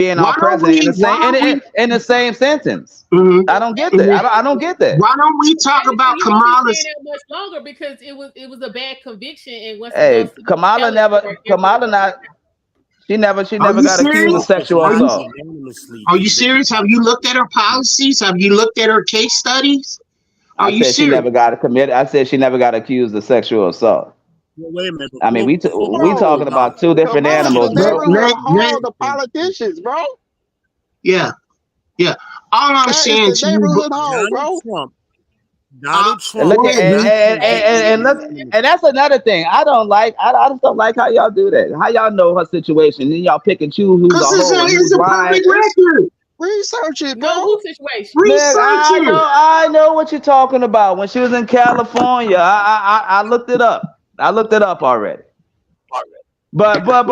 being our president in the same sentence. I don't get that. I don't get that. Why don't we talk about Kamala's much longer because it was a bad conviction and Kamala never got accused of sexual assault. Are you serious? Have you looked at her policies? Have you looked at her case studies? Are you serious? She never got committed. I said she never got accused of sexual assault. Well, wait a minute. I mean, we talking about two different animals, bro. The politicians, bro. Yeah. All I'm saying to you, Donald Trump. Look and that's another thing. I just don't like how y'all do that. How y'all know her situation, and then y'all pick and choose who's it's a public record. Research it, bro. No situation. I know what you're talking about. When she was in California, I looked it up. I looked it up already. But how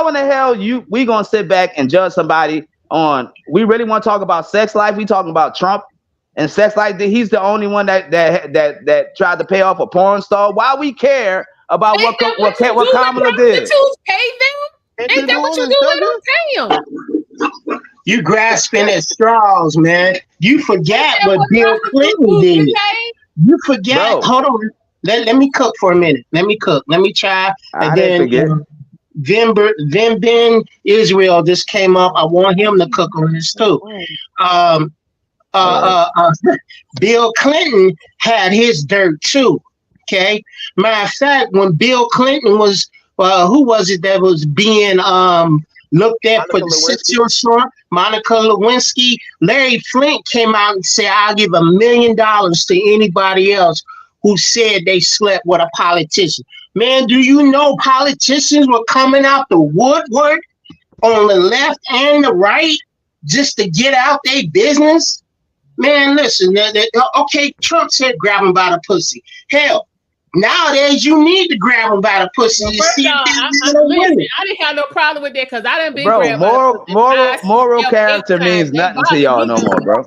in the hell we gonna sit back and judge somebody on? We really want to talk about sex life? We talking about Trump and sex life? He's the only one that tried to pay off a porn star. Why we care about what Kamala did? Pay them? Ain't that what you do? We don't pay them. You grasping at straws, man. You forget what Bill Clinton did. You forget. Bro. Hold on. Let me cook for a minute. Let me cook. Let me try. And then Ben Israel just came up. I want him to cook on this too. Bill Clinton had his dirt too. Okay. Matter of fact, when Bill Clinton was, who was it that was being looked at for the sexual assault? Monica Lewinsky. Larry Flint came out and said, "I'll give $1 million to anybody else who said they slept with a politician." Man, do you know politicians were coming out the woodwork on the left and the right just to get out their business? Man, listen, okay, Trump said grab him by the pussy. Hell, nowadays you need to grab them by the pussy. I didn't have no problem with that because I didn't be grabbed. Moral character means nothing to y'all no more, bro.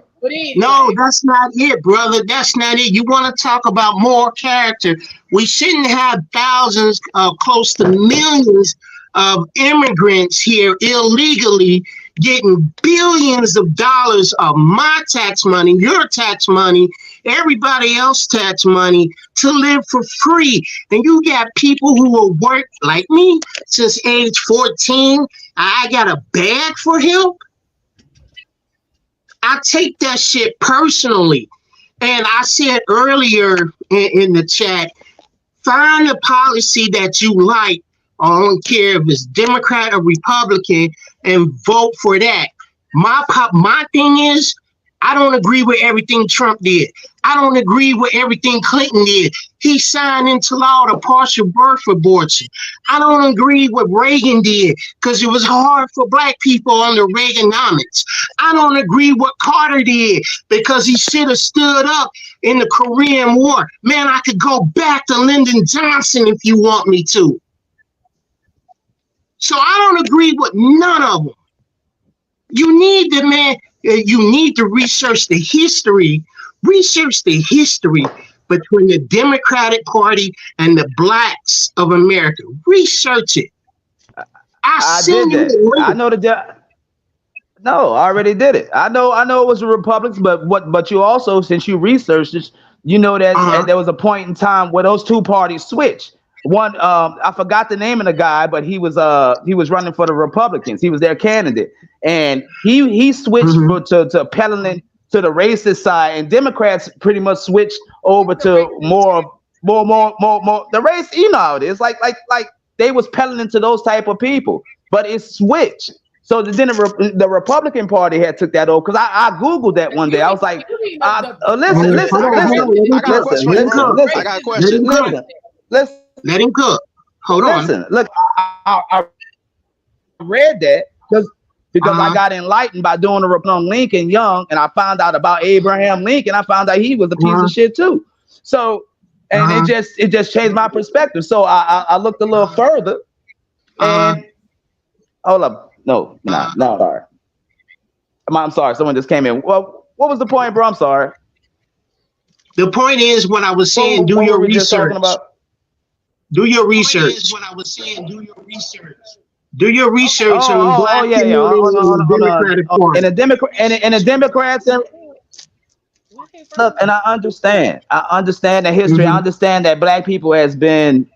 No, that's not it, brother. That's not it. You want to talk about moral character? We shouldn't have thousands, close to millions of immigrants here illegally getting billions of dollars of my tax money, your tax money, everybody else's tax money to live for free. And you got people who will work like me since age 14. I got a bag for him. I take that shit personally. And I said earlier in the chat, find a policy that you like. I don't care if it's Democrat or Republican, and vote for that. My thing is, I don't agree with everything Trump did. I don't agree with everything Clinton did. He signed into law the partial birth abortion. I don't agree with Reagan did because it was hard for black people under Reaganomics. I don't agree with Carter did because he should have stood up in the Korean War. Man, I could go back to Lyndon Johnson if you want me to. So I don't agree with none of them. You need to research the history. Research the history between the Democratic Party and the blacks of America. Research it. I did that. I know No, I already did it. I know it was the Republicans, but you also, since you researched this, you know that there was a point in time where those two parties switched. One, I forgot the name of the guy, but he was running for the Republicans. He was their candidate, and he switched to peddling to the racist side, and Democrats pretty much switched over to more the race. You know how it is. Like they was peddling to those type of people, but it switched. So then the Republican Party had took that over because I Googled that one day. I was like, listen. I got a question. Listen. Let him cook. Hold on. Look, I read that because I got enlightened by doing the report on Lincoln Young, and I found out about Abraham Lincoln. I found out he was a piece of shit too. So, and it just changed my perspective. So I looked a little further. And hold up, no, sorry. I'm sorry. Someone just came in. Well, what was the point, bro? I'm sorry. The point is what I was saying. Do your research. Do your research. What I was saying, do your research. Do your research on black yeah. communities in the Democratic Party. And the Democrats. Look, and I understand the history. I understand that black people hasn't been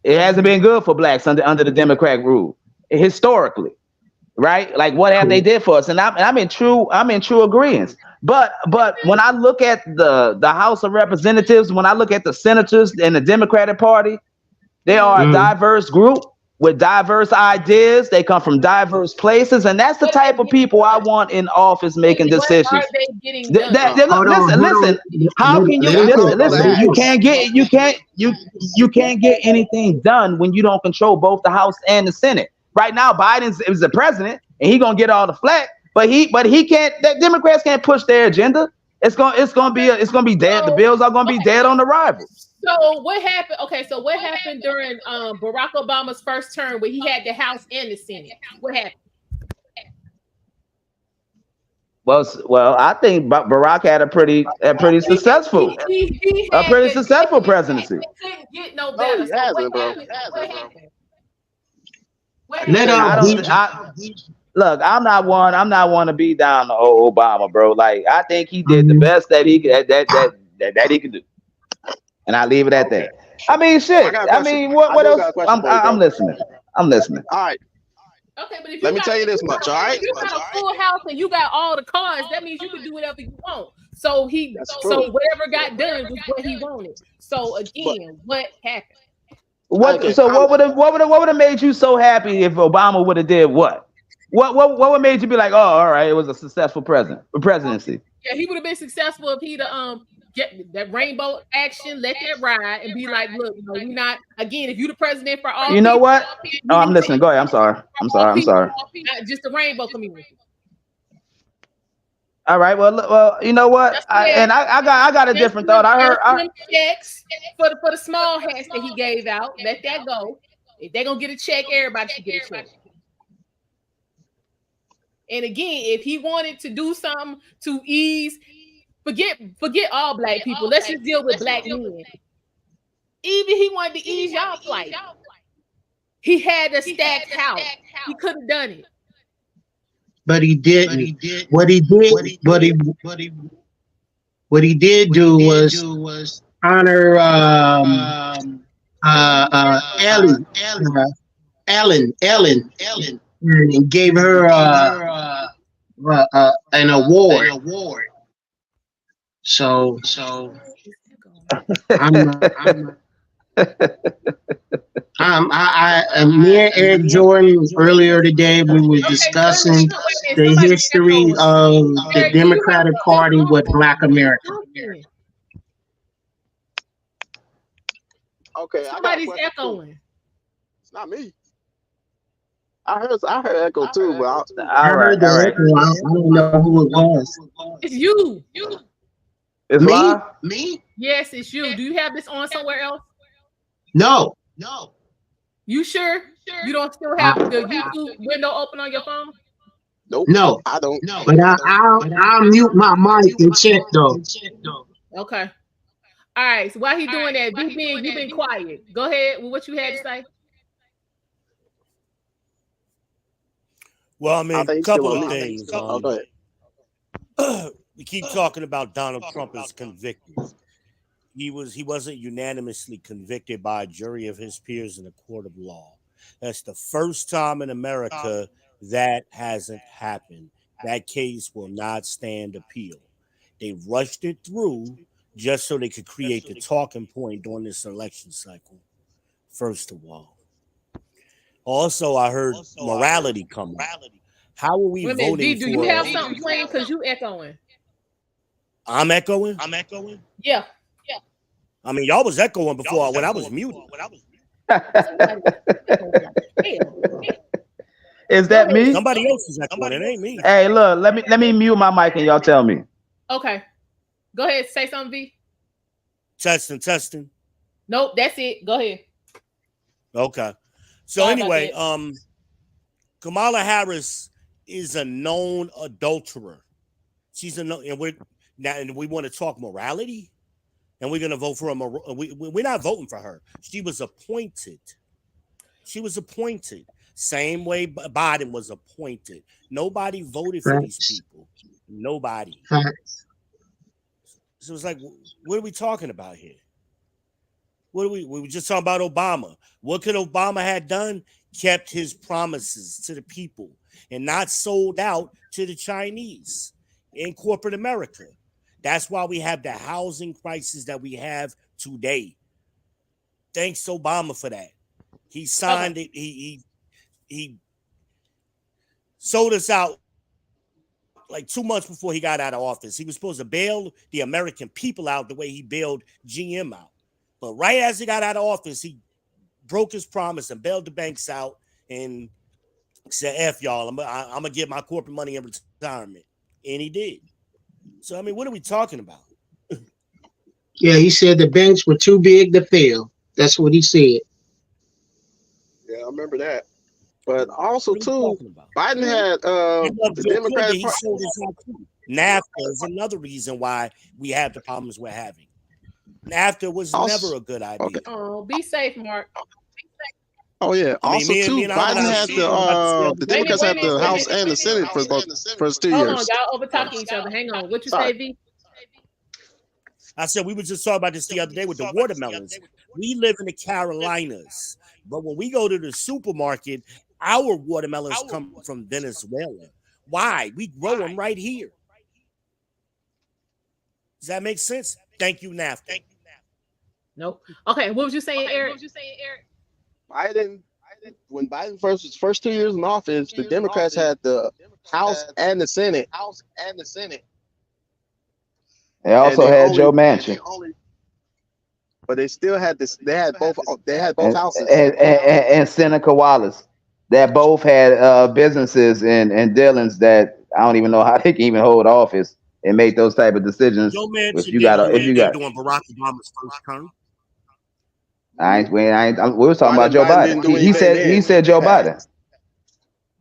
good for blacks under the Democratic rule historically, right? Like what have they did for us? And I'm in true agreement. But when I look at the House of Representatives, when I look at the senators in the Democratic Party, they are a diverse group with diverse ideas. They come from diverse places, and that's the type of people I want in office making decisions. What are they getting done? Listen. How can you listen? You can't get anything done when you don't control both the House and the Senate. Right now, Biden is the president, and he's gonna get all the flack. But he can't. The Democrats can't push their agenda. It's gonna be dead. The bills are gonna be dead on arrival. So what happened? Okay, so what happened during Barack Obama's first term where he had the House and the Senate? What happened? Well, I think Barack had a pretty successful presidency. Couldn't get no better. Look, I'm not one to be down to Obama, bro. Like I think he did the best that he could do. And I leave it at that. I mean, shit. I mean, what else? I'm listening. All right. Okay, but if let me tell you this much. All right. If you got a full house and you got all the cards, that means you can do whatever you want. So whatever got done was what he wanted. So again, what happened? What would have made you so happy if Obama would have did what? What would made you be like, oh, all right, it was a successful presidency? Yeah, he would have been successful if he'd get that rainbow action, let that ride, and be like, look, we not again. If you the president for all, you know what? Oh, I'm listening. Go ahead. I'm sorry. Just the rainbow community. All right. Well, you know what? I got a different thought. I heard checks for the small hats that he gave out. Let that go. If they're gonna get a check, everybody should get a check. And again, if he wanted to do something to ease. Forget all black people. Let's just deal with black men. Even he wanted to ease y'all plight. He had a stacked house. He could have done it. But he didn't. What he did do was honor Ellen, and gave her an award. So me and Eric Jordan earlier today, we were discussing the history of the Democratic Party with Black America. Okay, somebody's echoing. It's not me. I heard echo too, but I heard the echo. I don't know who it was. It's you. It's me? Yes, it's you. Do you have this on somewhere else? No. You sure? You don't still have the YouTube window open on your phone? Nope. No, I don't. But I'll mute my mic and check though. Okay. All right. So while he's doing that, you've been quiet. Go ahead with what you had to say. Well, I mean, a couple of things. Go ahead. We keep talking about Donald Trump as convicted. He wasn't unanimously convicted by a jury of his peers in a court of law. That's the first time in America that hasn't happened. That case will not stand appeal. They rushed it through just so they could create the talking point during this election cycle, first of all. Also, I heard morality coming. How are we voting D, do you have something playing because you echoing? I'm echoing? Yeah. I mean, y'all was echoing before when I was muted. Is that me? Somebody else is echoing. It ain't me. Hey, look, let me mute my mic and y'all tell me. Okay. Go ahead. Say something, V. Testing. Nope, that's it. Go ahead. Okay. So anyway, Kamala Harris is a known adulterer. She's a known, and we want to talk morality, and we're gonna vote for a. We're not voting for her. She was appointed. Same way Biden was appointed. Nobody voted for these people. Nobody. So it's like, what are we talking about here? We were just talking about Obama. What could Obama have done? Kept his promises to the people and not sold out to the Chinese in corporate America. That's why we have the housing crisis that we have today. Thanks Obama for that. He signed it. He sold us out like 2 months before he got out of office. He was supposed to bail the American people out the way he bailed GM out. But right as he got out of office, he broke his promise and bailed the banks out and said, F y'all, I'm going to get my corporate money in retirement. And he did. So, I mean, what are we talking about? Yeah, he said the banks were too big to fail. That's what he said. Yeah, I remember that. But also, too, Biden had the Democratic Party. NAFTA is another reason why we have the problems we're having. NAFTA was never a good idea. Okay. Oh, be safe, Mark. Oh yeah. I mean, also, too, Biden had the Democrats had the House and the Senate for both first 2 years. Hold on, y'all over talking each other. Hang on. What you say, V? I said we were just talking about this the other day with the watermelons. We live in the Carolinas, but when we go to the supermarket, our watermelons come from Venezuela. Why? We grow them right here. Does that make sense? Thank you, NAFTA. Nope. Okay, what was you saying, Eric? Biden, when Biden first 2 years in office, the Democrats had the House and the Senate. They also had Joe Manchin. But they still had this. They had both houses. And Seneca Wallace, that both had businesses and dealings that I don't even know how they can even hold office and make those type of decisions. Joe Manchin if you got doing Barack Obama's first term. We were talking about Joe Biden. He said Joe Biden.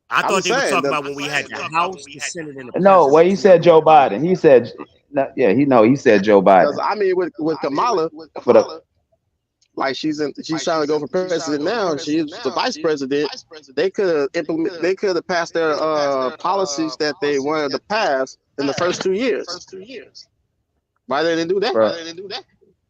I thought they were talking about when we had the House, the Senate, and the No, when he said Joe Biden, he said, he said Joe Biden. I mean, with Kamala, like she's trying to go for president now. She's the vice president. They could have passed their policies that they wanted to pass in the first 2 years. Why they didn't do that?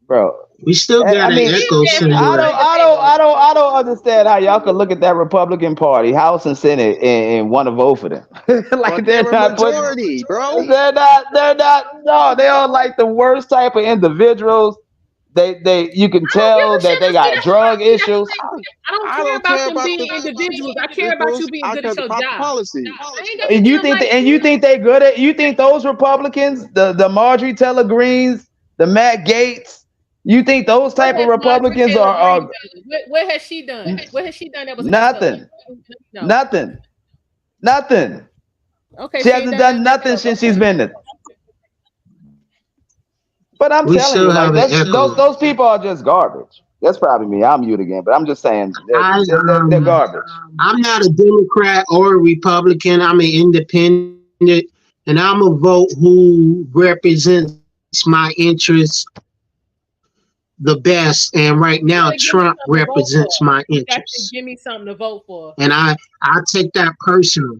Bro, we still got an echo center. I don't understand how y'all can look at that Republican Party, House and Senate, and want to vote for them. Like they're not majority, bro. They're not. No, they are like the worst type of individuals. You can tell that they got drug issues. I don't care about them being individuals. I care about you being good at your job. Policy. And you think they good at? You think those Republicans, the Marjorie Taylor Greens, the Matt Gaetz? You think those type of Republicans are? What has she done? What has she done that was nothing? No. Nothing. Okay, she hasn't done nothing since she's been there. But I'm telling you, like, those people are just garbage. That's probably me. I'm mute again, but I'm just saying they're garbage. I'm not a Democrat or a Republican. I'm an independent, and I'm a vote who represents my interests the best, and right now Trump represents my interests. Give me something to vote for, and I take that personal.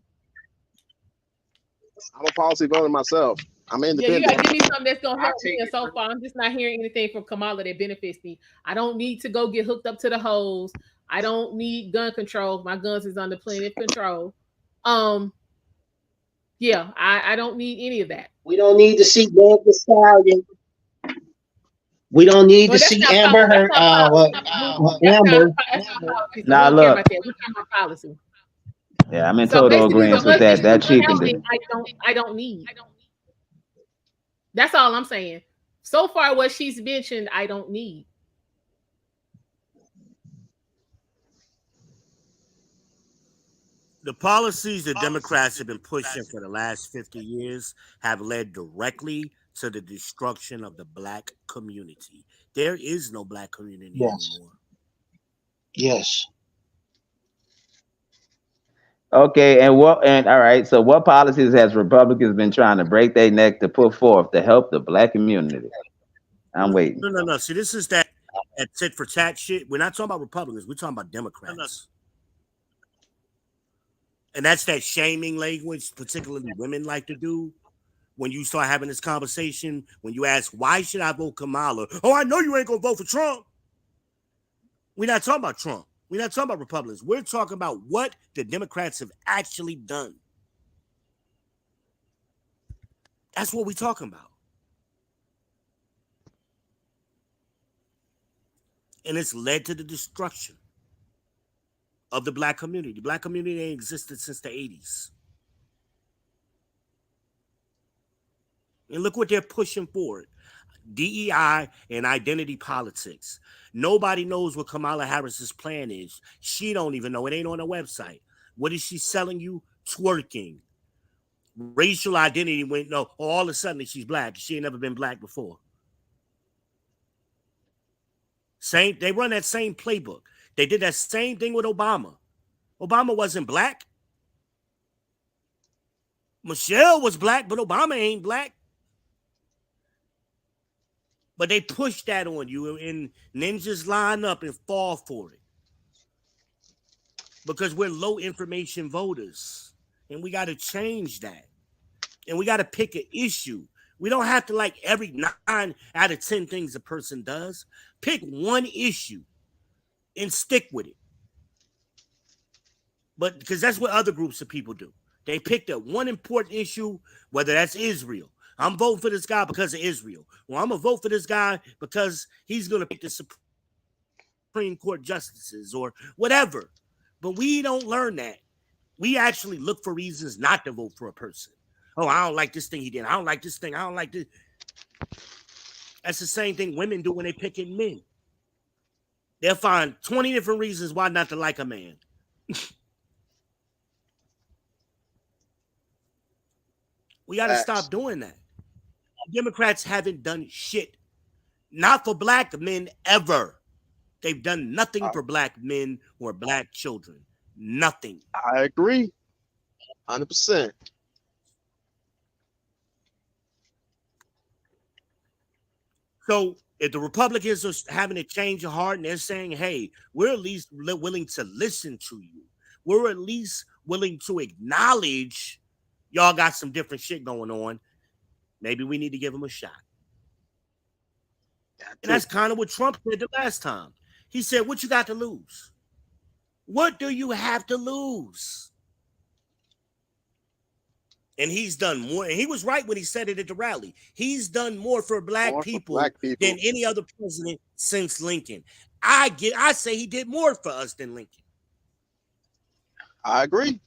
I'm a policy voter myself. I'm independent. Yeah, you gotta give me something that's gonna help me. And so far, I'm just not hearing anything from Kamala that benefits me. I don't need to go get hooked up to the hose. I don't need gun control. My guns is under plenty of control. Yeah, I don't need any of that. We don't need to see Meg Thee Stallion. We don't need to see Amber Heard. Amber. Now look. We're talking about policy. Yeah, I'm in total agreement with that. That cheapens. I don't need. That's all I'm saying. So far, what she's mentioned, I don't need. The policies the Democrats have been pushing for the last 50 years have led directly to the destruction of the Black community. There is no Black community anymore. Yes. Okay, and all right. So, what policies has Republicans been trying to break their neck to put forth to help the Black community? I'm waiting. No. See, this is that tit for tat shit. We're not talking about Republicans. We're talking about Democrats. And that's that shaming language, particularly women like to do. When you start having this conversation, when you ask, why should I vote Kamala? Oh, I know you ain't going to vote for Trump. We're not talking about Trump. We're not talking about Republicans. We're talking about what the Democrats have actually done. That's what we're talking about. And it's led to the destruction of the black community. The black community ain't existed since the 80s. And look what they're pushing forward. DEI and identity politics. Nobody knows what Kamala Harris's plan is. She don't even know. It ain't on her website. What is she selling you? Twerking. Racial identity went, no, all of a sudden she's black. She ain't never been black before. They run that same playbook. They did that same thing with Obama. Obama wasn't black. Michelle was black, but Obama ain't black. But they push that on you, and ninjas line up and fall for it. Because we're low information voters. And we got to change that. And we got to pick an issue. We don't have to like every 9 out of 10 things a person does. Pick one issue and stick with it. But because that's what other groups of people do. They picked up one important issue, whether that's Israel. I'm voting for this guy because of Israel. Well, I'm going to vote for this guy because he's going to pick the Supreme Court justices or whatever. But we don't learn that. We actually look for reasons not to vote for a person. Oh, I don't like this thing he did. I don't like this thing. I don't like this. That's the same thing women do when they pick in men. They'll find 20 different reasons why not to like a man. We got to stop doing that. Democrats haven't done shit. Not for black men ever. They've done nothing for black men or black children. Nothing. I agree. 100%. So if the Republicans are having a change of heart and they're saying, hey, we're at least willing to listen to you. We're at least willing to acknowledge y'all got some different shit going on. Maybe we need to give them a shot. And that's kind of what Trump did the last time. He said, what you got to lose? What do you have to lose? And he's done more. And he was right when he said it at the rally. He's done more for black people than any other president since Lincoln. I say he did more for us than Lincoln. I agree.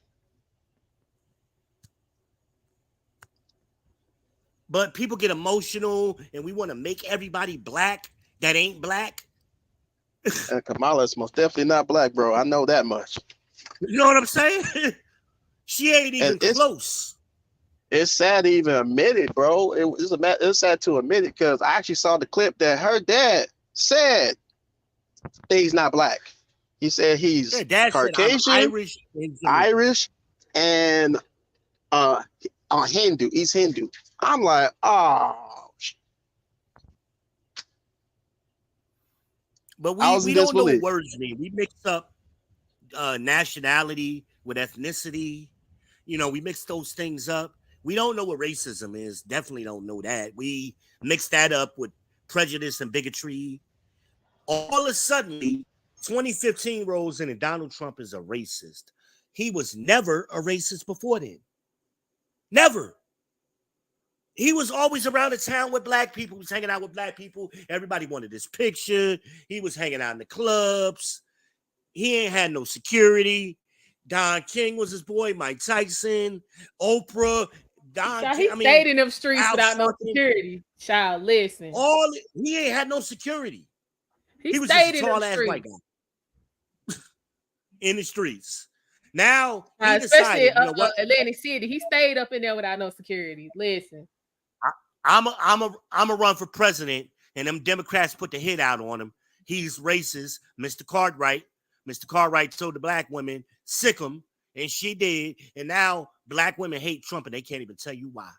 But people get emotional and we want to make everybody black that ain't black. And Kamala's most definitely not black, bro. I know that much. You know what I'm saying? She ain't even close. It's sad to even admit it, bro. It's sad to admit it because I actually saw the clip that her dad said he's not black. He said he's Caucasian, Irish, and Hindu. He's Hindu. I'm like, oh. But we don't know what words mean. We mix up nationality with ethnicity. You know, we mix those things up. We don't know what racism is. Definitely don't know that. We mix that up with prejudice and bigotry. All of a sudden, 2015 rolls in and Donald Trump is a racist. He was never a racist before then. Never. He was always around the town with black people. He was hanging out with black people. Everybody wanted his picture. He was hanging out in the clubs. He ain't had no security. Don King was his boy. Mike Tyson, Oprah. He stayed in them streets without no security. Child, listen. He ain't had no security. He was just a tall ass white guy in the streets. Now, especially Atlantic City, he stayed up in there without no security. Listen, I'm a run for president, and them Democrats put the hit out on him. He's racist, Mr. Cartwright. Mr. Cartwright told the black women, sick him, and she did. And now black women hate Trump, and they can't even tell you why.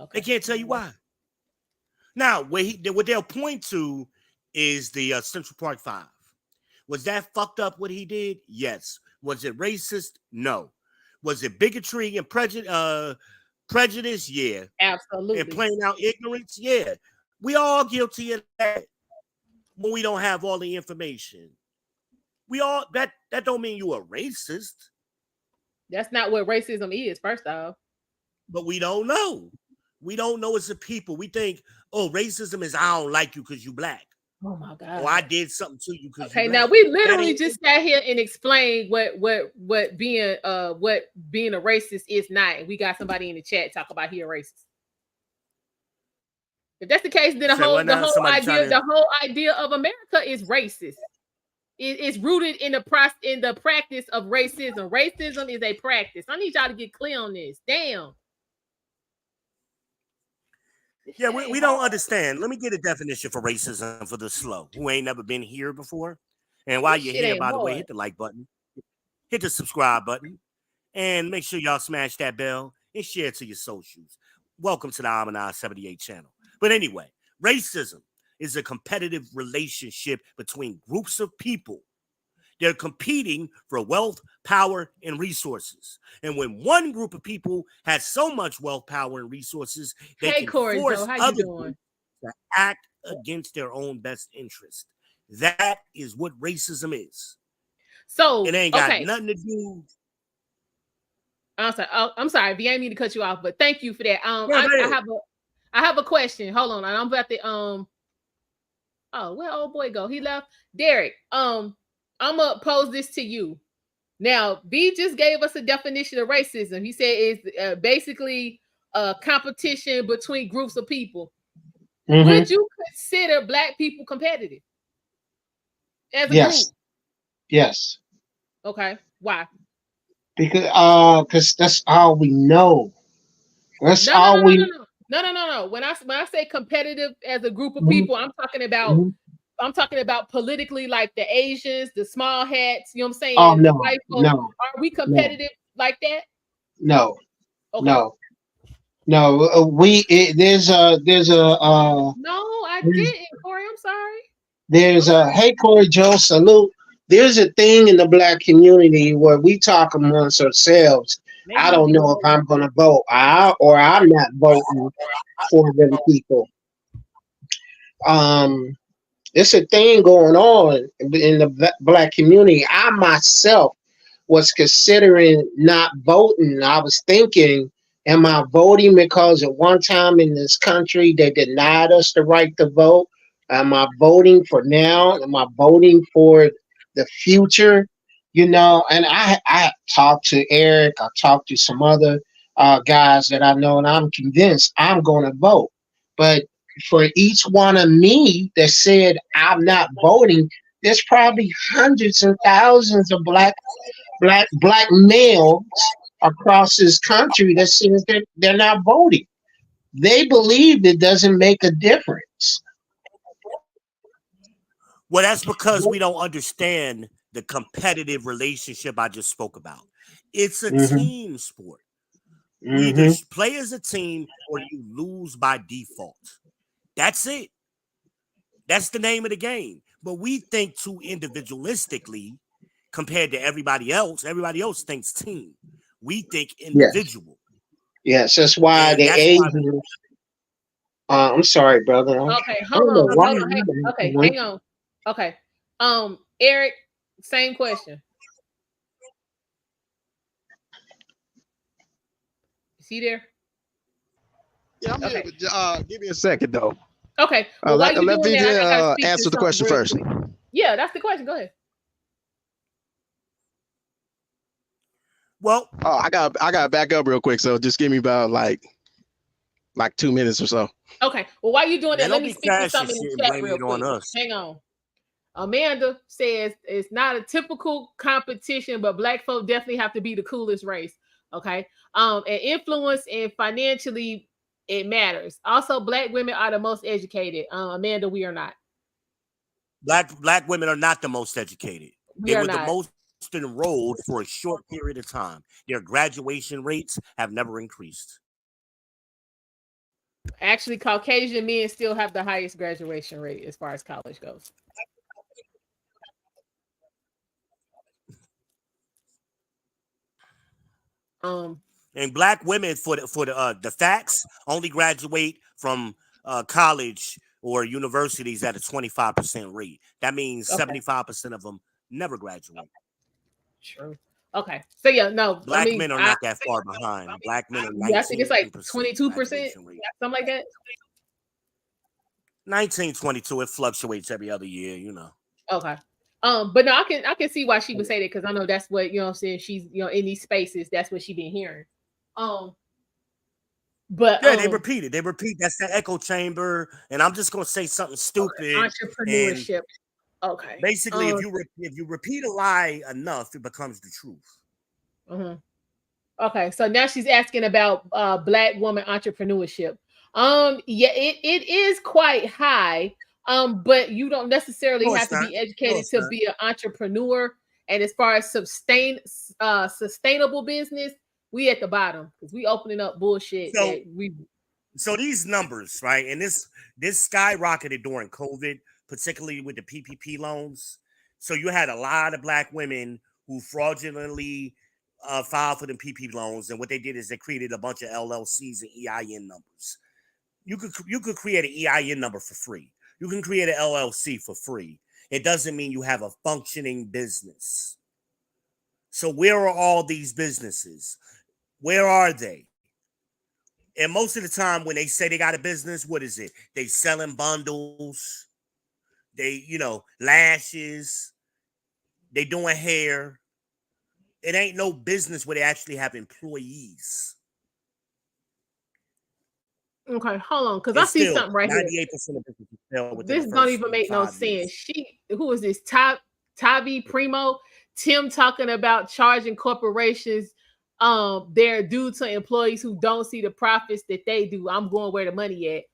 Okay. They can't tell you why. Now, what they'll point to is the Central Park 5. Was that fucked up what he did? Yes. Was it racist? No. Was it bigotry and prejudice? Yeah. Absolutely. And playing out ignorance? Yeah. We all guilty of that when we don't have all the information. We all that don't mean you a racist. That's not what racism is, first off. But we don't know. We don't know as a people. We think, oh, racism is I don't like you because you black. Oh my God. Or I did something to you because okay, you now black. we literally just sat here and explained what being a racist is not, and we got somebody in the chat talk about he a racist. If that's the case, then the whole idea of America is racist. It's rooted in the practice of racism. Racism is a practice. I need y'all to get clear on this. Damn. Yeah, we don't understand. Let me get a definition for racism for the slow who ain't never been here before. And while you're here, by the way, hit the like button, hit the subscribe button, and make sure y'all smash that bell and share it to your socials. Welcome to the ALMONDEYEZ78 channel. But anyway, racism is a competitive relationship between groups of people. They're competing for wealth, power, and resources. And when one group of people has so much wealth, power, and resources, they can force other groups to act against their own best interest. That is what racism is. So it ain't got nothing to do. I'm sorry, V, I didn't mean to cut you off, but thank you for that. I have a question. Hold on, I'm about to oh, where old boy go? He left. Derek, I'm gonna pose this to you. Now, B just gave us a definition of racism. He said it's basically a competition between groups of people. Mm-hmm. Would you consider black people competitive as a group? Yes. Okay. Why? Because that's all we know. That's all we. No. When I say competitive as a group of people, I'm talking about. Mm-hmm. I'm talking about politically, like the Asians, the small hats. You know what I'm saying? Oh no, no. Are we competitive like that? No. Okay. No. There's a. No, I didn't, Corey. I'm sorry. There's a hey Corey Joe salute. There's a thing in the black community where we talk amongst ourselves. Maybe I don't know if I'm going to vote or I'm not voting for them people. It's a thing going on in the black community. I myself was considering not voting. I was thinking, am I voting because at one time in this country they denied us the right to vote? Am I voting for now? Am I voting for the future? You know, and I talked to Eric. I talked to some other guys that I know, and I'm convinced I'm going to vote. But for each one of me that said I'm not voting, there's probably hundreds and thousands of black males across this country that says that they're not voting. They believe it doesn't make a difference. Well, that's because we don't understand the competitive relationship I just spoke about. It's a team sport. You either play as a team or you lose by default. That's it. That's the name of the game. But we think too individualistically compared to everybody else. Everybody else thinks team. We think individual. Yes, that's why the Asians. I'm sorry, brother. Okay, hold on. Okay, hang on. Okay. Eric, same question. Is he there? Yeah, I'm here. Give me a second though. Okay. Well, let me answer the question first. Yeah, that's the question. Go ahead. Well, I got back up real quick, so just give me about like 2 minutes or so. Okay. Well, while you're doing that, let me speak to something in the chat real quick. Hang on. Amanda says it's not a typical competition, but black folk definitely have to be the coolest race. Okay. And influence and financially it matters. Also, black women are the most educated. Amanda, we are not. Black women are not the most educated. They were the most enrolled for a short period of time. Their graduation rates have never increased. Actually, Caucasian men still have the highest graduation rate as far as college goes. And black women for the facts only graduate from college or universities at a 25% rate. That means 75% of them never graduate. True. Okay. So yeah, no, black men are not that far behind. Black men are 19%. I think it's like 22%, something like that. 19, 22. It fluctuates every other year, you know. Okay. But no, I can see why she would say that, because I know that's what, you know what I'm saying, she's, you know, in these spaces, that's what she been hearing. But yeah, they repeat. That's the echo chamber, and I'm just gonna say something stupid. Entrepreneurship. Okay. Basically, if you repeat a lie enough, it becomes the truth. Okay, so now she's asking about black woman entrepreneurship. Yeah, it is quite high. But you don't necessarily have to be educated to be an entrepreneur. And as far as sustainable business, we at the bottom, because we opening up bullshit. So these numbers, right? And this skyrocketed during COVID, particularly with the PPP loans. So you had a lot of black women who fraudulently filed for the PPP loans, and what they did is they created a bunch of LLCs and EIN numbers. You could create an EIN number for free. You can create an LLC for free. It doesn't mean you have a functioning business. So where are all these businesses? Where are they? And most of the time when they say they got a business, what is it? They selling bundles. They, lashes. They doing hair. It ain't no business where they actually have employees. Okay, hold on, because I see something right 98% here. 98% of businesses fail within this don't even make no sense. Who is this? Tavi Primo? Tim talking about charging corporations they're due to employees who don't see the profits that they do. I'm going where the money at.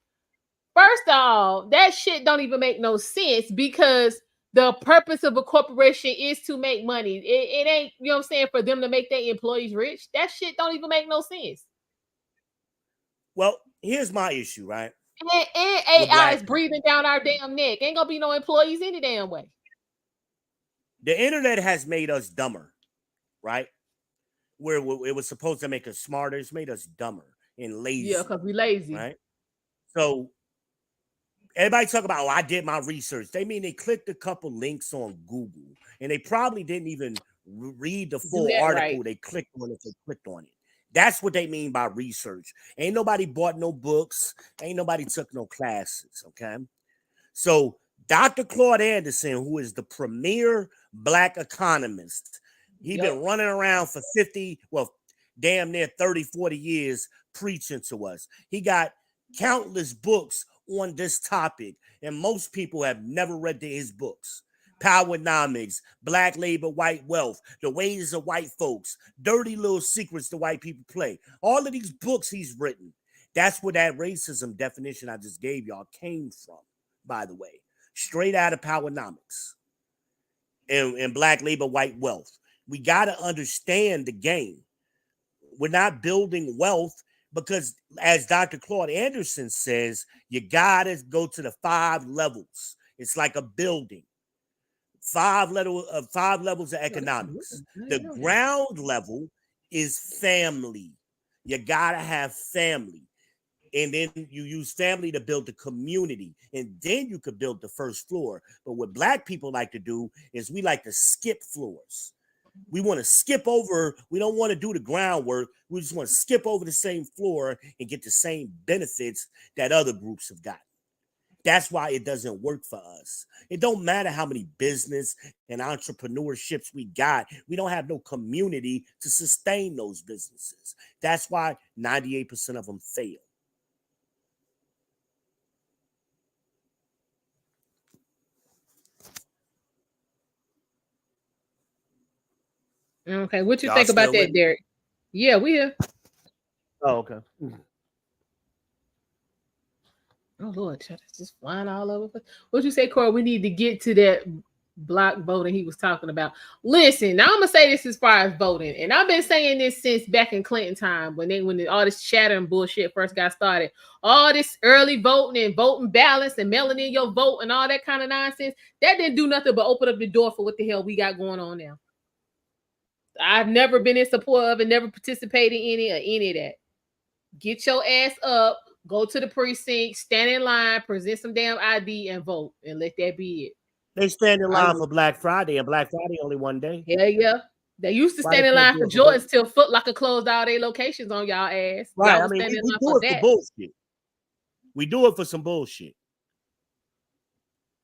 First of all, that shit don't even make no sense, because the purpose of a corporation is to make money. It ain't, you know what I'm saying, for them to make their employees rich. That shit don't even make no sense. Well, here's my issue, right? And AI is breathing down our damn neck. Ain't gonna be no employees any damn way. The internet has made us dumber, right? Where it was supposed to make us smarter, it's made us dumber and lazy. Yeah, because we lazy. Right? So everybody talk about, I did my research. They mean they clicked a couple links on Google, and they probably didn't even read the full article. Right. They clicked on it. That's what they mean by research. Ain't nobody bought no books. Ain't nobody took no classes, okay? So Dr. Claude Anderson, who is the premier black economist, he's been running around for damn near 30, 40 years preaching to us. He got countless books on this topic, and most people have never read his books. Powernomics, Black Labor, White Wealth, The Ways of White Folks, Dirty Little Secrets the White People Play. All of these books he's written. That's where that racism definition I just gave y'all came from, by the way. Straight out of Powernomics and Black Labor, White Wealth. We got to understand the game. We're not building wealth because, as Dr. Claude Anderson says, you got to go to the 5 levels. It's like a building. 5 levels of economics. The ground level is family. You gotta have family, and then you use family to build the community, and then you could build the first floor. But what black people like to do is we like to skip floors. We want to skip over. We don't want to do the groundwork. We just want to skip over the same floor and get the same benefits that other groups have got. That's why it doesn't work for us. It don't matter how many business and entrepreneurships we got. We don't have no community to sustain those businesses. That's why 98% of them fail. Okay, what you think about that, Derek? Yeah, we here. Oh, okay. Oh Lord, it's just flying all over. What you say, Corey? We need to get to that block voting he was talking about. Listen, now I'm gonna say this as far as voting, and I've been saying this since back in Clinton time when all this chatter and bullshit first got started. All this early voting and voting balance and mailing in your vote and all that kind of nonsense, that didn't do nothing but open up the door for what the hell we got going on now. I've never been in support of and never participated in it or any of that. Get your ass up, go to the precinct, stand in line, present some damn ID, and vote, and let that be it. They stand in line for Black Friday, and Black Friday only one day. Hell yeah. They used to stand in line for Jordans till Foot Locker closed all their locations on y'all ass. Right. Y'all I mean, we do it for bullshit. We do it for some bullshit.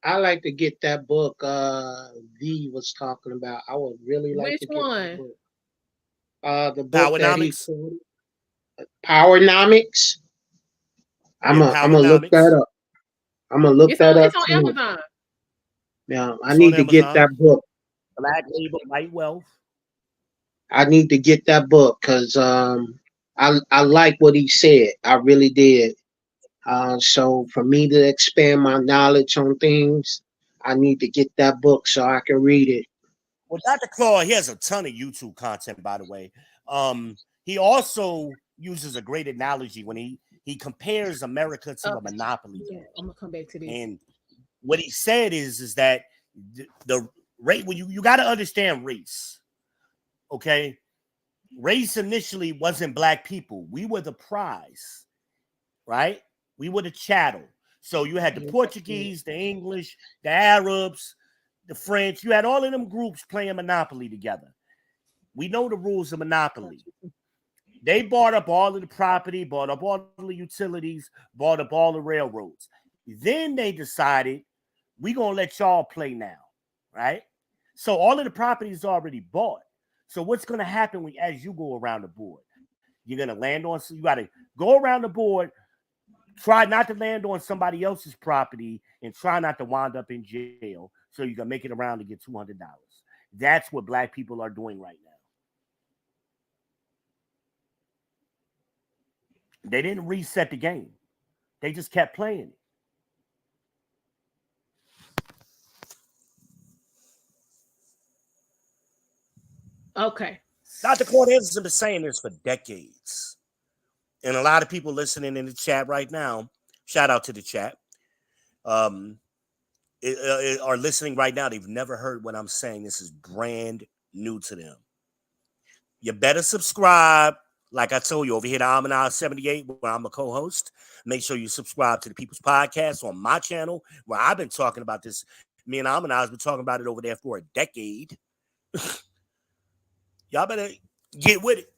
I like to get that book V was talking about. I would really like to get that book. The book that he Powernomics. I'm gonna look that up. I'm gonna look that up. It's on Amazon. Yeah, I need to get that book. Black Label, White Wealth. I need to get that book because I like what he said. I really did. So for me to expand my knowledge on things, I need to get that book so I can read it. Well, Dr. Claw, he has a ton of YouTube content, by the way. He also uses a great analogy when he compares America to a monopoly. Yeah, I'm gonna come back to this. And what he said is that the rate when you got to understand race. Okay, race initially wasn't black people. We were the prize, right? We were the chattel. So you had the Portuguese, the English, the Arabs, the French. You had all of them groups playing Monopoly together. We know the rules of Monopoly. They bought up all of the property, bought up all the utilities, bought up all the railroads. Then they decided, we're going to let y'all play now, right? So all of the property is already bought. So what's going to happen as you go around the board? You're going to land on, so you got to go around the board, try not to land on somebody else's property, and try not to wind up in jail so you can make it around to get $200. That's what black people are doing right now. They didn't reset the game. They just kept playing it. Okay. Dr. Cortez has been saying this for decades. And a lot of people listening in the chat right now, shout out to the chat, are listening right now. They've never heard what I'm saying. This is brand new to them. You better subscribe. Like I told you, over here to ALMONDEYEZ78, where I'm a co-host. Make sure you subscribe to the People's Podcast on my channel, where I've been talking about this. Me and ALMONDEYEZ have been talking about it over there for a decade. Y'all better get with it.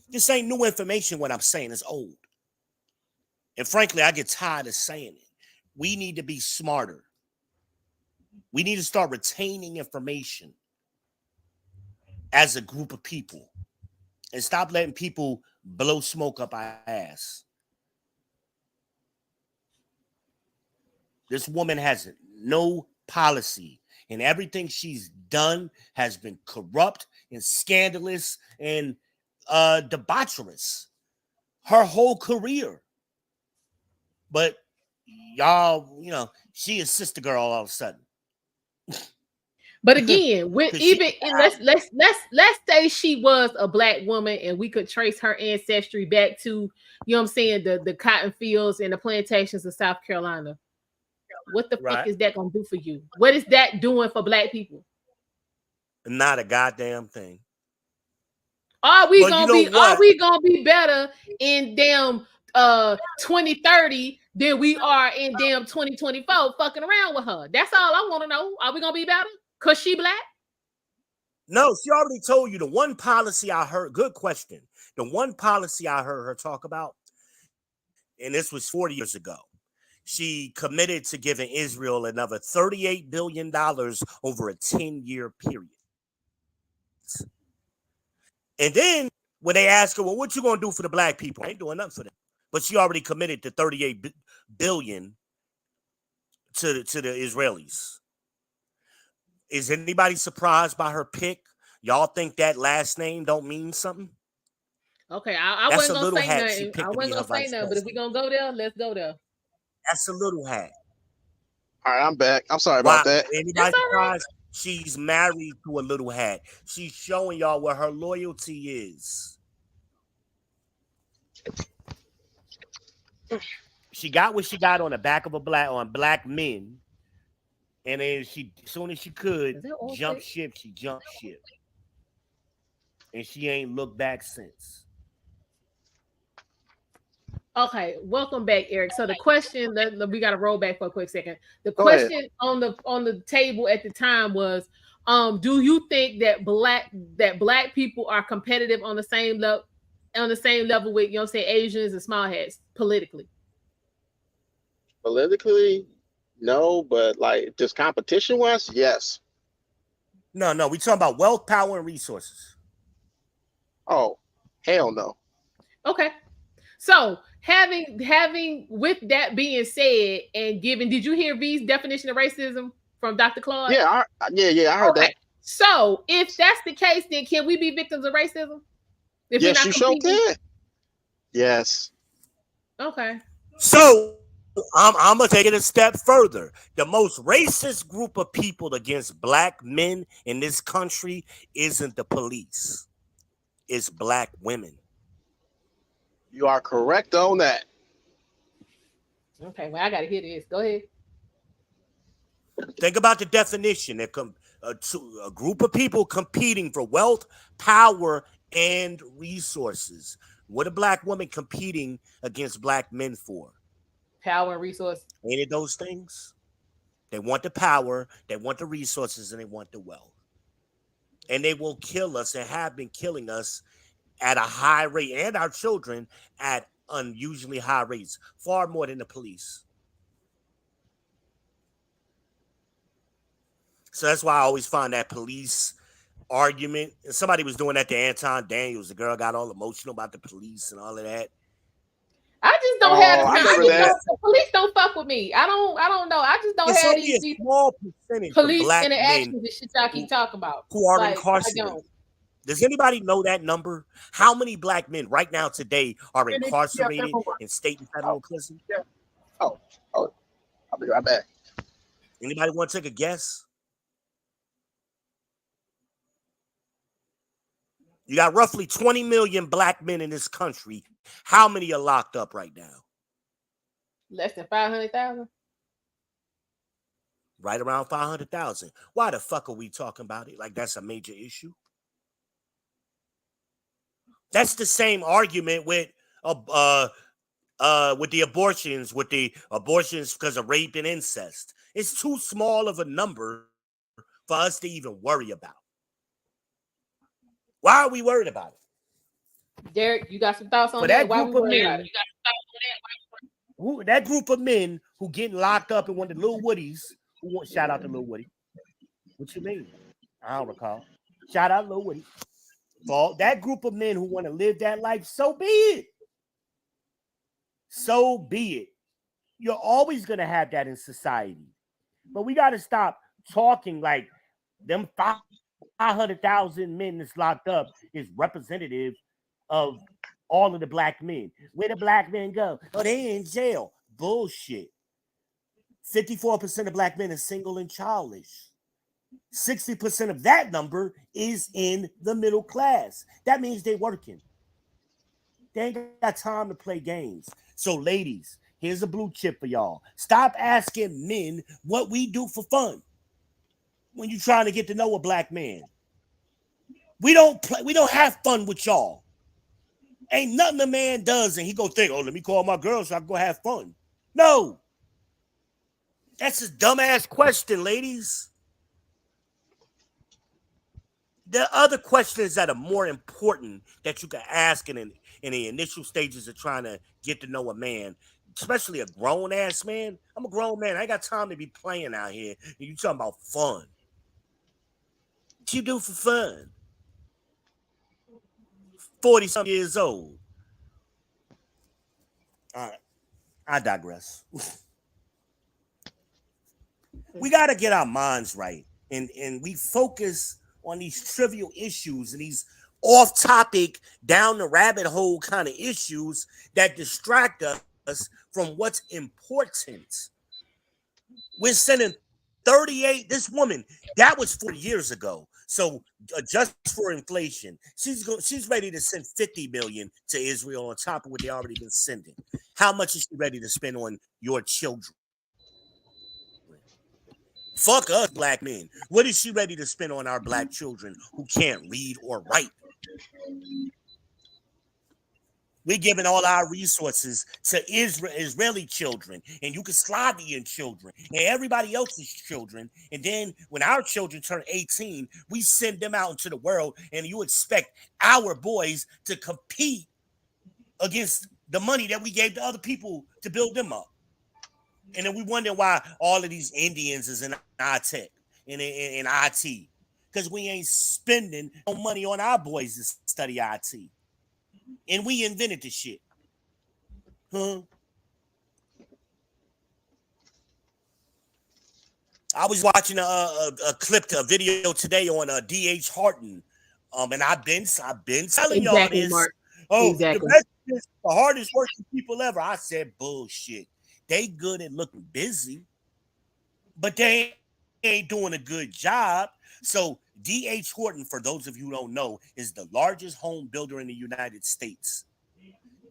This ain't new information. What I'm saying is old. And frankly, I get tired of saying it. We need to be smarter. We need to start retaining information as a group of people and stop letting people blow smoke up our ass. This woman has no policy, and everything she's done has been corrupt and scandalous and debaucherous her whole career. But y'all, she is sister girl all of a sudden. But again, let's say she was a black woman and we could trace her ancestry back to, the cotton fields and the plantations of South Carolina. What the fuck is that gonna do for you? What is that doing for black people? Not a goddamn thing. Are we gonna be better in damn 2030 than we are in damn 2024 fucking around with her? That's all I want to know. Are we gonna be better? Cause she black? No, she already told you the one policy I heard. Good question. The one policy I heard her talk about, and this was 40 years ago. She committed to giving Israel another $38 billion over a 10-year period. And then when they ask her, well, what you gonna do for the black people? I ain't doing nothing for them. But she already committed to $38 billion to the Israelis. Is anybody surprised by her pick? Y'all think that last name don't mean something? Okay, I wasn't gonna say nothing. I wasn't gonna say nothing, but if we're gonna go there, let's go there. That's a little hat. All right, I'm back. I'm sorry about that. Anybody surprised? She's married to a little hat. She's showing y'all what her loyalty is. She got what she got on the back of black men. And then as soon as she could jump ship, she jumped ship. and she ain't looked back since. Okay, welcome back, Eric. So the question that we got to roll back for a quick second. The Go ahead. question on the table at the time was, do you think that black people are competitive on the same level with, you know, say Asians and small hats politically? Politically, no, but like just competition wise, yes. No, we talking about wealth, power, and resources. Oh, hell no. Okay. So having with that being said, and given, did you hear V's definition of racism from Dr. Claude? Yeah, I heard that. So if that's the case, then can we be victims of racism? If Yes, we're you not sure competing? can. Yes. Okay. So I'm gonna take it a step further. The most racist group of people against black men in this country isn't the police. It's black women. You are correct on that. Okay, well, I gotta hear this. Go ahead. Think about the definition. A group of people competing for wealth, power, and resources. What are black women competing against black men for? Power and resource. Ain't it those things? They want the power, they want the resources, and they want the wealth. And they will kill us and have been killing us at a high rate, and our children at unusually high rates, far more than the police. So that's why I always find that police argument. And somebody was doing that to Anton Daniels. The girl got all emotional about the police and all of that. I just don't have. I remember that. The police don't fuck with me. I don't know. I just don't It's have only these a small percentage police of black interactions men and shit y'all keep talking about. who are Like, incarcerated. Does anybody know that number? How many black men right now today are incarcerated in state and federal prison? Oh, I'll be right back. Anybody want to take a guess? You got roughly 20 million black men in this country. How many are locked up right now? Less than 500,000. Right around 500,000. Why the fuck are we talking about it? Like that's a major issue. That's the same argument with the abortions because of rape and incest. It's too small of a number for us to even worry about. Why are we worried about it? Derek, you got some thoughts on that? Why we worried about it? That group of men who getting locked up in one of the Lil Woodies, shout out to Lil Woody. What you mean? I don't recall. Shout out Lil Woody. For that group of men who want to live that life, so be it. So be it. You're always going to have that in society. But we got to stop talking like them 500,000 men that's locked up is representative of all of the black men. Where the black men go? Oh, they in jail. Bullshit. 54% of black men are single and childless. 60% of that number is in the middle class. That means they're working. They ain't got time to play games. So, ladies, here's a blue chip for y'all. Stop asking men what we do for fun when you're trying to get to know a black man. We don't have fun with y'all. Ain't nothing a man does and he go think, oh, let me call my girl so I can go have fun. No. That's a dumbass question, ladies. There are other questions that are more important that you can ask in the initial stages of trying to get to know a man, especially a grown-ass man. I'm a grown man. I ain't got time to be playing out here. And you talking about fun. What you do for fun? 40-some years old. All right. I digress. We got to get our minds right. And we focus on these trivial issues and these off-topic, down the rabbit hole kind of issues that distract us from what's important. We're sending 38, this woman, that was 4 years ago. So just for inflation, she's ready to send 50 million to Israel on top of what they already been sending. How much is she ready to spend on your children? Fuck us, black men. What is she ready to spend on our black children who can't read or write? We're giving all our resources to Israeli children and Yugoslavian children and everybody else's children. And then when our children turn 18, we send them out into the world, and you expect our boys to compete against the money that we gave to other people to build them up. And then we wonder why all of these Indians is in our tech, in IT. Because we ain't spending no money on our boys to study IT. And we invented the shit. Huh? I was watching a video today on D.H. Horton. And I've been telling y'all this. Mark. Oh, exactly. The hardest working people ever. I said bullshit. They good at looking busy, but they ain't doing a good job. So D.H. Horton, for those of you who don't know, is the largest home builder in the United States.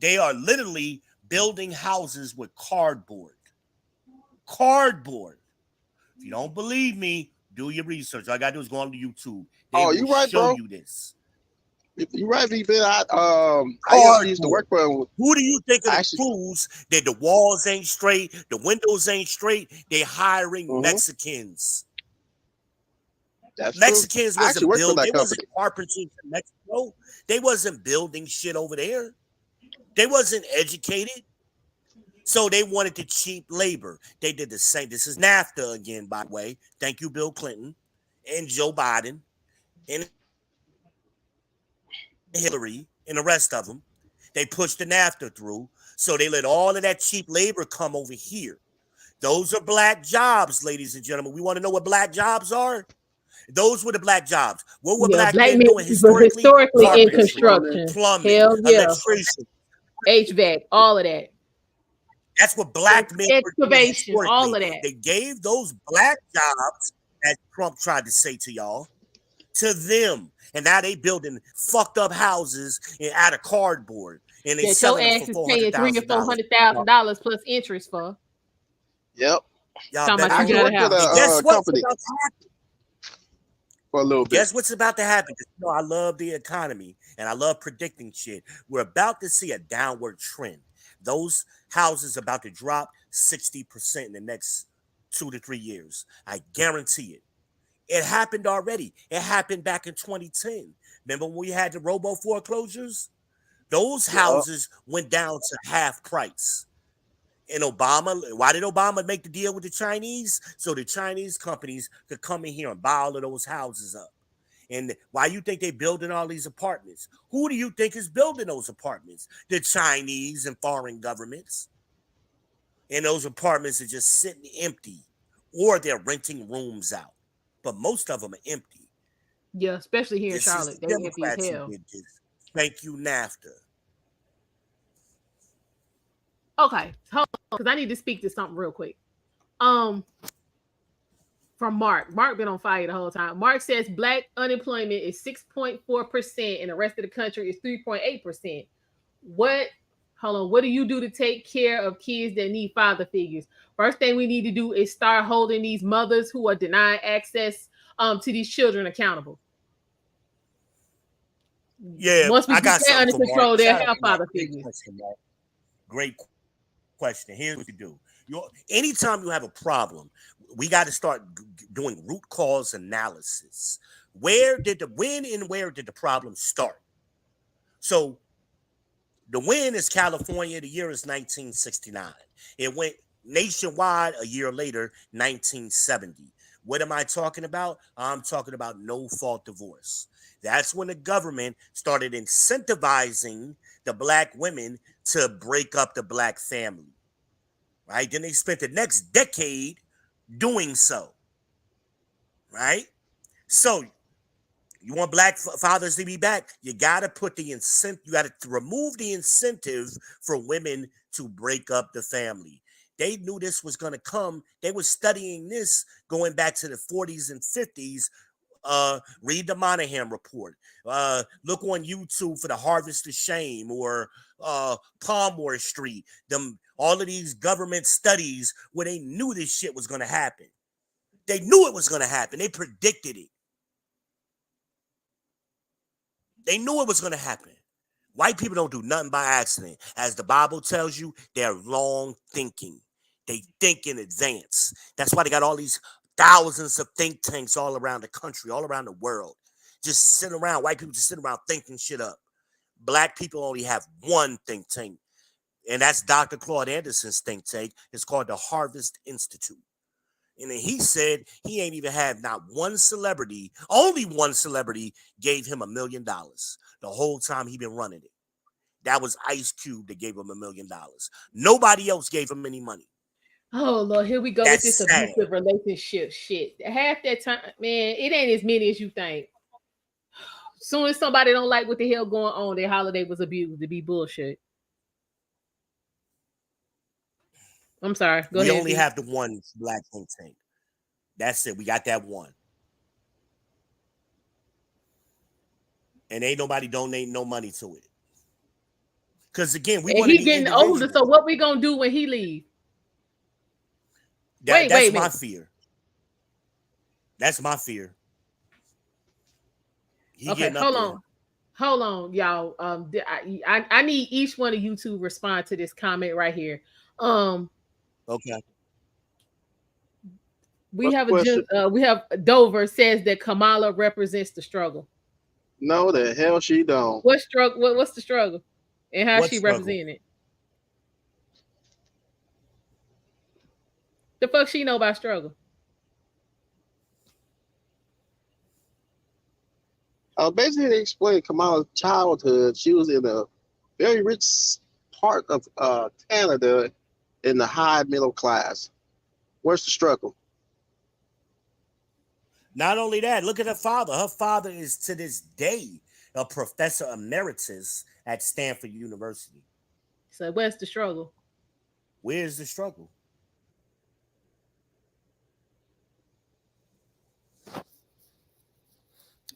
They are literally building houses with cardboard. Cardboard. If you don't believe me, do your research. All I gotta do is go on to YouTube. They will you right, show bro. you this. You're right, B-Bill. I used to work for him. Who do you think proves that the walls ain't straight, the windows ain't straight? They hiring Mexicans. That's Mexicans true. wasn't building. They wasn't carpenters in Mexico. They wasn't building shit over there. They wasn't educated. So they wanted the cheap labor. They did the same. This is NAFTA again, by the way. Thank you, Bill Clinton and Joe Biden and Hillary and the rest of them. They pushed the NAFTA through. So they let all of that cheap labor come over here. Those are black jobs, ladies and gentlemen. We want to know what black jobs are? Those were the black jobs. What were black men doing historically in construction, plumbing, electrician, HVAC, all of that. That's what black men excavation, were doing. all of that. They gave those black jobs that Trump tried to say to y'all to them, and now they building fucked up houses out of cardboard, and they selling them for $400,000 or $400,000 plus interest for. Yep. Y'all guess what's about to happen? For a little bit. Guess what's about to happen? You know, I love the economy and I love predicting shit. We're about to see a downward trend. Those houses are about to drop 60% in the next 2 to 3 years. I guarantee it. It happened already. It happened back in 2010. Remember when we had the robo foreclosures? Those houses went down to half price. And why did Obama make the deal with the Chinese? So the Chinese companies could come in here and buy all of those houses up. And why you think they building all these apartments? Who do you think is building those apartments? The Chinese and foreign governments. And those apartments are just sitting empty, or they're renting rooms out. But most of them are empty. Yeah, especially here in Charlotte. They're empty as hell. Thank you, NAFTA. Okay, hold on, because I need to speak to something real quick. From Mark. Mark been on fire the whole time. Mark says black unemployment is 6.4% and the rest of the country is 3.8%. What do you do to take care of kids that need father figures? First thing we need to do is start holding these mothers who are denied access to these children accountable. Yeah, once we get that under control, they'll have father figures. Great question. Here's what you do. Anytime you have a problem, we got to start doing root cause analysis. When and where did the problem start? So the when is California. The year is 1969. It went nationwide a year later, 1970. What am I talking about? I'm talking about no-fault divorce. That's when the government started incentivizing the black women to break up the black family. Right? Then they spent the next decade doing so. Right? So you want black fathers to be back? You got to put the incentive, you got to remove the incentive for women to break up the family. They knew this was going to come. They were studying this going back to the 40s and 50s. Read the Monahan report. Look on YouTube for the Harvest of Shame or Palmore Street. All of these government studies where they knew this shit was going to happen. They knew it was going to happen. They predicted it. They knew it was going to happen. White people don't do nothing by accident. As the Bible tells you, they're long thinking. They think in advance. That's why they got all these thousands of think tanks all around the country, all around the world. Just sitting around, white people just sitting around thinking shit up. Black people only have one think tank, and that's Dr. Claude Anderson's think tank. It's called the Harvest Institute. And then he said he ain't even had not one celebrity, only one celebrity gave him $1 million the whole time he been running it. That was Ice Cube that gave him $1 million. Nobody else gave him any money. Oh Lord, here we go with this abusive relationship shit. Half that time, man, it ain't as many as you think. Soon as somebody don't like what the hell going on, their holiday was abused to be bullshit. I'm sorry. Go ahead. We only have the one black think tank. That's it. We got that one. And ain't nobody donating no money to it. Because again, we want to be getting older. So what we gonna do when he leave? That's my fear. That's my fear. Okay, hold on, y'all. I need each one of you to respond to this comment right here. Okay. We have Dover says that Kamala represents the struggle. No, the hell she don't. What struggle? What's the struggle? And how she representing it? The fuck she know about struggle? Basically, they explained Kamala's childhood. She was in a very rich part of Canada in the high middle class. Where's the struggle? Not only that, look at her father. Her father is to this day a professor emeritus at Stanford University. So where's the struggle? Where's the struggle?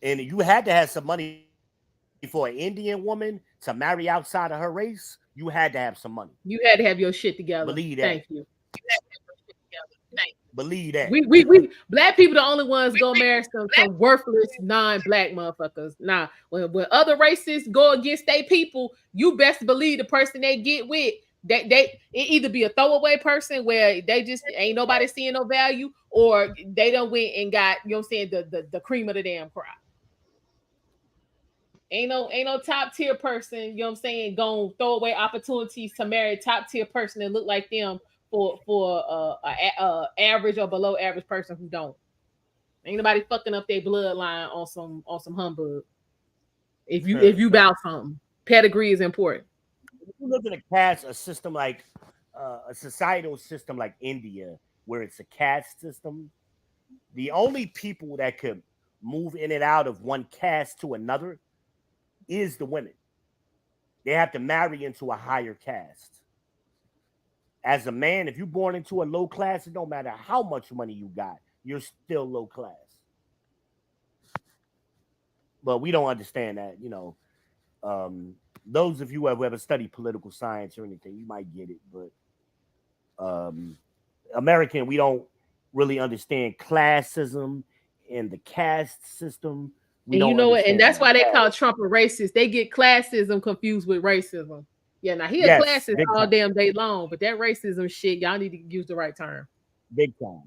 And you had to have some money for an Indian woman to marry outside of her race. You had to have some money. You had to have your shit together. Believe that. Thank you. Believe that. We black people the only ones gonna marry some worthless non-black motherfuckers. Nah, when other races go against their people, you best believe the person they get with, it either be a throwaway person where they just ain't nobody seeing no value, or they done went and got, you know what I'm saying, the cream of the damn crop. Ain't no top tier person, you know what I'm saying, gonna throw away opportunities to marry top tier person that look like them for average or below average person who don't. Ain't nobody fucking up their bloodline on some humbug. If you bout something, pedigree is important. If you look at a system like a societal system like India, where it's a caste system, the only people that could move in and out of one caste to another is the women. They have to marry into a higher caste. As a man, if you're born into a low class, it don't matter how much money you got, you're still low class. But we don't understand that, you know. Those of you who have ever studied political science or anything, you might get it. But American, we really understand classism and the caste system. And you know what? And that's why they call Trump a racist. They get classism confused with racism. Yeah, now he a classist all damn day long, but that racism shit, y'all need to use the right term. Big time.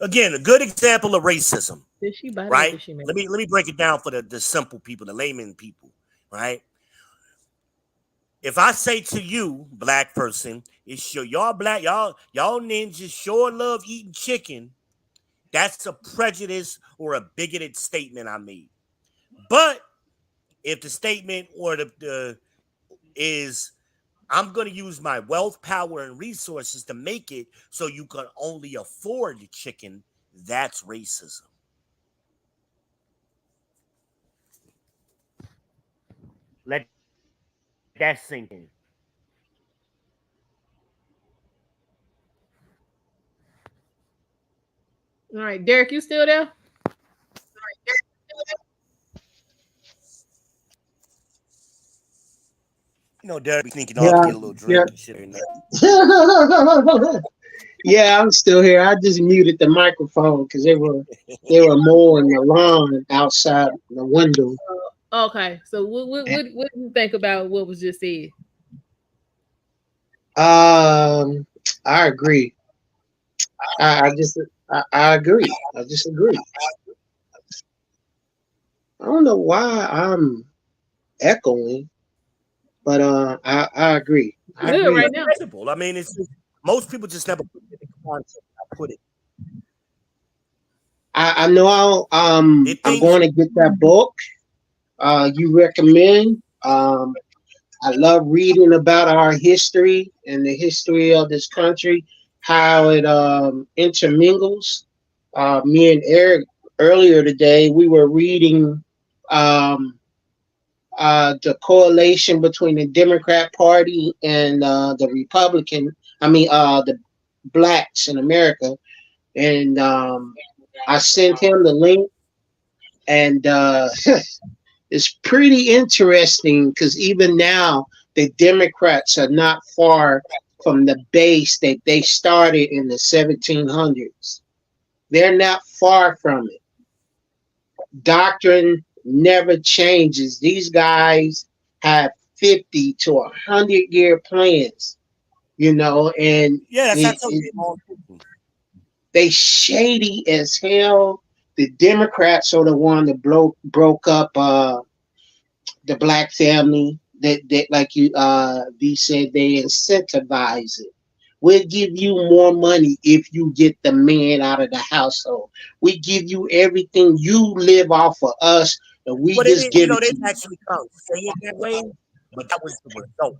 Again, a good example of racism. Did she buy right? Let me break it down for the simple people, the layman people, right? If I say to you, black person, it's sure y'all black, y'all ninjas sure love eating chicken, that's a prejudice or a bigoted statement I made. But if the statement or the is I'm going to use my wealth, power, and resources to make it so you can only afford the chicken, that's racism. Let that sink in. All right, Derek, you still there? You know, Derek be sneaking off to get a little drink and shit. Yeah, I'm still here. I just muted the microphone because they were mowing the lawn outside the window. Okay, so what do you think about what was just said? I agree. I agree. I just agree. I don't know why I'm echoing, but I agree. I Good agree. right now. Simple. I mean, it's just, most people just never put it in concept. I put it. I know I'm going to get that book you recommend. I love reading about our history and the history of this country, how it intermingles. Me and Eric earlier today, we were reading um, the correlation between the Democrat Party and the Republican. The blacks in America, and I sent him the link, and it's pretty interesting because even now the Democrats are not far from the base that they started in the 1700s. They're not far from it. Doctrine never changes. These guys have 50 to 100-year plans, and Yeah, that's they shady as hell. The Democrats are the one that broke up the black family. That like you V said, they incentivize it. We'll give you more money if you get the man out of the household. We give you everything. You live off of us, and we just give it they to you. actually can't say it that way, but that was the result.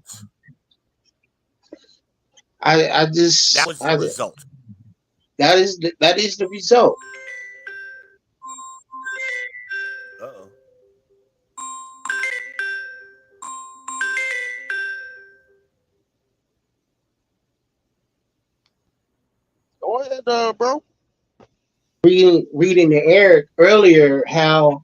That was the result. That is the result. Uh-oh. Go ahead, bro. Reading to Eric earlier how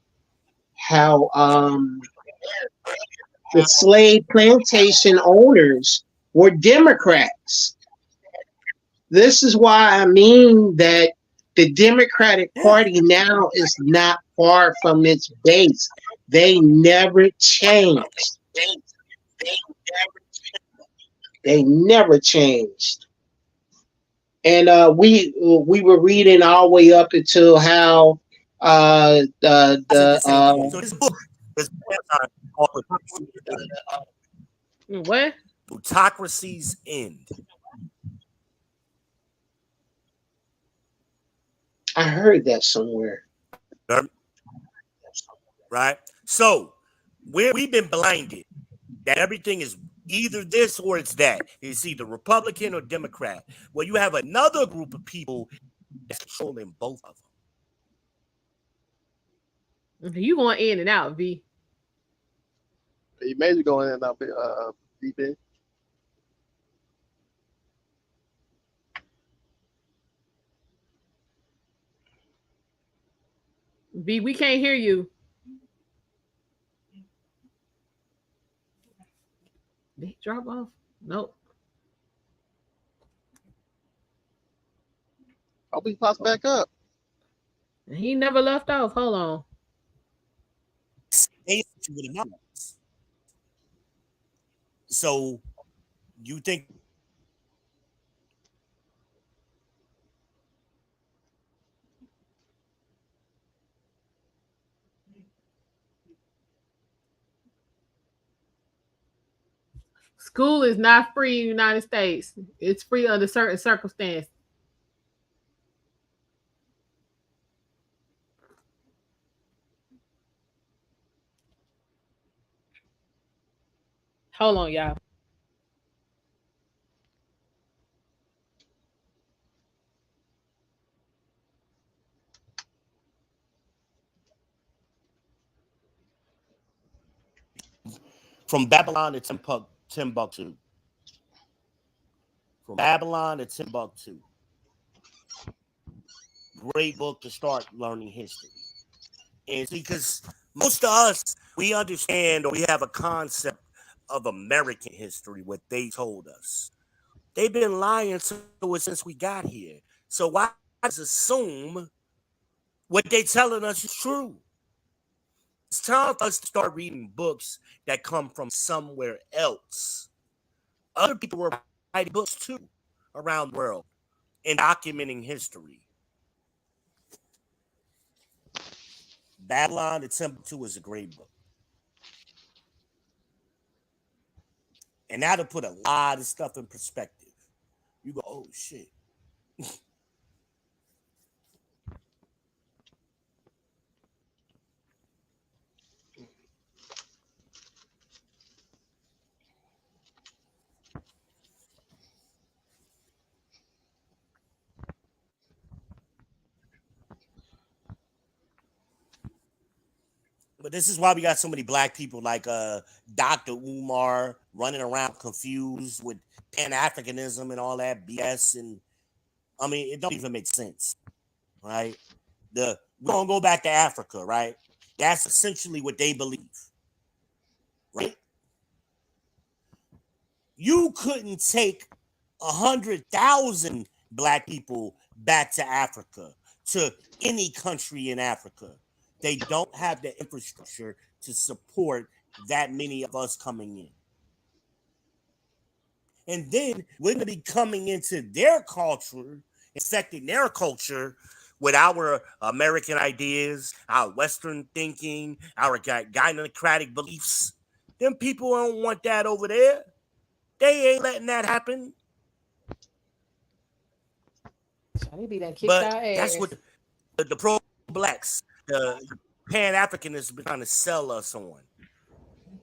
the slave plantation owners were Democrats. This is why I mean that the Democratic Party now is not far from its base. They never changed. They never changed. And we were reading all the way up until how So this book is called What? Plutocracy's End. I heard that somewhere. Right? So we've been blinded that everything is either this or it's that. It's either Republican or Democrat. Well, you have another group of people that's controlling both of them. You going in and out, V. You major going in now, DP. V, we can't hear you. Did he drop off? Nope. Hope he pops back up. He never left off. Hold on. So you think School is not free in the United States. It's free under certain circumstances. Hold on, y'all. from Babylon to Timbuktu? From Babylon to Timbuktu. Great book to start learning history. And because most of us, we understand or we have a concept of American history, what they told us. They've been lying to us since we got here. So why just assume what they telling us is true? It's time for us to start reading books that come from somewhere else. Other people were writing books too around the world and documenting history. Babylon the Temple 2 is a great book. And that'll put a lot of stuff in perspective. You go, oh shit. But this is why we got so many black people like Dr. Umar running around confused with Pan-Africanism and all that BS. And I mean, it don't even make sense, right? We're gonna go back to Africa, right? That's essentially what they believe, right? You couldn't take 100,000 black people back to Africa, to any country in Africa. They don't have the infrastructure to support that many of us coming in. And then we're going to be coming into their culture, infecting their culture with our American ideas, our Western thinking, our gynocratic beliefs. Them people don't want that over there. They ain't letting that happen. But that's what the pro-blacks, the Pan-Africanists been trying to sell us on.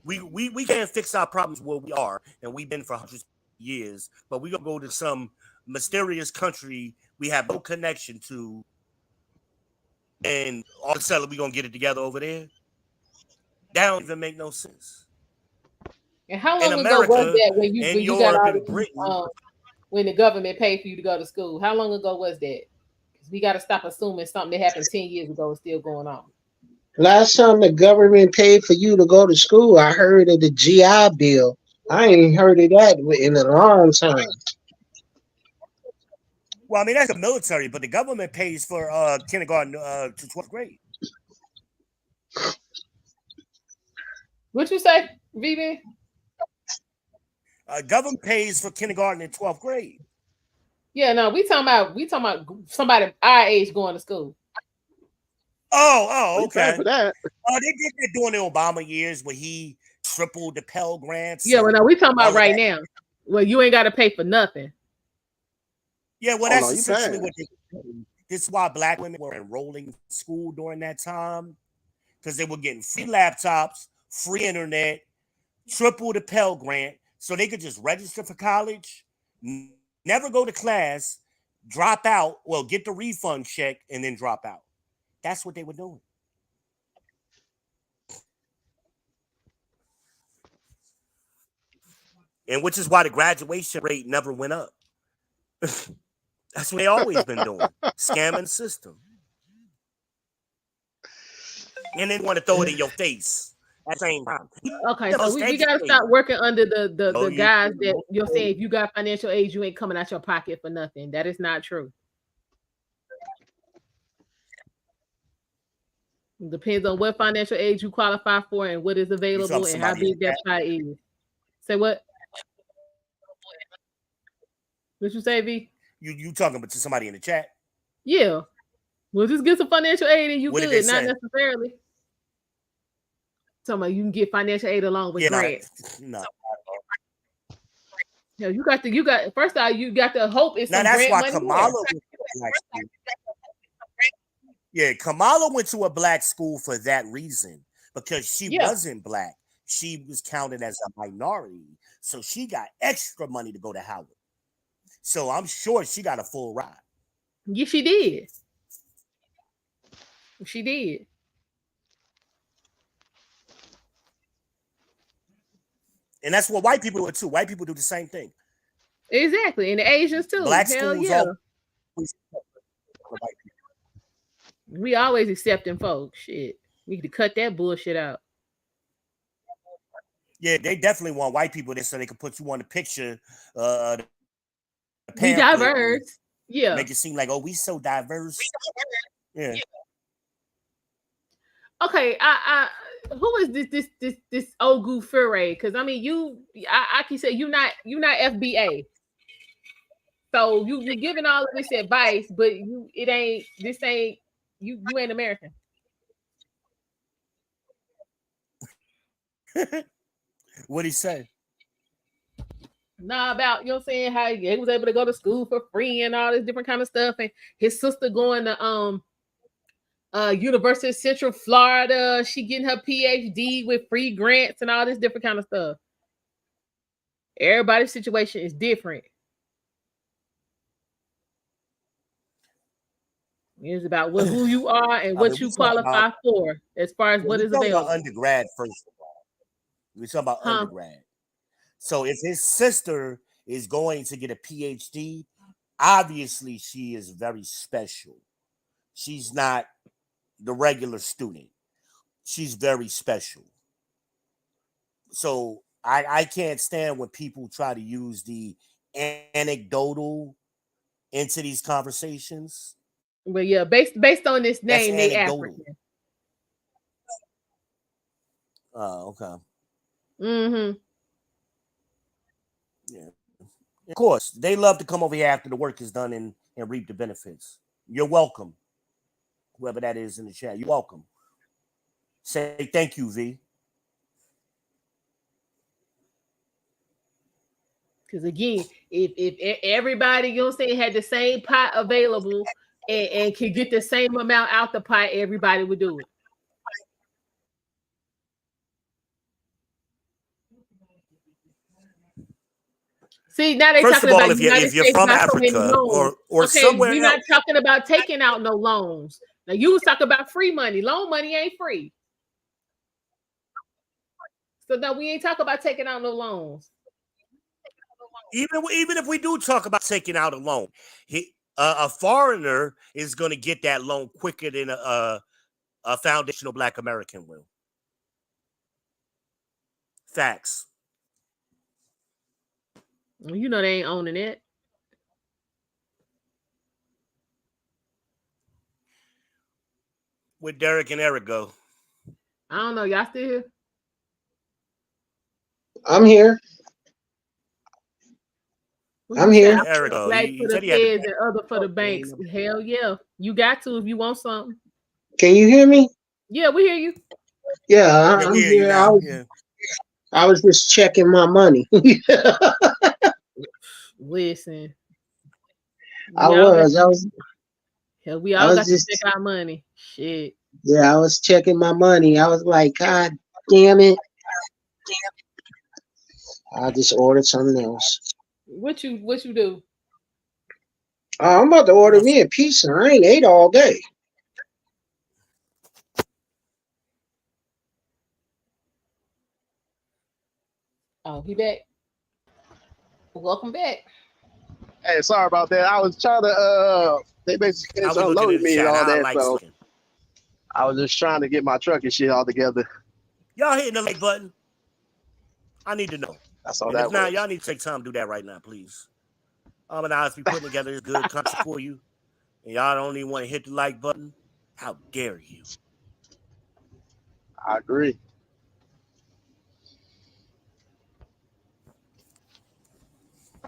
We can't fix our problems where we are, and we've been for hundreds of years, but we're going to go to some mysterious country we have no connection to, and all of a sudden we're going to get it together over there. That don't even make no sense. And how long ago was that when you got all the, when the government paid for you to go to school? How long ago was that? Because we got to stop assuming something that happened 10 years ago is still going on. Last time the government paid for you to go to school, I heard of the GI Bill. I ain't heard of that in a long time. Well, I mean, that's the military, but the government pays for kindergarten to 12th grade. What you say, VB? Government pays for kindergarten in 12th grade. Yeah, no, we talking about somebody our age going to school. Oh, okay. For that. They did that during the Obama years where he tripled the Pell Grants. Yeah, well, no, we talking about right now. Well, you ain't got to pay for nothing. Yeah, well, that's essentially what they do. This is why black women were enrolling in school during that time, because they were getting free laptops, free internet, triple the Pell Grant, so they could just register for college, never go to class, drop out, well, get the refund check, and then drop out. That's what they were doing. And which is why the graduation rate never went up. That's what they always been doing. Scamming the system. And they want to throw it in your face at the same time. Okay, so we got to stop working under the guys that you're saying if you got financial aid, you ain't coming out your pocket for nothing. That is not true. It depends on what financial aid you qualify for and what is available and how big that pie is. Say what? What you say, V? You talking about to somebody in the chat? Yeah. Well, just get some financial aid and you good. Not necessarily. Talking about you can get financial aid along with grants. No. No, you got first off, you got to hope it's some grant money. Kamala Kamala went to a black school for that reason, because she wasn't black. She was counted as a minority. So she got extra money to go to Howard. So I'm sure she got a full ride. Yeah, she did. She did. And that's what white people do too. White people do the same thing. Exactly. And the Asians too. Black Hell schools yeah. We always accepting folks. Shit. We need to cut that bullshit out. Yeah, they definitely want white people there so they can put you on the picture Be diverse. Yeah. Make it seem like, oh, we so diverse. Yeah. Okay, I who is this Ogu Fure? Because I mean, I can say you're not FBA, so you giving all of this advice, but you ain't American. What'd he say? Nah, about, you know what I'm saying, how he was able to go to school for free and all this different kind of stuff, and his sister going to University of Central Florida, she getting her PhD with free grants and all this different kind of stuff. Everybody's situation is different. It's about who you are and what you qualify for, as far as what is available. Undergrad, first of all, we're talking about undergrad. So if his sister is going to get a PhD, obviously she is very special. She's not the regular student. She's very special. So I can't stand when people try to use the anecdotal into these conversations. But yeah, based on this name, they African. Oh, okay. Mm-hmm. Yeah. Of course, they love to come over here after the work is done and reap the benefits. You're welcome. Whoever that is in the chat, you're welcome. Say thank you, V. Because again, if everybody, you know what I'm saying, had the same pot available and could get the same amount out the pot, everybody would do it. See, now they're talking about if you're from Africa or somewhere we're not talking about taking out no loans. Now you was talking about free money. Loan money ain't free. So no, we ain't talking about taking out no loans. Even if we do talk about taking out a loan, a foreigner is going to get that loan quicker than a foundational Black American will. Facts. You know they ain't owning it. Where'd Derek and Eric go? I don't know. Y'all still here? I'm here. I'm here. Eric, Flag for the feds and other for the banks. Hell yeah. You got to if you want something. Can you hear me? Yeah, we hear you. Yeah, I'm here. I was just checking my money. Listen. I was. Hell, we all got to check our money. Shit. Yeah, I was checking my money. I was like, God damn it. I just ordered something else. What you do? I'm about to order me a pizza. I ain't ate all day. Oh, he back. Welcome back. Hey, sorry about that. I was trying to they basically unloaded me and all that, so I was just trying to get my truck and shit all together. Y'all hitting the like button? I need to know. That's all and that if not, y'all need to take time to do that right now, please. And I'll be putting together this good content for you. And y'all don't even want to hit the like button. How dare you? I agree.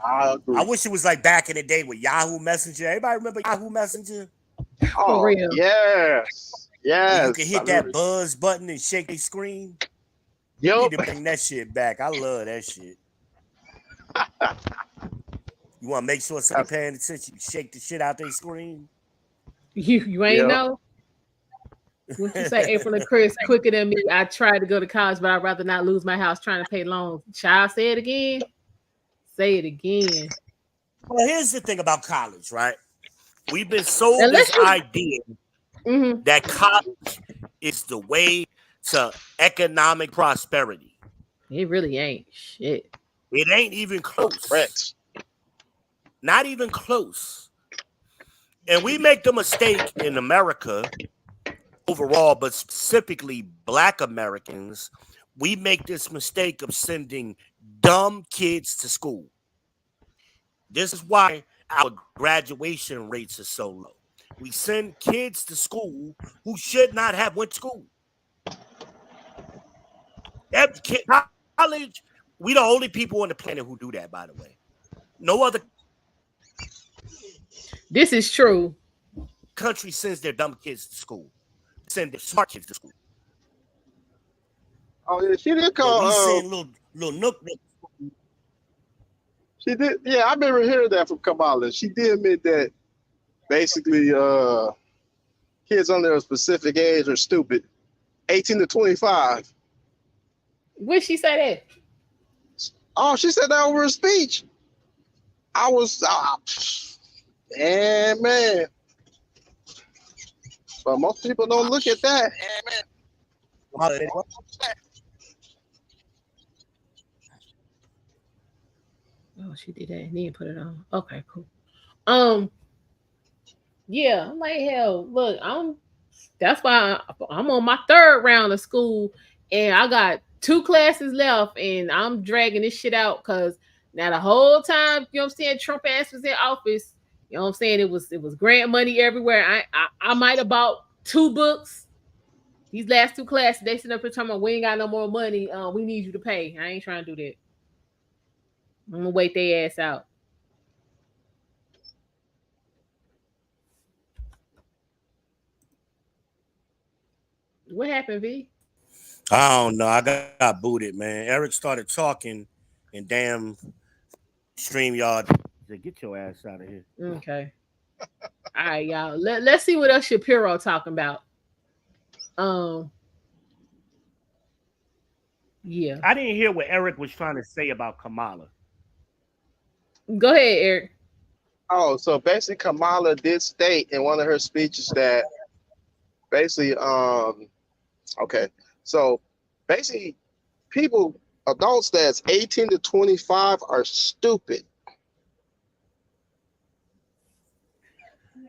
I wish it was like back in the day with Yahoo Messenger. Everybody remember Yahoo Messenger? Oh, for real. Yes. Yes. You can hit that buzz button and shake the screen. Yep. You need to bring that shit back. I love that shit. You want to make sure somebody's paying attention. You shake the shit out their screen. You ain't know? What you say, April and Chris, quicker than me. I tried to go to college, but I'd rather not lose my house trying to pay loans. Child, say it again. Say it again. Well, here's the thing about college, right? We've been sold this idea that college is the way to economic prosperity. It really ain't shit. It ain't even close. Correct. Not even close. And we make the mistake in America overall, but specifically Black Americans, we make this mistake of sending dumb kids to school. This is why our graduation rates are so low. We send kids to school who should not have went to school. College, we the only people on the planet who do that, by the way. No other This is true. country sends their dumb kids to school. Send their smart kids to school. Oh, yeah, she did call. We send little nook. She did. Yeah, I remember hearing that from Kamala. She did admit that basically kids under a specific age are stupid. 18 to 25. Where'd she say that? Oh, she said that over a speech. I was, man. But most people don't look at that. Oh, she did that and then put it on. Okay, cool. Yeah, I'm like, hell, look, that's why I'm on my 3rd round of school and I got 2 classes left and I'm dragging this shit out because now the whole time, you know what I'm saying, Trump ass was in office, you know what I'm saying, it was grant money everywhere. I might have bought 2 books. These last 2 classes, they sitting up here talking about we ain't got no more money. We need you to pay. I ain't trying to do that. I'm gonna wait their ass out. What happened, V? I don't know. I got booted, man. Eric started talking, and damn StreamYard said, "Get your ass out of here." Okay. All right, y'all. Let's see what else Shapiro talking about. Yeah. I didn't hear what Eric was trying to say about Kamala. Go ahead, Eric. Oh, so basically Kamala did state in one of her speeches that basically, okay, so basically adults that's 18 to 25 are stupid.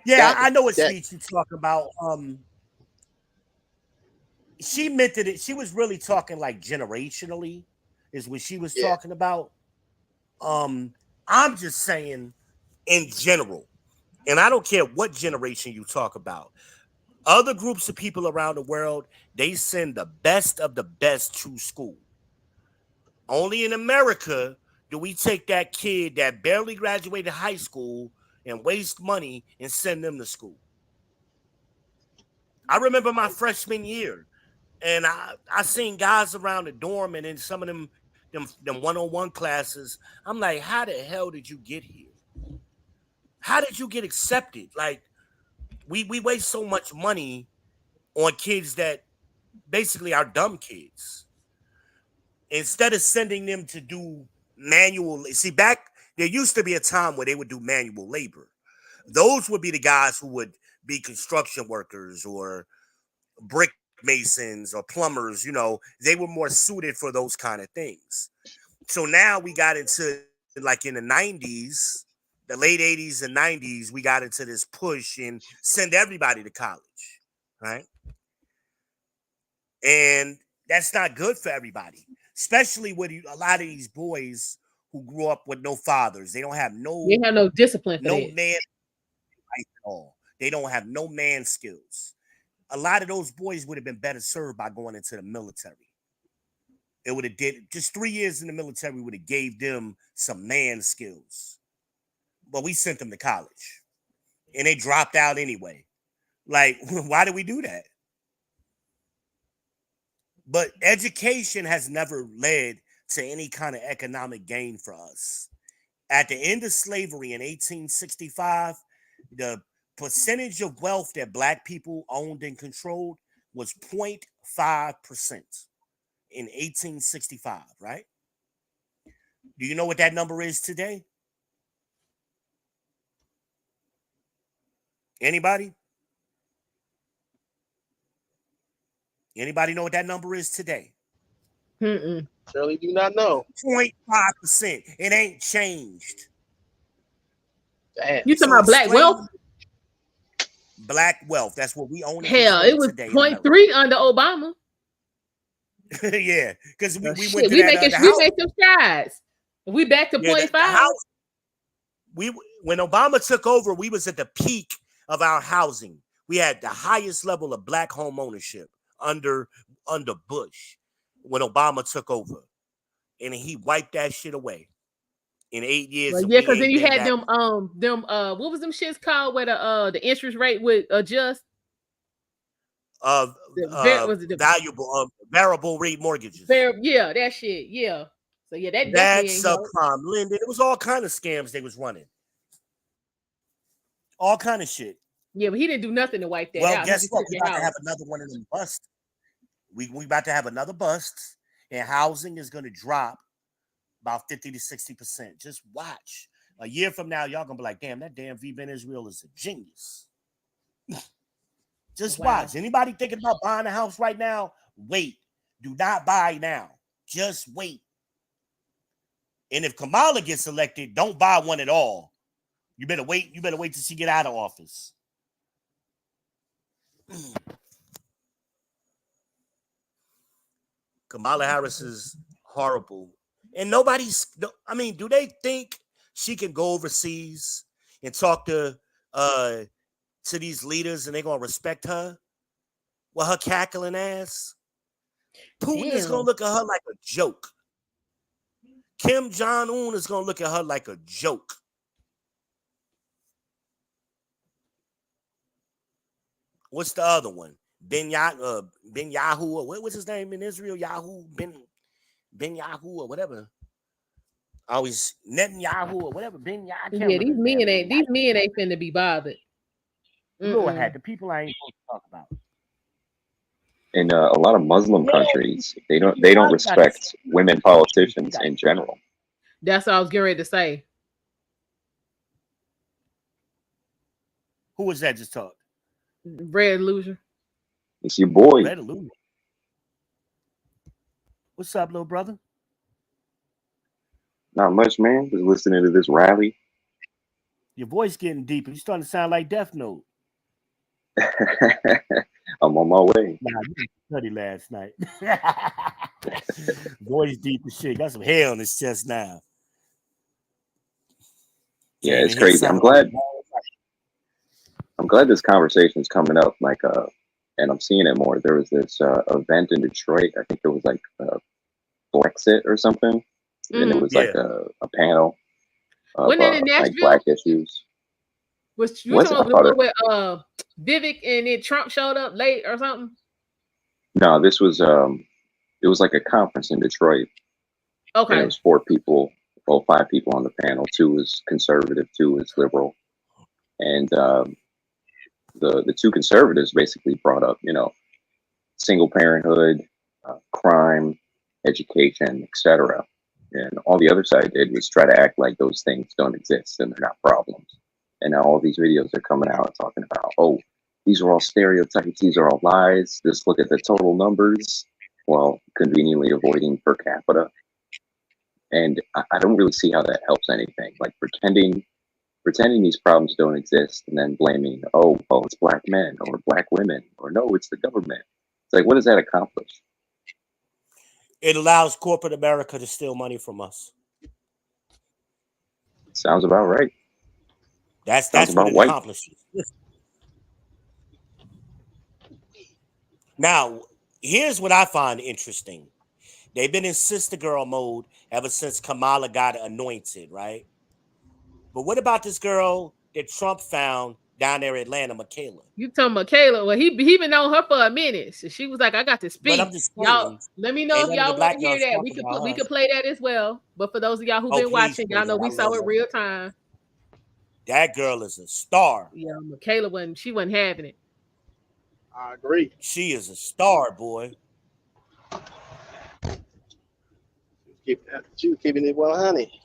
Yeah, I know what speech you talk about. She meant it. She was really talking like generationally, is what she was talking about. I'm just saying in general, and I don't care what generation you talk about. Other groups of people around the world, they send the best of the best to school. Only in America do we take that kid that barely graduated high school and waste money and send them to school. I remember my freshman year, and I seen guys around the dorm and in some of them one-on-one classes. I'm like, how the hell did you get here? How did you get accepted? Like, we waste so much money on kids that basically are dumb kids. Instead of sending them to do manual, see, back there used to be a time where they would do manual labor. Those would be the guys who would be construction workers or brick masons or plumbers. You know, they were more suited for those kind of things. So now we got into, like, in the 90s, the late 80s and 90s, we got into this push and send everybody to college, right? And that's not good for everybody, especially with a lot of these boys who grew up with no fathers. They don't have no discipline for no that. man at all. They don't have no man skills. A lot of those boys would have been better served by going into the military. It would have did just 3 years in the military would have gave them some man skills. But we sent them to college and they dropped out anyway. Like, why did we do that? But education has never led to any kind of economic gain for us. At the end of slavery in 1865, the percentage of wealth that Black people owned and controlled was 0.5% in 1865, right? Do you know what that number is today? Anybody? Anybody know what that number is today? Surely do not know. 0.5%. It ain't changed. Damn. You talking about Black wealth? Black wealth. That's what we own. Hell, it was 0.3 under Obama. Yeah, because we went to we make some strides. We back to 0.5. when Obama took over, we was at the peak of our housing. We had the highest level of black home ownership under Bush when Obama took over, and he wiped that shit away in 8 years. Well, yeah, because then you had them what was them shits called where the interest rate would adjust? Valuable variable rate mortgages. Yeah, that shit. Yeah. So yeah, that subprime lending. It was all kind of scams they was running. All kind of shit. Yeah, but he didn't do nothing to wipe that out. Well, guess what? We about to have another one of them busts. We about to have another bust, and housing is going to drop about 50 to 60%. Just watch. A year from now, y'all gonna be like, damn, that damn V Ben Israel is a genius. Just watch. Anybody thinking about buying a house right now? Wait. Do not buy now. Just wait. And if Kamala gets elected, don't buy one at all. You better wait. You better wait till she get out of office. Kamala Harris is horrible. And do they think she can go overseas and talk to these leaders and they're going to respect her? Well, her cackling ass. Putin is going to look at her like a joke. Kim Jong-un is going to look at her like a joke. What's the other one? Ben Yahoo, or what was his name in Israel? Ben Yahoo or whatever. Always Netanyahu or whatever. Ben Yahoo. Yeah, these men ain't finna be bothered. Lord had the people I ain't supposed to talk about. In a lot of Muslim countries, they don't respect women politicians in general. That's what I was getting ready to say. Who was that just talked? Red Loser. It's your boy. Red Loser. What's up, little brother? Not much, man. Just listening to this rally. Your voice getting deeper. You starting to sound like Death Note. I'm on my way. Nah, you studied last night. Voice deep as shit. Got some hair on his chest now. Yeah, it's crazy. I'm glad this conversation's coming up. And I'm seeing it more. There was this event in Detroit. I think it was like Brexit or something. And it was like a panel of like black issues. Was you talking about where Vivek and then Trump showed up late or something? No, this was it was like a conference in Detroit. Okay. And it was 5 people on the panel. 2 was conservative, 2 was liberal. And the 2 conservatives basically brought up, single parenthood, crime, education, etc. And all the other side did was try to act like those things don't exist and they're not problems. And now all these videos are coming out talking about, oh, these are all stereotypes, these are all lies. Just look at the total numbers while conveniently avoiding per capita. And I don't really see how that helps anything. Like pretending these problems don't exist and then blaming, oh, well, it's black men or black women, or no, it's the government. It's like, what does that accomplish? It allows corporate America to steal money from us. Sounds about right. That's what it accomplishes. Now, here's what I find interesting. They've been in sister girl mode ever since Kamala got anointed, right? But what about this girl that Trump found down there in Atlanta, Michaela? You talking about Michaela? Well, he been on her for a minute. So she was like, I got to speak. Y'all, let me know if y'all want to hear that. We could play that as well. But for those of y'all who've been watching, y'all know we saw it real time. That girl is a star. Yeah, Michaela wasn't having it. I agree. She is a star, boy. She was keeping it well, honey.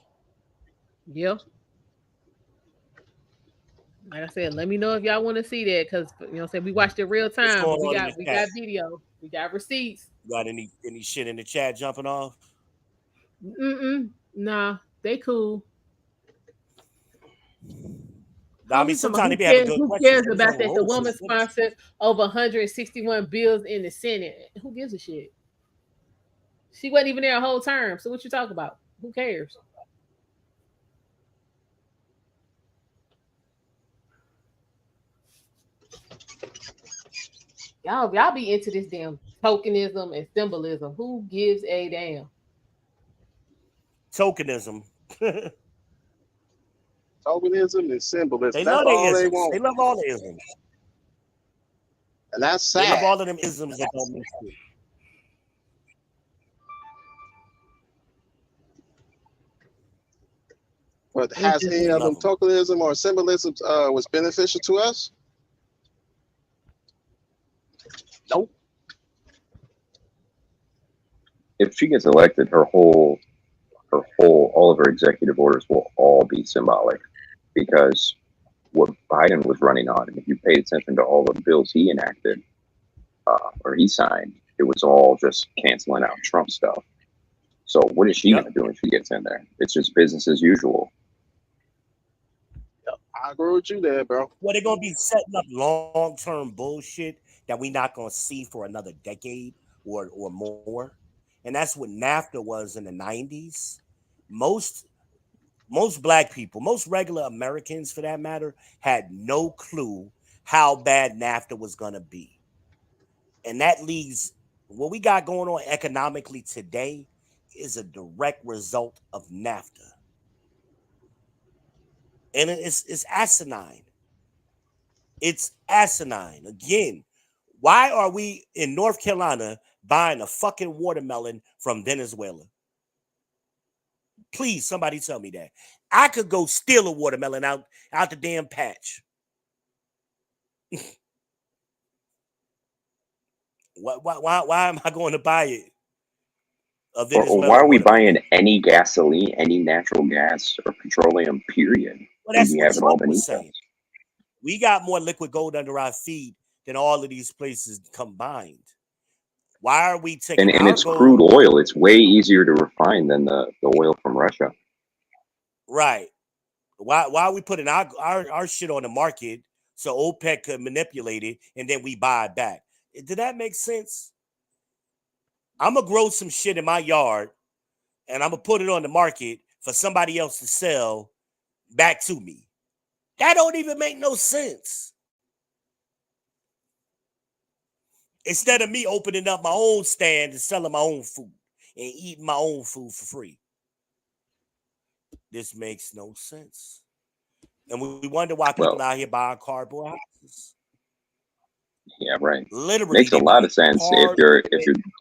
Yeah. Like I said, let me know if y'all want to see that, because we watched it real time. We got video, we got receipts. Got any shit in the chat jumping off? Nah, they cool. I mean, sometimes they have a good who cares about that? The woman sponsored over 161 bills in the Senate. Who gives a shit? She wasn't even there a whole term. So what you talking about? Who cares? Y'all be into this damn tokenism and symbolism. Who gives a damn? Tokenism. Tokenism and symbolism. They That's love their all they isms. want. They love all the isms. And that's They love sad. all of them isms that don't make sense. But has any of them tokenism or symbolism was beneficial to us? Nope. If she gets elected, all of her executive orders will all be symbolic, because what Biden was running on, and if you paid attention to all the bills he enacted or he signed, it was all just canceling out Trump stuff. So what is she going to do when she gets in there? It's just business as usual. I agree with you there, bro. Well, they're going to be setting up long-term bullshit that we're not going to see for another decade or more. And that's what NAFTA was in the 90s. Most black people, most regular Americans for that matter, had no clue how bad NAFTA was going to be. And that leaves what we got going on economically today is a direct result of NAFTA. And it's asinine. It's asinine. Again, why are we in North Carolina buying a fucking watermelon from Venezuela? Please, somebody tell me that. I could go steal a watermelon out the damn patch. Why am I going to buy it? Or why are we buying any gasoline, any natural gas or petroleum, period? Well, that's what Trump was saying. We got more liquid gold under our feet than all of these places combined. Why are we taking and it's gold? Crude oil. It's way easier to refine than the oil from Russia. Right. Why are we putting our shit on the market so OPEC could manipulate it and then we buy it back? Did that make sense? I'm going to grow some shit in my yard and I'm going to put it on the market for somebody else to sell back to me. That don't even make no sense. Instead of me opening up my own stand and selling my own food and eating my own food for free. This makes no sense. And we wonder why people out here buying cardboard houses. Yeah, right. Literally makes a lot of sense if you're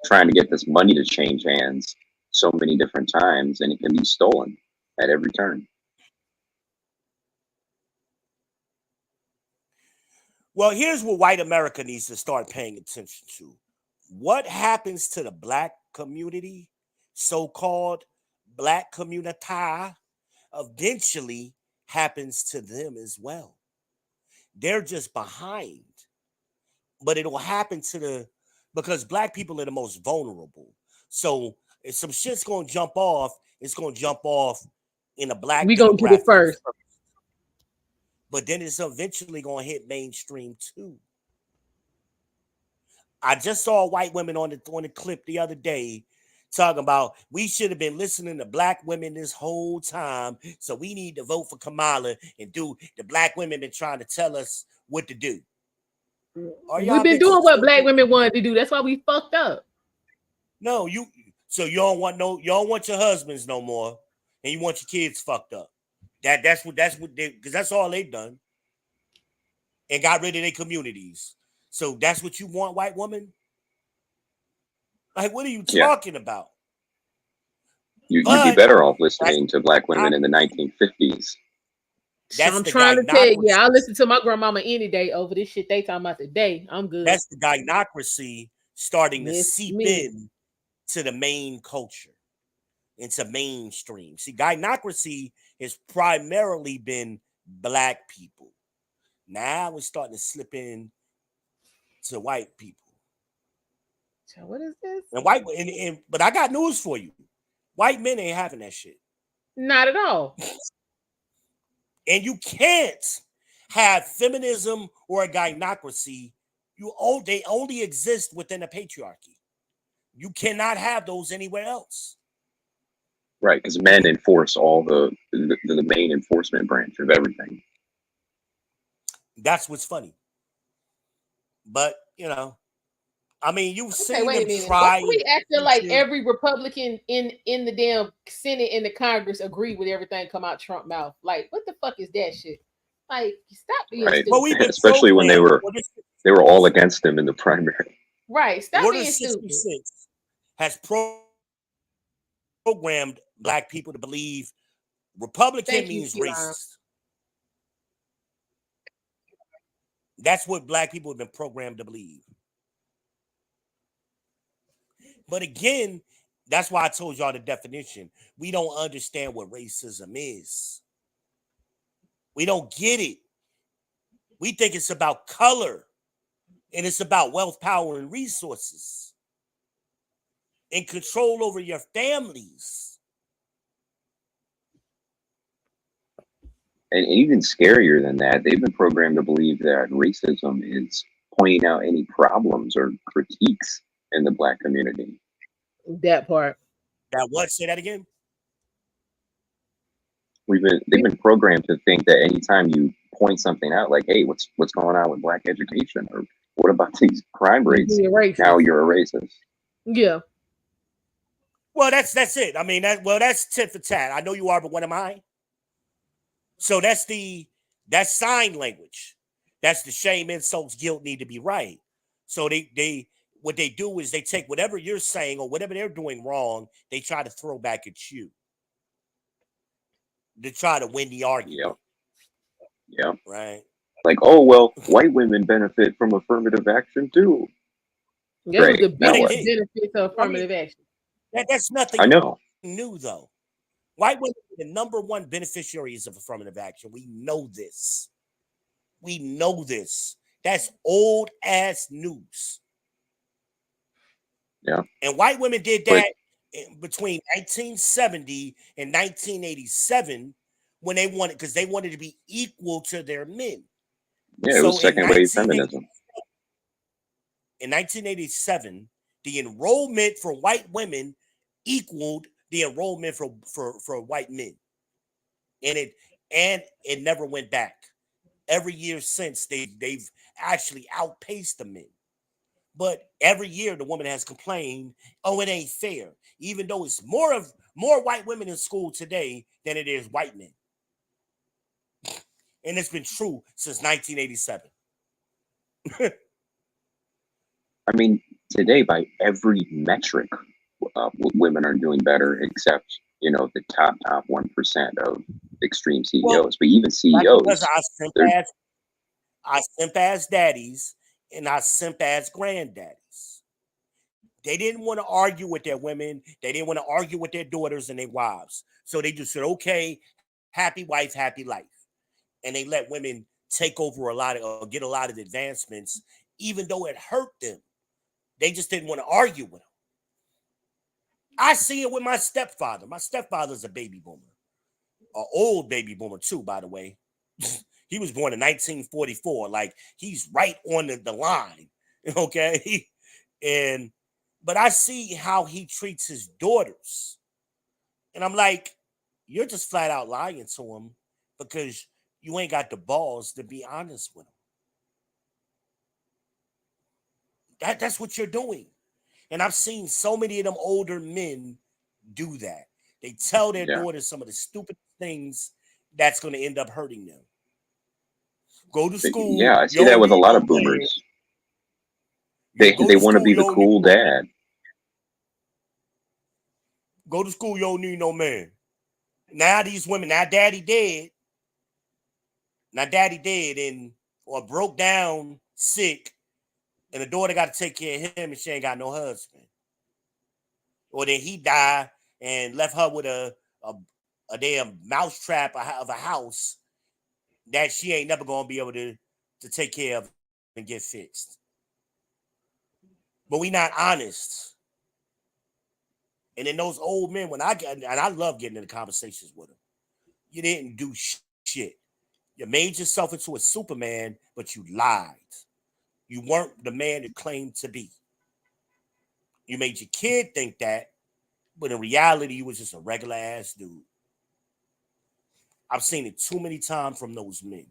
trying to get this money to change hands so many different times, and it can be stolen at every turn. Well, here's what white America needs to start paying attention to. What happens to the black community, so-called black community, eventually happens to them as well. They're just behind. But it'll happen because black people are the most vulnerable. So if some shit's going to jump off, it's going to jump off in a black we going to get it first. But then it's eventually going to hit mainstream too. I just saw white women on the clip the other day talking about we should have been listening to black women this whole time, so we need to vote for Kamala and do the black women been trying to tell us what to do. We've been doing what black women wanted to do. That's why we fucked up. No, you don't want your husbands no more, and you want your kids fucked up. That's what because that's all they've done, and got rid of their communities. So that's what you want, white woman? Like, what are you talking about? You'd be better off listening to black women in the 1950s. I'm trying to tell you, I listen to my grandmama any day over this shit they talking about today. I'm good. That's the gynocracy starting to seep in to the main culture, into mainstream. See, gynocracy has primarily been black people. Now we're starting to slip in to white people. So what is this? And but I got news for you. White men ain't having that shit. Not at all. And you can't have feminism or a gynocracy. They only exist within a patriarchy. You cannot have those anywhere else. Right, because men enforce all the main enforcement branch of everything. That's what's funny. But, I mean, you've Okay, seen wait a them minute. try. Why are we acting like every Republican in the damn Senate and the Congress agree with everything come out Trump mouth? Like, what the fuck is that shit? Like, stop being Right. stupid. Well, we've been Especially when they were all against him in the primary. Right. Stop Order being stupid. 66 has programmed black people to believe Republican means racist. That's what black people have been programmed to believe. But again, that's why I told y'all the definition. We don't understand what racism is. We don't get it. We think it's about color, and it's about wealth, power, and resources, and control over your families. And even scarier than that, they've been programmed to believe that racism is pointing out any problems or critiques in the black community. That part. That what? Say that again. They've been programmed to think that anytime you point something out, like, hey, what's going on with black education, or what about these crime rates? Now you're a racist. Yeah. Well, that's it. I mean, that's tit for tat. I know you are, but what am I? So that's sign language. That's the shame, insults, guilt need to be right. So what they do is they take whatever you're saying or whatever they're doing wrong, they try to throw back at you. To try to win the argument. Yeah. Right. Like, oh, well, white women benefit from affirmative action too. That was the biggest benefit of affirmative action. That's nothing I know. New, though. White women are the number one beneficiaries of affirmative action. We know this. We know this. That's old ass news. Yeah. And white women did that between 1970 and 1987 when they wanted, because they wanted to be equal to their men. Yeah, it was second wave feminism. In 1987, the enrollment for white women equaled the enrollment for white men. And it never went back. Every year since, they've actually outpaced the men. But every year the woman has complained, oh, it ain't fair. Even though it's more white women in school today than it is white men. And it's been true since 1987. I mean, today by every metric, women are doing better, except the top 1% of extreme CEOs. Well, but even CEOs, I simp ass daddies and I simp ass granddaddies. They didn't want to argue with their women. They didn't want to argue with their daughters and their wives. So they just said, okay, happy wife, happy life. And they let women take over get a lot of advancements, even though it hurt them. They just didn't want to argue with them. I see it with my stepfather. My stepfather's a baby boomer. An old baby boomer too, by the way. He was born in 1944. Like, he's right on the line. Okay? But I see how he treats his daughters. And I'm like, you're just flat out lying to him because you ain't got the balls to be honest with him. That's what you're doing. And I've seen so many of them older men do that. They tell their daughters some of the stupid things that's going to end up hurting them. Go to school. Yeah, I see that with a lot of boomers. They want to be the cool dad. Go to school, you don't need no man. Now these women, now daddy dead or broke down sick, and the daughter got to take care of him and she ain't got no husband. Or then he died and left her with a damn mousetrap of a house that she ain't never going to be able to take care of and get fixed. But we not honest. And then those old men, I love getting into conversations with them. You didn't do shit. You made yourself into a Superman, but you lied. You weren't the man you claimed to be. You made your kid think that, but in reality, you was just a regular ass dude. I've seen it too many times from those men.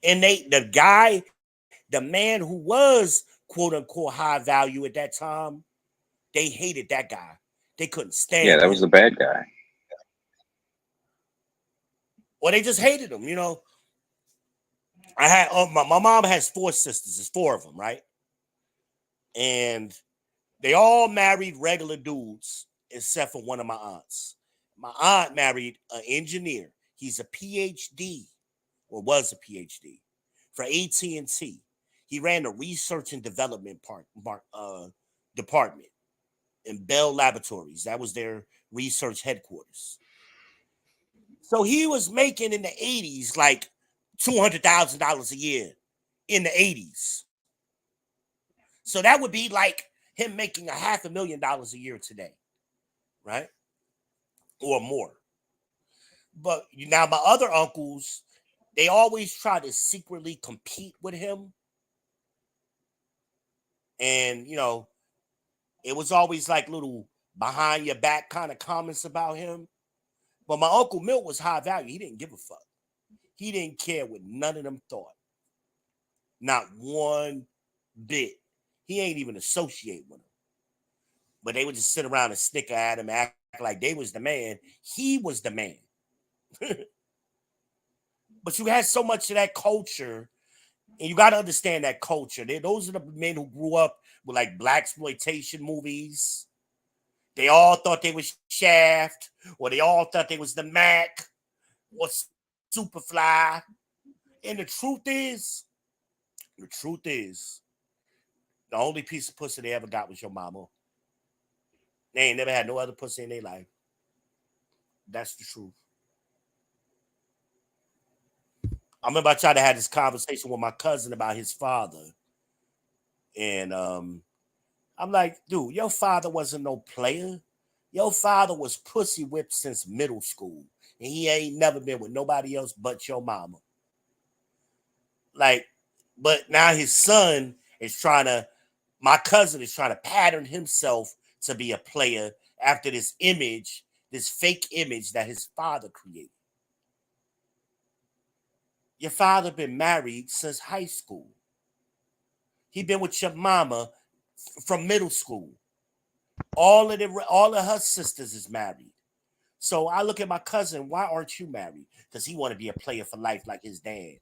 And the man who was quote unquote high value at that time, they hated that guy. They couldn't stand Yeah, that him. was the bad guy. Or they just hated him, you know. I had my mom has 4 sisters. There's 4 of them, right? And they all married regular dudes except for one of my aunts. My aunt married an engineer. He's a PhD, or was a PhD, for AT&T. He ran the research and development department in Bell Laboratories. That was their research headquarters. So he was making in the 80s like $200,000 a year in the 80s. So that would be like him making $500,000 a year today, right? Or more. But now my other uncles, they always try to secretly compete with him. And, you know, it was always like little behind your back kind of comments about him. But my Uncle Milt was high value. He didn't give a fuck. He didn't care what none of them thought. Not one bit. He ain't even associate with them. But they would just sit around and snicker at him, act like they was the man. He was the man. But you had so much of that culture, and you got to understand that culture. Those are the men who grew up with like blaxploitation movies. They all thought they was Shaft, or they all thought they was the Mac, or Superfly. And the truth is, the only piece of pussy they ever got was your mama. They ain't never had no other pussy in their life. That's the truth. I remember I tried to have this conversation with my cousin about his father. And I'm like, dude, your father wasn't no player. Your father was pussy whipped since middle school. And he ain't never been with nobody else but your mama. Like, but now his son is my cousin is trying to pattern himself to be a player after this image, this fake image that his father created. Your father been married since high school. He been with your mama from middle school. All of her sisters is married. So I look at my cousin, why aren't you married? Because he want to be a player for life like his dad.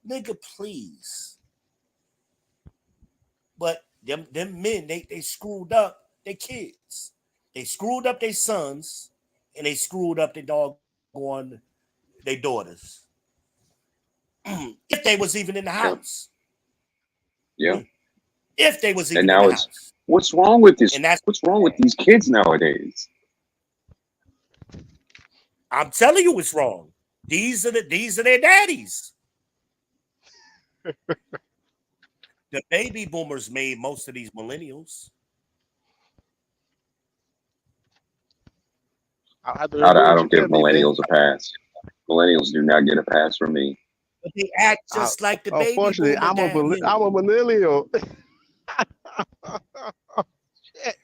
Nigga, please. But them men, they screwed up their kids. They screwed up their sons, and they screwed up their doggone their daughters. If they was even in the house. Yeah. If they was even and now in the it's house. what's wrong with this? What's wrong with these kids nowadays? I'm telling you what's wrong. These are their daddies. The baby boomers made most of these millennials. I don't give millennials a pass. Millennials do not get a pass from me. But they act just like the baby boomer. Unfortunately, I'm a millennial.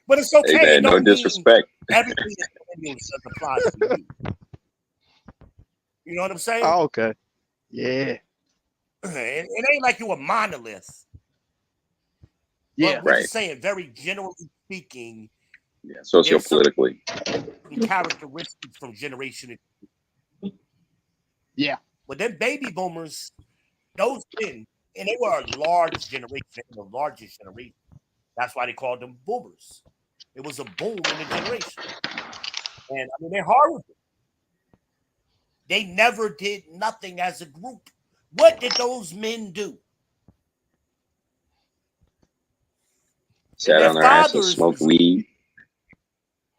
But it's okay. Hey man, no disrespect. Everything that millennials does apply to you. You know what I'm saying? Oh, okay. Yeah. It ain't like you a monolith. Yeah. But we're just saying, very generally speaking. Yeah, sociopolitically. Characteristics from generation. Yeah. But then baby boomers, those men, and they were a large generation, the largest generation. That's why they called them boomers. It was a boom in the generation. And I mean, they're horrible. They never did nothing as a group. What did those men do? Sat on their asses, smoked weed.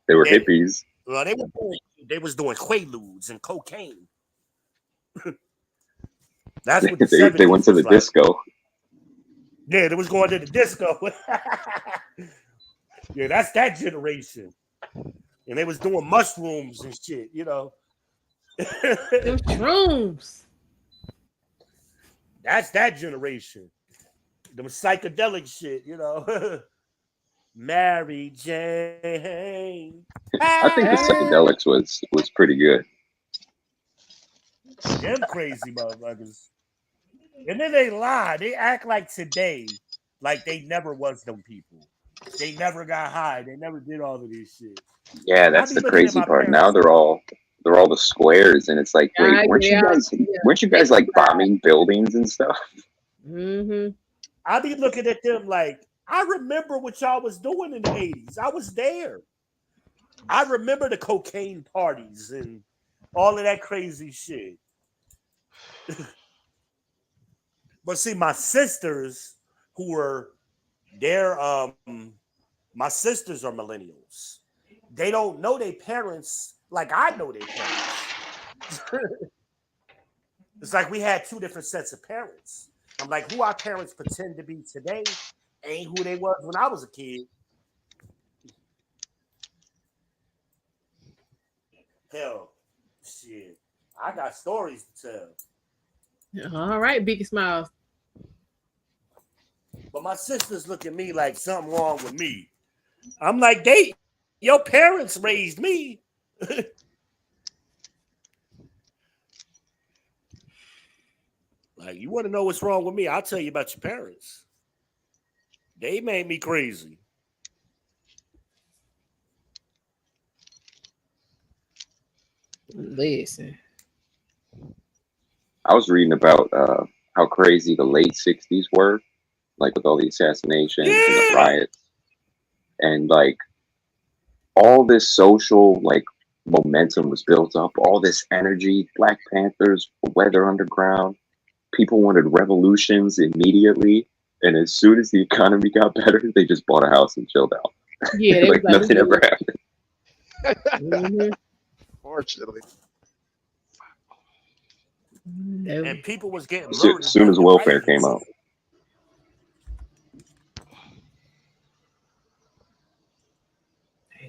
They were hippies. Well, they was doing quaaludes and cocaine. That's what they went to the disco. Yeah, they was going to the disco. Yeah, that's that generation. And they was doing mushrooms and shit, you know. Them shrooms. That's that generation. Them psychedelic shit, you know. Mary Jane. I think the psychedelics was pretty good. Them crazy motherfuckers. And then they lie. They act like today, Like they never was them people. They never got high. They never did all of these shit. Yeah, that's the crazy part. Now they're all the squares, and it's like, wait, weren't you guys like bombing buildings and stuff? Mm-hmm. I be looking at them like, I remember what y'all was doing in the 80s. I was there. I remember the cocaine parties and all of that crazy shit. But see, my sisters who were there, my sisters are millennials. They don't know their parents like I know their parents. It's like we had two different sets of parents. I'm like, who our parents pretend to be today ain't who they was when I was a kid. Hell, shit. I got stories to tell. All right, Biggie Smiles. But my sisters look at me like something wrong with me. I'm like, your parents raised me. Like, you want to know what's wrong with me? I'll tell you about your parents. They made me crazy. Listen. I was reading about how crazy the late 60s were, like with all the assassinations and the riots. And like all this social like momentum was built up, all this energy, Black Panthers, Weather Underground, people wanted revolutions immediately. And as soon as the economy got better, they just bought a house and chilled out. Yeah, like nothing ever happened. Mm-hmm. Fortunately. And people was getting murdered. As soon as welfare came out.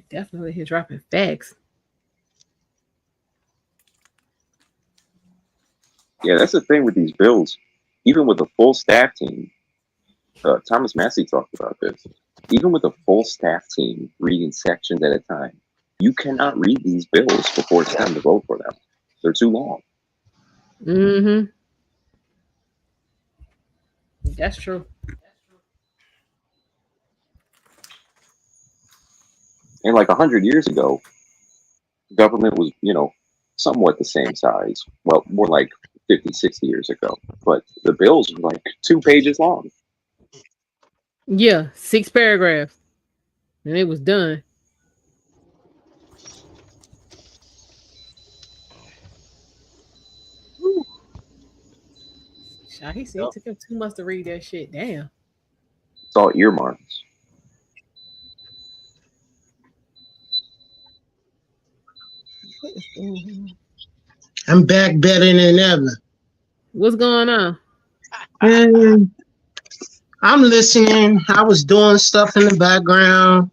Definitely he's dropping facts. Yeah, that's the thing with these bills. Even with a full staff team, Thomas Massey talked about this. Even with a full staff team reading sections at a time, you cannot read these bills before it's time to vote for them. They're too long. Mm-hmm. That's true. And like 100 years ago, government was, somewhat the same size. Well, more like 50, 60 years ago. But the bills were like 2 pages long. Yeah, 6 paragraphs. And it was done. He said it took him 2 months to read that shit. Damn. It's all earmarks. I'm back better than ever. What's going on? And I'm listening. I was doing stuff in the background,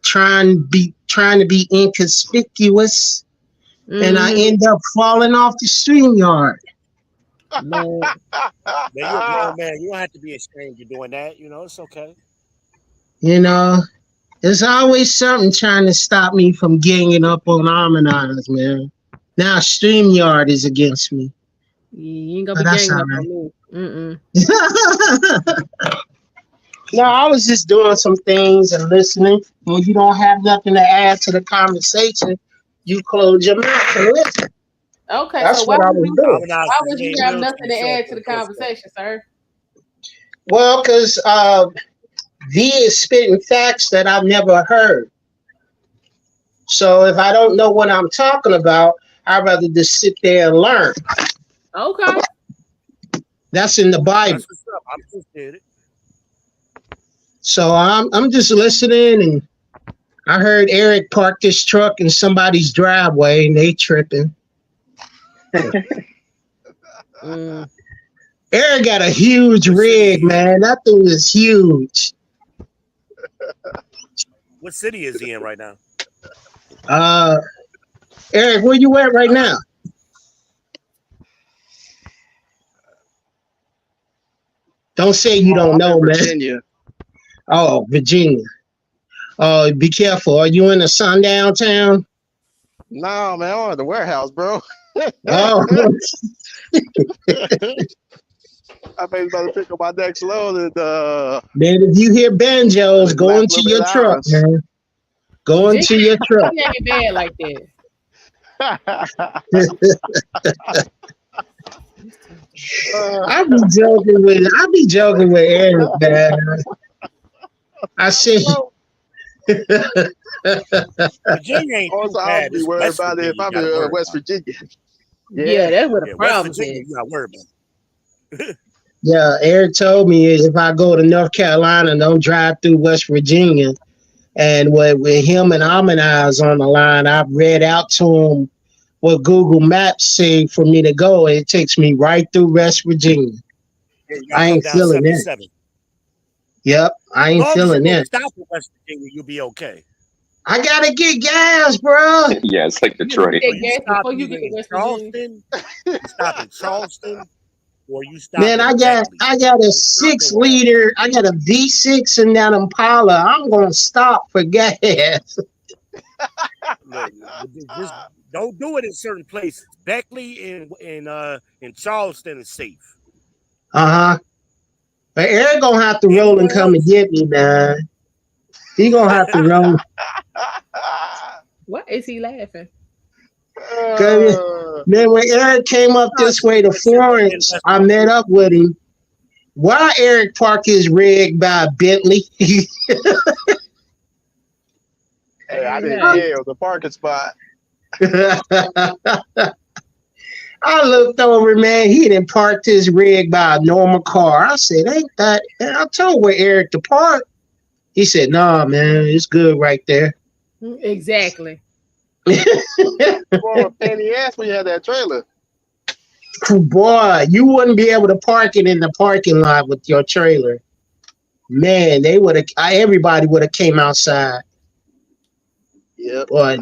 trying to be inconspicuous, and I end up falling off the StreamYard. No. You're a grown man. You don't have to be ashamed of doing that. It's okay. There's always something trying to stop me from ganging up on Harmonize, man. Now StreamYard is against me. You ain't gonna be ganging up on me. No, I was just doing some things and listening. When you don't have nothing to add to the conversation, you close your mouth and listen. Okay, that's so what I was doing. Why would you have nothing to add to the conversation, sir? Well, because V is spitting facts that I've never heard. So if I don't know what I'm talking about, I'd rather just sit there and learn. Okay. That's in the Bible. That's what's up. I'm just did it. So I'm just listening, and I heard Eric park this truck in somebody's driveway, and they tripping. Eric got a huge rig, man. That thing is huge. What city is he in right now? Eric, where you at right now? Don't say you don't know, man. Virginia. Oh, Virginia. Oh, be careful. Are you in a sundown town? No, man, I'm at the warehouse, bro. Oh. I think about to pick up my next load and man, if you hear banjos, go into your truck, man. Go into your truck. It ain't bad like that. I be joking with Eric, man. I said Virginia ain't also, too I'll bad. be It's worried West about it if Virginia I'm you gotta worry in West about. Virginia. Yeah, that's what the Yeah, West problem Virginia, is. you gotta worry about. yeah, Eric told me if I go to North Carolina, don't drive through West Virginia. And with him and ALMONDEYEZ on the line, I've read out to him what Google Maps say for me to go. It takes me right through West Virginia. Yeah, you I gotta come ain't down feeling that. 77. Yep, I As ain't long as you feeling don't that. stop in West Virginia, you'll be okay. I gotta get gas, bro. Yeah, it's like Detroit. So you Gas stop before you either get to in West Virginia. Charleston, you stop in Charleston, or you stop Man, in Beckley. I got a Don't stop 6 nowhere else. liter. I got a V6 in that Impala. I'm gonna stop for gas. Look, just don't do it in certain places. Beckley and Charleston is safe. Uh-huh. But Eric gonna have to roll and Anywhere come and else, get me, man. He gonna have to roll. Why is he laughing? Cause then when Eric came up this way to Florence, I met up with him. Why Eric parked his rig by a Bentley? Hey, I didn't hear the parking spot. I looked over, man. He didn't parked his rig by a normal car. I said, ain't that? And I told where Eric to park. He said, nah, man, it's good right there. Exactly. Well, a pain in the ass when you had that trailer. Boy, you wouldn't be able to park it in the parking lot with your trailer. Man, they would have. Everybody would have came outside. Yep. Boy,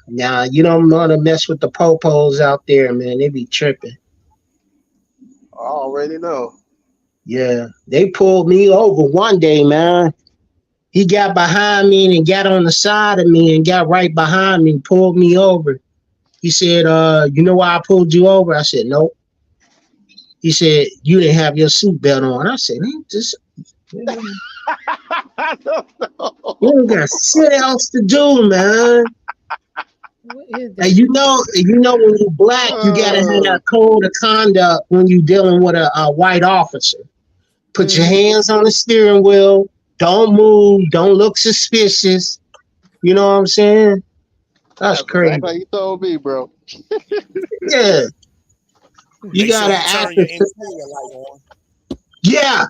nah, you don't want to mess with the popos out there, man. They be tripping. I already know. Yeah, they pulled me over one day, man. He got behind me and got on the side of me and got right behind me and pulled me over. He said, you know why I pulled you over? I said, nope. He said, you didn't have your seatbelt on. I said, man, just I don't know. you ain't got shit else to do, man. What is that? And you know when you're black, you gotta have that code of conduct when you're dealing with a white officer. Put your hands on the steering wheel. Don't move. Don't look suspicious. You know what I'm saying? That's crazy. Exactly like you told me, bro. Yeah. You Make gotta sure you act. turn your interior light on.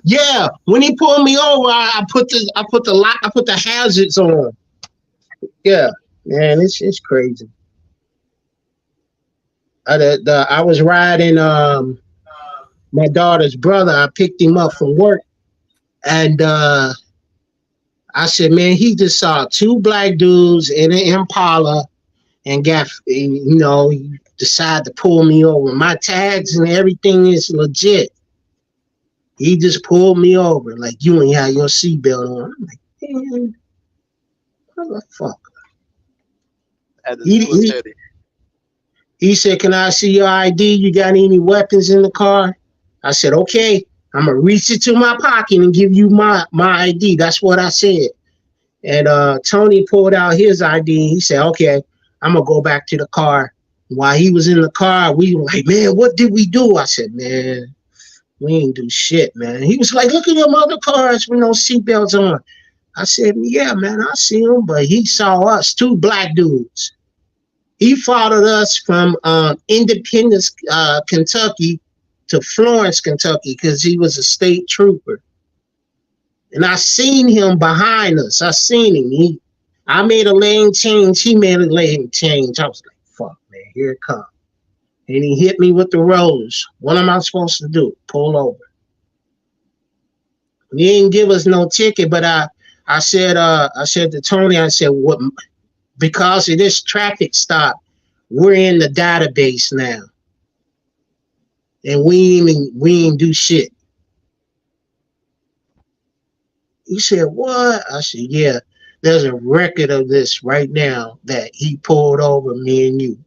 Yeah. When he pulled me over, I put the hazards on. Yeah, man, it's crazy. I was riding my daughter's brother. I picked him up from work, and I said, man, he just saw 2 black dudes in an Impala and he decided to pull me over. My tags and everything is legit. He just pulled me over like you ain't had your seatbelt on. I'm like, man, motherfucker. He said, can I see your ID? You got any weapons in the car? I said, okay. I'm going to reach into my pocket and give you my ID. That's what I said. And Tony pulled out his ID. He said, okay, I'm going to go back to the car. While he was in the car, we were like, man, what did we do? I said, man, we ain't do shit, man. He was like, look at them other cars with no seatbelts on. I said, yeah, man, I see him. But he saw us, 2 black dudes. He followed us from Independence, Kentucky to Florence, Kentucky, because he was a state trooper. And I seen him behind us. I seen him. I made a lane change. He made a lane change. I was like, fuck, man, here it comes. And he hit me with the rose. What am I supposed to do? Pull over. He didn't give us no ticket, but I said to Tony, I said, what? Because of this traffic stop, we're in the database now. And we ain't do shit. He said, what? I said, yeah, there's a record of this right now that he pulled over me and you.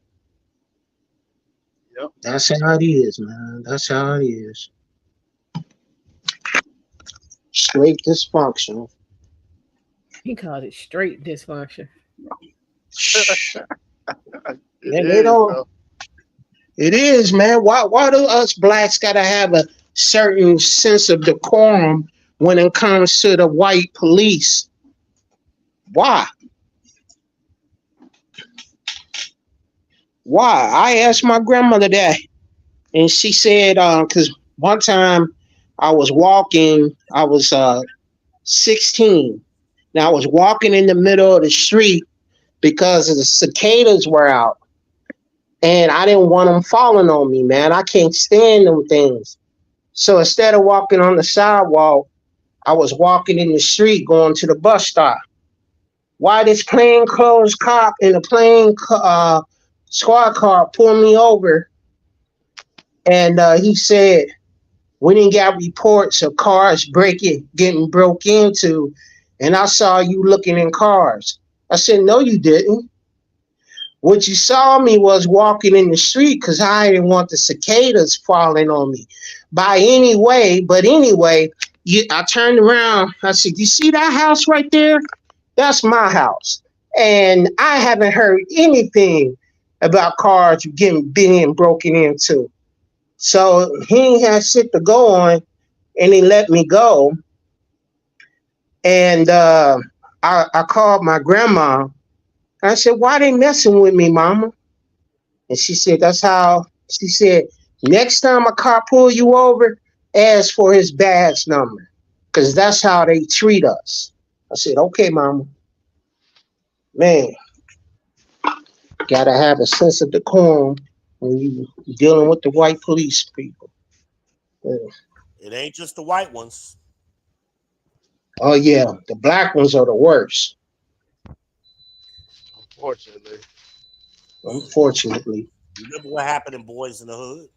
Yep. That's how it is, man. That's how it is. straight dysfunctional. He called it straight dysfunction. And they don't. It is, man. Why do us blacks gotta have a certain sense of decorum when it comes to the white police? Why? Why? I asked my grandmother that, and she said, because one time I was walking, I was 16. Now I was walking in the middle of the street because the cicadas were out. And I didn't want them falling on me, man. I can't stand them things. So instead of walking on the sidewalk, I was walking in the street going to the bus stop. Why this plainclothes cop in a plain squad car pulled me over? And he said, we didn't get reports of cars getting broke into. And I saw you looking in cars. I said, no, you didn't. What you saw me was walking in the street because I didn't want the cicadas falling on me. But anyway, I turned around. I said, you see that house right there? That's my house. And I haven't heard anything about cars being broken into. So he ain't had shit to go on, and he let me go. And I called my grandma. I said, why they messing with me, mama? And she said, she said, next time a cop pull you over, ask for his badge number. Because that's how they treat us. I said, okay, mama. Man, gotta have a sense of decorum when you dealing with the white police people. Yeah. It ain't just the white ones. Oh, yeah. The black ones are the worst. Unfortunately. You remember what happened in Boys in the Hood?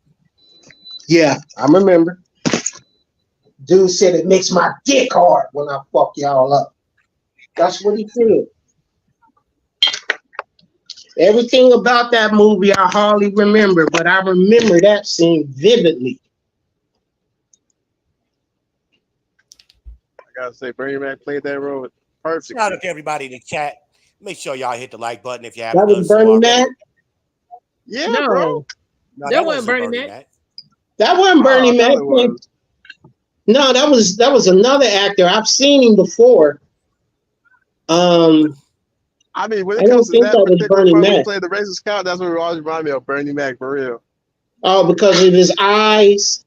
Yeah, I remember. Dude said it makes my dick hard when I fuck y'all up. That's what he said. Everything about that movie I hardly remember, but I remember that scene vividly. I gotta say, Bernie Mac played that role perfect. Shout out to everybody in the chat. Make sure y'all hit the like button if you haven't That done was so Bernie already. Mac? Yeah, No. bro. No, That wasn't Bernie Mac. That wasn't Bernie Mac. No, that was another actor. I've seen him before. I mean, when I it don't comes to think that that was particular Bernie part when he Mac. played the racist count, that's what always remind me of Bernie Mac for real. Oh, because of his eyes.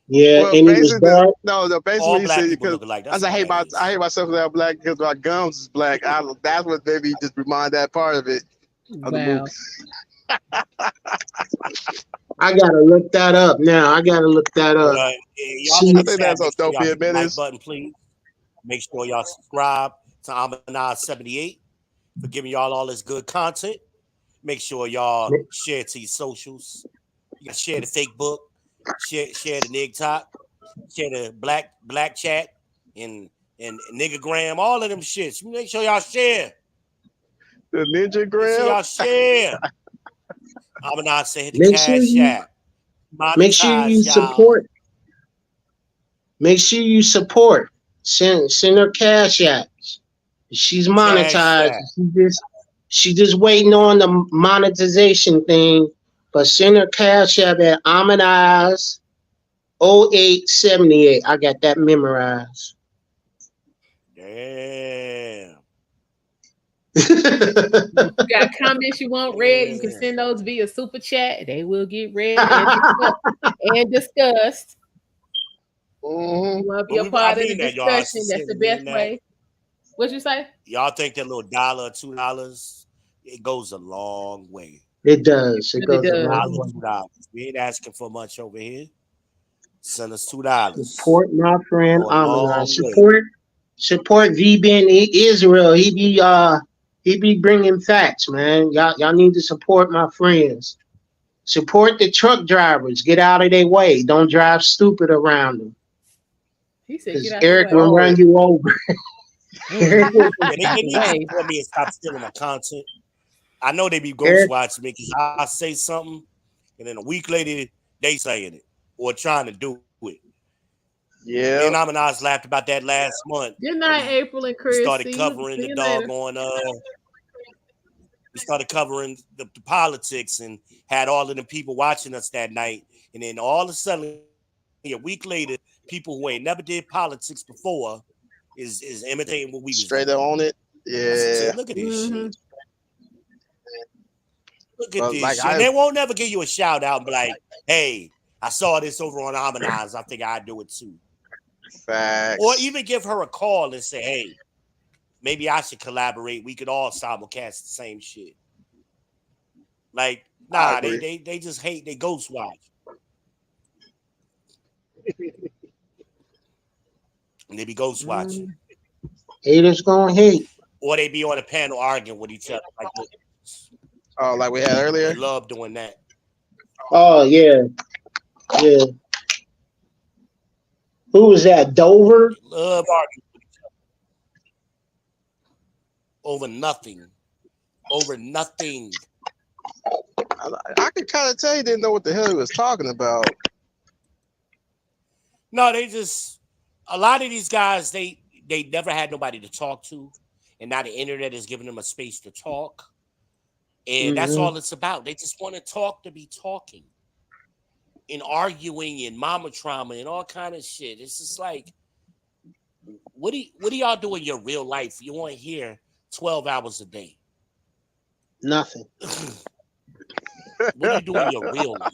Yeah, Well, and he was dark. basically All he black said people because look alike. I That's said, all that is. I hate myself that I'm black because my gums is black. That's what made me just remind that part of it of the movie. I gotta look that up now. I gotta look that up. Y'all in I the think chat, that's on make sure y'all Dopey hit the like Minutes. button, please. Make sure y'all subscribe to ALMONDEYEZ78 for giving y'all all this good content. Make sure y'all share it to your socials. You gotta share the fake book, share the TikTok, share the black chat and niggagram, all of them shits. Make sure y'all share. The Ninja Make Gram. sure y'all share. ALMONDEYEZ hit the Make cash app. Make sure you support. Make sure you support. Send her cash apps. She's monetized. She just waiting on the monetization thing. But send her cash app at ALMONDEYEZ78's. I got that memorized. Damn. You got comments you want read, you can send those via super chat. They will get read and discussed. Mm-hmm. You want to be a part of the discussion? That's the best way. What'd you say? Y'all think that little $1, $2, it goes a long way. It does. It goes a long way. $2. We ain't asking for much over here. Send us $2. Support my friend ALMONDEYEZ. Support VB in Israel. He be bringing facts, man. Y'all need to support my friends. Support the truck drivers. Get out of their way. Don't drive stupid around them. He said, "Get out Eric will run you over." They need to support me and stop stealing my content. I know they be ghost watching me because I say something, and then a week later they saying it or trying to do it. Yeah. Me and Amanaz laughed about that last month. Good night, April and Chris. We started See covering you the later. doggone. We started covering the politics and had all of the people watching us that night. And then all of a sudden, a week later, people who ain't never did politics before is imitating what we was Straight doing. up on it. I Yeah. said, look at this shit. Look at this like shit. And they won't never give you a shout out and be like, hey, I saw this over on Harmonize. I think I'd do it too. Facts. Or even give her a call and say, hey, maybe I should collaborate. We could all simulcast the same shit. Like, nah, they just hate, they ghost watch. And they be ghost watching. Haters gonna hate. Or they be on a panel arguing with each other. Like, oh, like we had earlier? They love doing that. Oh, yeah. Yeah. Who was that? Dover? They love arguing with each other. Over nothing. Over nothing. I could kind of tell you didn't know what the hell he was talking about. No, they just, a lot of these guys, they never had nobody to talk to. And now the internet is giving them a space to talk. And that's all it's about. They just want to talk to be talking. And arguing and mama trauma and all kind of shit. It's just like, what do y'all do in your real life? You want to hear 12 hours a day. Nothing. What do you do in your real life?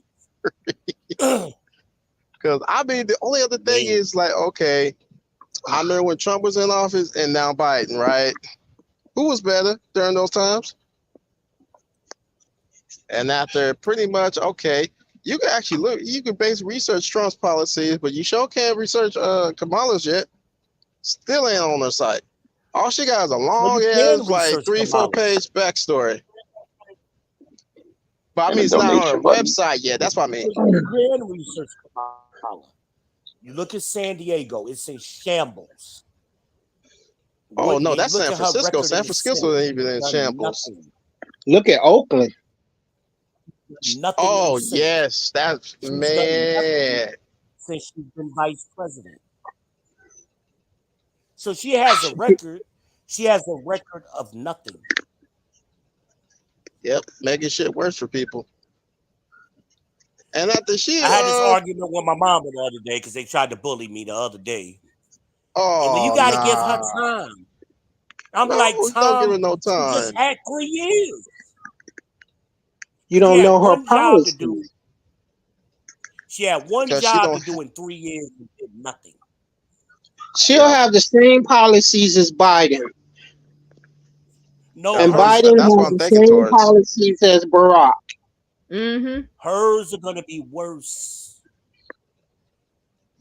Because I mean, the only other thing is like, okay, I remember when Trump was in office and now Biden, right? Who was better during those times? And after pretty much, okay, you can actually look, you can base research Trump's policies, but you sure can't research Kamala's yet. Still ain't on her site. All she got is a long ass, like 3-4 page backstory. But I mean, it's not on her website yet. That's what I mean. You can research Kamala. You look at San Diego, it's in shambles. Oh, no, that's San Francisco. San Francisco ain't even in shambles. Look at Oakland. Nothing. Oh, yes. That's, man. Since she's been vice president. So she has a record. She has a record of nothing. Yep, making shit worse for people. And after she, I had this argument with my mama the other day because they tried to bully me the other day. Oh, and you got to give her time. I'm like, Tom, don't give her no time. She just had 3 years. You don't know her policy. She had one job to do in 3 years and did nothing. She'll have the same policies as Biden. No, and Biden has the same policies as Barack. Hers are going to be worse.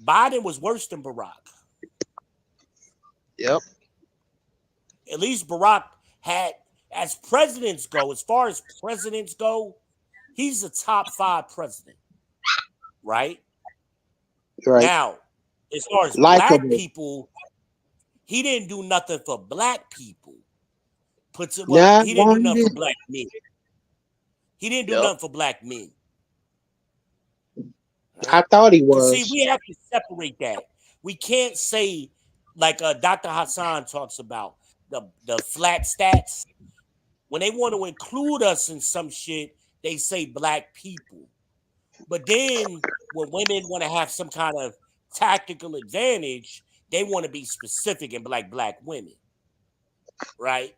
Biden was worse than Barack. Yep. At least Barack had, as presidents go, as far as presidents go, he's a top 5 president. Right? Right. Now, as far as black people, he didn't do nothing for black people. He didn't do nothing for black men. He didn't do nothing for black men. I thought he was. See, we have to separate that. We can't say, like Dr. Hassan talks about, the flat stats. When they want to include us in some shit, they say black people. But then when women want to have some kind of tactical advantage, they want to be specific and be like black women. Right?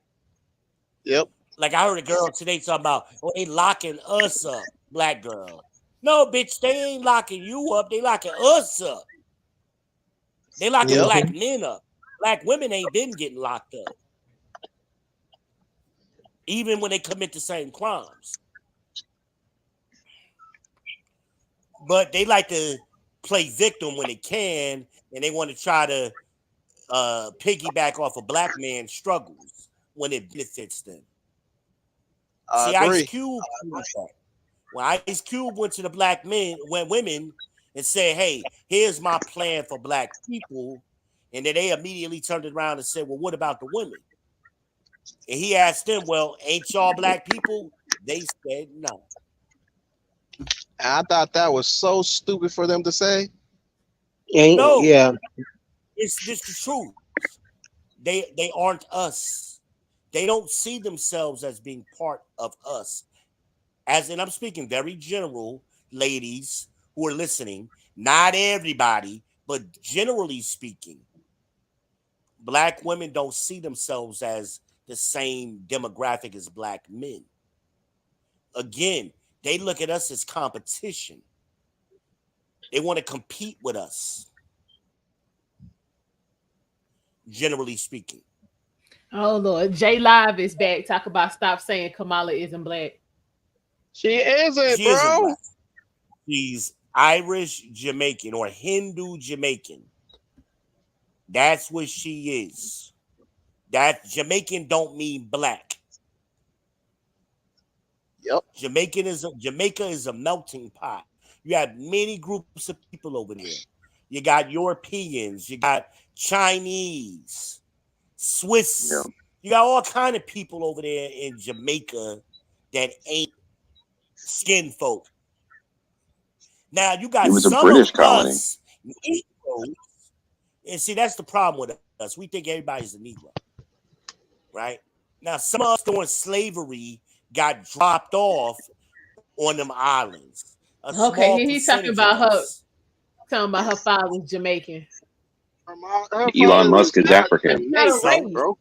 Yep. Like I heard a girl today talking about, oh, they locking us up, black girl. No, bitch, they ain't locking you up. They locking us up. They locking black men up. Black women ain't been getting locked up. Even when they commit the same crimes. But they like to play victim when they can, and they want to try to piggyback off a black man's struggles when it benefits them. See, Ice Cube proved that. When Ice Cube went to the black men, women, and said, "Hey, here's my plan for black people," and then they immediately turned it around and said, "Well, what about the women?" And he asked them, "Well, ain't y'all black people?" They said, "No." I thought that was so stupid for them to say. Ain't, No, yeah. it's just the truth. They aren't us. They don't see themselves as being part of us. As in, I'm speaking very general, ladies who are listening. Not everybody, but generally speaking, black women don't see themselves as the same demographic as black men. Again, they look at us as competition. They want to compete with us, generally speaking. Oh Lord, J Live is back. Talk about stop saying Kamala isn't black. She isn't, She isn't bro. black. She's Irish Jamaican or Hindu Jamaican. That's what she is. That Jamaican don't mean black. Yep. Jamaica is a melting pot. You have many groups of people over there. You got Europeans, you got Chinese, Yeah. Swiss. You got all kind of people over there in Jamaica that ain't skin folk. Now you It got was a some of British colony. us Negroes, and see that's the problem with us. We think everybody's a Negro, right? Now some of us during slavery got dropped off on them islands. A Okay, small he's talking percentage of about her. us. Talking about her father's Jamaican. Her Elon father was Musk is not African. Not a Jamaican, race. bro. Her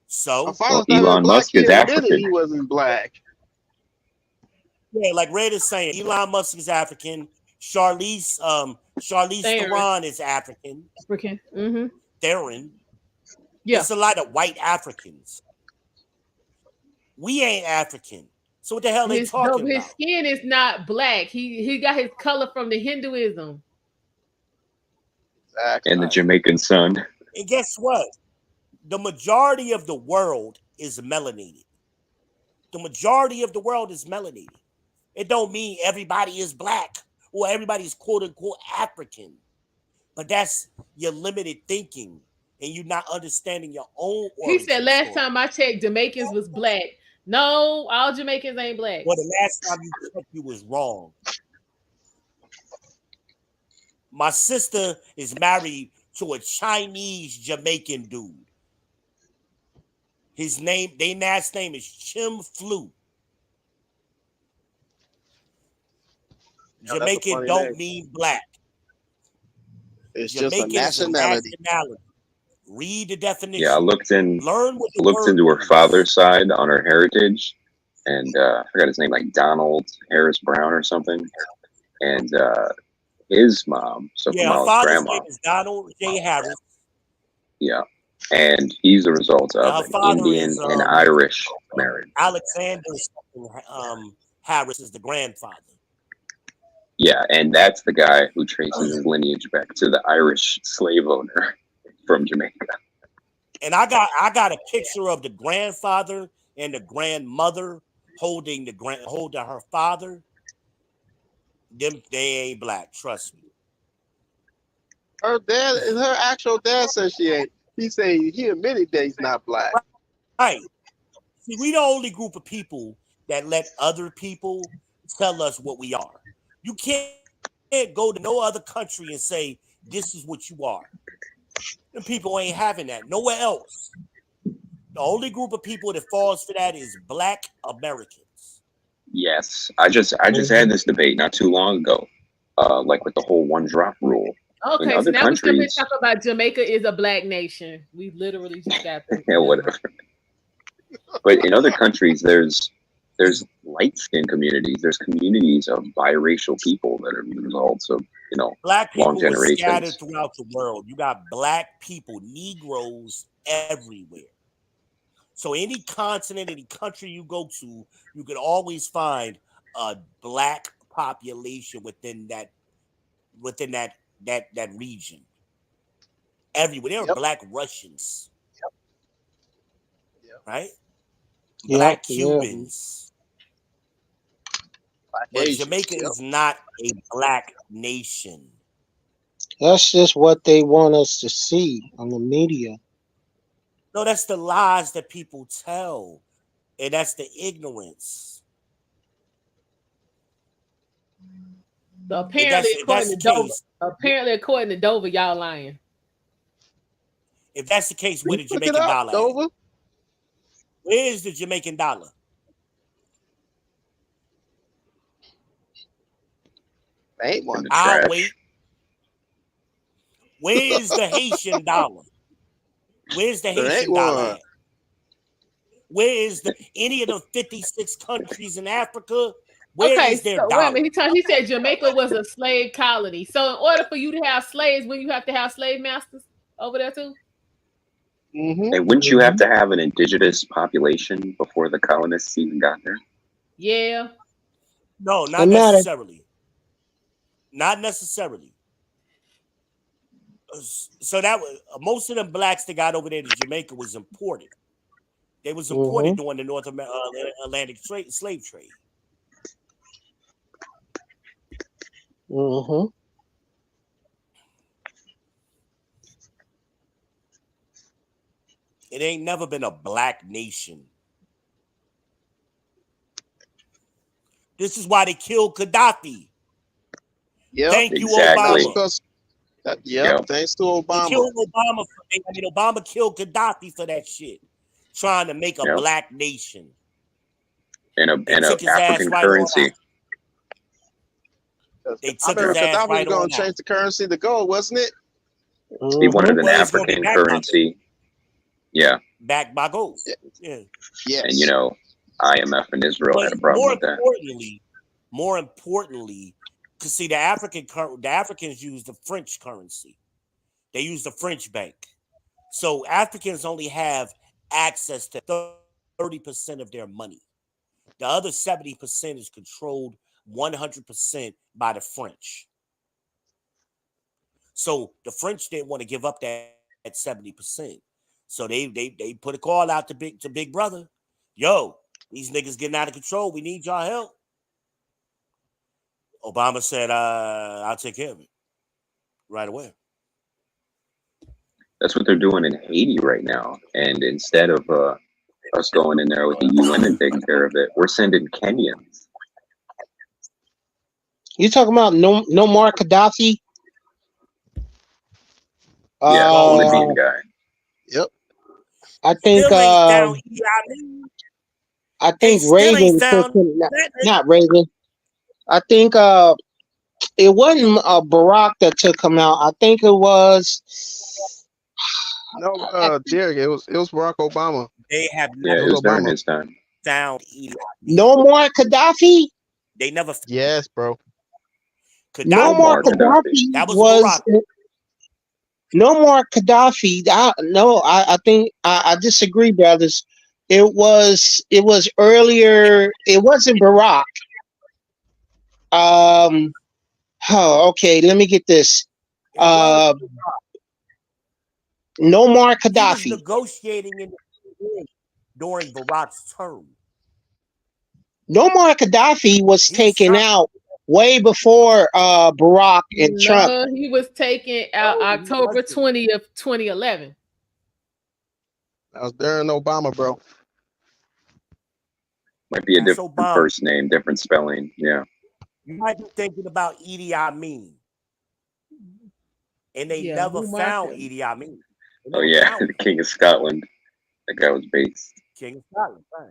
So Well, father's not even Elon black. Musk He is admitted African. he wasn't black. yeah, like Red is saying, Elon Musk is African. Charlize Theron. Theron is African. African. Mm-hmm. Theron. Yeah. It's a lot of white Africans. We ain't African. So what the hell they talking His about? skin is not black. He got his color from the Hinduism. Exactly. And the Right. Jamaican sun. And guess what? The majority of the world is melanated. The majority of the world is melanated. It don't mean everybody is black or everybody is quote unquote African. But that's your limited thinking and you not understanding your own He said origin last story. time I checked, Jamaicans was black. No, all Jamaicans ain't black. Well, the last time you checked, you was wrong. My sister is married to a Chinese Jamaican dude. Their last name is Chim Flu. Yeah, that's a Jamaican funny don't name. mean black. It's just a Jamaican is a nationality. nationality. Read the Yeah, I definition. looked Learn what the looked word into her means. father's side on her heritage, and I forgot his name, like Donald Harris Brown or something. And his mom, so Yeah, her Kamala's father's grandma, name is Donald J. Harris. yeah, and he's the result And of her an father Indian is and Irish marriage. Alexander Harris is the grandfather. Yeah, and that's the guy who traces his lineage back to the Irish slave owner from Jamaica. And I got a picture of the grandfather and the grandmother holding her father. Them they ain't black, trust me. Her actual dad says she ain't. He admitted that he's not black. Right. See, we the only group of people that let other people tell us what we are. You can't go to no other country and say this is what you are. And people ain't having that nowhere else. The only group of people that falls for that is black Americans. Yes, I just had this debate not too long ago, like with the whole one drop rule. In Okay, so other now we come here countries, talk about Jamaica is a black nation. We literally just got to yeah, whatever. But in other countries, there's light skin communities. There's communities of biracial people that are the results of Black long people were scattered generations. throughout the world. You got black people, Negroes everywhere. So any continent, any country you go to, you can always find a black population within that region. Everywhere. There are Yep. black Russians, Yep. right? Yep. Black Yeah. Cubans. Black But Asians. Jamaica Yep. is not a black nation. That's just what they want us to see on the media. No, that's the lies that people tell. And that's the ignorance. So apparently, according to Dover, y'all lying. If that's the case, where the Look it Jamaican up, dollar at? Dover. Where is the Jamaican dollar? Ain't one. I'll wait. Where is the Haitian dollar? Where's the Haitian dollar at? Where is any of the 56 countries in Africa? Where is their dollar? Wait a minute. He said Jamaica was a slave colony. So in order for you to have slaves, when you have to have slave masters over there too? And wouldn't you have to have an indigenous population before the colonists even got there? Yeah. No, not necessarily. Not necessarily. So that was most of the blacks that got over there to Jamaica was imported. They was imported during the North Atlantic slave trade. It ain't never been a black nation. This is why they killed Gaddafi. Yep, Thank you, Obama. Thanks to Obama. They killed Obama. Obama killed Gaddafi for that shit. Trying to make a black nation. And a African currency. They took his ass right on out. Going to change the currency to gold, wasn't it? He wanted an African currency. Yeah. Backed by gold. Yeah. Yes. And IMF in Israel had a problem with that. More importantly, because see, the Africans use the French currency. They use the French bank. So Africans only have access to 30% of their money. The other 70% is controlled 100% by the French. So the French didn't want to give up that 70%. So they put a call out to Big Brother. Yo, these niggas getting out of control. We need y'all help. Obama said, I'll take care of it right away. That's what they're doing in Haiti right now. And instead of us going in there with the UN and taking care of it, we're sending Kenyans. You talking about no more Gaddafi? Yeah, the Libyan guy. Yep. I think Reagan took him. Not Reagan. I think it wasn't Barack that took him out. I think it was Derek. It was Barack Obama. They have it was during his time. Found no more Gaddafi. They never. Yes, bro. No more Gaddafi. That was Barack. No more Gaddafi. I think I disagree, brothers. It was earlier. It wasn't Barack. Okay. Let me get this. No more Gaddafi. He was negotiating during Barack's term. No more Gaddafi was taken out way before Barack and Trump. He was taken out October 20th, 2011. That was during Obama, bro. Might be a different first name, different spelling. Yeah. You might be thinking about Idi Amin. And they never found Idi Amin. Oh, yeah. The King of Scotland. That guy was based. King of Scotland, right.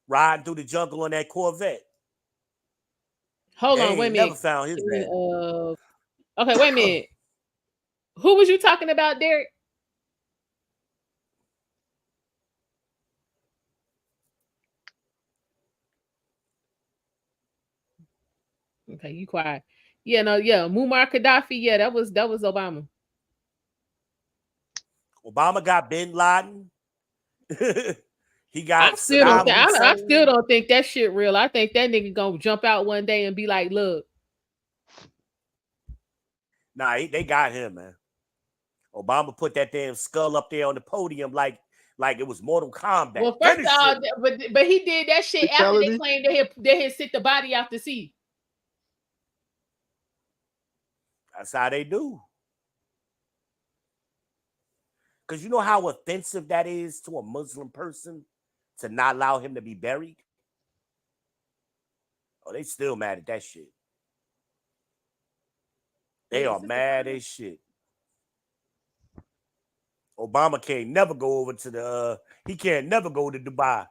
Riding through the jungle on that Corvette. Hold on, wait a minute. Never found his man. Okay, wait a minute. Who was you talking about, Derek? Okay, you quiet. Muammar Gaddafi. Yeah, that was Obama. Obama got Bin Laden. He got. I still don't think that shit real. I think that nigga gonna jump out one day and be like, "Look." Nah, they got him, man. Obama put that damn skull up there on the podium like it was Mortal Kombat. Well, first of all, but he did that shit after they claimed they had sent the body out to sea. That's how they do. Because you know how offensive that is to a Muslim person to not allow him to be buried? Oh, they still mad at that shit. They are mad as shit. Obama can't never go over to the he can't never go to Dubai.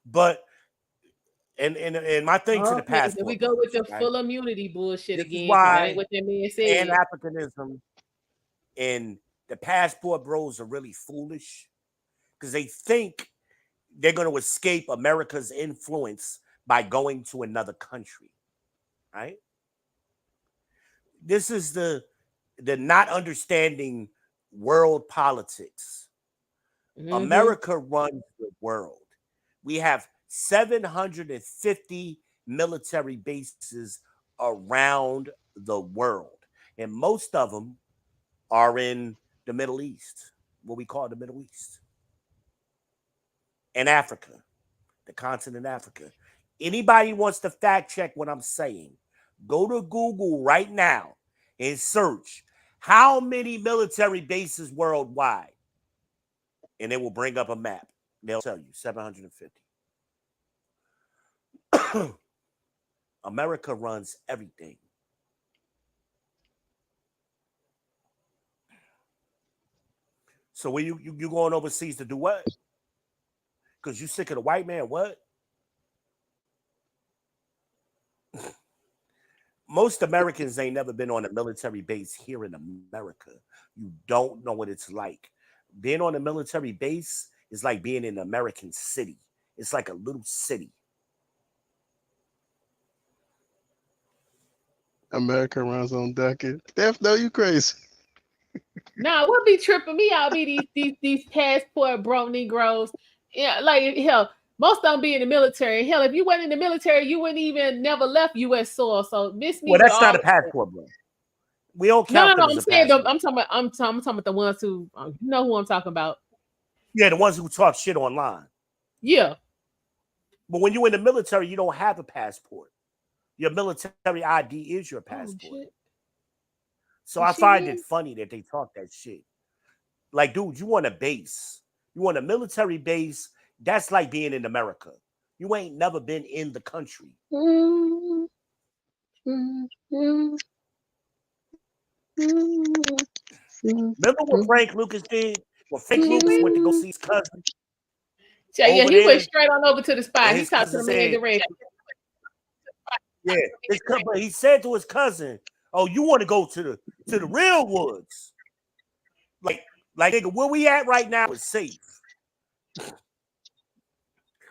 But and my thing to the passport. Here we go with the full immunity bullshit this again. Is why that ain't what that man said. Pan-Africanism and the passport bros are really foolish because they think they're going to escape America's influence by going to another country, right? This is the not understanding world politics. Mm-hmm. America runs the world. We have 750 military bases around the world, and most of them are in the Middle East, what we call the Middle East, and Africa, the continent Africa. Anybody wants to fact check what I'm saying, go to Google right now and search how many military bases worldwide, and it will bring up a map. They'll tell you 750. America runs everything. So when you going overseas to do what? Because you sick of the white man, what? Most Americans ain't never been on a military base here in America. You don't know what it's like. Being on a military base is like being in an American city. It's like a little city. America runs on decade. Def, no, you crazy. Nah, what be tripping me out be these passport bro Negroes. Yeah, like hell, most of them be in the military. Hell, if you went in the military, you wouldn't even never left U.S. soil. So miss me. Well, that's not a passport, bro. We don't count. No. I'm saying I'm talking about the ones who you know who I'm talking about. Yeah, the ones who talk shit online. Yeah. But when you're in the military, you don't have a passport. Your military ID is your passport. So I find it funny that they talk that shit. Like, dude, you want a base. You want a military base. That's like being in America. You ain't never been in the country. Remember what Frank Lucas did? When Frank Lucas went to go see his cousin? Yeah, he went straight on over to the spot. He talked to the man directly. Yeah, he said to his cousin, "Oh, you want to go to the real woods? Like nigga, where we at right now is safe.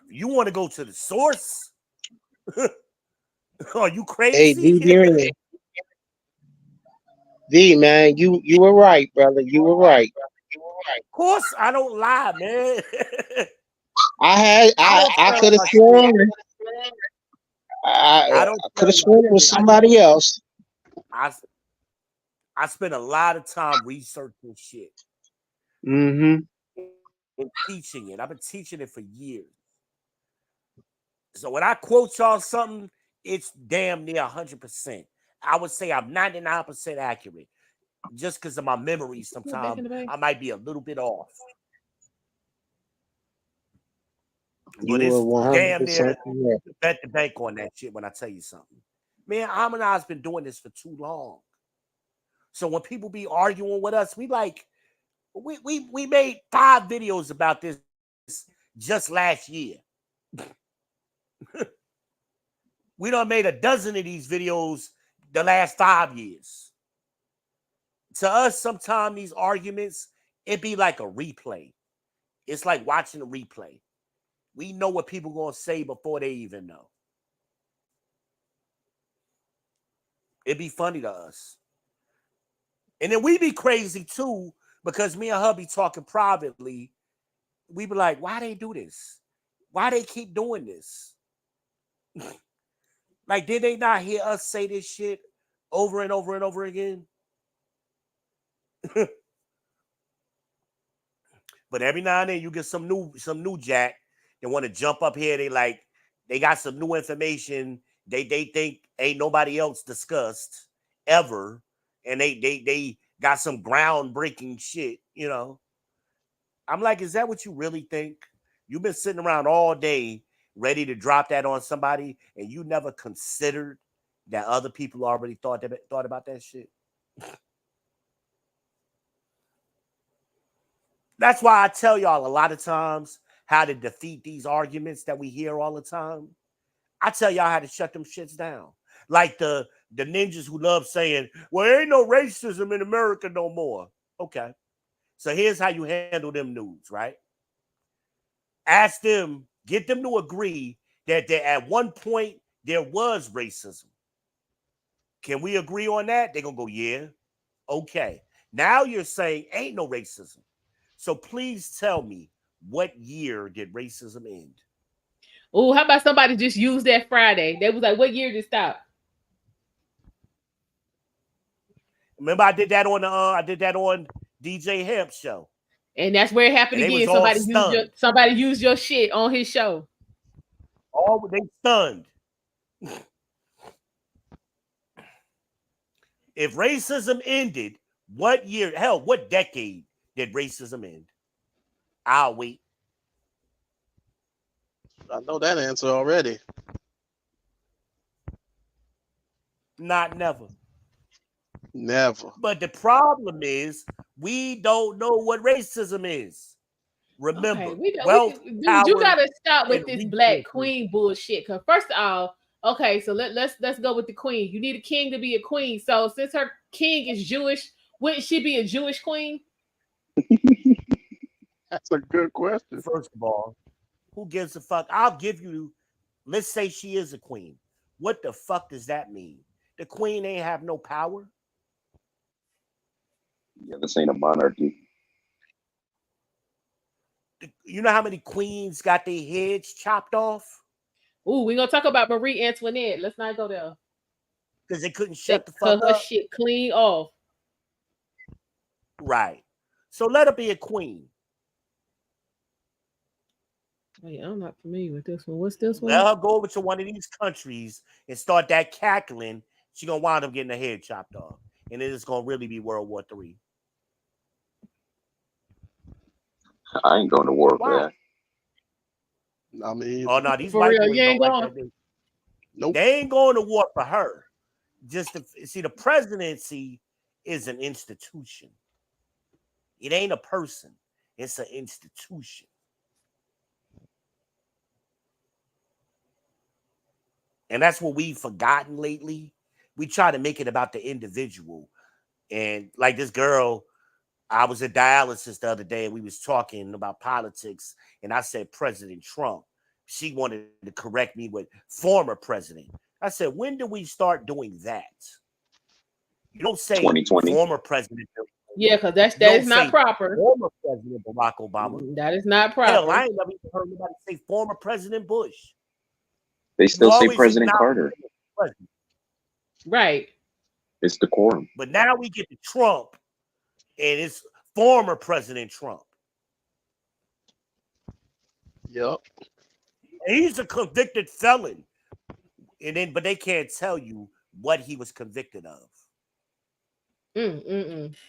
You want to go to the source? Are you crazy?" Hey, D, man, you were right, brother. You were right. Of course, I don't lie, man. I could have sworn. I could have sworn it was somebody else. I spent a lot of time researching shit. Mm-hmm. And teaching it. I've been teaching it for years. So when I quote y'all something, it's damn near 100%. I would say I'm 99% accurate. Just because of my memory, sometimes I might be a little bit off. But it's damn near bet the bank on that shit when I tell you something. Man, Harmonize's been doing this for too long. So when people be arguing with us, we made 5 videos about this just last year. We done made a dozen of these videos the last 5 years. To us, sometimes these arguments, it be like a replay. It's like watching a replay. We know what people gonna say before they even know. It'd be funny to us. And then we be crazy too, because me and her be talking privately. We be like, why they do this? Why they keep doing this? Like, did they not hear us say this shit over and over and over again? But every now and then you get some new jack that want to jump up here. They got some new information they think ain't nobody else discussed ever, and they got some groundbreaking shit, you know. I'm like, is that what you really think? You've been sitting around all day ready to drop that on somebody, and you never considered that other people already thought about that shit. That's why I tell y'all a lot of times how to defeat these arguments that we hear all the time. I tell y'all how to shut them shits down. Like the ninjas who love saying, well, there ain't no racism in America no more. Okay. So here's how you handle them nudes, right? Ask them, get them to agree that at one point there was racism. Can we agree on that? They're going to go, yeah. Okay. Now you're saying ain't no racism. So please tell me, what year did racism end? Oh, how about somebody just use that Friday? They was like, what year did it stop? Remember, I did that on DJ Hemp's show. And that's where it happened again. Somebody used your shit on his show. Oh, they stunned. If racism ended, what year, hell, what decade did racism end? I'll wait. I know that answer already. Not never. Never. But the problem is we don't know what racism is. Remember, you gotta stop with this black queen bullshit. Cause first of all, okay, so let's go with the queen. You need a king to be a queen. So since her king is Jewish, wouldn't she be a Jewish queen? That's a good question. First of all, who gives a fuck? I'll give you, let's say she is a queen. What the fuck does that mean? The queen ain't have no power? Yeah, this ain't a monarchy. You know how many queens got their heads chopped off? Ooh, we're gonna talk about Marie Antoinette. Let's not go there. Because they couldn't shut the fuck up. Her shit clean off. Right. So let her be a queen. Wait, I'm not familiar with this one. What's this one? Let her go over to one of these countries and start that cackling. She's gonna wind up getting her head chopped off. And it is gonna really be World War III. I ain't going to war for that. I mean, oh no, these for white real, boys you ain't don't going. like that. Nope. They ain't going to war for her. Just to see, the presidency is an institution. It ain't a person. It's an institution. And that's what we've forgotten lately. We try to make it about the individual. And like this girl, I was at dialysis the other day and we was talking about politics and I said President Trump. She wanted to correct me with former president. I said, when do we start doing that? You don't say 2020. Former president. Yeah, because that is not proper. Former President Barack Obama. That is not proper. Hell, I ain't never even heard anybody say former President Bush. They still say President Carter. President. Right. It's decorum. But now we get to Trump, and it's former President Trump. Yep. And he's a convicted felon. But they can't tell you what he was convicted of.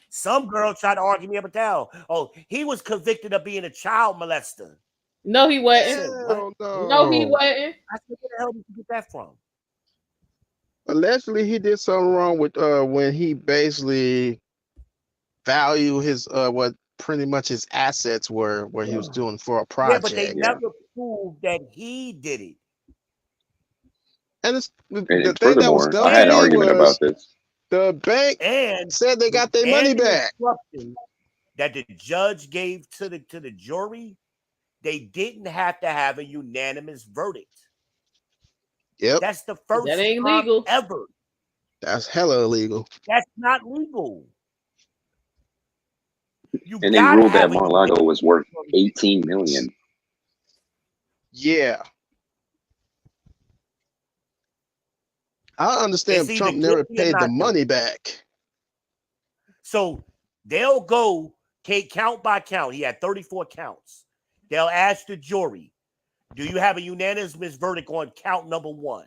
Some girl tried to argue me up and down. Oh, he was convicted of being a child molester. No, he wasn't. No, he wasn't. I said, where the hell did you get that from? Allegedly, he did something wrong with when he basically valued his what pretty much his assets were where he was doing for a project. Yeah, but they never proved that he did it. And the thing that was done I had an argument about this. The bank said they got their money back. That the judge gave to the jury, they didn't have to have a unanimous verdict. Yep. That's the first that ain't time legal ever. That's hella illegal. That's not legal. And they ruled that Mar-a-Lago was worth $18 million. Yeah. I understand Trump never paid the money back. So they'll go count by count. He had 34 counts. They'll ask the jury, do you have a unanimous verdict on count number 1?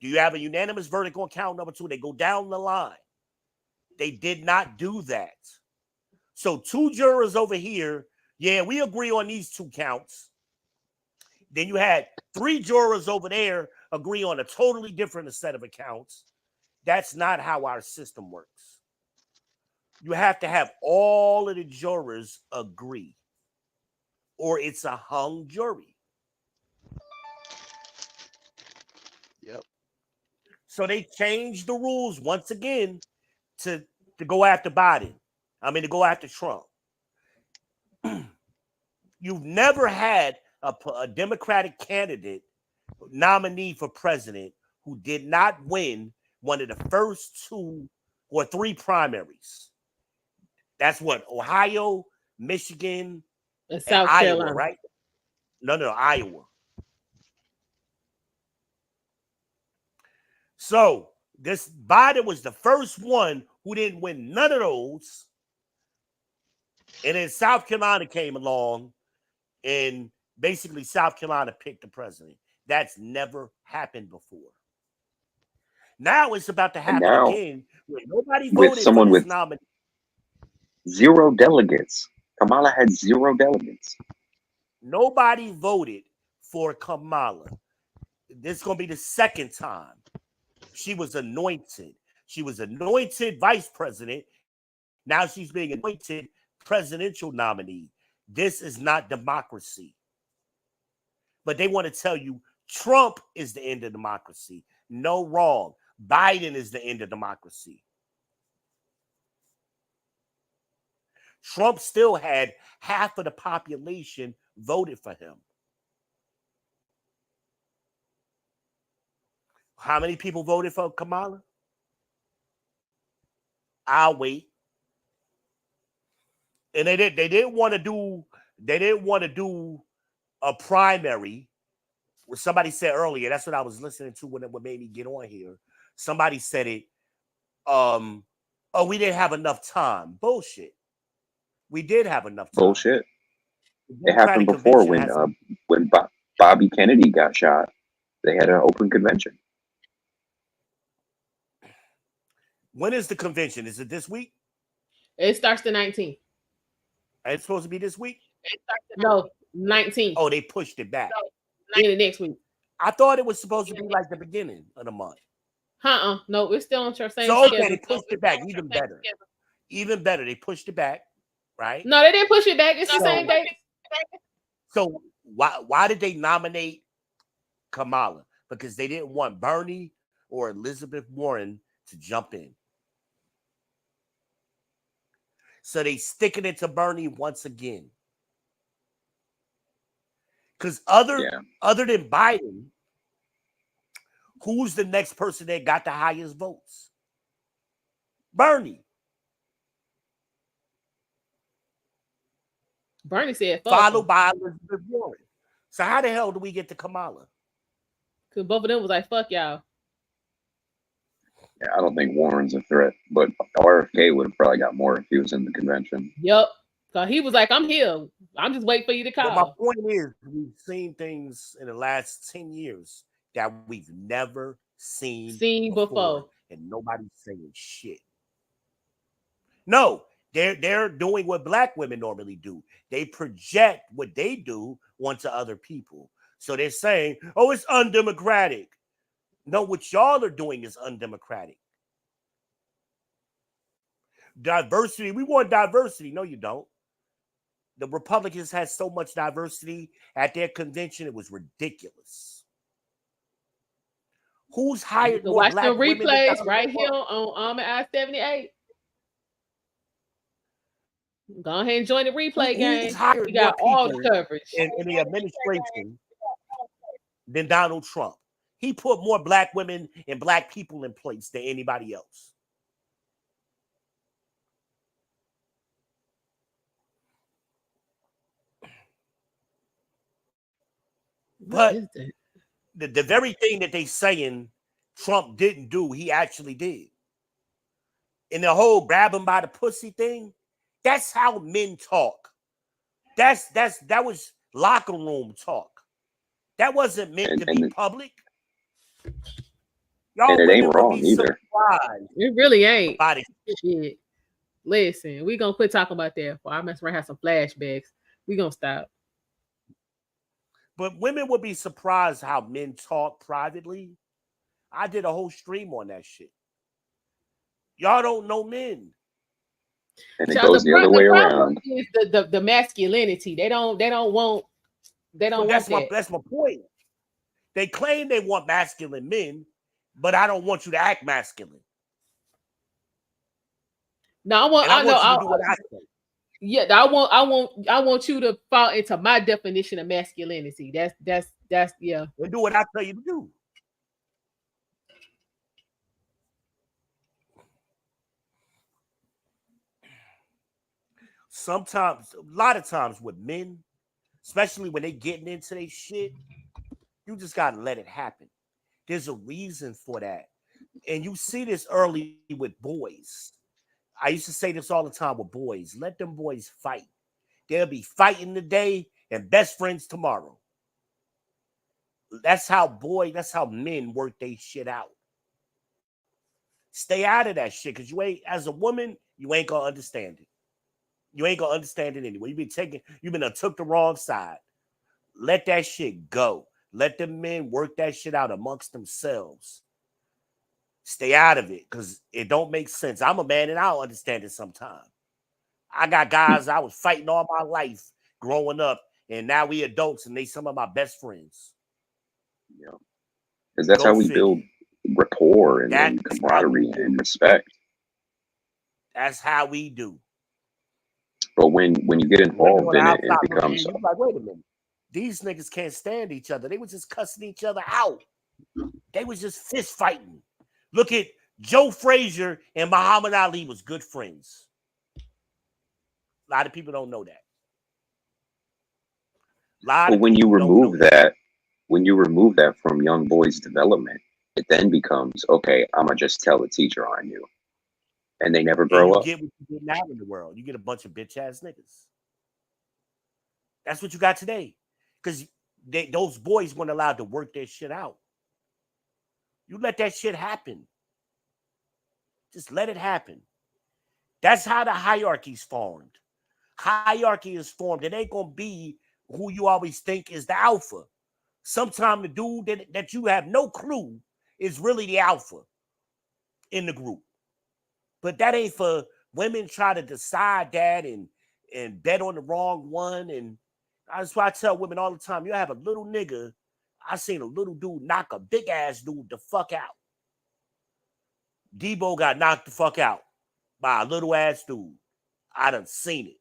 Do you have a unanimous verdict on count number 2? They go down the line. They did not do that. So 2 jurors over here, yeah, we agree on these 2 counts. Then you had 3 jurors over there agree on a totally different set of accounts. That's not how our system works. You have to have all of the jurors agree, or it's a hung jury. Yep. So they changed the rules once again to go after Biden. I mean, to go after Trump. You've never had a Democratic candidate nominee for president who did not win one of the first 2 or 3 primaries. That's what, Ohio, Michigan, and South Iowa, Carolina, right? No, Iowa. So this Biden was the first one who didn't win none of those. And then South Carolina came along, and basically South Carolina picked the president. That's never happened before. Now it's about to happen again. Where nobody voted with someone for this with nominee. 0 delegates. Kamala had 0 delegates. Nobody voted for Kamala. This is going to be the second time. She was anointed. She was anointed vice president. Now she's being anointed presidential nominee. This is not democracy. But they want to tell you Trump is the end of democracy. No, wrong. Biden is the end of democracy. Trump still had half of the population voted for him. How many people voted for Kamala? I'll wait. And they didn't want to do a primary. Somebody said earlier, that's what I was listening to when it made me get on here. Somebody said it. Oh, we didn't have enough time. Bullshit. We did have enough time. Bullshit. It happened before when Bobby Kennedy got shot. They had an open convention. When is the convention? Is it this week? It starts the 19th. It's supposed to be this week? No, 19th. Oh, they pushed it back. In the next week. I thought it was supposed to be like the beginning of the month. No, it's still on your same schedule. schedule. They pushed it back. Even better. Even better. They pushed it back, right? No, they didn't push it back. It's the same date. So why did they nominate Kamala? Because they didn't want Bernie or Elizabeth Warren to jump in. So they sticking it to Bernie once again. Because other than Biden, who's the next person that got the highest votes? Bernie. Bernie said, followed by Elizabeth Warren. So how the hell do we get to Kamala? Because both of them was like, fuck y'all. Yeah, I don't think Warren's a threat, but RFK would have probably got more if he was in the convention. Yep. So he was like, I'm here. I'm just waiting for you to call. But my point is, we've seen things in the last 10 years that we've never seen before. And nobody's saying shit. No, they're doing what black women normally do. They project what they do onto other people. So they're saying, oh, it's undemocratic. No, what y'all are doing is undemocratic. Diversity. We want diversity. No, you don't. The Republicans had so much diversity at their convention, it was ridiculous. Who's hired more watch black the women replays right here on I-78. Go ahead and join the replay game. We got all the coverage in the administration than Donald Trump. He put more black women and black people in place than anybody else. But the very thing that they saying Trump didn't do, he actually did. And the whole grab him by the pussy thing, that's how men talk. That was locker room talk. That wasn't meant to be public. Y'all and it ain't wrong either. It really ain't. Shit. Listen, we gonna quit talking about that. I mess around, have some flashbacks. We gonna stop. But women would be surprised how men talk privately. I did a whole stream on that shit. Y'all don't know men. And it goes the other way around. Is the masculinity. They don't want that. That's my point. They claim they want masculine men, but I don't want you to act masculine. No, I want you to do what I say. Yeah, I want you to fall into my definition of masculinity. That's yeah. And do what I tell you to do. Sometimes, a lot of times with men, especially when they getting into their shit, you just gotta let it happen. There's a reason for that. And you see this early with boys. I used to say this all the time with boys. Let them boys fight. They'll be fighting today and best friends tomorrow. That's how men work their shit out. Stay out of that shit, because as a woman, you ain't gonna understand it. You ain't gonna understand it anyway. You've been took the wrong side. Let that shit go. Let the men work that shit out amongst themselves. Stay out of it, because it don't make sense. I'm a man and I don't understand it sometimes. I got guys I was fighting all my life growing up, and now we adults and they some of my best friends. Yeah, because that's how we build rapport and camaraderie and respect. That's how we do. But when you get involved in it, it becomes like, wait a minute. These niggas can't stand each other. They were just cussing each other out. They was just fist fighting. Look at Joe Frazier and Muhammad Ali was good friends. A lot of people don't know that. But when you remove that from young boys' development, it then becomes, okay, I'm gonna just tell the teacher on you. And they never grow up. You get what you get now in the world. You get a bunch of bitch ass niggas. That's what you got today. Because those boys weren't allowed to work their shit out. You let that shit happen. Just let it happen. That's how the hierarchy's formed. Hierarchy is formed. It ain't gonna be who you always think is the alpha. Sometimes the dude that you have no clue is really the alpha in the group. But that ain't for women try to decide that and bet on the wrong one. And that's why I tell women all the time, you have a little nigga. I seen a little dude knock a big ass dude the fuck out. Debo got knocked the fuck out by a little ass dude. I done seen it.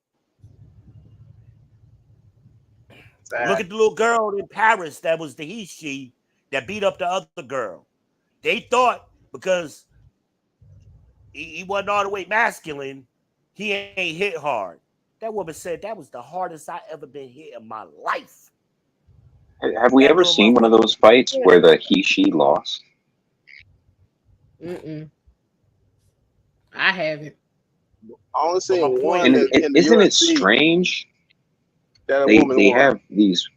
Look at the little girl in Paris that was the he-she that beat up the other girl. They thought because he wasn't all the way masculine, he ain't hit hard. That woman said that was the hardest I ever been hit in my life. Have we ever seen one of those fights where the he-she lost? Mm-mm. I haven't. Only seen one. And isn't it strange? That they have these.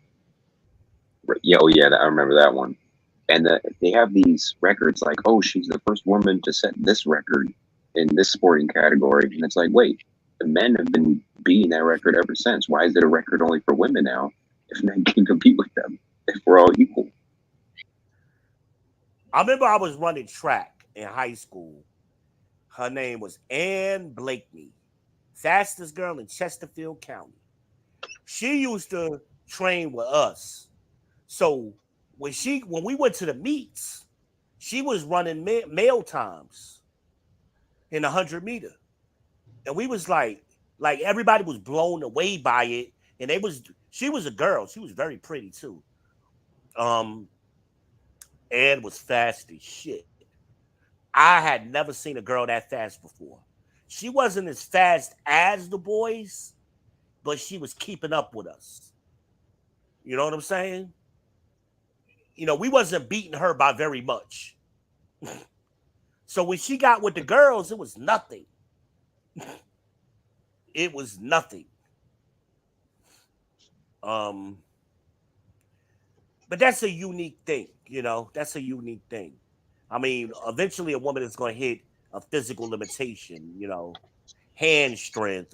Yeah, oh yeah, I remember that one. And they have these records like, oh, she's the first woman to set this record in this sporting category. And it's like, wait, the men have been beating that record ever since. Why is it a record only for women now if men can compete with them, if we're all equal? I remember I was running track in high school. Her name was Ann Blakeney, fastest girl in Chesterfield County. She used to train with us. So when we went to the meets, she was running male times in 100 meter. And we was like everybody was blown away by it. And she was a girl. She was very pretty too. Ann was fast as shit. I had never seen a girl that fast before. She wasn't as fast as the boys, but she was keeping up with us. You know what I'm saying? You know, we wasn't beating her by very much. So when she got with the girls, it was nothing. It was nothing. But that's a unique thing, you know. That's a unique thing. I mean, eventually a woman is going to hit a physical limitation, you know, hand strength,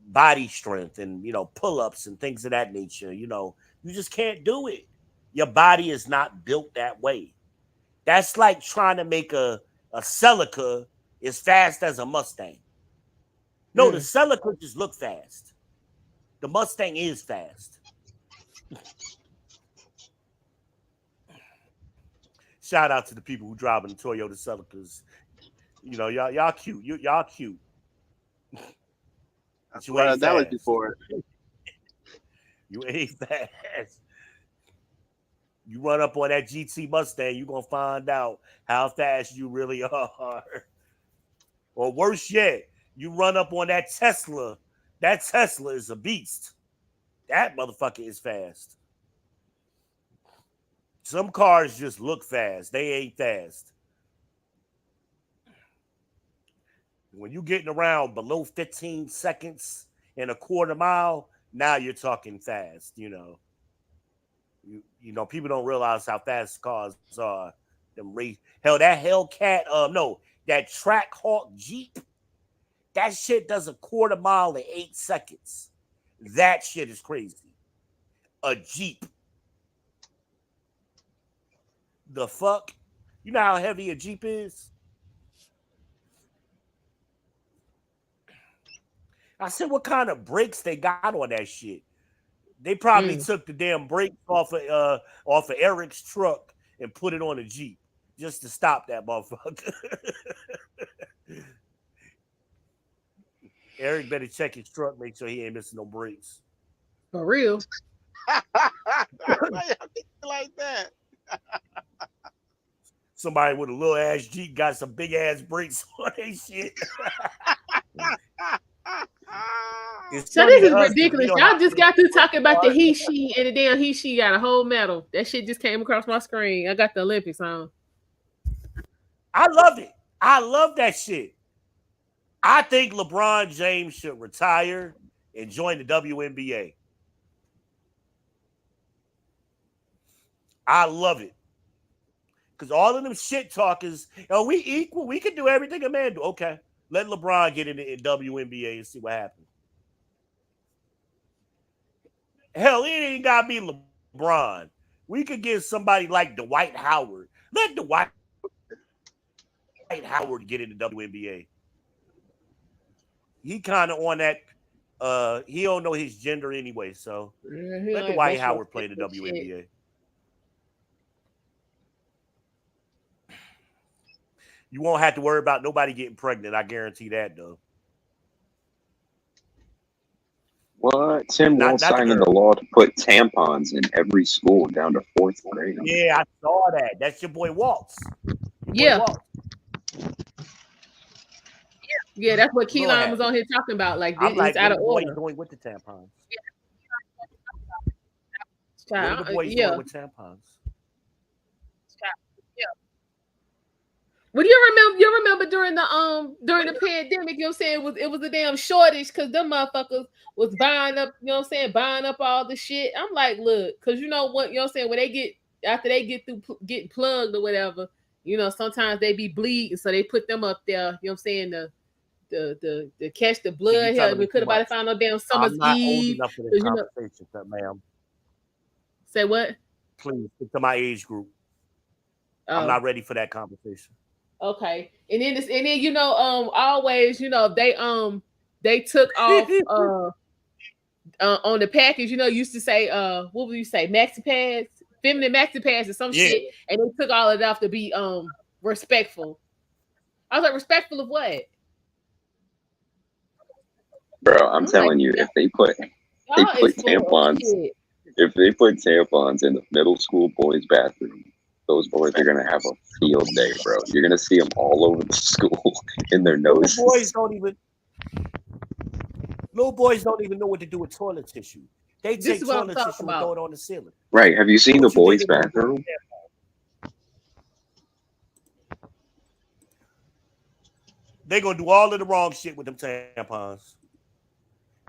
body strength, and, you know, pull-ups and things of that nature. You know, You just can't do it. Your body is not built that way. That's like trying to make a Celica as fast as a Mustang. No, the Celica just look fast. The Mustang is fast. Shout out to the people who driving the Toyota Celicas. You know, y'all cute. Y'all cute. That's the right analogy for it. You ain't fast. You run up on that GT Mustang, you're going to find out how fast you really are. Or worse yet, you run up on that Tesla. That Tesla is a beast. That motherfucker is fast. Some cars just look fast. They ain't fast. When you're getting around below 15 seconds in a quarter mile, now you're talking fast, you know. You know, people don't realize how fast cars are. Hell, that Hellcat, that Trackhawk Jeep, that shit does a quarter mile in 8 seconds. That shit is crazy. A Jeep. The fuck? You know how heavy a Jeep is? I said, what kind of brakes they got on that shit? They probably took the damn brakes off of Eric's truck and put it on a Jeep just to stop that motherfucker. Eric better check his truck, make sure he ain't missing no brakes. For real. Like that. Somebody with a little ass Jeep got some big ass brakes on that shit. So this is ridiculous. Y'all just got through talking about the he, she, and the damn he, she got a whole medal. That shit just came across my screen. I got the Olympics on. I love it. I love that shit. I think LeBron James should retire and join the WNBA. I love it. Because all of them shit talkers, we equal. We can do everything a man do. Okay. Let LeBron get in the WNBA and see what happens. Hell, it ain't got to be LeBron. We could get somebody like Dwight Howard. Let Dwight Howard get in the WNBA. He kind of on that. He don't know his gender anyway, so let Dwight Howard play the WNBA. You won't have to worry about nobody getting pregnant. I guarantee that, though. What? Tim Walz signing the law to put tampons in every school down to 4th grade. Yeah, I saw that. That's your boy Waltz. Yeah, that's what Keelan was on here talking about. Like, this is out of order. What doing with the tampons? What are the boys doing with tampons? Well, you remember during the pandemic, you know what I'm saying, it was a damn shortage because them motherfuckers was buying up, you know what I'm saying, buying up all the shit. I'm like, look, because you know what, you know what I'm saying, when they get after they get through getting plugged or whatever, you know, sometimes they be bleeding, so they put them up there, you know what I'm saying, the catch the blood here. We could have about to find no damn Summer's Eve. Old enough for this conversation, ma'am. Say what? Please stick to my age group. I'm not ready for that conversation. Okay, and then you know, always, you know, they took off on the package, you know, used to say what would you say, maxi pads, feminine maxi pads or some shit, and they took all of it off to be respectful. I was like, respectful of what? Bro, I'm telling you, if they put tampons in the middle school boys' bathroom, those boys are gonna have a field day, bro. You're gonna see them all over the school in their noses. Little boys don't even know what to do with toilet tissue. They take toilet tissue and throw it on the ceiling. Right? Have you seen the boys' bathroom? They're gonna do all of the wrong shit with them tampons.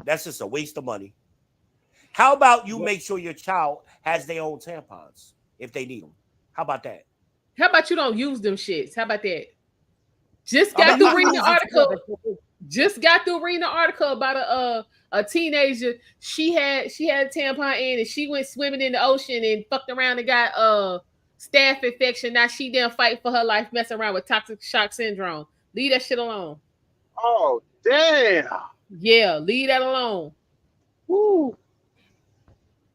That's just a waste of money. How about you make sure your child has their own tampons if they need them? How about that? How about you don't use them shits? How about that? Just got to read the article. Just got through reading an article about a teenager. She had a tampon in and she went swimming in the ocean and fucked around and got staph infection. Now she didn't fight for her life, messing around with toxic shock syndrome. Leave that shit alone. Oh damn! Yeah, leave that alone. Woo!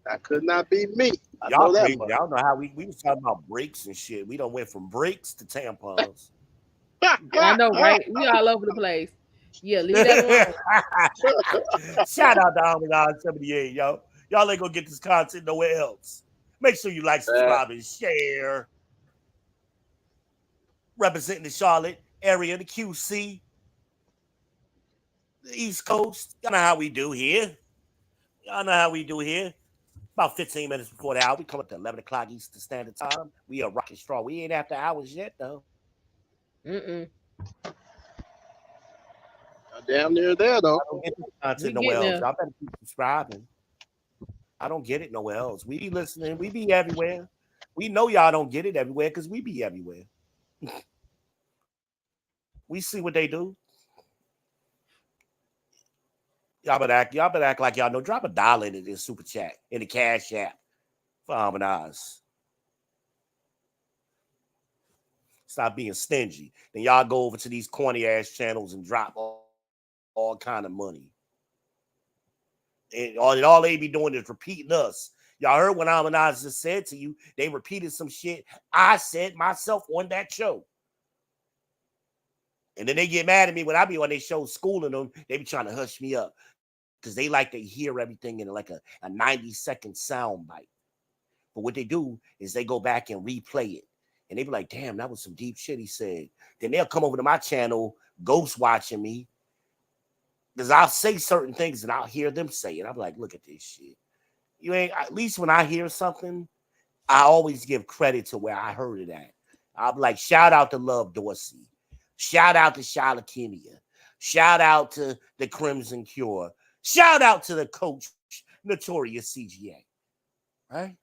That could not be me. Y'all crazy. Y'all know how we was talking about breaks and shit. We done went from breaks to tampons. I know, right? We all over the place. Yeah, leave that alone. Shout out to ALMONDEYEZ78, yo. Y'all ain't gonna get this content nowhere else. Make sure you like, subscribe, and share. Representing the Charlotte area, the QC, the East Coast. Y'all know how we do here. About 15 minutes before the hour. We come up to 11 o'clock Eastern Standard Time. We are rocking strong. We ain't after hours yet, though. Damn near there, though. I don't get this content nowhere else. Y'all better keep subscribing. I don't get it nowhere else. We be listening. We be everywhere. We know y'all don't get it everywhere because we be everywhere. We see what they do. Y'all better act like y'all know. Drop $1 into this super chat in the Cash App for ALMONDEYEZ. Stop being stingy. Then y'all go over to these corny ass channels and drop all kind of money. And all they be doing is repeating us. Y'all heard what ALMONDEYEZ just said to you. They repeated some shit I said myself on that show. And then they get mad at me when I be on their show schooling them. They be trying to hush me up because they like to hear everything in like a 90-second sound bite. But what they do is they go back and replay it. And they be like, damn, that was some deep shit he said. Then they'll come over to my channel, ghost watching me. Because I'll say certain things and I'll hear them say it. I'm like, look at this shit. You ain't, at least when I hear something, I always give credit to where I heard it at. I'll be like, shout out to Love Dorsey. Shout out to Shalakimia. Shout out to the Crimson Cure. Shout out to the coach, Notorious CGA. Right?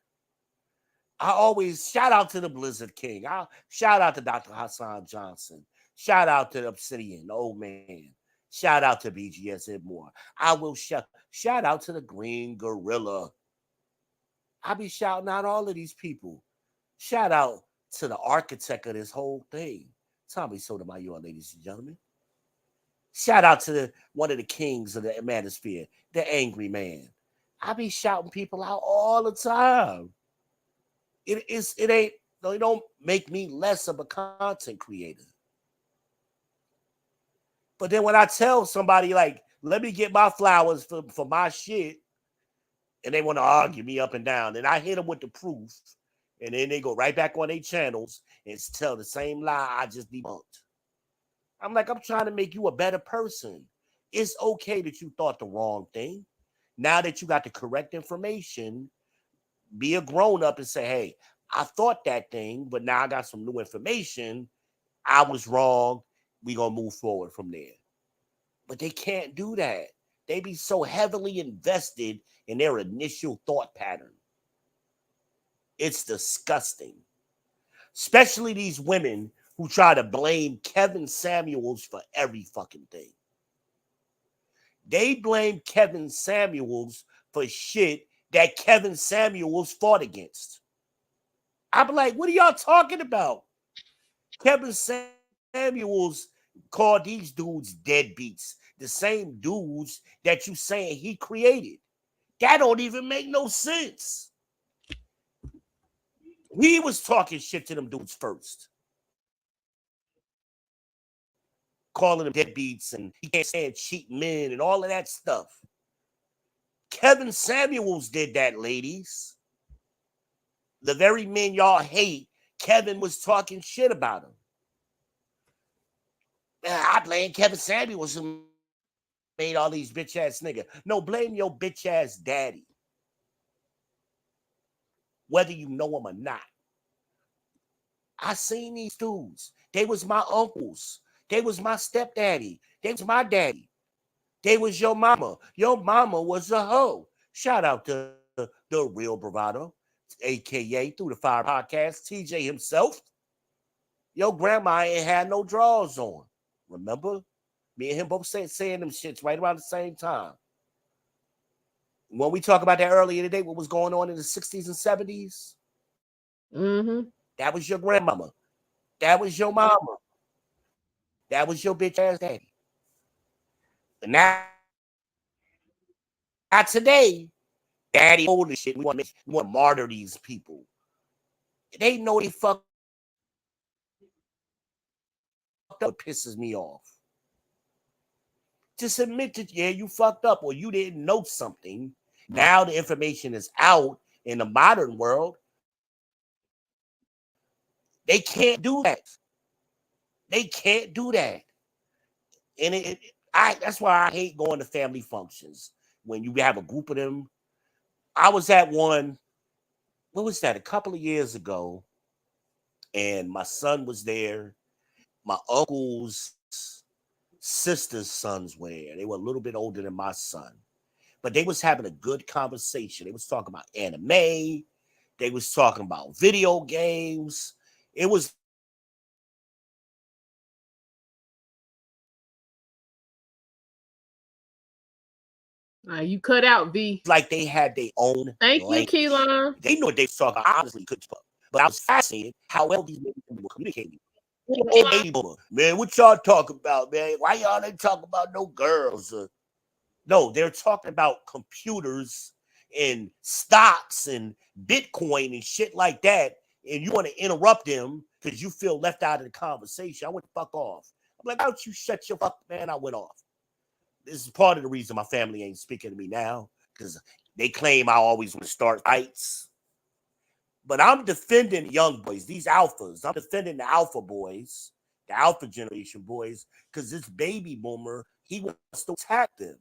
I always shout out to the Blizzard King. I'll shout out to Dr. Hassan Johnson. Shout out to the Obsidian, the old man. Shout out to BGS and more. I will shout out to the Green Gorilla. I'll be shouting out all of these people. Shout out to the architect of this whole thing, Tommy Sotomayor, ladies and gentlemen. Shout out to one of the kings of the manosphere, the Angry Man. I be shouting people out all the time. It don't make me less of a content creator. But then when I tell somebody, like, let me get my flowers for my shit, and they want to argue me up and down, and I hit them with the proof, and then they go right back on their channels and tell the same lie I just debunked. I'm like, I'm trying to make you a better person. It's okay that you thought the wrong thing. Now that you got the correct information, be a grown-up and say, hey, I thought that thing, but now I got some new information. I was wrong. We gonna move forward from there. But they can't do that. They be so heavily invested in their initial thought pattern. It's disgusting. Especially these women who try to blame Kevin Samuels for every fucking thing. They blame Kevin Samuels for shit that Kevin Samuels fought against. I'm like, what are y'all talking about? Kevin Samuels called these dudes deadbeats, the same dudes that you saying he created. That don't even make no sense. He was talking shit to them dudes first, calling them deadbeats and he can't stand cheat men and all of that stuff. Kevin Samuels did that, ladies. The very men y'all hate, Kevin was talking shit about him. I blame Kevin Samuels who made all these bitch ass niggas. No, blame your bitch ass daddy. Whether you know him or not. I seen these dudes. They was my uncles. They was my stepdaddy. They was my daddy. They was your mama. Your mama was a hoe. Shout out to the real bravado, aka Through the Fire Podcast, TJ himself. Your grandma ain't had no drawers on. Remember? Me and him both saying them shits right around the same time. When we talk about that earlier today, what was going on in the 60s and 70s, that was your grandmama. That was your mama. That was your bitch ass daddy. But now today, daddy old and shit. We want to martyr these people. They know they fucked up. It pisses me off. Just admit that, yeah, you fucked up or you didn't know something. Now the information is out in the modern world. They can't do that. They can't do that. And that's why I hate going to family functions when you have a group of them. I was at one, what was that, a couple of years ago, and my son was there. My uncle's sister's sons were there. They were a little bit older than my son, but they was having a good conversation. They was talking about anime. They was talking about video games. It was you cut out, V. like they had their own Thank language. you, Keelan. They knew what they was talking about. I honestly couldn't talk. But I was fascinated how well these people were communicating. Man, what y'all talking about, man? Why y'all ain't talking about no girls? No, they're talking about computers and stocks and Bitcoin and shit like that. And you want to interrupt them because you feel left out of the conversation. I went fuck off. I'm like, why don't you shut your fuck, man? I went off. This is part of the reason my family ain't speaking to me now, because they claim I always want to start fights. But I'm defending young boys, these alphas. I'm defending the alpha boys, the alpha generation boys, because this baby boomer, he wants to attack them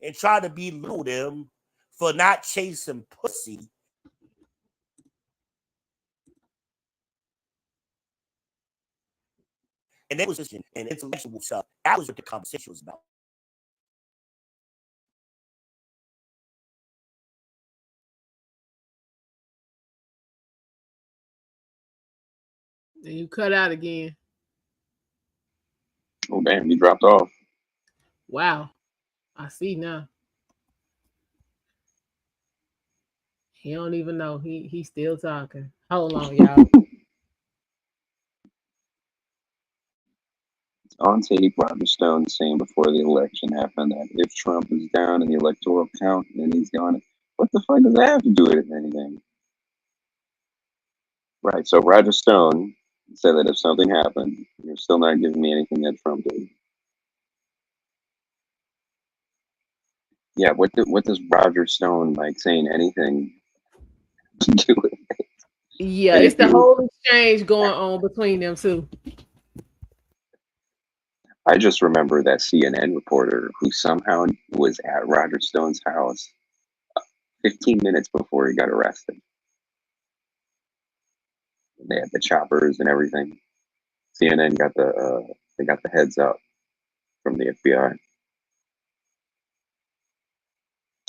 and try to belittle them for not chasing pussy. And that was just an intellectual stuff. That was what the conversation was about. And you cut out again. Oh, damn, you dropped off. Wow. I see now. He don't even know. He's still talking. Hold on, y'all. On tape, Roger Stone saying before the election happened that if Trump is down in the electoral count, then he's gone. What the fuck does that have to do with anything? Right, so Roger Stone said that if something happened, you're still not giving me anything that Trump did. Yeah, what does Roger Stone like saying anything to do with it? Yeah, it's the whole exchange going on between them two. I just remember that CNN reporter who somehow was at Roger Stone's house 15 minutes before he got arrested. They had the choppers and everything. CNN got the heads up from the FBI,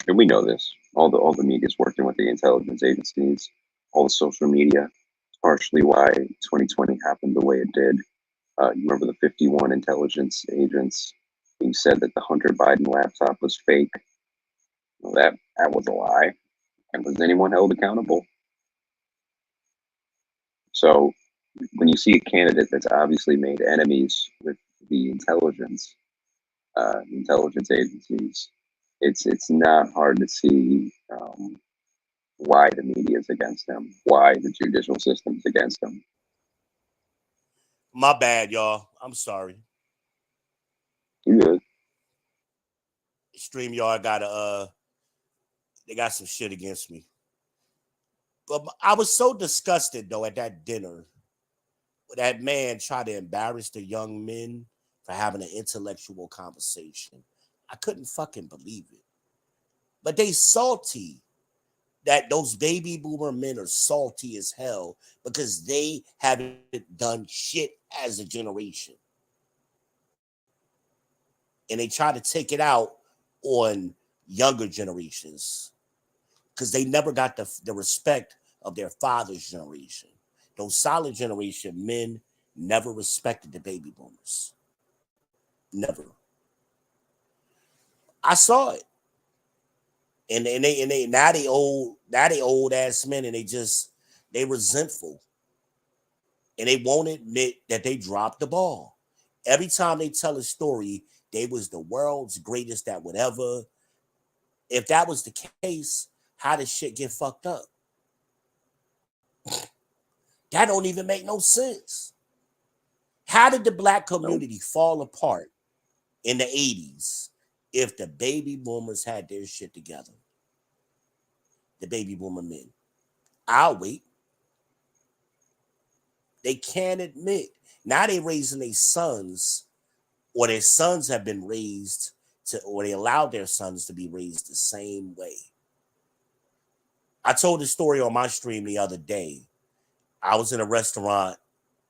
and we know this. All the media is working with the intelligence agencies, all the social media. It's partially why 2020 happened the way it did. You remember the 51 intelligence agents who said that the Hunter Biden laptop was fake? Well, that was a lie. And was anyone held accountable? So when you see a candidate that's obviously made enemies with the intelligence agencies, it's not hard to see why the media is against them, why the judicial system is against them. My bad, y'all. I'm sorry. You good? StreamYard they got some shit against me. But I was so disgusted though at that dinner. That man tried to embarrass the young men for having an intellectual conversation. I couldn't fucking believe it. But they salty. That those baby boomer men are salty as hell because they haven't done shit as a generation. And they try to take it out on younger generations because they never got the respect of their father's generation. Those solid generation men never respected the baby boomers. Never. I saw it. And they now they old ass men, and they resentful. And they won't admit that they dropped the ball. Every time they tell a story, they was the world's greatest at whatever. If that was the case, how did shit get fucked up? That don't even make no sense. How did the black community fall apart in the 80s if the baby boomers had their shit together? The baby boomer men. I'll wait. They can't admit. Now they raising their sons, or their sons have been raised to, or they allowed their sons to be raised the same way. I told this story on my stream the other day. I was in a restaurant.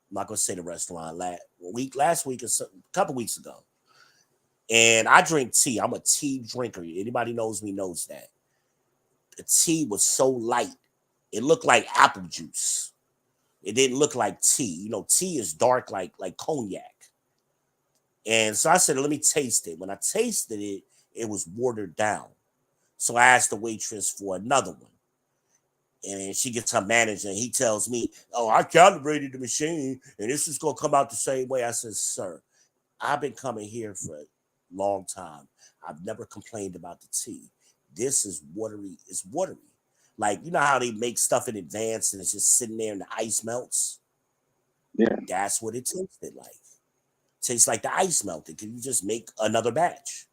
I'm not gonna say the restaurant last week or a couple weeks ago. And I drink tea. I'm a tea drinker. Anybody knows me knows that. The tea was so light. It looked like apple juice. It didn't look like tea. You know, tea is dark like cognac. And so I said, let me taste it. When I tasted it, it was watered down. So I asked the waitress for another one. And she gets her manager, and he tells me, oh, I calibrated the machine, and this is going to come out the same way. I said, sir, I've been coming here for a long time. I've never complained about the tea. This is watery. It's watery. Like, you know how they make stuff in advance, and it's just sitting there and the ice melts? Yeah. That's what it tasted like. It tastes like the ice melted. Can you just make another batch?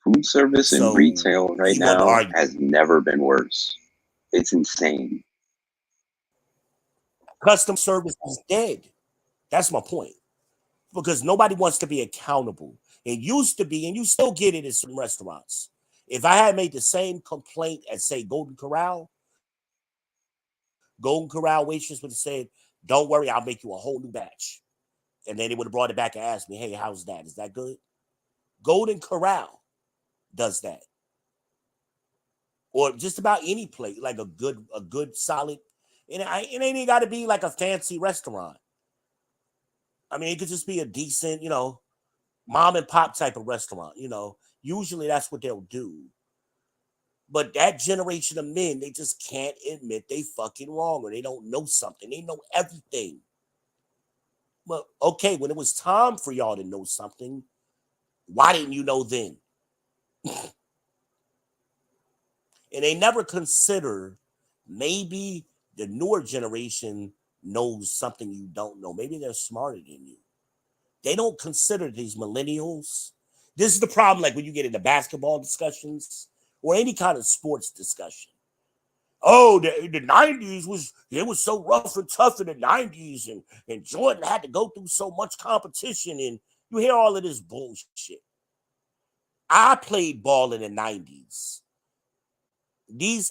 Food service and retail right now has never been worse. It's insane. Custom service is dead. That's my point. Because nobody wants to be accountable. It used to be, and you still get it in some restaurants. If I had made the same complaint at, say, Golden Corral waitress would have said, don't worry, I'll make you a whole new batch. And then they would have brought it back and asked me, hey, how's that? Is that good? Golden Corral does that. Or just about any plate, like a good solid, and it ain't got to be like a fancy restaurant. I mean, it could just be a decent, mom and pop type of restaurant, Usually that's what they'll do. But that generation of men, they just can't admit they fucking wrong, or they don't know something. They know everything. Well, okay, when it was time for y'all to know something, why didn't you know then? And they never consider maybe the newer generation knows something you don't know. Maybe they're smarter than you. They don't consider these millennials. This is the problem, like when you get into basketball discussions or any kind of sports discussion. Oh, the 90s was so rough and tough in the 90s, and Jordan had to go through so much competition, and you hear all of this bullshit. I played ball in the 90s. These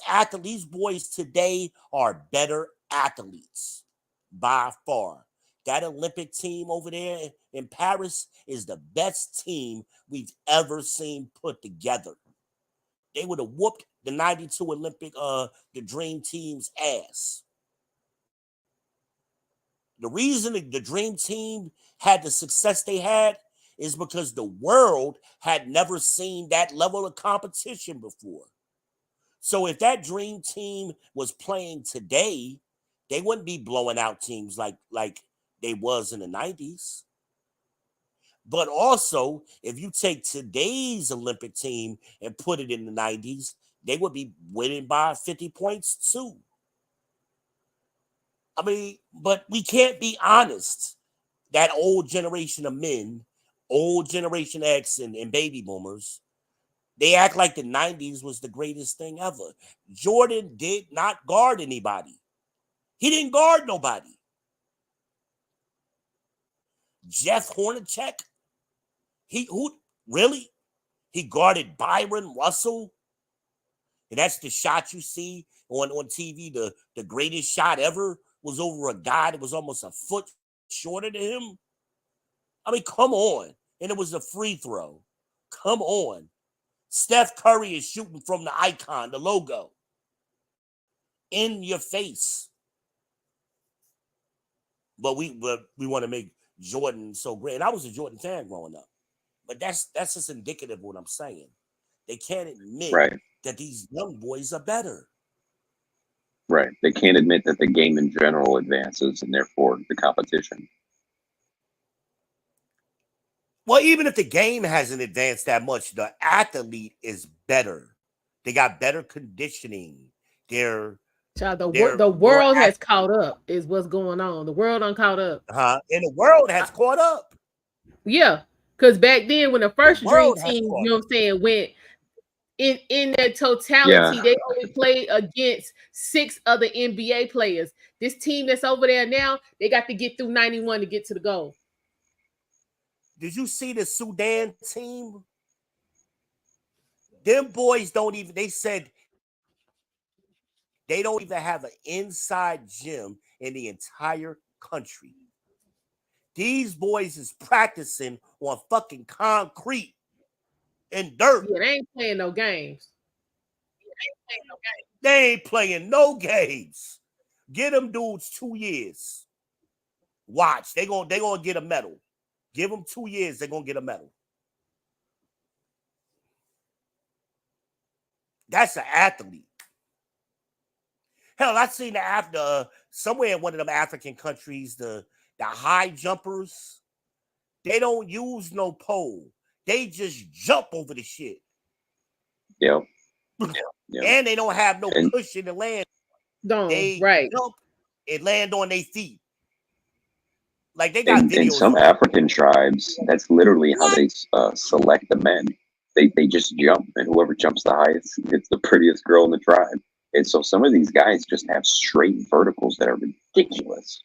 boys today are better athletes by far. That Olympic team over there in Paris is the best team we've ever seen put together. They would have whooped the 92 Olympic, the Dream Team's ass. The reason the Dream Team had the success they had is because the world had never seen that level of competition before. So if that Dream Team was playing today, they wouldn't be blowing out teams like they was in the 90s. But also, if you take today's Olympic team and put it in the 90s, they would be winning by 50 points too. I mean, but we can't be honest. That old generation of men, old Generation X and baby boomers, they act like the 90s was the greatest thing ever. Jordan did not guard anybody. He didn't guard nobody. Jeff Hornacek, he guarded Byron Russell. And that's the shot you see on TV. The greatest shot ever was over a guy that was almost a foot shorter than him. I mean, come on. And it was a free throw. Come on. Steph Curry is shooting from the icon, the logo, in your face. But we want to make Jordan so great. And I was a Jordan fan growing up. But that's just indicative of what I'm saying. They can't admit Right. that these young boys are better. Right. They can't admit that the game in general advances and therefore the competition. Well, even if the game hasn't advanced that much, the athlete is better. They got better conditioning. Child, the world has caught up is what's going on. The world done caught up. And the world has caught up. Yeah. Because back then when the first Dream Team, you know what I'm saying, went in their totality, they only played against 6 other NBA players. This team that's over there now, they got to get through 91 to get to the goal. Did you see the Sudan team? Them boys don't even, they said they don't even have an inside gym in the entire country. These boys is practicing on fucking concrete and dirt. Yeah, they ain't playing no games. They ain't playing no games. Get them dudes 2 years. Watch, they gonna get a medal. Give them 2 years, they're gonna get a medal. That's an athlete. Hell, I seen somewhere in one of them African countries, the high jumpers, they don't use no pole. They just jump over the shit. Yep. And they don't have no cushion to land. They jump and land on their feet. Like they got videos. In some African tribes, that's literally how they select the men. They just jump, and whoever jumps the highest gets the prettiest girl in the tribe. And so some of these guys just have straight verticals that are ridiculous.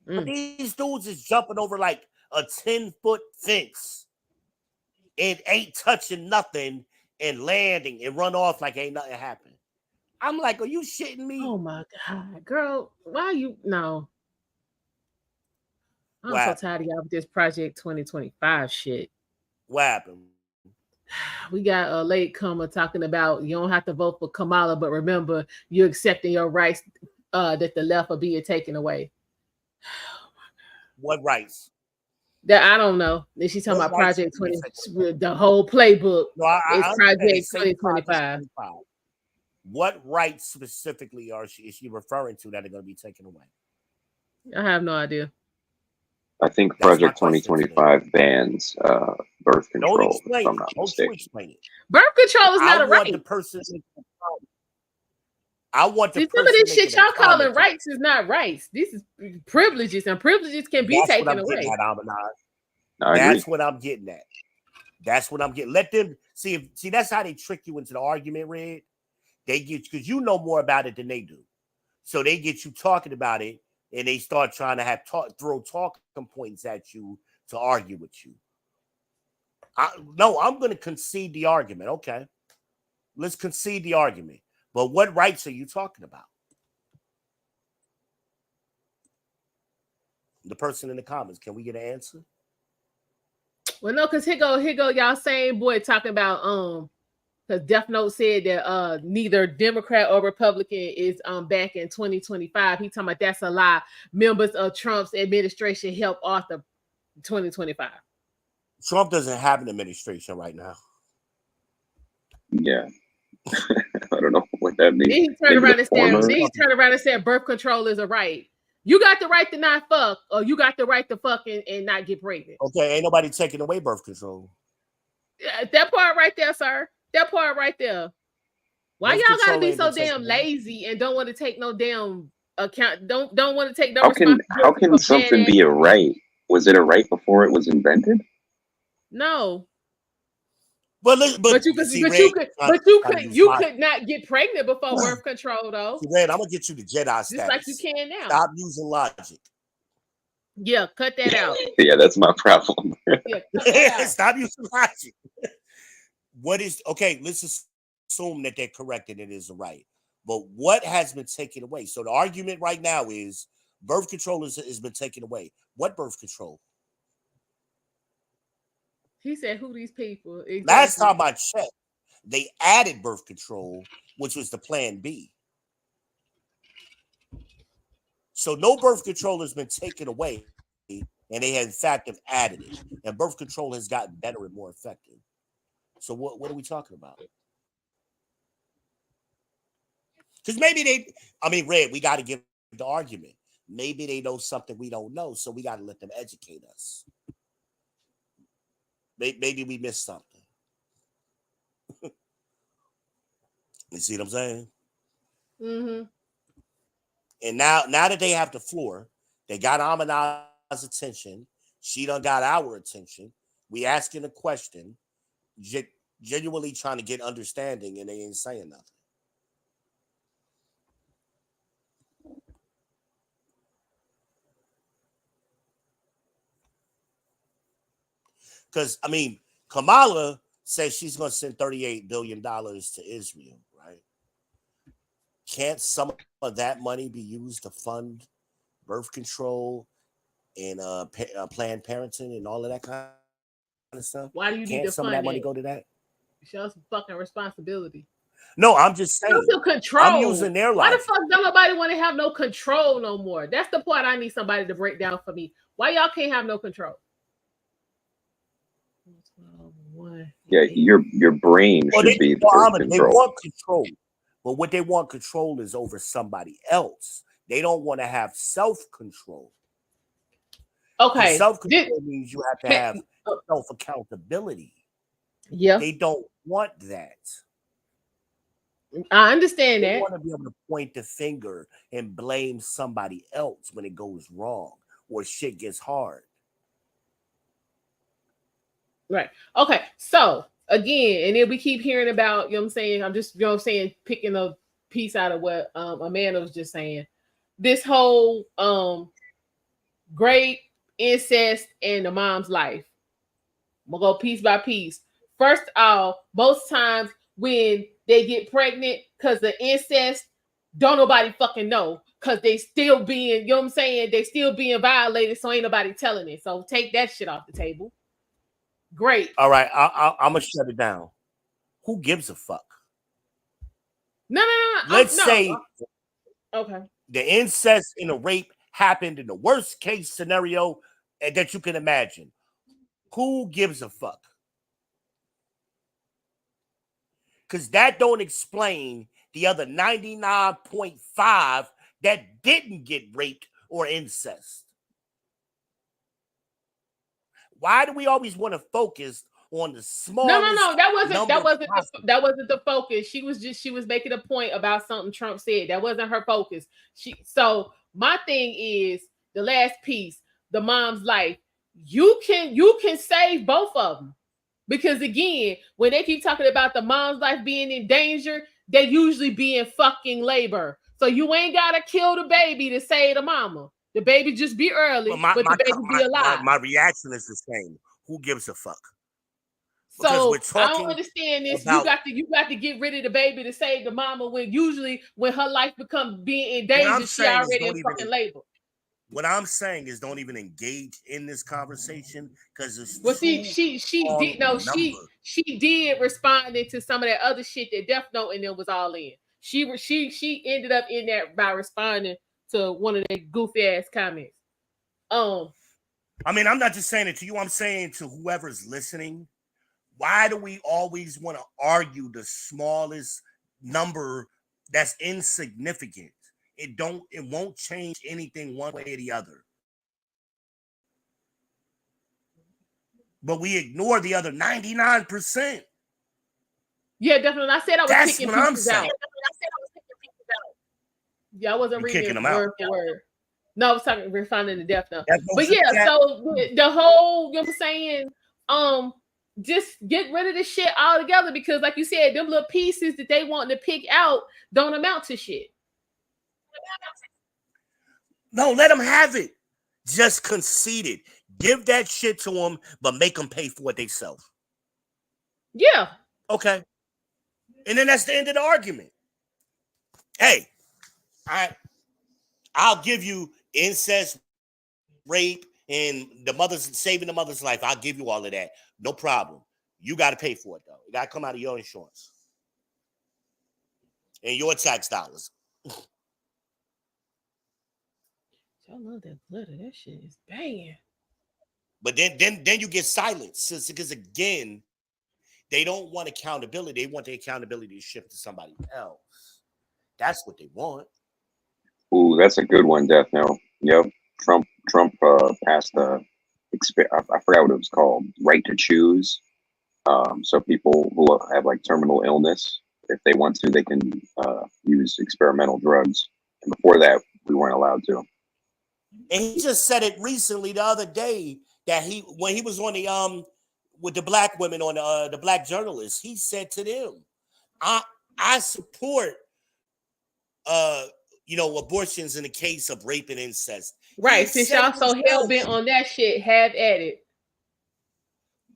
But these dudes is jumping over like a 10-foot fence and ain't touching nothing and landing and run off like ain't nothing happened. I'm like, are you shitting me? Oh my God, girl, why you no? I'm so tired of y'all with this Project 2025 shit. What happened? We got a latecomer talking about you don't have to vote for Kamala, but remember you're accepting your rights that the left are being taken away. What rights? That I don't know. Then she's talking about Project 20, the whole playbook. No, it's Project 2025. What rights specifically is she referring to that are going to be taken away? I have no idea. I think Project 2025 bans birth control. If I'm not mistaken. Birth control is not a right. I want the some of this shit y'all calling rights is not rights. This is privileges, and privileges can be taken away. That's what I'm getting at. That's what I'm getting. Let them see. See, that's how they trick you into the argument, Red. They get because you know more about it than they do, so they get you talking about it, and they start trying to throw talking points at you to argue with you. No, I'm going to concede the argument. Okay, let's concede the argument. But what rights are you talking about? The person in the comments, can we get an answer? Well, no, because here go y'all same boy talking about because Death Note said that neither Democrat or Republican is back in 2025. He talking about that's a lie. Members of Trump's administration helped author 2025. Trump doesn't have an administration right now. Yeah. I don't know what that means. Then he turned around and said birth control is a right. You got the right to not fuck, or you got the right to fuck and not get pregnant. Okay, ain't nobody taking away birth control. That part right there, sir. That part right there. Why y'all gotta be so damn lazy and don't want to take no damn account? Don't want to take no responsibility. How can something be a right? Was it a right before it was invented? No. But you could not get pregnant before birth control though. Red, I'm gonna get you the Jedi status. Just like you can now. Stop using logic. Yeah, cut that out. Yeah, that's my problem. Stop using logic. What is okay? Let's assume that they're correct and it is right. But what has been taken away? So the argument right now is birth control has been taken away. What birth control? He said, "Who these people?" Exactly. Last time I checked, they added birth control, which was the Plan B. So no birth control has been taken away. And they in fact have added it. And birth control has gotten better and more effective. So what are we talking about? Because maybe Red, we got to give the argument. Maybe they know something we don't know, so we got to let them educate us. Maybe we missed something. You see what I'm saying? Mm-hmm. And now that they have the floor, they got Amanda's attention. She done got our attention. We asking a question, genuinely trying to get understanding, and they ain't saying nothing. Because, Kamala says she's going to send $38 billion to Israel, right? Can't some of that money be used to fund birth control and Planned Parenthood and all of that kind of stuff? Why do you need to some fund of that money it? go to that? Show some fucking responsibility. No, I'm just saying. Some control. I'm using their life. Why the fuck don't nobody want to have no control no more? That's the part I need somebody to break down for me. Why y'all can't have no control? Yeah, your brain should be the birth control. They want control, but what they want control is over somebody else. They don't want to have self-control. Okay, self-control means you have to have self-accountability. Yeah, they don't want that. I understand they that. want to be able to point the finger and blame somebody else when it goes wrong or shit gets hard. Right. Okay. So again, and then we keep hearing about, you know what I'm saying? I'm just, picking a piece out of what Amanda was just saying. This whole great incest in the mom's life. We'll go piece by piece. First off, most times when they get pregnant because of incest, don't nobody fucking know. Because they still being, you know what I'm saying? They still being violated, so ain't nobody telling it. So take that shit off the table. Great. All right, I'm gonna shut it down. Who gives a fuck? No. Let's say okay, the incest and the rape happened in the worst case scenario that you can imagine. Who gives a fuck? Because that don't explain the other 99.5 that didn't get raped or incest. Why do we always want to focus on the smallest? No. That wasn't the focus. She was making a point about something Trump said. That wasn't her focus. So my thing is the last piece, the mom's life. You can save both of them. Because again, when they keep talking about the mom's life being in danger, they usually be in fucking labor. So you ain't gotta kill the baby to save the mama. The baby just be early, but the baby be alive. My reaction is the same. Who gives a fuck? So I don't understand this. You got to get rid of the baby to save the mama when her life becomes being in danger, she already in fucking labor. What I'm saying is don't even engage in this conversation because it's she did responding to some of that other shit that Death Note and them was all in. She ended up in that by responding to one of their goofy ass comments. I'm not just saying it to you. I'm saying to whoever's listening. Why do we always want to argue the smallest number that's insignificant? It won't change anything one way or the other. But we ignore the other 99%. Yeah, definitely. I said I was picking pieces out. Yeah, I wasn't reading them word for word. No, I was talking refining the Death Note. But yeah, so the whole, you know what I'm saying? Just get rid of this shit altogether because, like you said, them little pieces that they want to pick out don't amount to shit. No, let them have it. Just concede it. Give that shit to them, but make them pay for it themselves. Yeah. Okay. And then that's the end of the argument. Hey, I'll give you incest, rape, and the mother's saving the mother's life. I'll give you all of that. No problem. You got to pay for it, though. It got to come out of your insurance and your tax dollars. Y'all love that glitter. That shit is banging. But then you get silence because again, they don't want accountability. They want the accountability to shift to somebody else. That's what they want. Ooh, that's a good one, Death Note. Yep. Trump passed the I forgot what it was called, right to choose. So people who have like terminal illness, if they want to, they can use experimental drugs. And before that, we weren't allowed to. And he just said it recently the other day that when he was on the with the black women on the black journalists, he said to them, I support abortions in the case of rape and incest. Right. Since y'all so hell bent on that shit, have at it.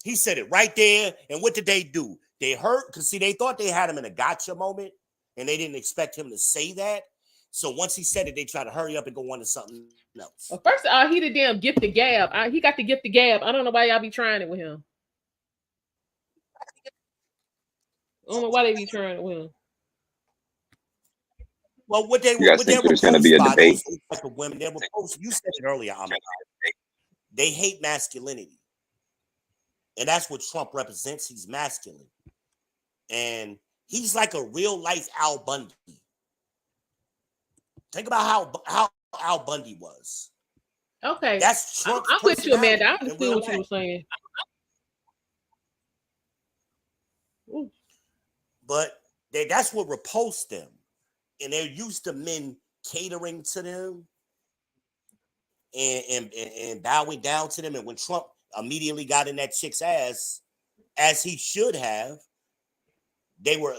He said it right there. And what did they do? They hurt because they thought they had him in a gotcha moment and they didn't expect him to say that. So once he said it, they tried to hurry up and go on to something else. Well, first of all, he the damn gift the gab. He got the gift the gab. I don't know why y'all be trying it with him. I don't know why they be trying it with him. Well, what they think there's going to be a debate? Women, you said it earlier, they hate masculinity. And that's what Trump represents. He's masculine. And he's like a real life Al Bundy. Think about how Al Bundy was. Okay. That's Trump. I'm with you, Amanda. I understood what you were saying. Ooh. But that's what repulsed them. And they're used to men catering to them and bowing down to them. And when Trump immediately got in that chick's ass, as he should have,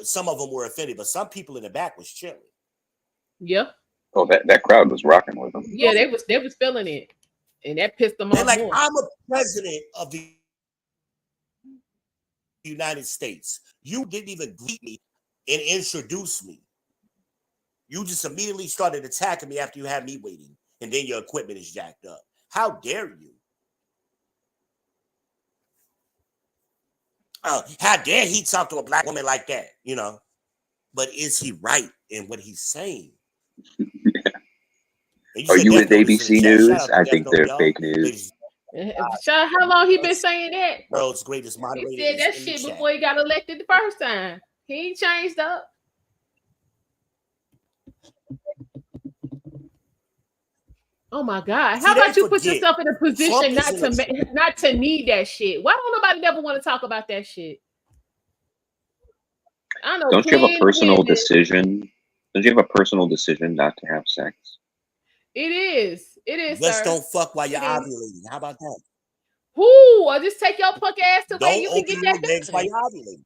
some of them were offended, but some people in the back was chilling. Yeah. Oh, that crowd was rocking with them. Yeah, they was feeling it. And that pissed them off. Like, more. I'm a president of the United States. You didn't even greet me and introduce me. You just immediately started attacking me after you had me waiting, and then your equipment is jacked up. How dare you? How dare he talk to a black woman like that, But is he right in what he's saying? Are you with ABC News? I think they're fake news. How long he been saying that? World's greatest moderator. He said that shit before he got elected the first time. He ain't changed up. Oh my God! How about you put yourself in a position not to need that shit? Why don't nobody ever want to talk about that shit? I don't know. Don't you have a personal decision? Don't you have a personal decision not to have sex? It is. It is. Just don't fuck while you're ovulating. How about that? Who? Or just take your punk ass to where you can get that legs while you're ovulating.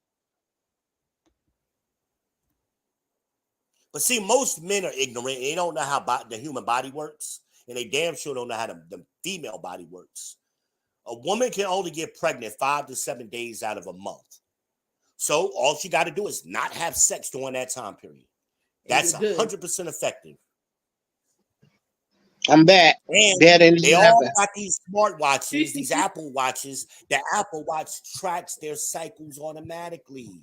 But see, most men are ignorant. They don't know how the human body works. And they damn sure don't know how the female body works. A woman can only get pregnant 5 to 7 days out of a month. So all she got to do is not have sex during that time period. That's 100% effective. I'm back. And they all got these smart watches, these Apple watches. The Apple Watch tracks their cycles automatically.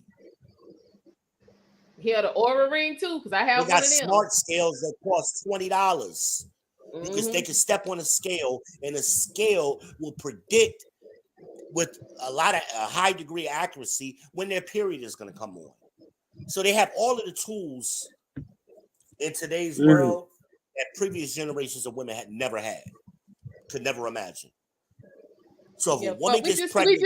He had an Oura ring too, because I have one of them. Smart scales that cost $20. Because they can step on a scale and the scale will predict with a high degree of accuracy when their period is going to come on. So they have all of the tools in today's world that previous generations of women had never had, could never imagine. So if a woman gets pregnant,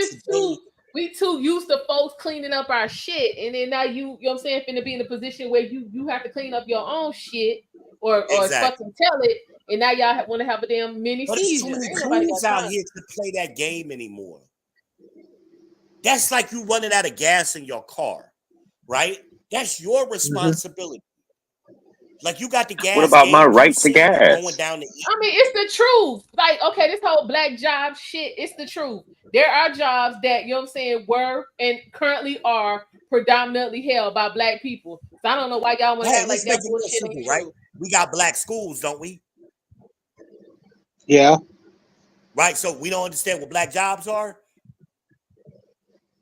we too used to folks cleaning up our shit, and then now you know what I'm saying, finna be in a position where you have to clean up your own shit or fucking tell it. And now y'all want to have a damn mini season. There's too many tools out here to play that game anymore. That's like you running out of gas in your car, right? That's your responsibility. Like you got the gas. What about my right to gas? Going down the I mean, it's the truth. Like, okay, this whole black job shit, it's the truth. There are jobs that, you know what I'm saying, were and currently are predominantly held by black people. So I don't know why y'all want to have like that bullshit, right? We got black schools, don't we? Yeah. Right. So we don't understand what black jobs are.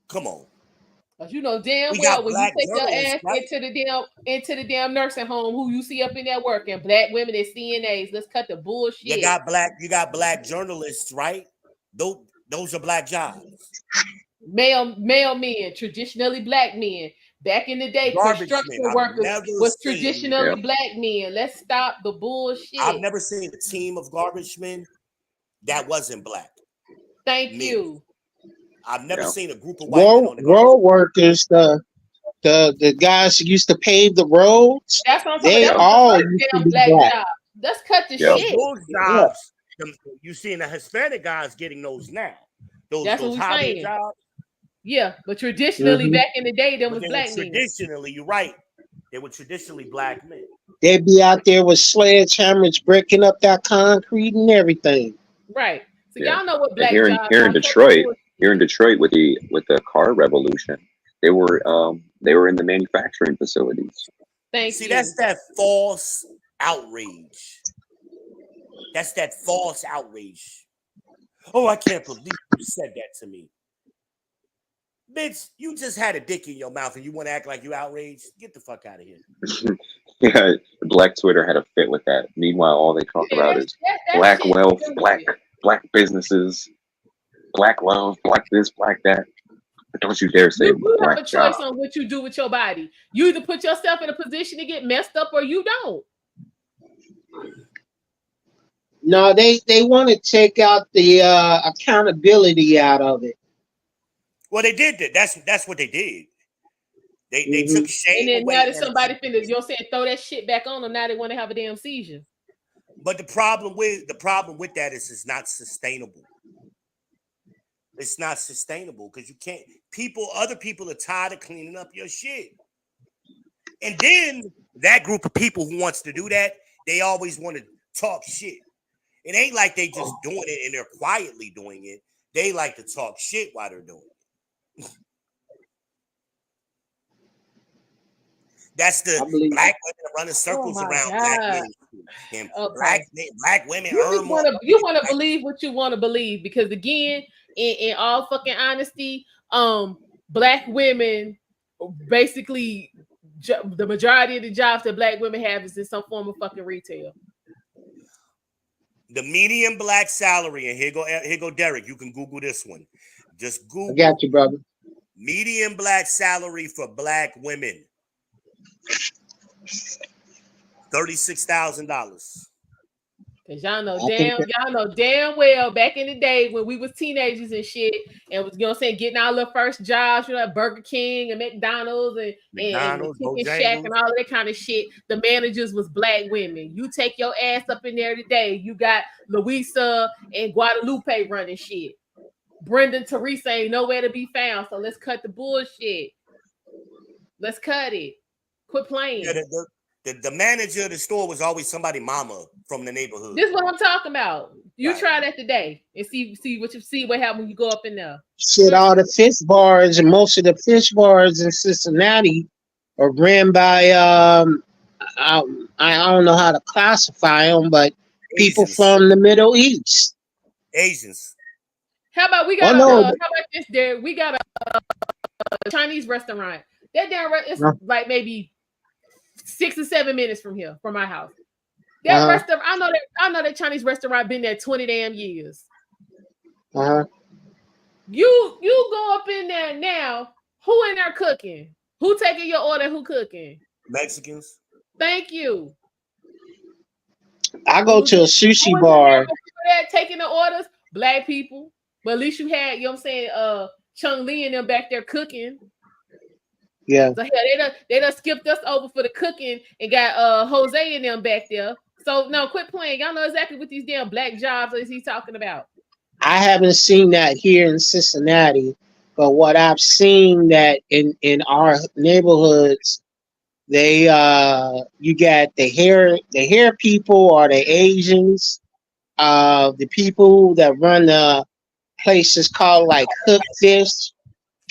Come on. But you know damn well when you take your ass into the damn nursing home, who you see up in there working, black women and CNAs. Let's cut the bullshit. You got black journalists, right? Though Those are black jobs. Male men, traditionally black men. Back in the day, construction workers was traditionally black men. Let's stop the bullshit. I've never seen a team of garbage men that wasn't black. Thank you. I've never seen a group of white men on the road workers, the guys who used to pave the roads. That's what I'm they talking all damn black job. Let's cut the shit. Those jobs, you seeing the Hispanic guys getting those now. That's those what we're saying. Jobs. Yeah, but traditionally back in the day, them was black men. Traditionally, you're right. They were traditionally black men. They'd be out there with sledgehammers breaking up that concrete and everything. Right. So y'all know what black here in Detroit with the car revolution, they were in the manufacturing facilities. See, that's that false outrage. That's that false outrage. Oh, I can't believe you said that to me. Bitch, you just had a dick in your mouth and you want to act like you outraged? Get the fuck out of here. Yeah, Black Twitter had a fit with that. Meanwhile, all they talk about is black wealth, black businesses, black love, black this, black that. But don't you dare say you black have a choice job. on what you do with your body. You either put yourself in a position to get messed up or you don't. No, they want to take out the accountability out of it. Well, they did that. That's what they did. They took shame away. And then now that somebody finished, you know what I'm saying, throw that shit back on them, now they want to have a damn seizure. But the problem with that is it's not sustainable. It's not sustainable because you can't. Other people are tired of cleaning up your shit. And then that group of people who wants to do that, they always want to talk shit. It ain't like they just doing it and they're quietly doing it. They like to talk shit while they're doing it. That's the black women running circles around black men. And black women earn more. You want to believe what you want to believe because again, in all fucking honesty, black women basically the majority of the jobs that black women have is in some form of fucking retail. The median black salary, and here go Derek. You can Google this one. Just Google. I got you, brother. Median black salary for black women. $36,000. Cause y'all know damn well back in the day when we was teenagers and shit, and was saying getting our little first jobs, Burger King and McDonald's and Chicken Shack and all of that kind of shit. The managers was black women. You take your ass up in there today. You got Louisa and Guadalupe running shit. Brenda and Teresa ain't nowhere to be found. So let's cut the bullshit. Let's cut it. Quit playing. Yeah, the manager of the store was always somebody mama from the neighborhood. This is what I'm talking about. You try that today and see what happens when you go up in there. Shit, all the fish bars and most of the fish bars in Cincinnati are ran by I don't know how to classify them, but people from the Middle East. Asians. How about we got how about this there? We got a Chinese restaurant. That damn it's like maybe 6 or 7 minutes from here, from my house. That restaurant, I know that Chinese restaurant been there 20 damn years. You go up in there now. Who in there cooking? Who taking your order? Who cooking? Mexicans. Thank you. I go to a sushi bar. Taking the orders, black people. But at least you had, you know what I'm saying, Chung Lee and them back there cooking. Yeah. So yeah, they done skipped us over for the cooking and got Jose and them back there. So no, quit playing. Y'all know exactly what these damn black jobs is he talking about. I haven't seen that here in Cincinnati, but what I've seen that in our neighborhoods, they you got the hair people or the Asians, the people that run the places called like Cook Fish,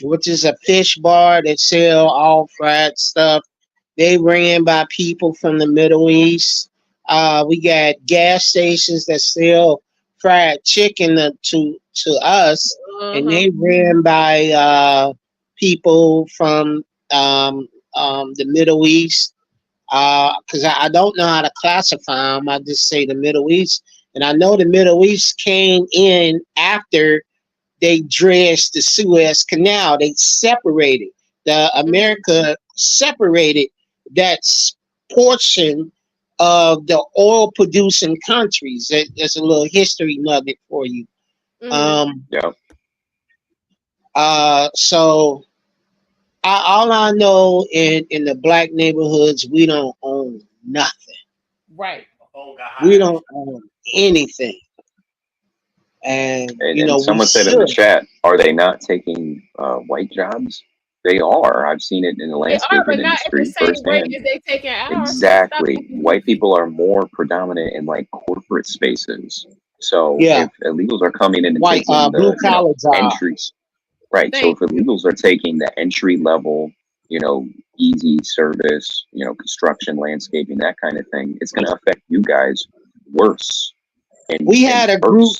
which is a fish bar that sell all fried stuff. They ran by people from the Middle East. We got gas stations that sell fried chicken to us, and they ran by people from the Middle East. Because I don't know how to classify them. I just say the Middle East, and I know the Middle East came in after they dredged the Suez Canal. They separated America separated that portion of the oil producing countries. There's a little history nugget for you. So all I know in the black neighborhoods, we don't own nothing. Right. We don't own anything. And someone said in the chat, are they not taking white jobs? They are. I've seen it in the landscaping industry firsthand. They taking ours. Exactly. White people are more predominant in like corporate spaces. So if illegals are coming in and taking blue collar entries, right? So if illegals are taking the entry level, easy service, construction, landscaping, that kind of thing, it's going to affect you guys worse. And we had a group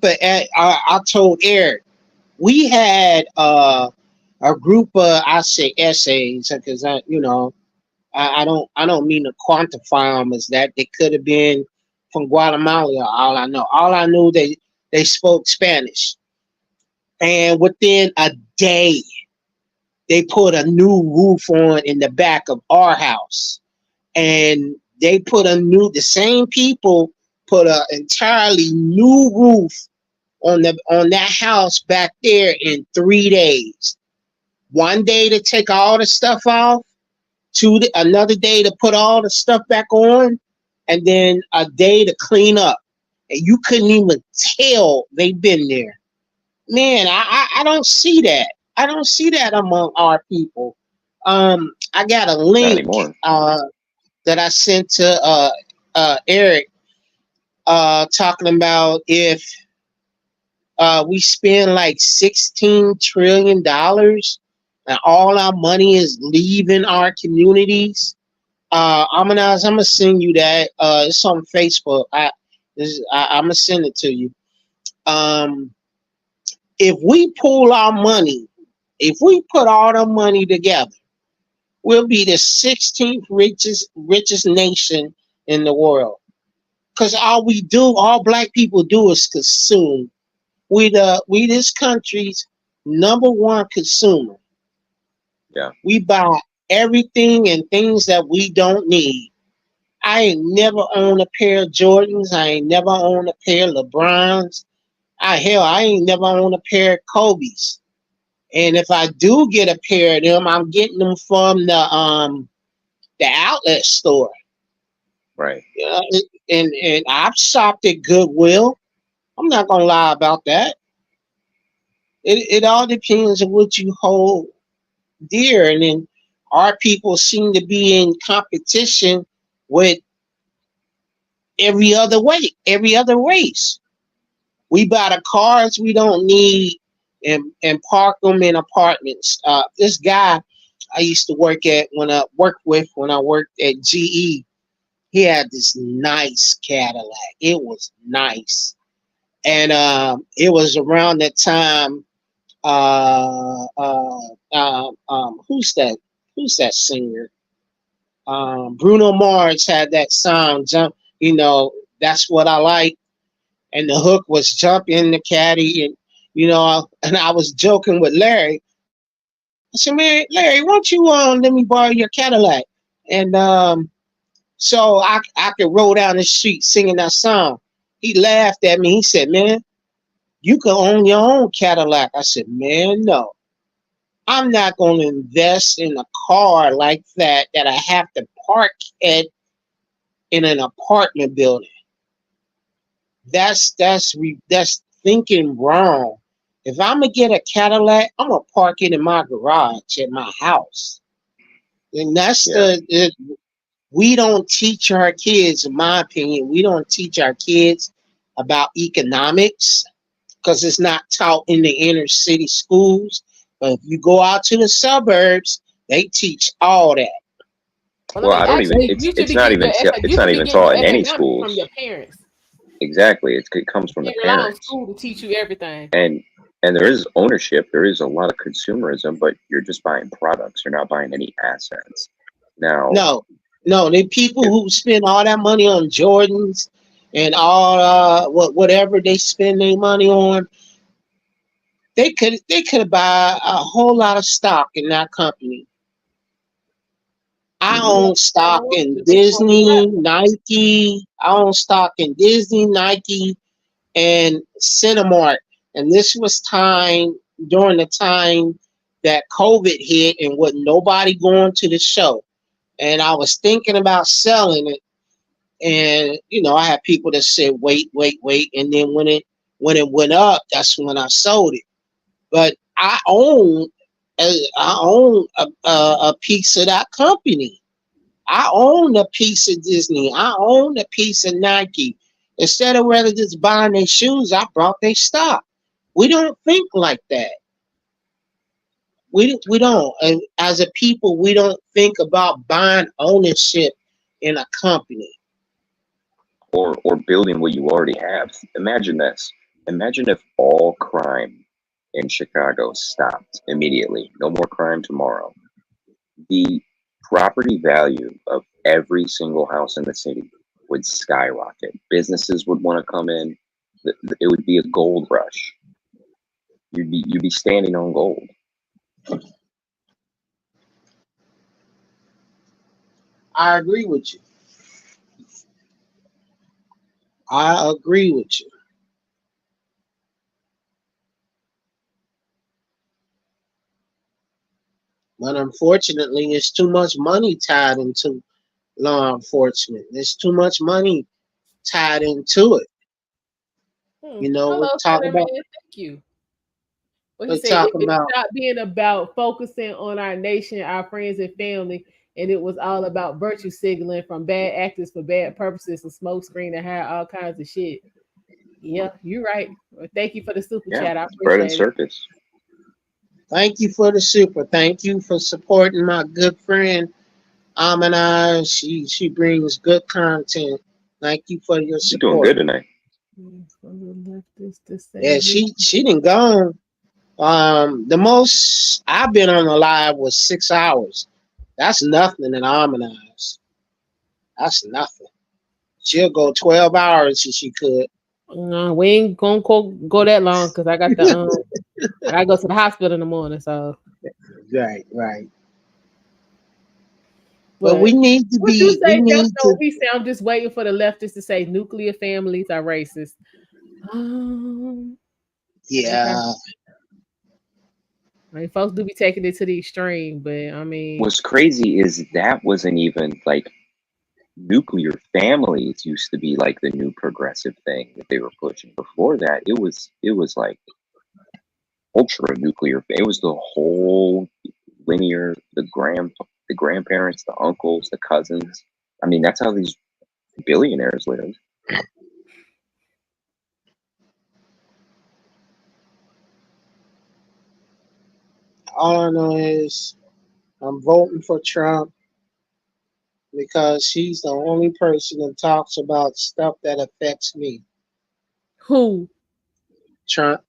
of. I told Eric. We had a group of, I say essays, because I don't mean to quantify them as that. They could have been from Guatemala. All I knew they spoke Spanish, and within a day, they put a new roof on in the back of our house, and they put the same people put an entirely new roof on that house back there in 3 days. One day to take all the stuff off, another day to put all the stuff back on, and then a day to clean up. And you couldn't even tell they've been there. Man, I don't see that. I don't see that among our people. I got a link that I sent to Eric talking about if we spend like $16 trillion and all our money is leaving our communities. I'm gonna send you that. It's on Facebook. I'm gonna send it to you. If we pool our money, if we put all the money together, we'll be the 16th richest nation in the world. Because all black people do is consume. We this country's #1 consumer. Yeah. We buy everything and things that we don't need. I ain't never owned a pair of Jordans. I ain't never owned a pair of LeBrons. I ain't never owned a pair of Kobe's. And if I do get a pair of them, I'm getting them from the outlet store. Right. And I've shopped at Goodwill. I'm not gonna lie about that. It all depends on what you hold dear, and then our people seem to be in competition with every other race. We buy the cars we don't need and park them in apartments. This guy I used to work when I worked at GE, he had this nice Cadillac. It was nice. And it was around that time. Who's that singer? Bruno Mars had that song, "Jump." That's what I like. And the hook was "Jump in the Caddy," and and I was joking with Larry. I said, "Man, Larry, why don't you let me borrow your Cadillac?" And so I could roll down the street singing that song. He laughed at me. He said, "Man, you can own your own Cadillac." I said, "Man, no. I'm not going to invest in a car like that I have to park in an apartment building. That's thinking wrong. If I'm going to get a Cadillac, I'm going to park it in my garage at my house." And that's we don't teach our kids, in my opinion, we don't teach our kids about economics because it's not taught in the inner city schools. But if you go out to the suburbs, they teach all that. Well, I don't even. It's not even taught in any schools. From your parents. Exactly, it comes from the parents. School to teach you everything. And there is ownership. There is a lot of consumerism, but you're just buying products. You're not buying any assets. Now, no, the people who spend all that money on Jordans and all whatever they spend their money on, they could buy a whole lot of stock in that company. I own stock in Disney, Nike. I own stock in Disney, Nike, and Cinemark. And this was during the time that COVID hit and wasn't nobody going to the show. And I was thinking about selling it. And I had people that said, wait. And then when it went up, that's when I sold it. But I own a piece of that company. I own a piece of Disney. I own a piece of Nike. Instead of rather just buying their shoes, I brought their stock. We don't think like that. We don't. And as a people, we don't think about buying ownership in a company. Or building what you already have. Imagine this. Imagine if all crime in Chicago stopped immediately. No more crime tomorrow. The property value of every single house in the city would skyrocket. Businesses would want to come in. It would be a gold rush. You'd be standing on gold. I agree with you. I agree with you. But unfortunately, it's too much money tied into law enforcement. There's too much money tied into it. Hello, we're talking about. Thank you. Well, he We're said talking it's about. not being about focusing on our nation, our friends and family, and it was all about virtue signaling from bad actors for bad purposes and smoke screen and hire all kinds of shit. Yeah, you're right. Well, thank you for the super chat. I appreciate it. Circus. Thank you for the super. Thank you for supporting my good friend ALMONDEYEZ. She brings good content. Thank you for your support. You're doing good tonight. Yeah, she done gone. The most I've been on a live was 6 hours. That's nothing in ALMONDEYEZ. That's nothing. She'll go 12 hours if she could. No, we ain't gonna go that long because I got the I gotta go to the hospital in the morning. So right. But we need to what be. You say, we need to. He said, I'm just waiting for the leftists to say nuclear families are racist. Yeah. I mean, folks do be taking it to the extreme, but I mean, what's crazy is that wasn't even like nuclear families used to be like the new progressive thing that they were pushing. Before that, it was like ultra nuclear. It was the whole linear, the grandparents, the uncles, the cousins. I mean, that's how these billionaires live. All I know is I'm voting for Trump because she's the only person that talks about stuff that affects me. Who? Trump.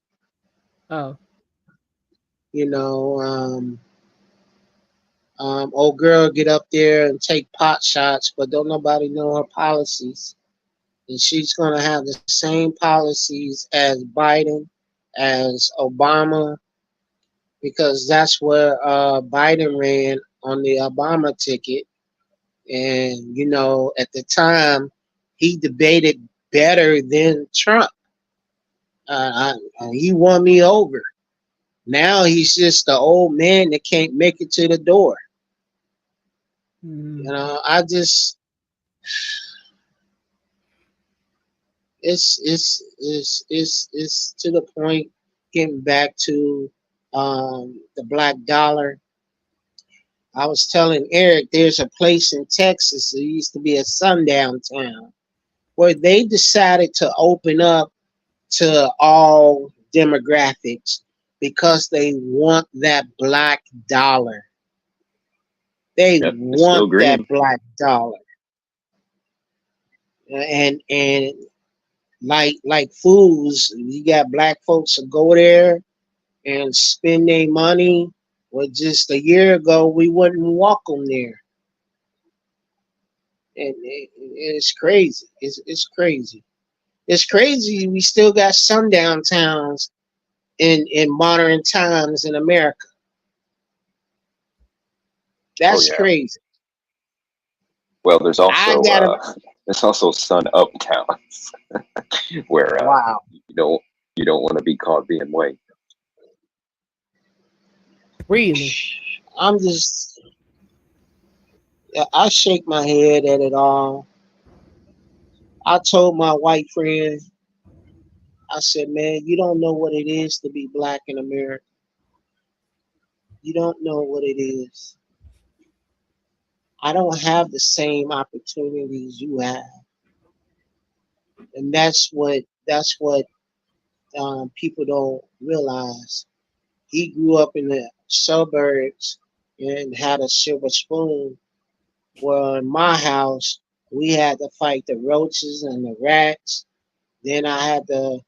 Oh. Old girl get up there and take pot shots, but don't nobody know her policies. And she's going to have the same policies as Biden, as Obama, because that's where Biden ran on the Obama ticket. And, at the time, he debated better than Trump. He won me over. Now he's just the old man that can't make it to the door. It's to the point, getting back to the black dollar. I was telling Eric, there's a place in Texas that used to be a sundown town where they decided to open up to all demographics because they want that black dollar. They want that black dollar. And like fools, you got black folks that go there and spend their money. Well, just a year ago, we wouldn't walk them there. And it's crazy. It's crazy. It's crazy. We still got sundown towns in modern times in America. That's crazy. Well, there's also sun up towns where you don't want to be caught being white. Really? I shake my head at it all. I told my white friend, I said, man, you don't know what it is to be black in America. You don't know what it is. I don't have the same opportunities you have. And that's what people don't realize. He grew up in the suburbs and had a silver spoon. Well, in my house, we had to fight the roaches and the rats. Then I had to,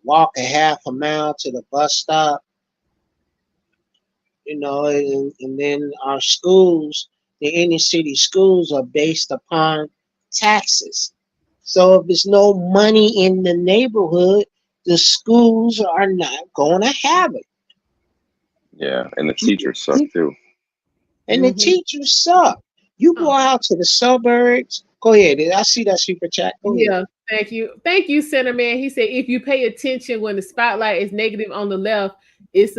walk a half a mile to the bus stop. And then our schools, the inner city schools, are based upon taxes. So if there's no money in the neighborhood, the schools are not going to have it. Yeah, and the teachers suck too. And the teachers suck. You go out to the suburbs. Go ahead. I see that super chat. Go ahead. Thank you, Senator Man. He said if you pay attention when the spotlight is negative on the left, it's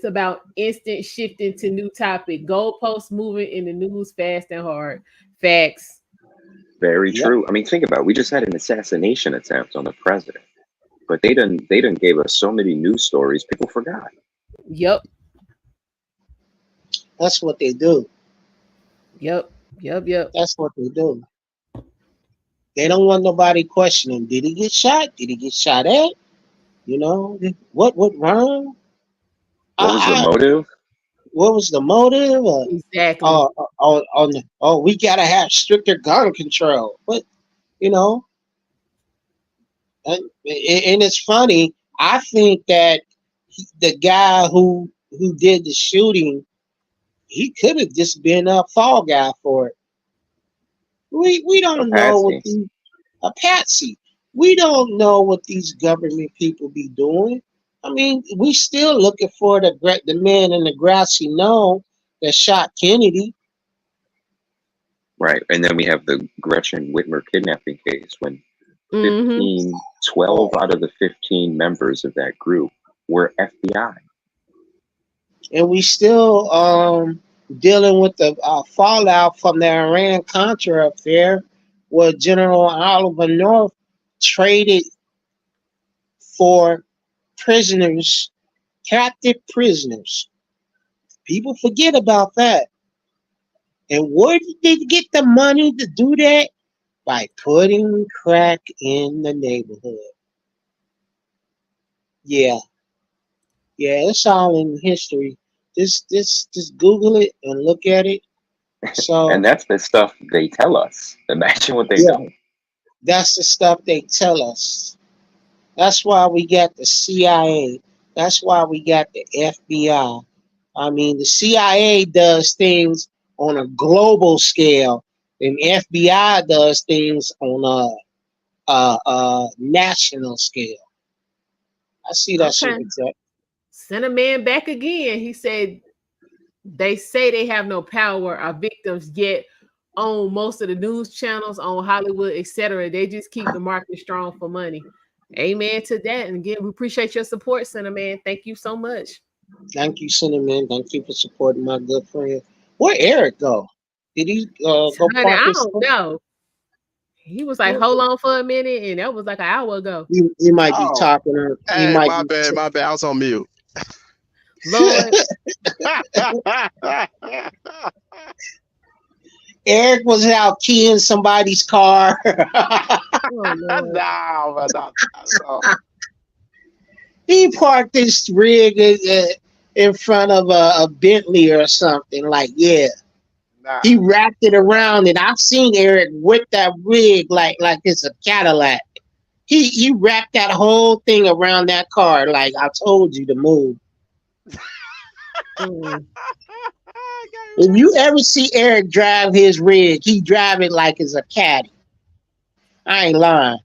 about instant shifting to new topic. Goalposts moving in the news fast and hard. Facts. Very true. I mean, think about it. We just had an assassination attempt on the president, but they done gave us so many news stories, people forgot. Yep. That's what they do. Yep. That's what they do. They don't want nobody questioning. Did he get shot? Did he get shot at? What went wrong? What was the motive? What was the motive? Exactly. We gotta have stricter gun control. But and it's funny. I think that the guy who did the shooting, he could have just been a fall guy for it. We don't know what a patsy. We don't know what these government people be doing. I mean, we still looking for the man in the grassy knoll that shot Kennedy. Right, and then we have the Gretchen Whitmer kidnapping case when 12 out of the 15 members of that group were FBI. And we still dealing with the fallout from the Iran-Contra affair, where General Oliver North traded for prisoners, captive prisoners. People forget about that. And where did they get the money to do that? By putting crack in the neighborhood. Yeah, it's all in history. Just Google it and look at it. So, and that's the stuff they tell us. Imagine what they don't. That's the stuff they tell us. That's why we got the CIA. That's why we got the FBI. I mean, the CIA does things on a global scale, and FBI does things on a national scale. I see that shit. Send a man back again. He said they say they have no power. Our victims yet on most of the news channels, on Hollywood, etc. They just keep the market strong for money. Amen to that. And again, we appreciate your support, Senator Man. Thank you so much. Thank you, Senator Man. Thank you for supporting my good friend. Where Eric go? Did he go park I don't know. He was like, hold on for a minute, and that was like an hour ago. He might be talking. My bad. I was on mute. Lord. Eric was out keying somebody's car. He parked this rig in front of a Bentley or something. He wrapped it around, and I've seen Eric whip that rig like it's a Cadillac. He wrapped that whole thing around that car like I told you to move. If you ever see Eric drive his rig, he drive it like it's a caddy. I ain't lying.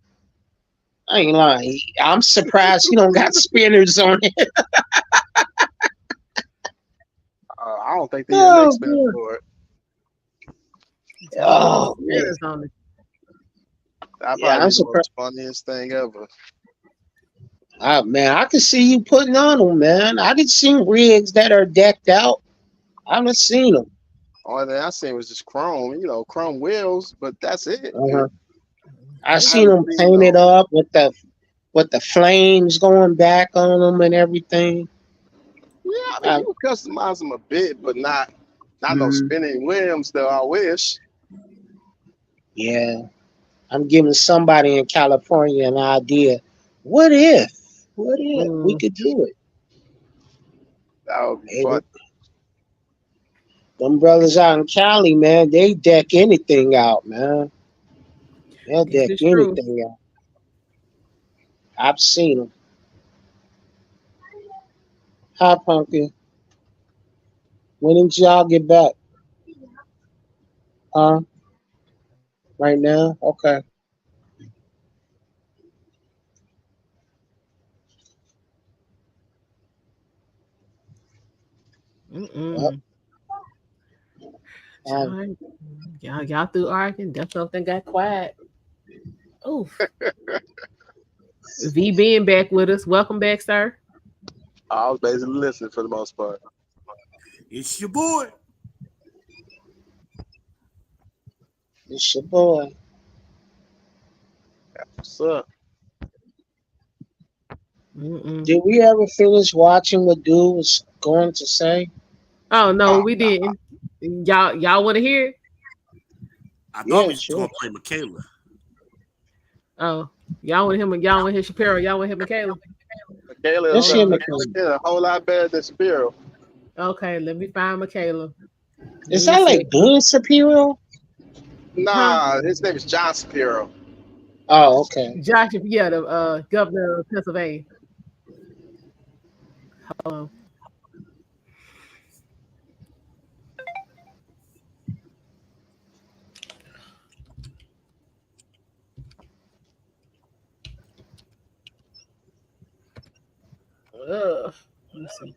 I ain't lying. I'm surprised he don't got spinners on it. I don't think they even make spinners for it. Oh, Spinners on it. That probably be the most funniest thing ever. Man, I can see you putting on them, man. I can see rigs that are decked out. I haven't seen them. Only thing I seen was just chrome, chrome wheels, but that's it. I seen them painted up with the flames going back on them and everything. Yeah, I mean, you can customize them a bit, but not no spinning wheels though, I wish. Yeah. I'm giving somebody in California an idea. What if we could do it? That would be fun. Them brothers out in Cali, man, they deck anything out, man. They'll deck anything out. I've seen them. Hi, Pumpkin. When did y'all get back? Right now? Okay. Y'all through arguing. That's something got quiet. Oof. V being back with us. Welcome back, sir. I was basically listening for the most part. It's your boy. It's your boy. What's up? Did we ever finish watching what dude was going to say? Oh no, we didn't. Y'all want to hear it? I thought we was gonna play Michaela. Oh, y'all want him? Y'all want to hear Shapiro? Y'all want to hear Michaela? Michaela is a whole lot better than Shapiro. Okay, let me find Michaela. Is that like Ben Shapiro? Nah, his name is John Shapiro. Oh, okay. Josh, yeah, the governor of Pennsylvania. Hold on. Let's see.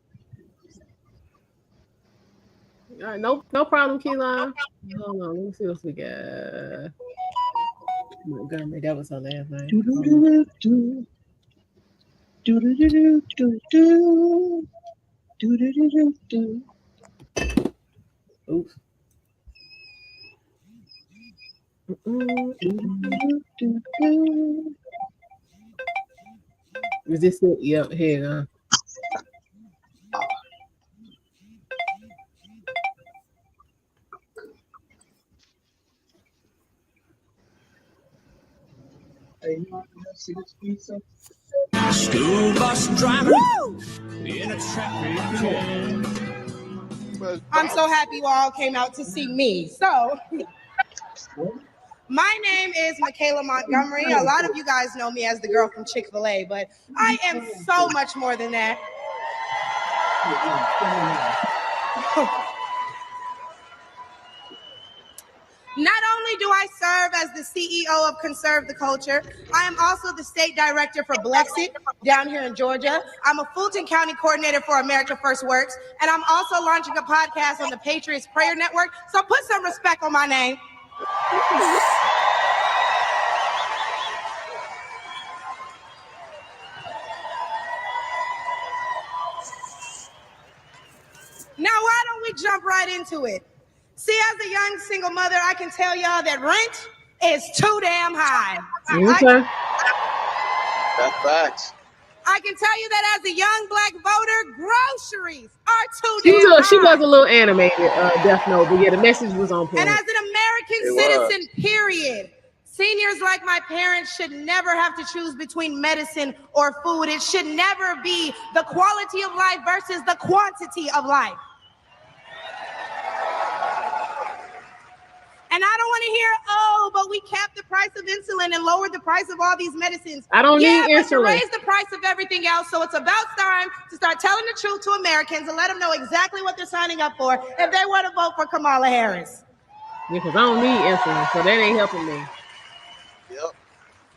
All right, no problem, Keelan. Hold on, let me see what we got. Montgomery, that was her last name. Oops. Is this it? Yep, here you go. School bus driver in a traffic jam. I'm so happy you all came out to see me. So, my name is Michaela Montgomery. A lot of you guys know me as the girl from Chick-fil-A, but I am so much more than that. Not only do I serve as the CEO of Conserve the Culture, I am also the state director for Blexit down here in Georgia. I'm a Fulton County coordinator for America First Works, and I'm also launching a podcast on the Patriots Prayer Network. So put some respect on my name. Now, why don't we jump right into it? See, as a young single mother, I can tell y'all that rent is too damn high. Okay. That's facts. I can tell you that as a young black voter, groceries are too damn high. She was a little animated, Death Note, but yeah, the message was on point. And as an American citizen, period, seniors like my parents should never have to choose between medicine or food. It should never be the quality of life versus the quantity of life. And I don't want to hear, oh, but we capped the price of insulin and lowered the price of all these medicines. I don't need insulin. insulin. Raise the price of everything else. So it's about time to start telling the truth to Americans and let them know exactly what they're signing up for if they want to vote for Kamala Harris. Yeah, because I don't need insulin, so that ain't helping me. Yep.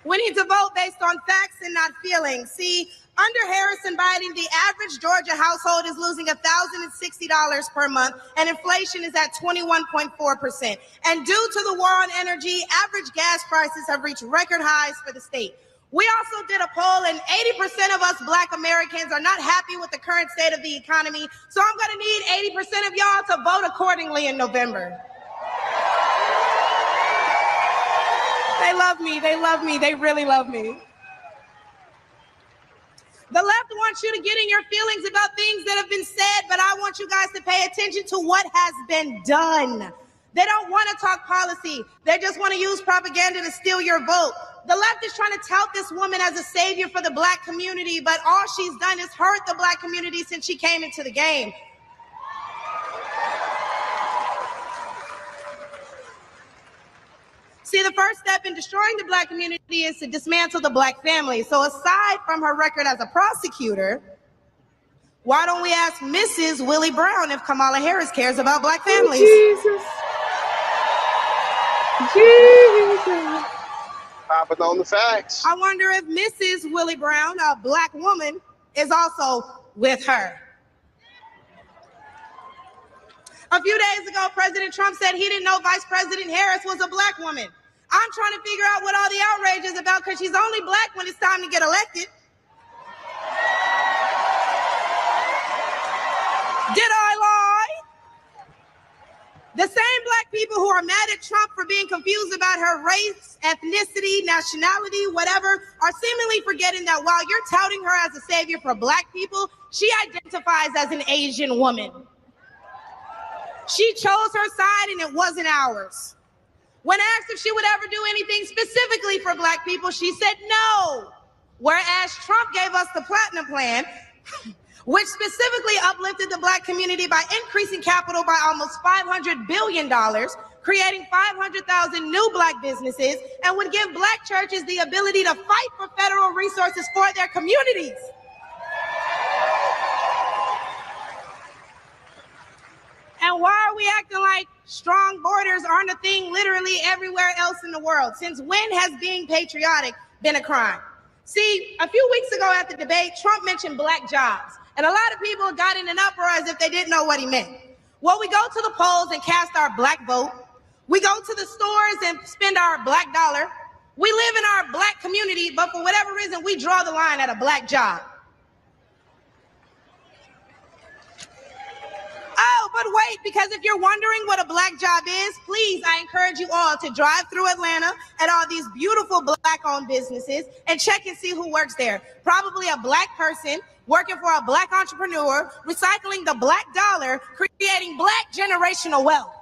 We need to vote based on facts and not feelings. See, under Harris and Biden, the average Georgia household is losing $1,060 per month, and inflation is at 21.4%. And due to the war on energy, average gas prices have reached record highs for the state. We also did a poll, and 80% of us Black Americans are not happy with the current state of the economy. So I'm going to need 80% of y'all to vote accordingly in November. They love me. They love me. They really love me. The left wants you to get in your feelings about things that have been said, but I want you guys to pay attention to what has been done. They don't want to talk policy. They just want to use propaganda to steal your vote. The left is trying to tout this woman as a savior for the Black community, but all she's done is hurt the Black community since she came into the game. See, the first step in destroying the Black community is to dismantle the Black family. So aside from her record as a prosecutor, why don't we ask Mrs. Willie Brown if Kamala Harris cares about Black families? Jesus. Jesus. Popping on the facts. I wonder if Mrs. Willie Brown, a Black woman, is also with her. A few days ago, President Trump said he didn't know Vice President Harris was a Black woman. I'm trying to figure out what all the outrage is about because she's only Black when it's time to get elected. Did I lie? The same Black people who are mad at Trump for being confused about her race, ethnicity, nationality, whatever, are seemingly forgetting that while you're touting her as a savior for Black people, she identifies as an Asian woman. She chose her side and it wasn't ours. When asked if she would ever do anything specifically for Black people, she said no. Whereas Trump gave us the Platinum Plan, which specifically uplifted the Black community by increasing capital by almost $500 billion, creating 500,000 new Black businesses, and would give Black churches the ability to fight for federal resources for their communities. And why are we acting like strong borders aren't a thing literally everywhere else in the world? Since when has being patriotic been a crime? See, a few weeks ago at the debate, Trump mentioned Black jobs. And a lot of people got in an uproar as if they didn't know what he meant. Well, we go to the polls and cast our Black vote. We go to the stores and spend our Black dollar. We live in our Black community, but for whatever reason, we draw the line at a Black job. Oh, but wait, because if you're wondering what a Black job is, please, I encourage you all to drive through Atlanta at all these beautiful Black-owned businesses and check and see who works there. Probably a Black person working for a Black entrepreneur, recycling the Black dollar, creating Black generational wealth.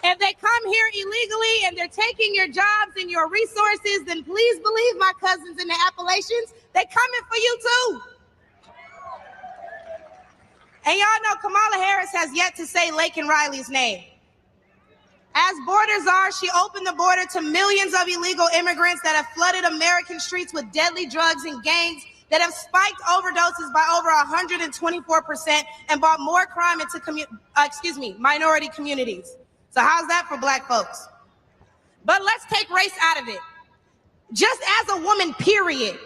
If they come here illegally and they're taking your jobs and your resources, then please believe my cousins in the Appalachians, they coming for you too. And y'all know Kamala Harris has yet to say Laken Riley's name. As borders are, she opened the border to millions of illegal immigrants that have flooded American streets with deadly drugs and gangs that have spiked overdoses by over 124% and brought more crime into minority communities. So how's that for Black folks? But let's take race out of it. Just as a woman, period.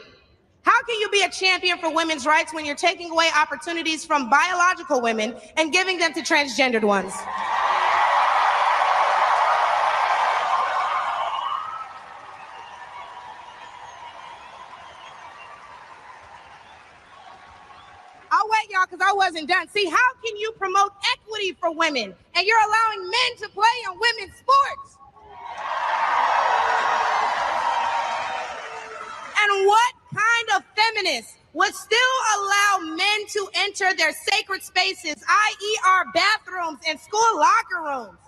How can you be a champion for women's rights when you're taking away opportunities from biological women and giving them to transgendered ones? I'll wait, y'all, because I wasn't done. See, how can you promote equity for women and you're allowing men to play in women's sports? And what kind of feminist would still allow men to enter their sacred spaces, i.e. our bathrooms and school locker rooms?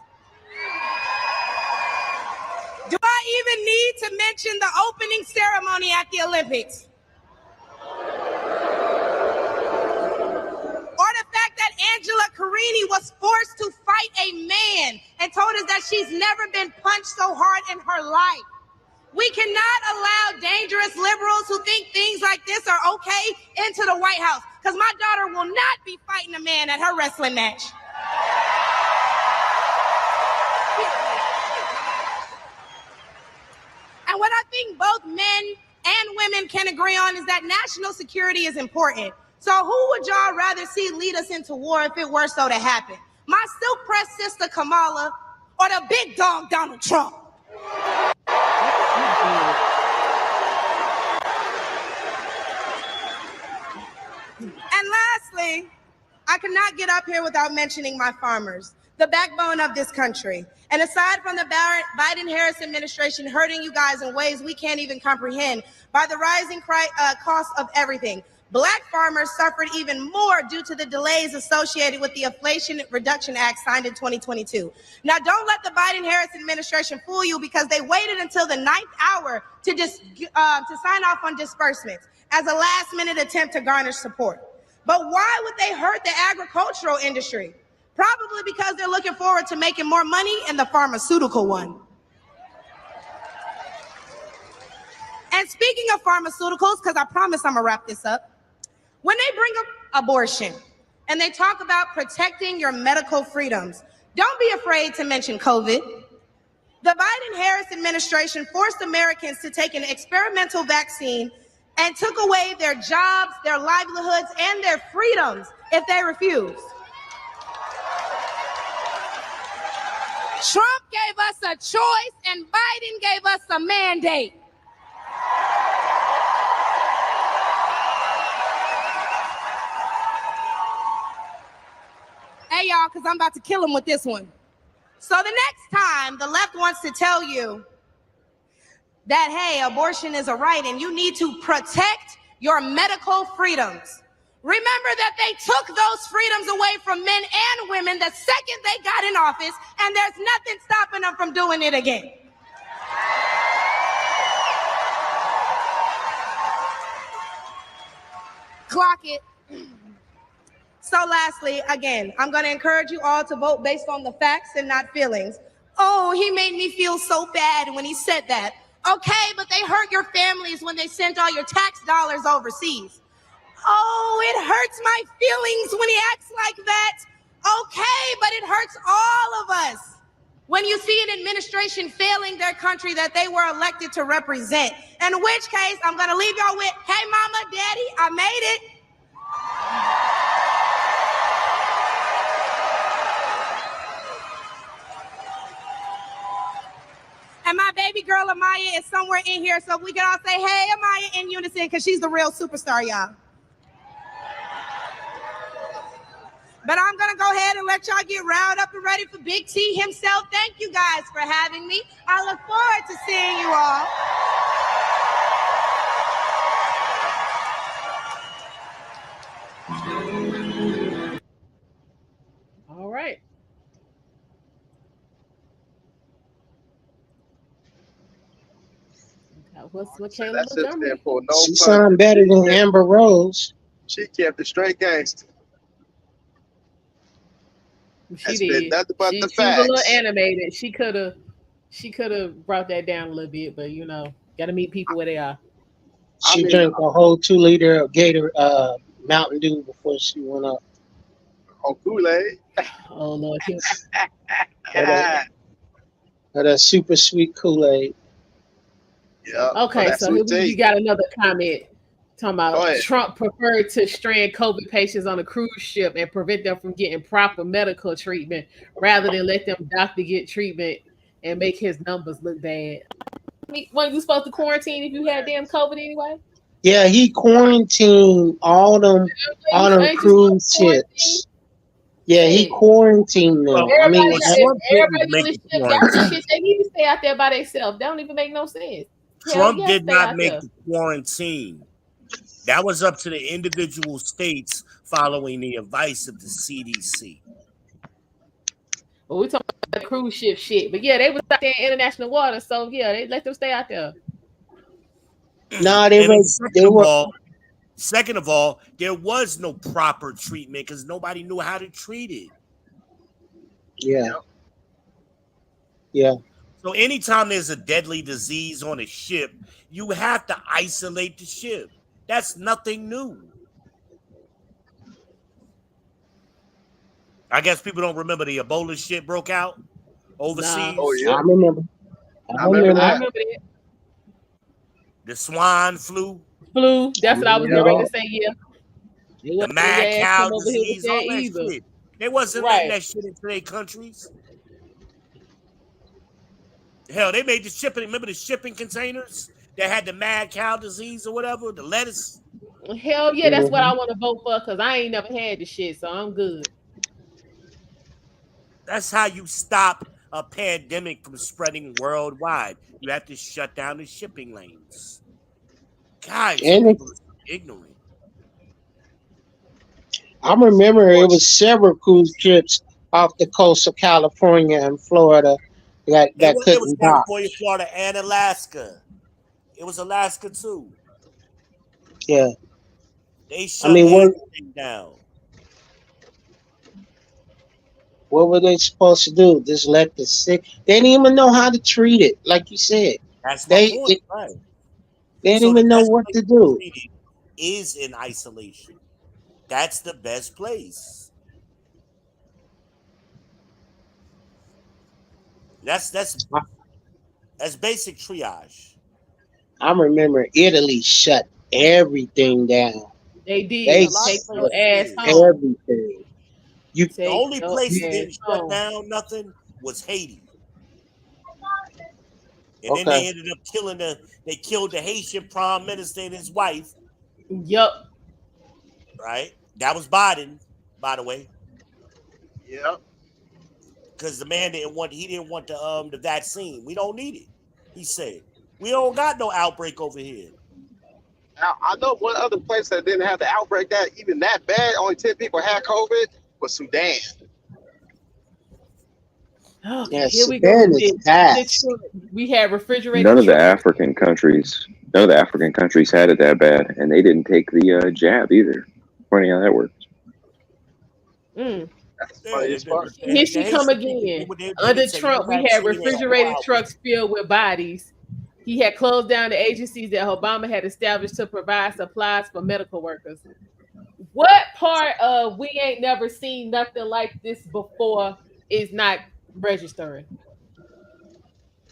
Do I even need to mention the opening ceremony at the Olympics? Or the fact that Angela Carini was forced to fight a man and told us that she's never been punched so hard in her life. We cannot allow dangerous liberals who think things like this are okay into the White House, because my daughter will not be fighting a man at her wrestling match. And what I think both men and women can agree on is that national security is important. So who would y'all rather see lead us into war if it were so to happen? My silk-pressed sister Kamala or the big dog Donald Trump? And lastly, I could not get up here without mentioning my farmers, the backbone of this country. And aside from the Biden-Harris administration hurting you guys in ways we can't even comprehend by the rising cost of everything, Black farmers suffered even more due to the delays associated with the Inflation Reduction Act signed in 2022. Now, don't let the Biden-Harris administration fool you, because they waited until the 9th hour to sign off on disbursements as a last-minute attempt to garner support. But why would they hurt the agricultural industry? Probably because they're looking forward to making more money in the pharmaceutical one. And speaking of pharmaceuticals, because I promise I'm gonna wrap this up, when they bring up abortion and they talk about protecting your medical freedoms, don't be afraid to mention COVID. The Biden-Harris administration forced Americans to take an experimental vaccine and took away their jobs, their livelihoods, and their freedoms if they refused. Trump gave us a choice and Biden gave us a mandate. Hey, y'all, because I'm about to kill him with this one. So the next time the left wants to tell you that, hey, abortion is a right and you need to protect your medical freedoms, remember that they took those freedoms away from men and women the second they got in office, and there's nothing stopping them from doing it again. Clock it. So lastly, again, I'm going to encourage you all to vote based on the facts and not feelings. Oh, he made me feel so bad when he said that. Okay, but they hurt your families when they sent all your tax dollars overseas. Oh, it hurts my feelings when he acts like that. Okay, but it hurts all of us when you see an administration failing their country that they were elected to represent. In which case, I'm going to leave y'all with, hey, mama, daddy, I made it. And my baby girl, Amaya, is somewhere in here, so we can all say, hey, Amaya, in unison, because she's the real superstar, y'all. But I'm going to go ahead and let y'all get riled up and ready for Big T himself. Thank you guys for having me. I look forward to seeing you all. All right. What Kayla was done? She sounded better than Amber Rose. She kept it straight gangster. She did. Nothing but she the was a little facts. animated. She could have brought that down a little bit, but you know, got to meet people where they are. She drank a whole 2-liter of Gator Mountain Dew before she went up. On Kool-Aid. Oh Lord. That super sweet Kool-Aid. Yeah. Okay, so you got another comment talking about Trump preferred to strand COVID patients on a cruise ship and prevent them from getting proper medical treatment rather than let them doctor get treatment and make his numbers look bad. Weren't you supposed to quarantine if you had damn COVID anyway? Yeah, he quarantined all them cruise ships. Yeah, he quarantined them. Everybody on the ship got the shit. They need to stay out there by themselves. That don't even make no sense. Trump did not make the quarantine. That was up to the individual states following the advice of the CDC. Well, we're talking about the cruise ship shit. But yeah, they was out there in international water. So yeah, they let them stay out there. No, Second of all, there was no proper treatment because nobody knew how to treat it. Yeah. So anytime there's a deadly disease on a ship, you have to isolate the ship. That's nothing new. I guess people don't remember the Ebola shit broke out overseas. Oh, yeah. I remember. I remember that. The swine flu. That's what I was going to say. Yeah. The mad cow over here with disease, all that either. shit. They wasn't letting that shit into their countries. Hell, they made the shipping. Remember the shipping containers that had the mad cow disease or whatever, the lettuce? Hell yeah, that's what I want to vote for because I ain't never had the shit, so I'm good. That's how you stop a pandemic from spreading worldwide. You have to shut down the shipping lanes. Guys, people are so ignorant. I remember it was several cruise trips off the coast of California and Florida that It was couldn't dock. California, Florida, and Alaska. It was Alaska too. Yeah. They shut everything down. What were they supposed to do? Just let the sick? They didn't even know how to treat it, like you said. That's my point, right? They didn't even know what to do. Is in isolation. That's the best place. That's basic triage. I remember Italy shut everything down. They did. They take your ass home. Everything. The only place that didn't shut down nothing was Haiti. And then they ended up they killed the Haitian prime minister and his wife. Yup. Right? That was Biden, by the way. Yep. Because the man didn't want the vaccine. We don't need it. He said. We don't got no outbreak over here. Now, I know one other place that didn't have the outbreak that even that bad, only 10 people had COVID, was Sudan. Yeah, here we go. We had refrigerated. None of the African countries had it that bad, and they didn't take the jab either. Funny how that works. Here she come again. Under Trump, we had refrigerated trucks filled with bodies. He had closed down the agencies that Obama had established to provide supplies for medical workers. What part of we ain't never seen nothing like this before is not registering?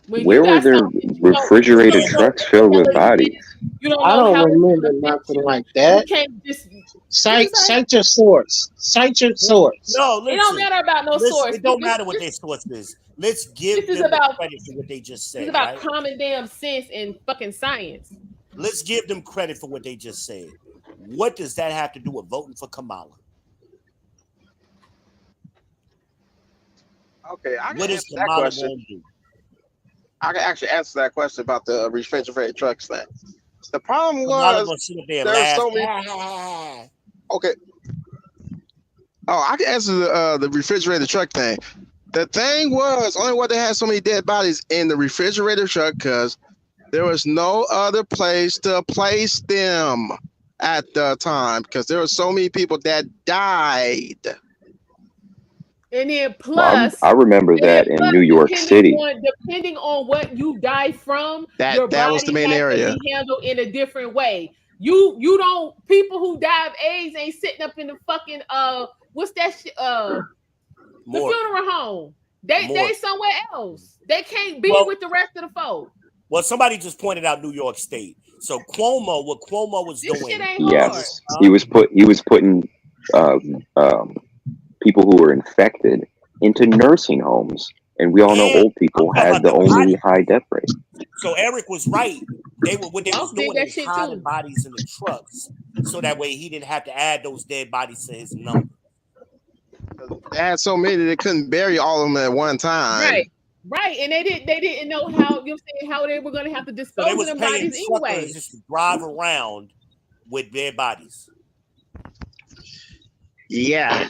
Where were there refrigerated trucks filled with bodies? I don't remember nothing like that. You can't just cite your source. Cite your source. No, listen, it don't matter about no source. It don't matter what their source is. Let's give them the credit for what they just said. It's about common damn sense and fucking science. Let's give them credit for what they just said. What does that have to do with voting for Kamala? Okay, I what is Kamala going to do? I can actually answer that question about the refrigerated trucks thing. The problem was there's so many. Okay. Oh, I can answer the refrigerated truck thing. The thing was only why they had so many dead bodies in the refrigerator truck because there was no other place to place them at the time because there were so many people that died. And then plus, I remember that in New York City. Depending on what you die from, your body was the main area. To be handled in a different way. You don't. People who die of AIDS ain't sitting up in the fucking what's that shit? The funeral home. They somewhere else. They can't be with the rest of the folks. Well, somebody just pointed out New York State. So what Cuomo was doing? Yes, he was putting people who were infected into nursing homes, and we all know old people had the only high death rate. So Eric was right. What they was doing is hiding bodies in the trucks, so that way he didn't have to add those dead bodies to his number. They had so many they couldn't bury all of them at one time. Right, and they didn't know how how they were going to have to dispose of them bodies anyway. Just to drive around with dead bodies. Yeah.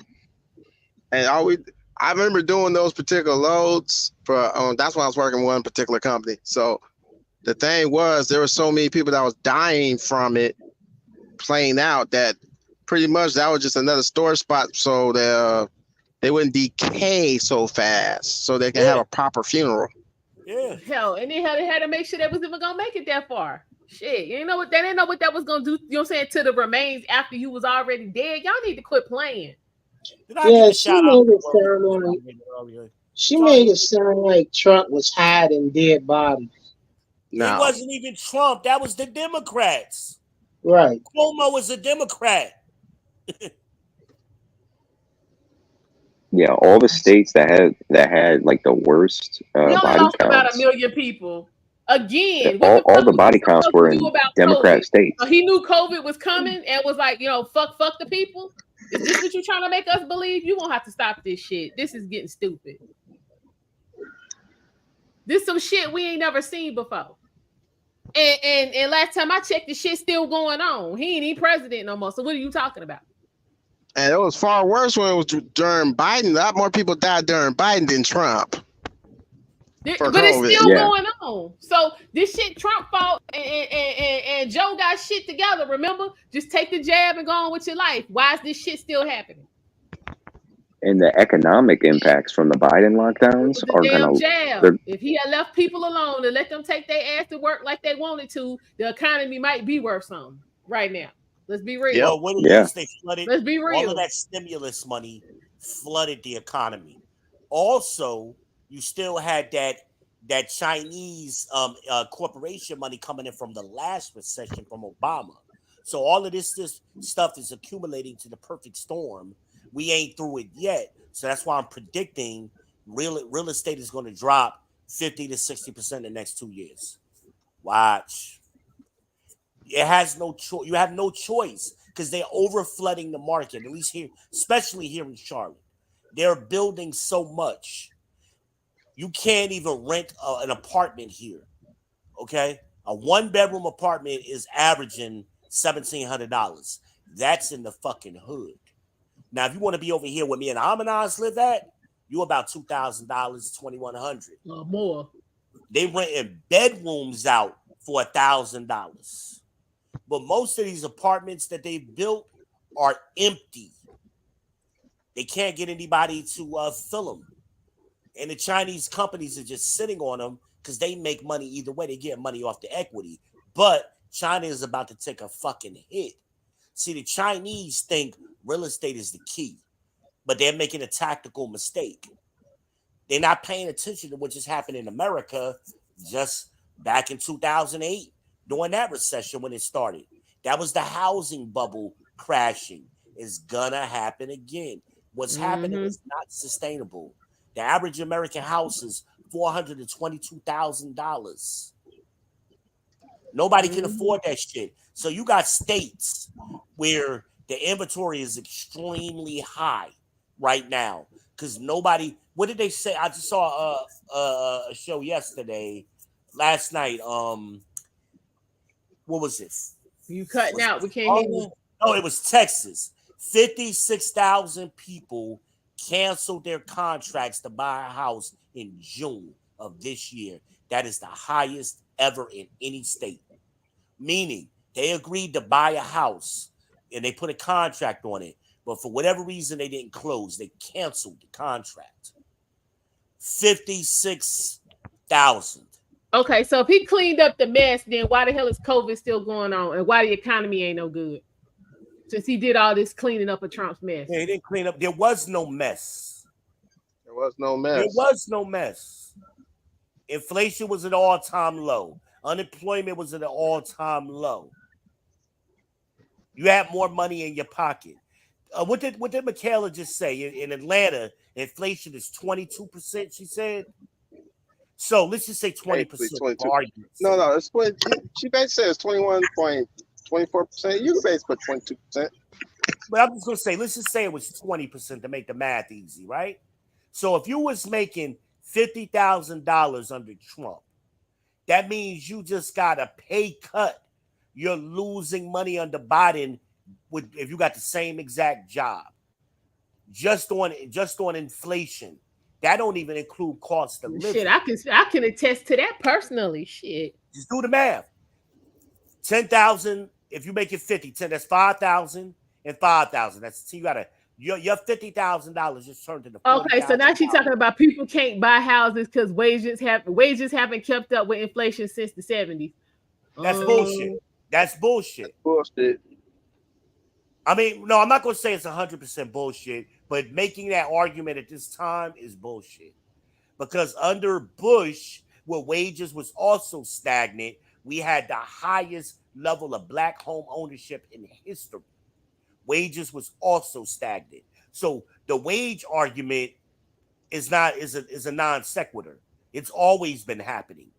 And I remember doing those particular loads for that's why I was working with one particular company. So the thing was there were so many people that was dying from it playing out that pretty much that was just another storage spot so they wouldn't decay so fast so they can have a proper funeral. Yeah. Hell, and they had to make sure they was even gonna make it that far. Shit, you know what? They didn't know what that was gonna do. You know what I'm saying? To the remains after you was already dead. Y'all need to quit playing. Yeah, she made it sound like Trump was hiding dead bodies. No. It wasn't even Trump. That was the Democrats. Right. Cuomo was a Democrat. Yeah, all the states that had like the worst We only body lost about counts. 1 million people. Again, All the body counts supposed were to do in about Democrat COVID? states. He knew COVID was coming and was like, fuck the people. Is this what you're trying to make us believe? You won't have to stop this shit. This is getting stupid. This some shit we ain't never seen before. And last time I checked, the shit's still going on. He ain't even president no more. So what are you talking about? And it was far worse when it was during Biden. A lot more people died during Biden than Trump. But it's still going on. So this shit Trump fault and Joe got shit together. Remember? Just take the jab and go on with your life. Why is this shit still happening? And the economic impacts from the Biden lockdowns are damn gonna. Jab. If he had left people alone and let them take their ass to work like they wanted to, the economy might be worth something right now. Let's be real. Well, what it is, they flooded. Let's be real. All of that stimulus money flooded the economy. Also, you still had that Chinese corporation money coming in from the last recession from Obama. So all of this stuff is accumulating to the perfect storm. We ain't through it yet. So that's why I'm predicting real estate is going to drop 50 to 60% in the next 2 years. Watch. It has no choice. You have no choice because they're over flooding the market, at least here, especially here in Charlotte. They're building so much. You can't even rent an apartment here. Okay? A 1-bedroom apartment is averaging $1,700. That's in the fucking hood. Now, if you want to be over here where me and Amanaz live at, you about $2,000, $2,100. More. They renting bedrooms out for $1,000. But most of these apartments that they've built are empty. They can't get anybody to fill them. And the Chinese companies are just sitting on them because they make money either way. They get money off the equity. But China is about to take a fucking hit. See, the Chinese think real estate is the key, but they're making a tactical mistake. They're not paying attention to what just happened in America just back in 2008 during that recession when it started. That was the housing bubble crashing. It's gonna happen again. What's happening is not sustainable. The average American house is $422,000. Nobody can afford that shit. So you got states where the inventory is extremely high right now because nobody. What did they say? I just saw a show last night. What was it? You cutting out? We can't hear you. Oh, it was Texas. 56,000 people canceled their contracts to buy a house in June of this year. That is the highest ever in any state. Meaning they agreed to buy a house and they put a contract on it, but for whatever reason they didn't close. They canceled the contract. 56,000. Okay, so if he cleaned up the mess, then why the hell is COVID still going on, and why the economy ain't no good? Since he did all this cleaning up of Trump's mess. Yeah, he didn't clean up. There was no mess. There was no mess. There was no mess. Inflation was at an all-time low. Unemployment was at an all-time low. You had more money in your pocket. What did Michaela just say? In Atlanta, inflation is 22%, she said. So let's just say 20%. No, it's 20. She basically says 21.24%. You can basically put 22%. But I'm just gonna say, let's just say it was 20% to make the math easy, right? So if you was making $50,000 under Trump, that means you just got a pay cut. You're losing money under Biden if you got the same exact job. Just on inflation. That don't even include cost of living. Shit, I can attest to that personally. Shit. Just do the math. 10,000. If you make it 50, 10, that's 5,000 and 5,000. That's so you gotta your $50,000 just turned into $40,000. Okay, so now she's talking about people can't buy houses because wages haven't kept up with inflation since the 70s. That's bullshit. That's bullshit. Bullshit. I mean, no, I'm not gonna say it's 100% bullshit, but making that argument at this time is bullshit. Because under Bush, where wages was also stagnant, we had the highest level of black home ownership in history. Wages was also stagnant. So the wage argument is a non sequitur. It's always been happening.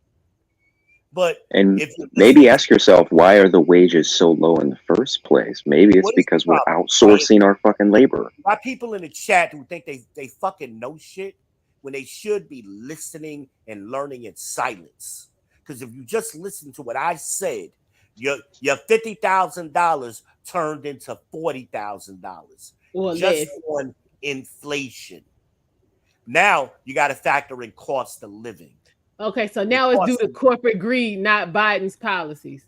But and if you maybe ask yourself, why are the wages so low in the first place? Maybe it's because we're outsourcing our fucking labor. Why people in the chat who think they fucking know shit when they should be listening and learning in silence. Because if you just listen to what I said, your $50,000 turned into $40,000 just on inflation. Now you got to factor in cost of living. Okay, so now it's due to corporate greed, not Biden's policies.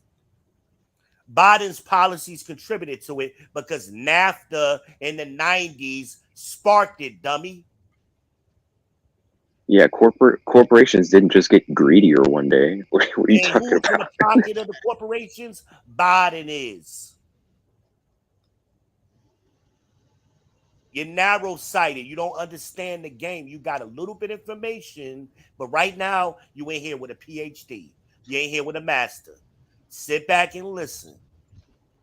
Biden's policies contributed to it because NAFTA in the 90s sparked it, dummy. Yeah, corporations didn't just get greedier one day. What are you talking about? In the pocket of the corporations, Biden is. You're narrow-sighted. You don't understand the game. You got a little bit of information, but right now you ain't here with a PhD. You ain't here with a master. Sit back and listen.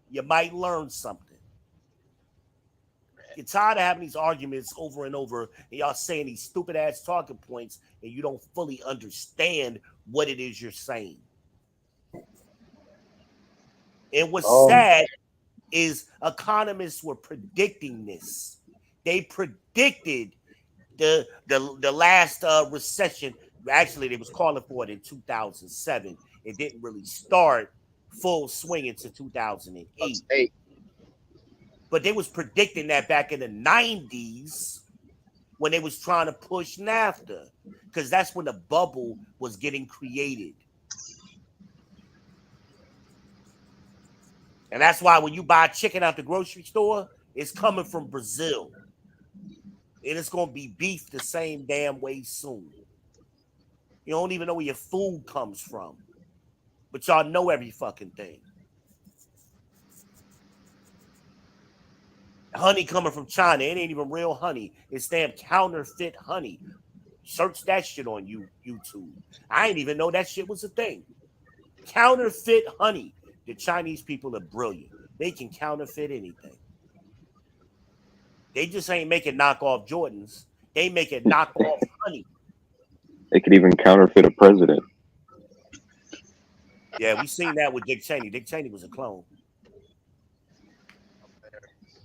You might learn something. You're tired of having these arguments over and over, and y'all saying these stupid-ass talking points, and you don't fully understand what it is you're saying. And what's sad is economists were predicting this. They predicted the last recession. Actually, they was calling for it in 2007. It didn't really start full swing until 2008. But they was predicting that back in the 90s when they was trying to push NAFTA, because that's when the bubble was getting created. And that's why when you buy chicken out the grocery store, it's coming from Brazil. And it's going to be beef the same damn way soon. You don't even know where your food comes from. But y'all know every fucking thing. Honey coming from China. It ain't even real honey. It's damn counterfeit honey. Search that shit on YouTube. I didn't even know that shit was a thing. Counterfeit honey. The Chinese people are brilliant. They can counterfeit anything. They just ain't making knockoff Jordans. They make it knockoff honey. They could even counterfeit a president. Yeah, we seen that with Dick Cheney. Dick Cheney was a clone.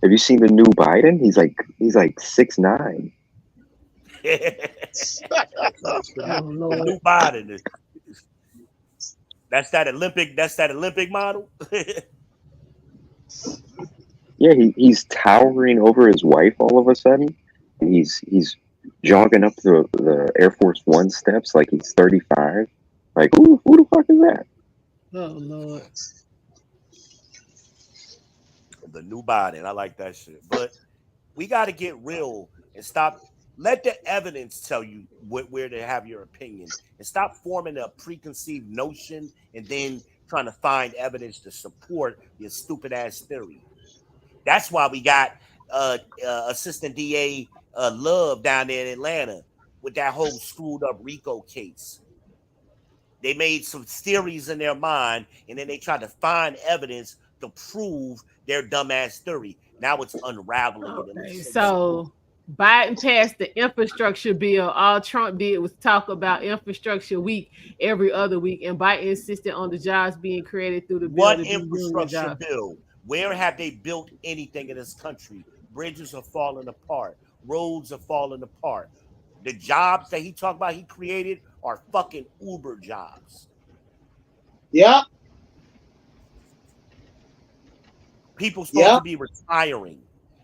Have you seen the new Biden? He's like 6'9". The new Biden. That's that Olympic model. Yeah, he's towering over his wife all of a sudden. He's jogging up the Air Force One steps like he's 35. Like, who the fuck is that? Oh Lord. The new Biden. I like that shit. But we got to get real and stop. Let the evidence tell you where to have your opinion, and stop forming a preconceived notion and then trying to find evidence to support your stupid ass theory. That's why we got Assistant DA Love down there in Atlanta with that whole screwed up RICO case. They made some theories in their mind, and then they tried to find evidence to prove their dumbass theory. Now it's unraveling. Okay, so Biden passed the infrastructure bill. All Trump did was talk about infrastructure week every other week, and Biden insisted on the jobs being created through the bill. What infrastructure bill? Where have they built anything in this country? Bridges are falling apart. Roads are falling apart. The jobs that he talked about he created are fucking Uber jobs. Yeah. People supposed to be retiring.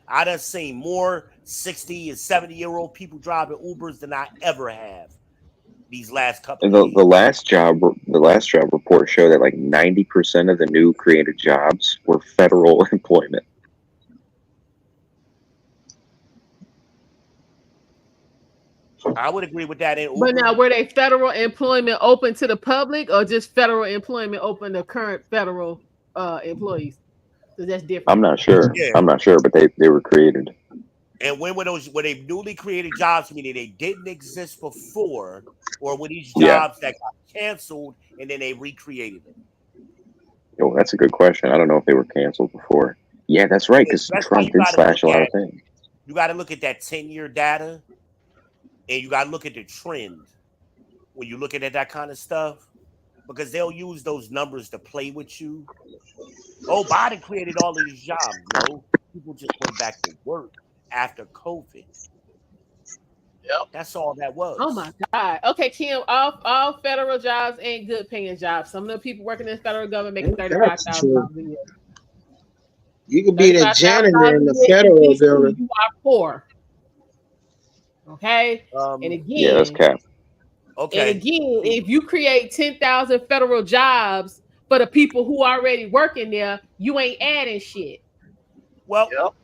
I done seen more 60 and 70-year-old people driving Ubers than I ever have these last couple of years. The last job report showed that like 90% of the new created jobs were federal employment. I would agree with that. But now, were they federal employment open to the public, or just federal employment open to current federal employees? So that's different. I'm not sure. Yeah. I'm not sure, but they were created. And when were they newly created jobs, meaning they didn't exist before, or were these jobs that got canceled and then they recreated them? Oh, that's a good question. I don't know if they were canceled before. Yeah, that's right, because Trump did slash a lot of things. You got to look at that 10-year data, and you got to look at the trend when you're looking at that kind of stuff, because they'll use those numbers to play with you. Oh, Biden created all of these jobs. No, people just went back to work after COVID. Yep. That's all that was. Oh my God. Okay, Kim, all federal jobs ain't good paying jobs. Some of the people working in the federal government making $35,000 a year. You could be the janitor in the federal building. You are poor. Okay? And again, yeah, that's cap. Okay. And again, if you create 10,000 federal jobs for the people who already working there, you ain't adding shit. Well,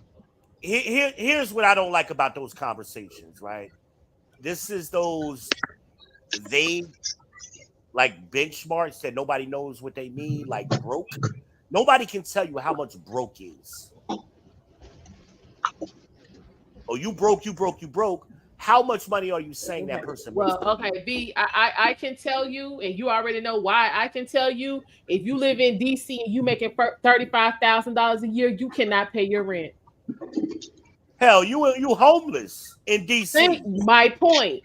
here's what I don't like about those conversations, right? This is those vague, like, benchmarks that nobody knows what they mean, like broke. Nobody can tell you how much broke is. Oh, you broke. How much money are you saying that person makes? Well, okay, B, I can tell you, and you already know why I can tell you, if you live in DC and you making $35,000 a year, you cannot pay your rent. Hell, you homeless in DC. My point.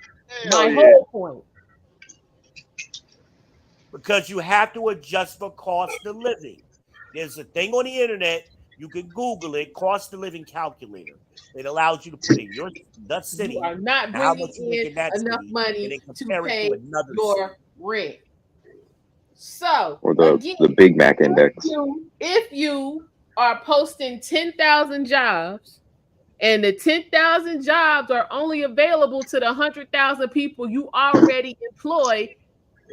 My whole point. Because you have to adjust for cost of living. There's a thing on the internet, you can Google it, cost of living calculator. It allows you to put in the city. You are not bringing in enough money to pay your rent. So, or the Big Mac index. If you are posting 10,000 jobs, and the 10,000 jobs are only available to the 100,000 people you already employ,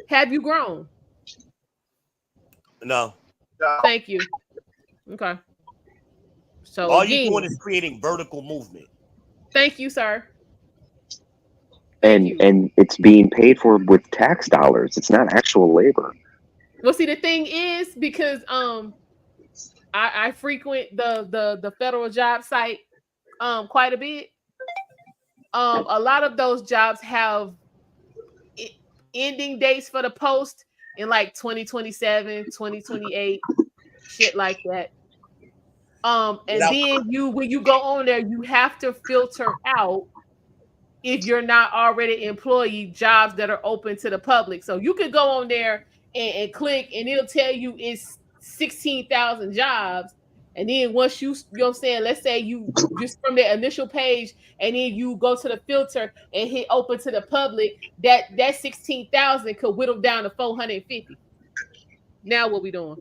have you grown? No. Thank you. Okay. So all you're doing is creating vertical movement. Thank you, sir. And it's being paid for with tax dollars. It's not actual labor. Well, see, the thing is, because I frequent the federal job site quite a bit. A lot of those jobs have ending dates for the post in like 2027, 2028, shit like that. And then when you go on there, you have to filter out, if you're not already employed, jobs that are open to the public. So you could go on there and click, and it'll tell you it's 16,000 jobs. And then once you know what I'm saying, let's say you just from the initial page, and then you go to the filter and hit open to the public, that 16,000 could whittle down to 450. Now what we doing?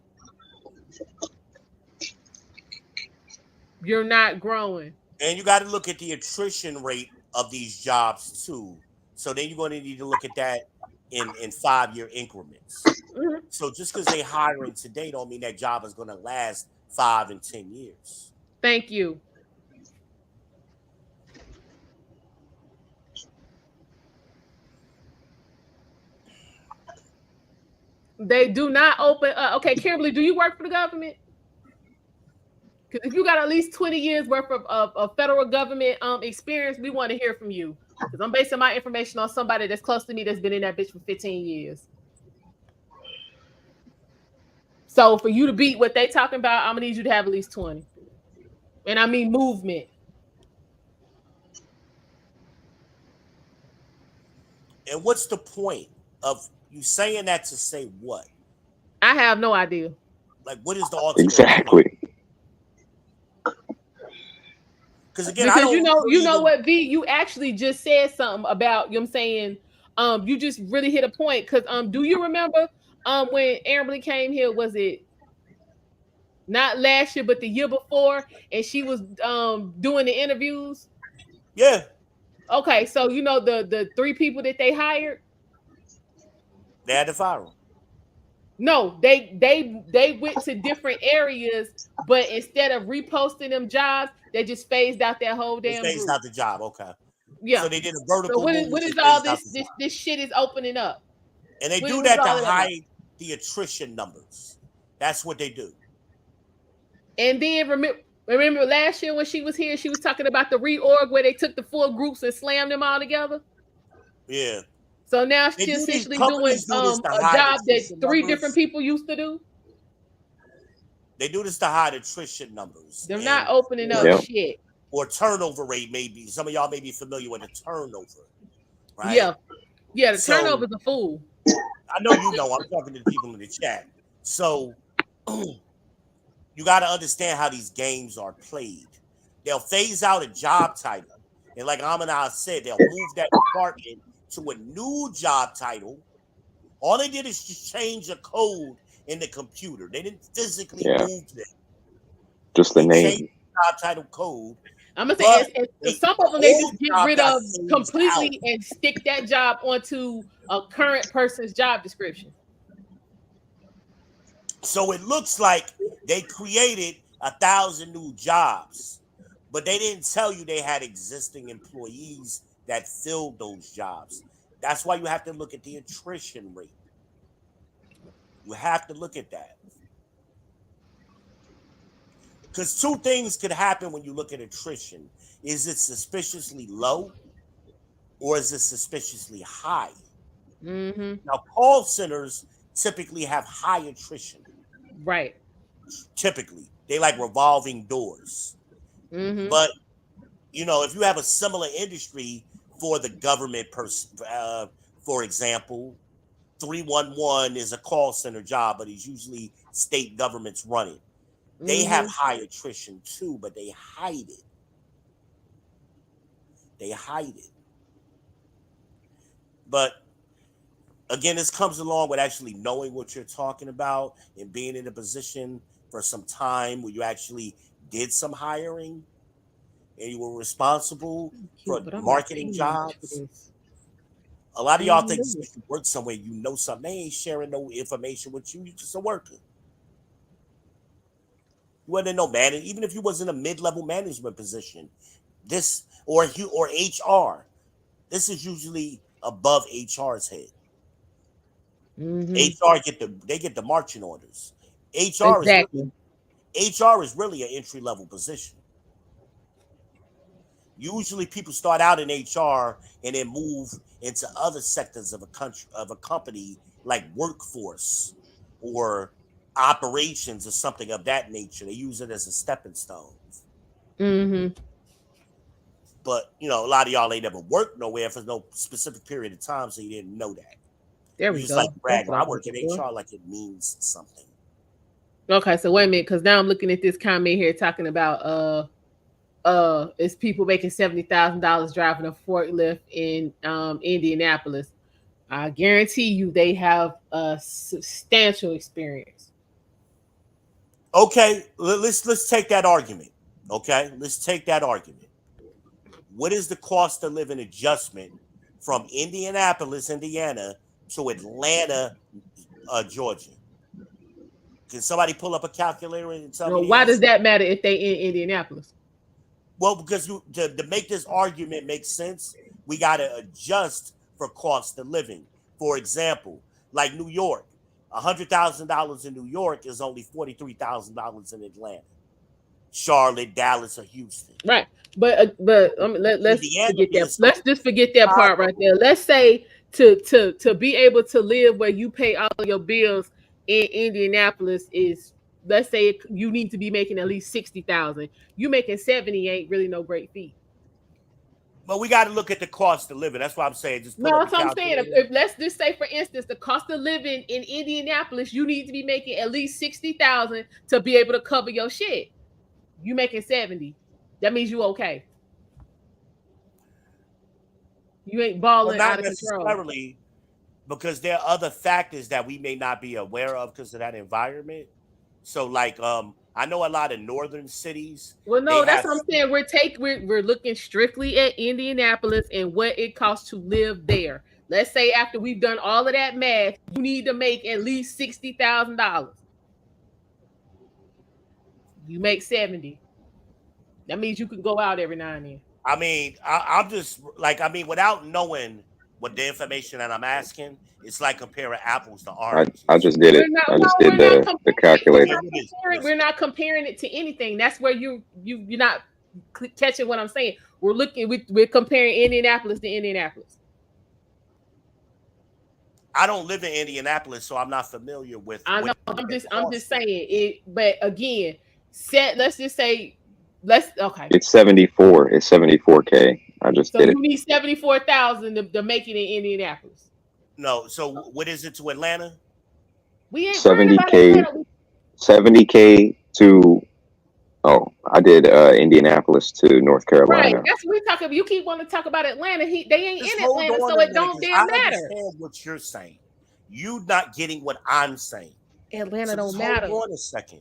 You're not growing. And you got to look at the attrition rate of these jobs too. So then you're going to need to look at that in 5-year increments. Mm-hmm. So just because they hiring today don't mean that job is going to last 5 and 10 years. Thank you. They do not open. Okay, Kimberly, do you work for the government? Because if you got at least 20 years worth of federal government experience, we want to hear from you. Because I'm basing my information on somebody that's close to me that's been in that bitch for 15 years. So for you to beat what they talking about, I'm gonna need you to have at least 20. And I mean movement. And what's the point of you saying that to say what? I have no idea. Like, what is the ultimate exactly point? Because again, because you know what, V, you actually just said something about, you know what I'm saying, you just really hit a point. Because do you remember when Amberly came here, was it not last year but the year before, and she was doing the interviews? Yeah. Okay, so you know the 3 people that they hired, they had to fire them. No, they went to different areas, but instead of reposting them jobs, they just phased out that whole damn group. Phased out the job, okay. Yeah. So they did a vertical. So what is all this shit is opening up? And they do that to hide the attrition numbers. That's what they do. And then Remember last year when she was here, she was talking about the reorg where they took the 4 groups and slammed them all together. Yeah. So now she's essentially doing a job that 3 different people used to do. They do this to hide attrition numbers. They're not opening up shit. Or turnover rate, maybe. Some of y'all may be familiar with the turnover, right? Yeah. Yeah, the turnover's a fool. I know you know. I'm talking to the people in the chat. So you got to understand how these games are played. They'll phase out a job title. And like Amina said, they'll move that department to a new job title. All they did is just change the code in the computer. They didn't physically move them. Just the name. Job title code. I'm gonna say some of them they just get rid of completely and stick that job onto a current person's job description. So it looks like they created 1,000 new jobs, but they didn't tell you they had existing employees that filled those jobs. That's why you have to look at the attrition rate. You have to look at that. Because 2 things could happen when you look at attrition. Is it suspiciously low or is it suspiciously high? Mm-hmm. Now, call centers typically have high attrition. Right. Typically. They like revolving doors. Mm-hmm. But, you know, if you have a similar industry for the government, for example, 311 is a call center job, but it's usually state governments running. They have high attrition too, but they hide it. They hide it. But again, this comes along with actually knowing what you're talking about and being in a position for some time where you actually did some hiring and you were responsible for marketing jobs. A lot of y'all think if you work somewhere, you know something. They ain't sharing no information with you. You're just a worker. You wasn't no manager, even if you was in a mid-level management position. This or HR, this is usually above HR's head. HR get the marching orders. HR is really an entry-level position. Usually, people start out in HR and then move into other sectors of a company like workforce or operations or something of that nature. They use it as a stepping stone. But you know, a lot of y'all ain't never worked nowhere for no specific period of time, so you didn't know that. There we go. Like brag, I work in HR like it means something. Okay, so wait a minute, because now I'm looking at this comment here talking about it's people making $70,000 driving a forklift in Indianapolis. I guarantee you they have a substantial experience. Okay, let's take that argument. Okay, let's take that argument. What is the cost of living adjustment from Indianapolis, Indiana, to Atlanta, Georgia? Can somebody pull up a calculator and tell me? Why does that matter if they in Indianapolis? Well, because to make this argument make sense, we got to adjust for cost of living. For example, like New York, $100,000 in New York is only $43,000 in Atlanta, Charlotte, Dallas, or Houston. Right, but let's forget that. Let's just forget that part right there. Let's say to be able to live where you pay all of your bills in Indianapolis is, let's say you need to be making at least 60,000. You making 70 ain't really no great feat. But we got to look at the cost of living. That's what I'm saying. That's what I'm saying. If let's just say, for instance, the cost of living in Indianapolis, you need to be making at least 60,000 to be able to cover your shit. You making 70, that means you okay. You ain't balling out of control. Not necessarily, because there are other factors that we may not be aware of because of that environment. So, like, I know a lot of northern cities. Well, no, that's what I'm saying. We're looking strictly at Indianapolis and what it costs to live there. Let's say after we've done all of that math, you need to make at least $60,000. You make 70. That means you can go out every now and then. I mean, I'm just like, without knowing What the information that I'm asking, it's like comparing apples to oranges. I just did it. I just did the calculator. We're not comparing it to anything. That's where you're not catching what I'm saying. We're comparing Indianapolis to Indianapolis. I don't live in Indianapolis, so I'm not familiar with. I know. I'm just saying it. But again, let's just say okay. It's 74. It's 74K. I just did it. So you need 74,000 to make it in Indianapolis. No. So what is it to Atlanta? We ain't 70K. 70K to. Oh, I did Indianapolis to North Carolina. Right, that's what we talking about. You keep wanting to talk about Atlanta. They ain't in Atlanta, so it don't damn matter. I understand what you're saying. You not getting what I'm saying. Atlanta don't matter. Hold on a second.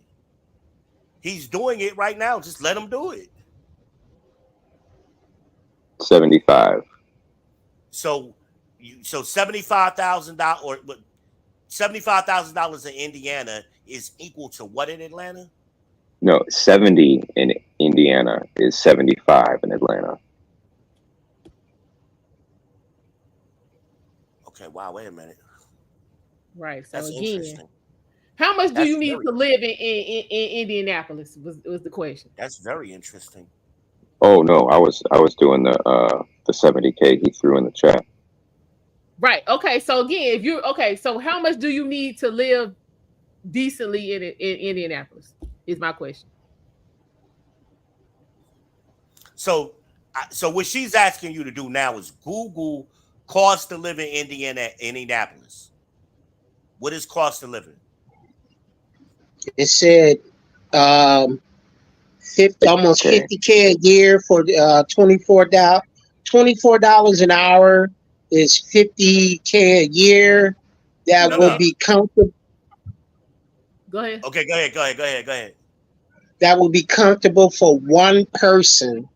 He's doing it right now. Just let him do it. 75. So $75,000 or $75,000 in Indiana is equal to what in Atlanta? No, 70 in Indiana is 75 in Atlanta. Okay, wow, wait a minute. Right. So that's again, how much do you need to live in Indianapolis was the question. That's very interesting. Oh no, I was doing the 70K he threw in the chat. Right. Okay. So again, so how much do you need to live decently in Indianapolis? Is my question. So what she's asking you to do now is Google cost of living Indianapolis. What is cost of living? It said almost 50K a year for $24 an hour is 50K a year. That would be comfortable. Go ahead. Okay, go ahead. That would be comfortable for one person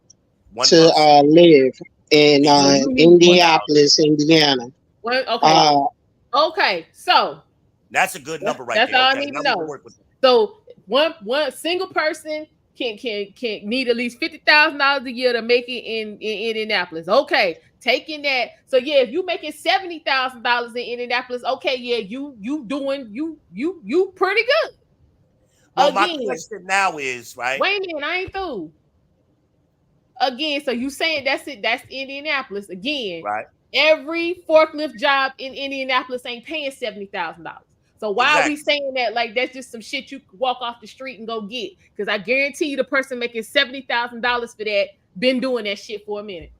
to live in Indianapolis, Indiana. Well, okay, so that's a good number, right? That's there. all I need to know. So one single person can need at least $50,000 a year to make it in Indianapolis. Okay, taking that. So yeah, if you making $70,000 in Indianapolis, okay, yeah, you pretty good. Well, my question now is, right? Wait a minute, I ain't through. Again, so you saying that's it? That's Indianapolis again, right? Every forklift job in Indianapolis ain't paying $70,000. So why are we saying that? Like that's just some shit you walk off the street and go get? Because I guarantee you, the person making $70,000 for that been doing that shit for a minute.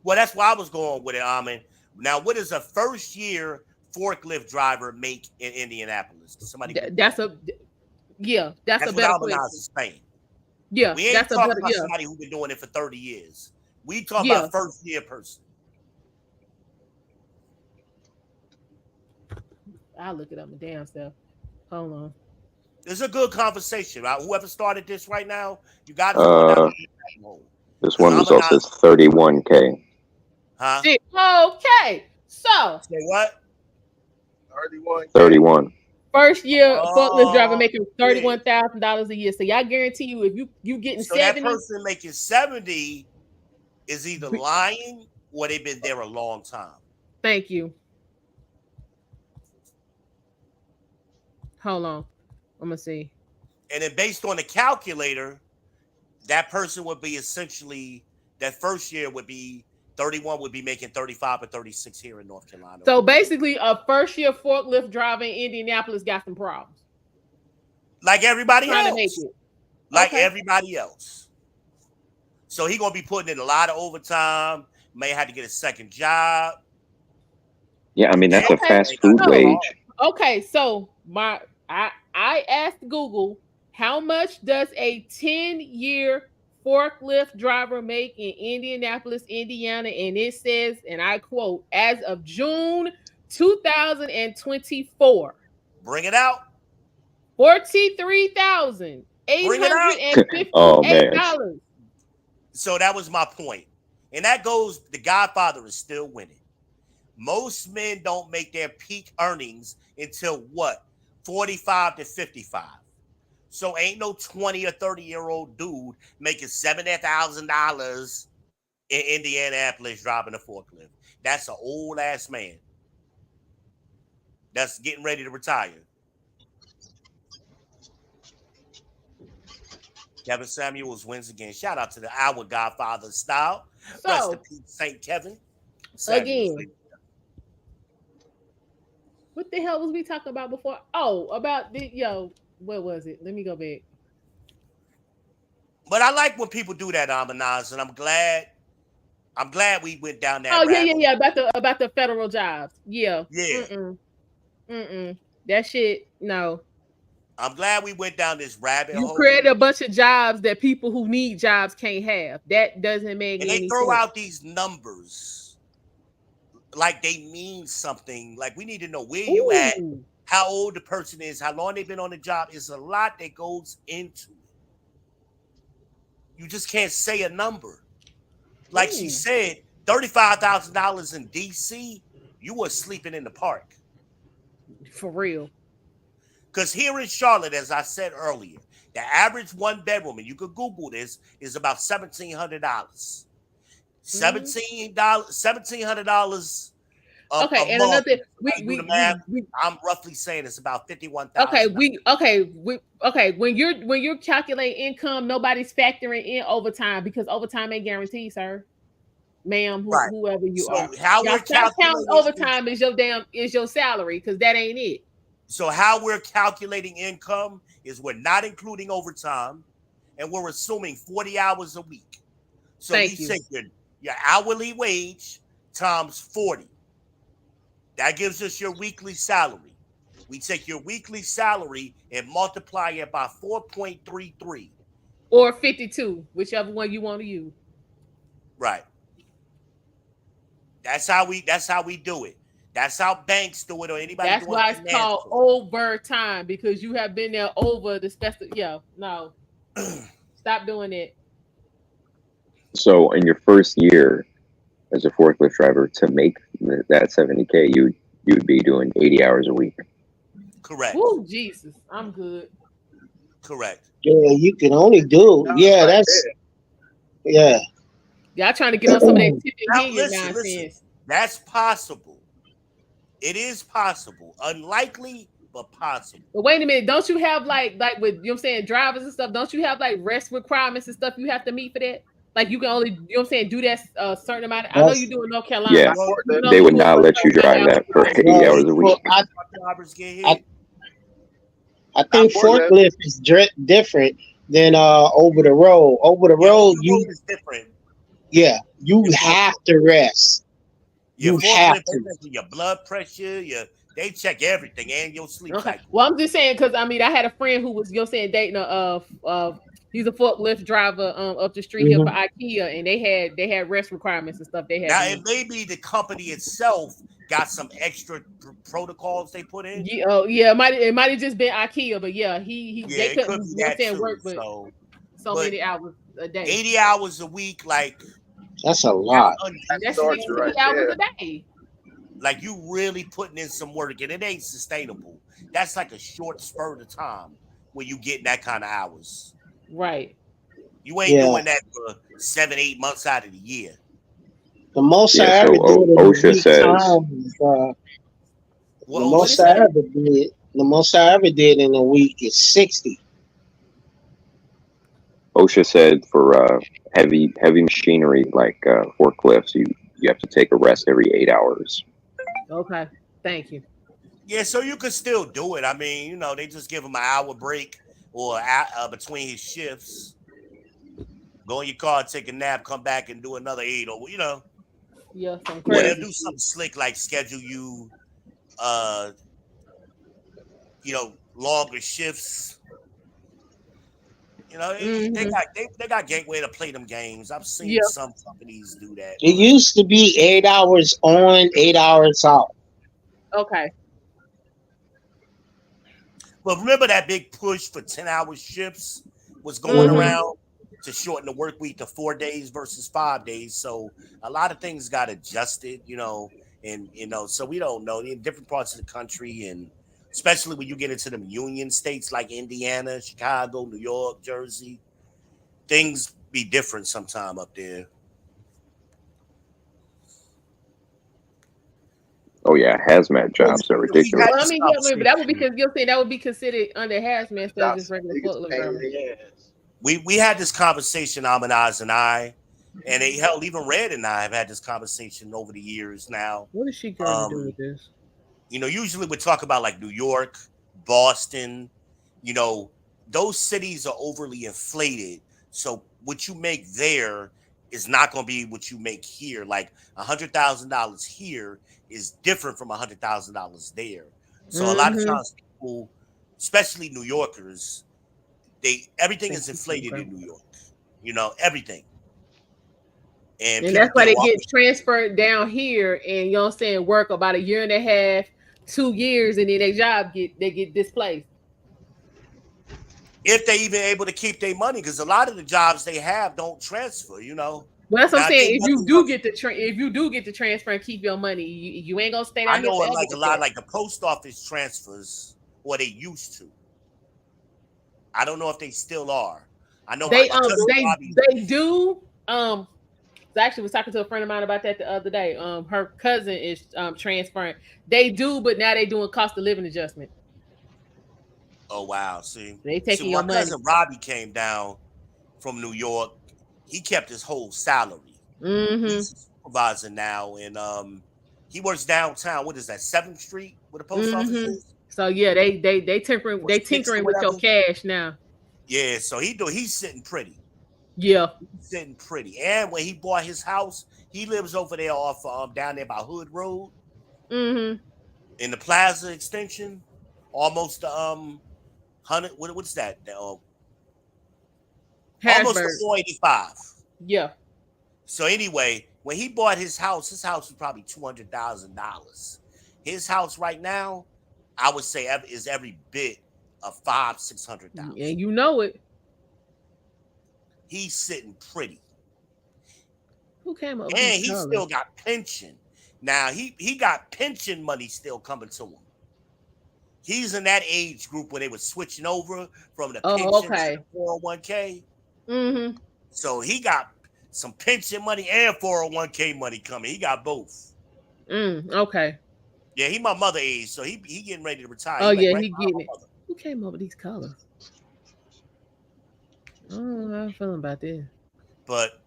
Well, that's why I was going with it, Armin. Now, what does a first-year forklift driver make in Indianapolis? Somebody that's a better question. Yeah, we ain't talking about somebody who's been doing it for 30 years. We talking about first-year person. I'll look it up my damn stuff. Hold on. It's a good conversation, right? Whoever started this right now, you got to this one result says 31K. Huh? Okay. So say what? 31. First year forklift driver making $31,000 a year. So y'all guarantee you if you getting 70, that person making 70 is either lying or they've been there a long time. Thank you. Hold on. I'm gonna see. And then based on the calculator, that person would be essentially that first year would be 31 would be making 35 or 36 here in North Carolina. So basically, a first year forklift driver in Indianapolis got some problems. Like everybody else. Like everybody else. So he's gonna be putting in a lot of overtime, may have to get a second job. Yeah, I mean that's a fast food wage. Okay, so I asked Google how much does a 10-year forklift driver make in Indianapolis, Indiana, and it says, and I quote, as of June 2024. Bring it out. $43,858. Oh man. So that was my point. And that goes, the Godfather is still winning. Most men don't make their peak earnings until what? 45 to 55. So ain't no 20 or 30-year-old dude making $70,000 in Indianapolis driving a forklift. That's an old ass man that's getting ready to retire. Kevin Samuels wins again. Shout out to the Our Godfather style. Rest in So peace, St. Kevin Samuels. again, what the hell was we talking about before? Oh, about the what was it? Let me go back. But I like when people do that, Amanaz, and I'm glad we went down that Oh rabbit. yeah. About the federal jobs. Yeah. Yeah. That shit. No. I'm glad we went down this rabbit You hole. create a bunch of jobs that people who need jobs can't have. That doesn't make and any they throw sense. out these numbers like they mean something. Like we need to know where you at, how old the person is, how long they've been on the job. It's a lot that goes into it. You just can't say a number. Like she said, $35,000 in DC, you were sleeping in the park. For real. Because here in Charlotte, as I said earlier, the average one bedroom, and you could Google this, is about $1,700. $1,700 Okay, a and month. another I'm roughly saying it's about $51,000. When you're calculating income, nobody's factoring in overtime because overtime ain't guaranteed, sir. Ma'am, whoever you are. How we're calculating overtime is your salary, because that ain't it. So how we're calculating income is we're not including overtime, and we're assuming 40 hours a week. So you take your hourly wage times 40. That gives us your weekly salary. We take your weekly salary and multiply it by 4.33. Or 52, whichever one you want to use. Right. That's how we do it. That's how banks do it, or anybody. That's why it's called overtime, because you have been there over the special. Yeah, no, stop doing it. So, in your first year as a forklift driver, to make that $70K, you would be doing 80 hours a week. Correct. Oh Jesus, I'm good. Correct. Yeah, you can only do. Yeah, that's. Yeah. Y'all trying to get on some of that tipping nonsense. Listen, that's possible. It is possible. Unlikely, but possible. But wait a minute, don't you have like with, you know what I'm saying, drivers and stuff, don't you have like rest requirements and stuff you have to meet for that? Like you can only, you know what I'm saying, do that a certain amount. I know you do in North Carolina. Yeah, they would not let you drive that for 80 hours a week. I think forklift is different than over the road. Over the road, is different. Yeah, you have to rest. You have to. Your blood pressure, they check everything and your sleep cycle. Well, I'm just saying, because I mean, I had a friend who was, you know, saying, dating he's a forklift driver up the street here for IKEA, and they had rest requirements and stuff. They had now it may be the company itself got some extra protocols they put in. Yeah, it might have just been IKEA, but yeah, they couldn't, you know, what I'm saying, work but so many hours a day. 80 hours a week, like that's a lot. That's 60 hours a day. Like you really putting in some work, and it ain't sustainable. That's like a short spurt of time when you get that kind of hours. Right. You ain't doing that for 7-8 months out of the year. The most I ever did OSHA says. The most I ever did in a week is 60. OSHA said for heavy machinery like forklifts, you have to take a rest every 8 hours. Okay, thank you. Yeah, so you could still do it. I mean, you know, they just give him an hour break or between his shifts. Go in your car, take a nap, come back and do another 8, or you know. Yeah, some crazy. crazy. They'll do something slick like schedule you, longer shifts. You know, they got gateway to play them games. I've seen some companies do that. It used to be 8 hours on, 8 hours out. Okay. But remember that big push for 10-hour shifts was going around to shorten the work week to 4 days versus 5 days. So a lot of things got adjusted, you know, and so we don't know in different parts of the country, and especially when you get into them union states like Indiana, Chicago, New York, Jersey, things be different sometime up there. Oh yeah, hazmat jobs are ridiculous. Well, I mean, yeah, but that would be because you're saying that would be considered under hazmat instead of just regular forklift driver. We had this conversation, AlmondeyeZ and I, and hell, even Red and I have had this conversation over the years now. What is she going to do with this? You know, usually we talk about like New York, Boston, you know, those cities are overly inflated. So what you make there is not going to be what you make here. Like $100,000 here is different from $100,000 there. So a lot of times people, especially New Yorkers, everything is inflated in New York. You know, everything. And that's why they get transferred down here and, you know what I'm saying, work about 1.5 years, 2 years, and then their job get displaced. If they even able to keep their money, because a lot of the jobs they have don't transfer, you know. Well, that's what I'm saying. If you do get the transfer and keep your money, you ain't gonna stay down here. I know like a lot, like the post office transfers, what they used to. I don't know if they still are. I know they do. I actually was talking to a friend of mine about that the other day. Her cousin is transferring. They do, but now they doing cost of living adjustment. Oh wow! See, they taking your money. My cousin Robbie came down from New York. He kept his whole salary. He's a supervisor now, and he works downtown. What is that? 7th Street, where the post office is. So yeah, they tinkering with your cash now. Yeah, so he's sitting pretty. Yeah, he's sitting pretty. And when he bought his house, he lives over there off down there by Hood Road. In the Plaza extension, almost 100. What's that? Almost 485. Yeah. So anyway, when he bought his house was probably $200,000. His house right now, I would say, is every bit of $500,000-$600,000. And you know it. He's sitting pretty. Who came up? And he still got pension. Now he got pension money still coming to him. He's in that age group where they were switching over from the pension to the 401k. So he got some pension money and 401k money coming. He got both. Okay. Yeah, he my mother age, so he getting ready to retire. Oh yeah, he getting it. Who came up with these colors? I don't know how I'm feeling about this. But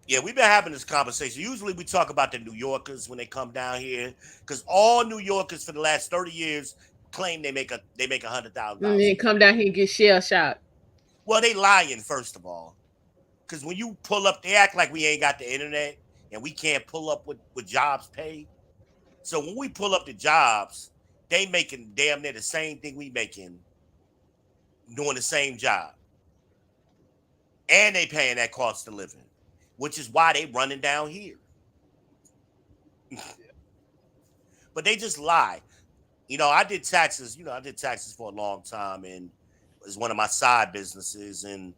yeah, we've been having this conversation. Usually we talk about the New Yorkers when they come down here, because all New Yorkers for the last 30 years claim they make $100,000. And then come down here and get shell shocked. Well, they lying, first of all. Because when you pull up, they act like we ain't got the internet and we can't pull up what jobs pay. So when we pull up the jobs, they making damn near the same thing we making doing the same job. And they paying that cost of living, which is why they running down here. But they just lie. You know, I did taxes for a long time, and it was one of my side businesses. And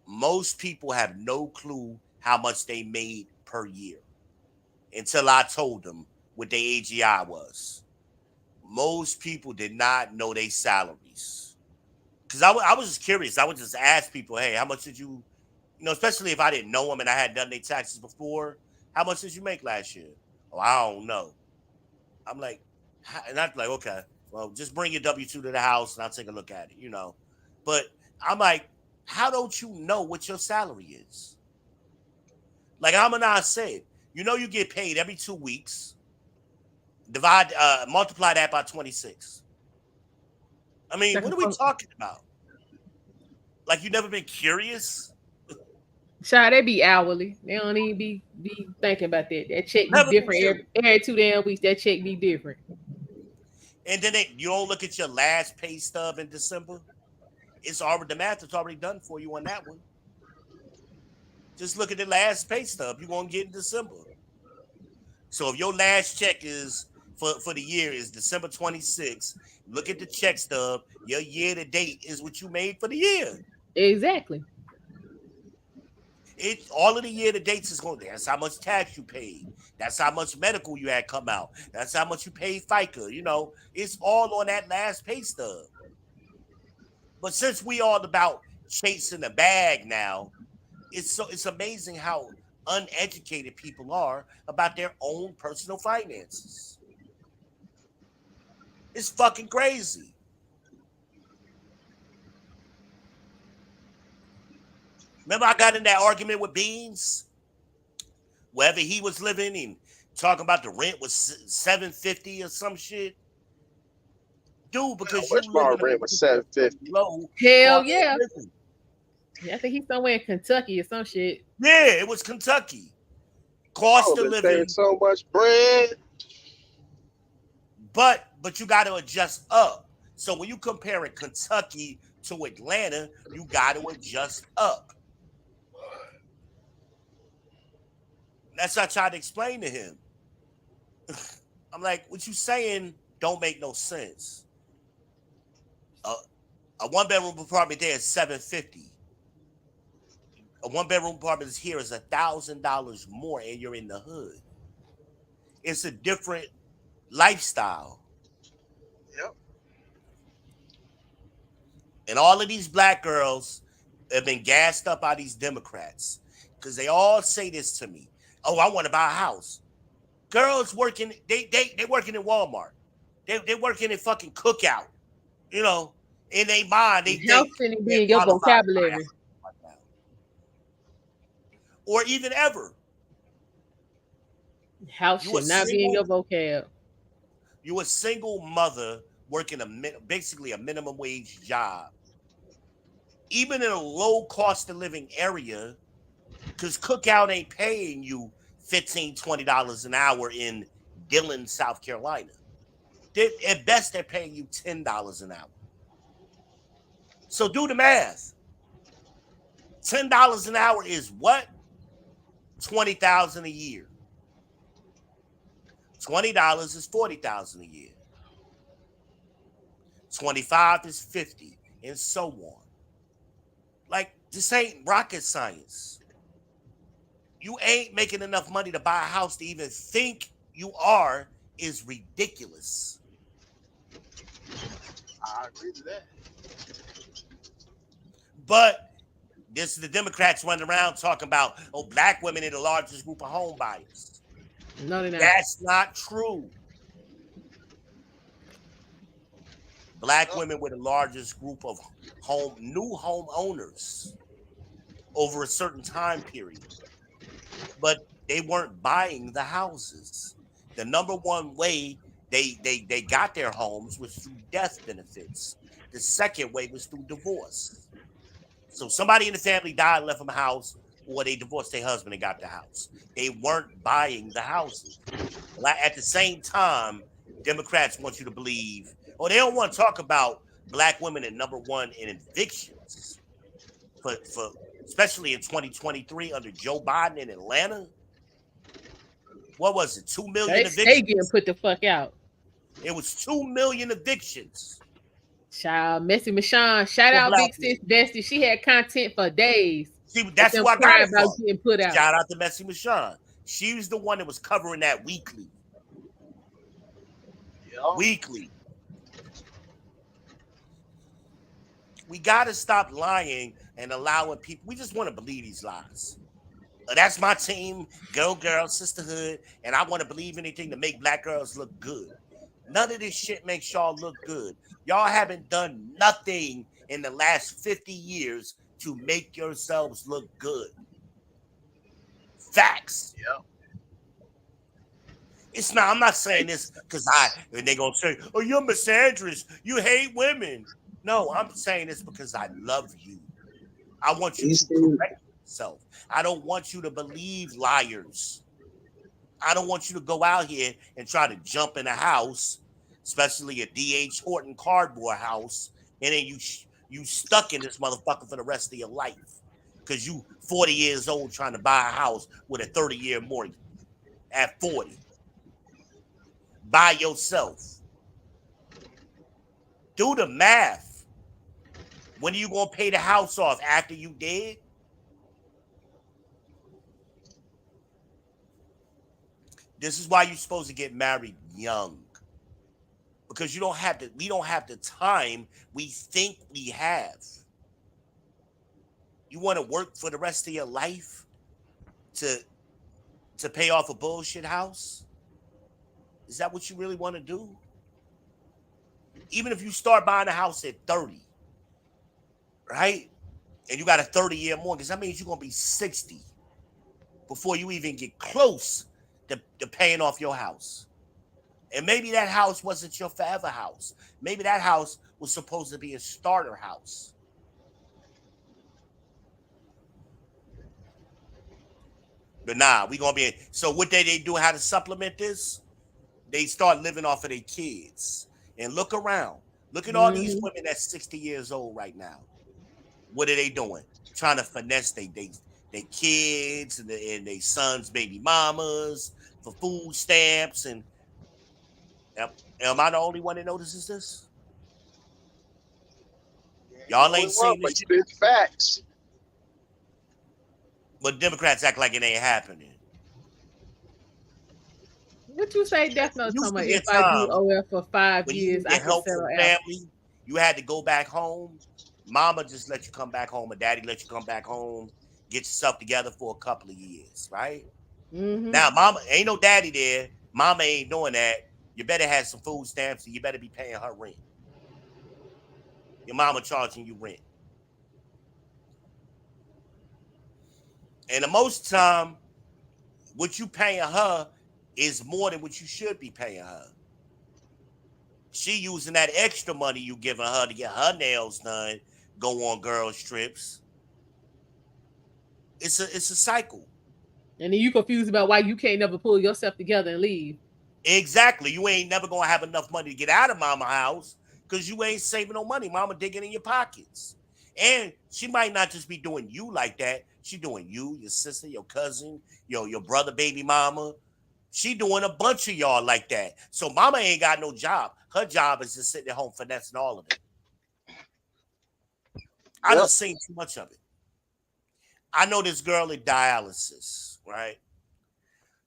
most people have no clue how much they made per year until I told them what their AGI was. Most people did not know their salaries. Because I was just curious. I would just ask people, hey, how much did you, especially if I didn't know them and I had done their taxes before, how much did you make last year? Oh, I don't know. I'm like, and I'm like, okay, well, just bring your W-2 to the house and I'll take a look at it, But I'm like, how don't you know what your salary is? Like AlmondeyeZ said, you get paid every 2 weeks. Multiply that by 26. I mean, what are we talking about? Like, you never been curious? Shy, they be hourly. They don't even be thinking about that. That check be different every 2 damn weeks. That check be different. And then you don't look at your last pay stub in December. The math is already done for you on that one. Just look at the last pay stub you're gonna get in December. So if your last check is for the year is December 26th, look at the check stub. Your year to date is what you made for the year. Exactly. All of the year to dates is going. That's how much tax you paid. That's how much medical you had come out. That's how much you paid FICA. It's all on that last pay stub. But since we all about chasing the bag now, it's amazing how uneducated people are about their own personal finances. It's fucking crazy. Remember, I got in that argument with Beans, wherever he was living, and talking about the rent was $750 or some shit. Dude, because you live in rent was $750. Low. Hell yeah. Yeah, I think he's somewhere in Kentucky or some shit. Yeah, it was Kentucky. Cost of living. So much bread. But you got to adjust up. So when you compare it Kentucky to Atlanta, you got to adjust up. That's what I tried to explain to him. I'm like, what you saying don't make no sense. A one-bedroom apartment there is $750. A one-bedroom apartment here is $1,000 more, and you're in the hood. It's a different lifestyle. Yep. And all of these black girls have been gassed up by these Democrats because they all say this to me. Oh, I want to buy a house. Girls working, they working in Walmart. They working in fucking Cookout. You know, in their mind, they think shouldn't be in your vocabulary. Or even ever. House should not be in your vocab. You a single mother working basically a minimum wage job. Even in a low cost of living area, because Cookout ain't paying you $15, $20 an hour in Dillon, South Carolina. At best, they're paying you $10 an hour. So do the math. $10 an hour is what? $20,000 a year. $20 is $40,000 a year. 25 is 50, and so on. Like, this ain't rocket science. You ain't making enough money to buy a house to even think you are is ridiculous. I agree to that. But this is the Democrats running around talking about, oh, black women are the largest group of home buyers. No, they're not. That's not true. Black women were the largest group of new home owners over a certain time period. But they weren't buying the houses. The number one way they got their homes was through death benefits. The second way was through divorce. So somebody in the family died, left them a house, or they divorced their husband and got the house. They weren't buying the houses. At the same time, Democrats want you to believe, or they don't want to talk about black women at number one in evictions. For especially in 2023 under Joe Biden in Atlanta. What was it? 2 million evictions? They getting put the fuck out. It was 2 million evictions. Child, Messy Michonne. Shout out Big Sis Bestie. She had content for days. See, that's who I got it about getting put out. Shout out to Messy Michonne. She was the one that was covering that weekly. Yep. Weekly. We got to stop lying and allowing people. We just want to believe these lies. That's my team, girl, sisterhood, and I want to believe anything to make black girls look good. None of this shit makes y'all look good. Y'all haven't done nothing in the last 50 years to make yourselves look good. Facts. Yeah. It's not. I'm not saying this because they're gonna say, "Oh, you're misandrist. You hate women." No, I'm saying this because I love you. I want you to correct yourself. I don't want you to believe liars. I don't want you to go out here and try to jump in a house, especially a D.H. Horton cardboard house, and then you stuck in this motherfucker for the rest of your life because you 40 years old trying to buy a house with a 30-year mortgage at 40 by yourself. Do the math. When are you going to pay the house off? After you dead? This is why you're supposed to get married young. Because we don't have the time we think we have. You want to work for the rest of your life to to pay off a bullshit house? Is that what you really want to do? Even if you start buying a house at 30, right? And you got a 30-year mortgage, that means you're going to be 60 before you even get close to paying off your house. And maybe that house wasn't your forever house. Maybe that house was supposed to be a starter house. But nah, we gonna be. So what they do? How to supplement this? They start living off of their kids. And look around. Look at all these women that's 60 years old right now. What are they doing? Trying to finesse they kids and their sons' baby mamas for food stamps. And am I the only one that notices this? Y'all ain't seen this shit. It's facts. But Democrats act like it ain't happening. What you say, definitely if I do OF for 5 years, I can settle out. Family, you had to go back home. Mama just let you come back home, or daddy let you come back home, get yourself together for a couple of years, right? Now, mama ain't no daddy there. Mama ain't doing that. You better have some food stamps, and you better be paying her rent. Your mama charging you rent. And the most time, what you paying her is more than what you should be paying her. She using that extra money you giving her to get her nails done, go on girl trips. It's a cycle. And then you confused about why you can't never pull yourself together and leave. Exactly. You ain't never gonna have enough money to get out of mama house because you ain't saving no money. Mama digging in your pockets. And she might not just be doing you like that. She doing you, your sister, your cousin, your brother, baby mama. She doing a bunch of y'all like that. So mama ain't got no job. Her job is just sitting at home finessing all of it. I done seen too much of it. I know this girl in dialysis, right?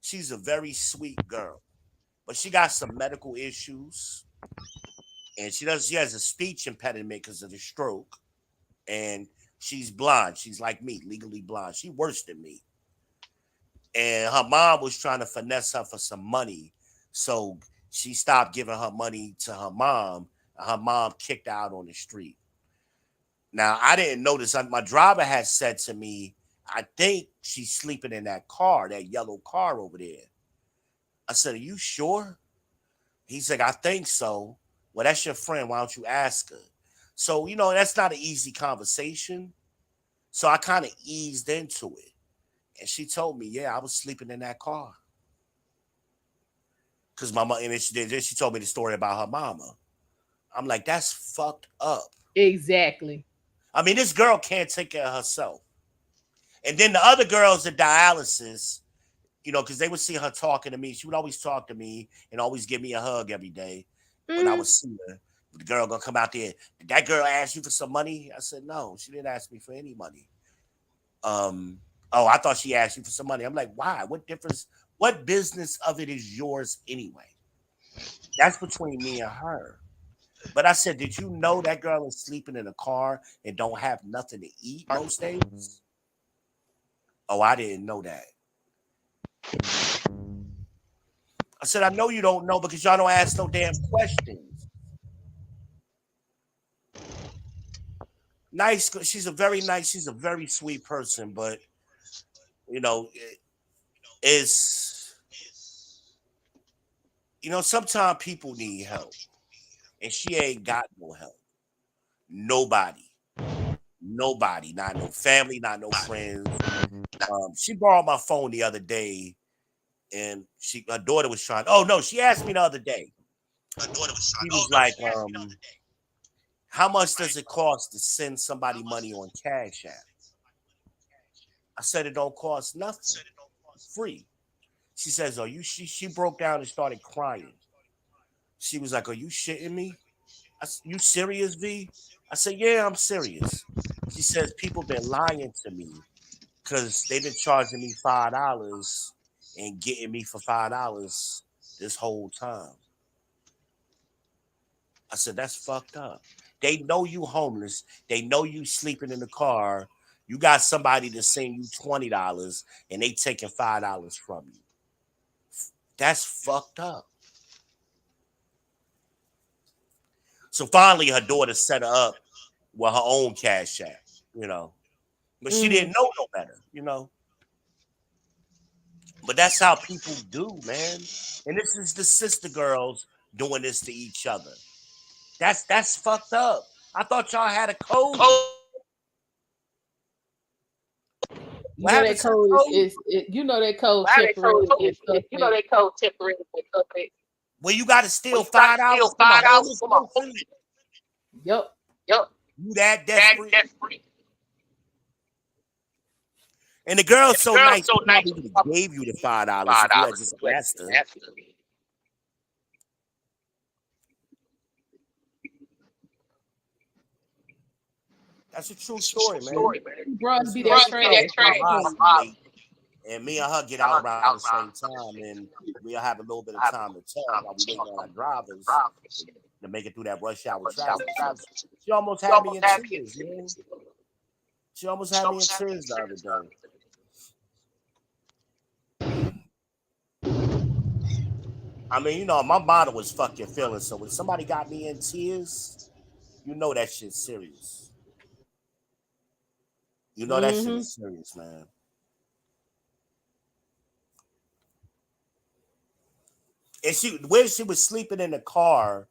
She's a very sweet girl, but she got some medical issues, and she has a speech impediment because of the stroke, and she's blind. She's like me, legally blind. She worse than me. And her mom was trying to finesse her for some money. So she stopped giving her money to her mom. And her mom kicked her out on the street. Now, I didn't notice. My driver had said to me, I think she's sleeping in that car, that yellow car over there. I said, are you sure? He said, I think so. Well, that's your friend. Why don't you ask her? So, that's not an easy conversation. So I kind of eased into it. And she told me, yeah, I was sleeping in that car. Because my mom, and then she told me the story about her mama. I'm like, that's fucked up. Exactly. I mean, this girl can't take care of herself. And then the other girls at dialysis, because they would see her talking to me. She would always talk to me and always give me a hug every day when I was seeing her. The girl gonna come out there. Did that girl ask you for some money? I said, no, she didn't ask me for any money. Oh, I thought she asked you for some money. I'm like, why? What difference? What business of it is yours anyway? That's between me and her. But I said, did you know that girl is sleeping in a car and don't have nothing to eat most days? Oh, I didn't know that. I said, I know you don't know because y'all don't ask no damn questions. Nice. She's a very sweet person, but sometimes people need help, and she ain't got no help. Nobody, not no family, not no friends. She borrowed my phone the other day, and her daughter was trying. Oh no, she asked me the other day. She was like, how much does it cost to send somebody money on Cash App? I said it don't cost nothing. It's free. She says, "Are you?" She broke down and started crying. She was like, "Are you shitting me? You serious, V?" I said, "Yeah, I'm serious." She says, "People been lying to me because they've been charging me $5 and getting me for $5 this whole time." I said, "That's fucked up. They know you homeless. They know you sleeping in the car. You got somebody to send you $20 and they taking $5 from you. That's fucked up. So finally, her daughter set her up with her own Cash App, you know. But she didn't know no better, you know. But that's how people do, man. And this is the sister girls doing this to each other. That's fucked up. I thought y'all had a code. You know that code is you know that code temporary. You know that code temporary. Well, you got to steal $5 from a homeless person. Yep. You that desperate. And the girl's so nice, she probably would have gave you the $5 if you had just asked her. That's a true story, man. Bros be that trash. And me and her get out around the same time, and we'll have a little bit of time to talk while we waiting on our drivers to make it through that rush hour traffic. She almost had me in tears, man. She almost had me in tears the other day. I mean, you know, my motto was fuck your feelings. So when somebody got me in tears, you know that shit's serious. You know that shit is serious, man. And where she was sleeping in the car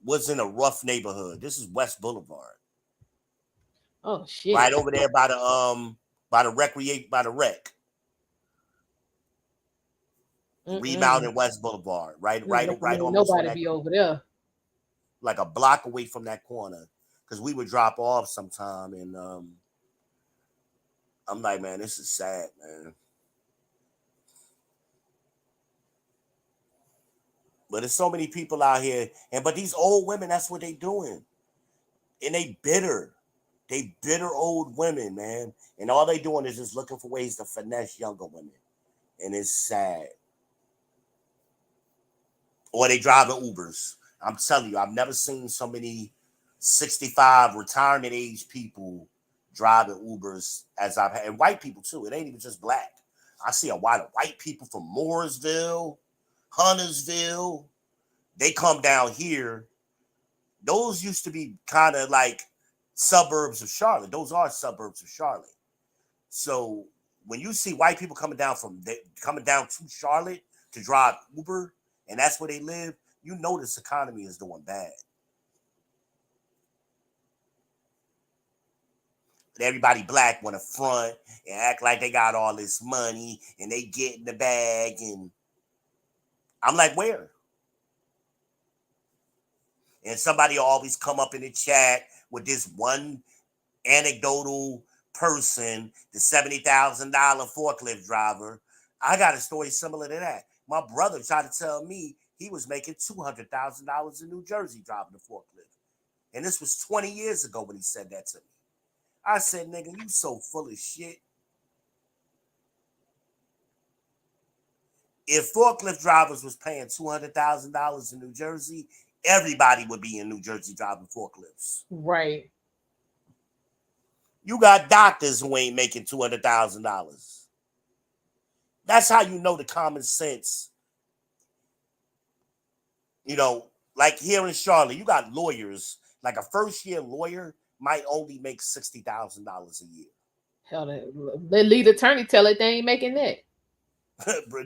was in a rough neighborhood. This is West Boulevard. Oh shit! Right over there by the rec. Rebound in West Boulevard. Right on. Nobody be over there. Like a block away from that corner, because we would drop off sometime, and I'm like, man, this is sad, man. But there's so many people out here, but these old women, that's what they doing. And they bitter. They bitter old women, man. And all they doing is just looking for ways to finesse younger women. And it's sad. Or they driving Ubers. I'm telling you, I've never seen so many 65 retirement age people driving Ubers as I've had. And white people too. It ain't even just black. I see a lot of white people from Mooresville, Huntersville. They come down here. Those used to be kind of like suburbs of Charlotte. Those are suburbs of Charlotte. So when you see white people coming down to Charlotte to drive Uber, and that's where they live, you know this economy is doing bad. And everybody black want to front and act like they got all this money and they get in the bag, and I'm like, where? And somebody always come up in the chat with this one anecdotal person, the $70,000 forklift driver. I got a story similar to that. My brother tried to tell me he was making $200,000 in New Jersey driving the forklift. And this was 20 years ago when he said that to me. I said, nigga, you so full of shit. If forklift drivers was paying $200,000 in New Jersey, everybody would be in New Jersey driving forklifts. Right. You got doctors who ain't making $200,000. That's how you know the common sense. You know, like here in Charlotte, you got lawyers. Like a first-year lawyer might only make $60,000 a year. Hell, the lead attorney tell it they ain't making that.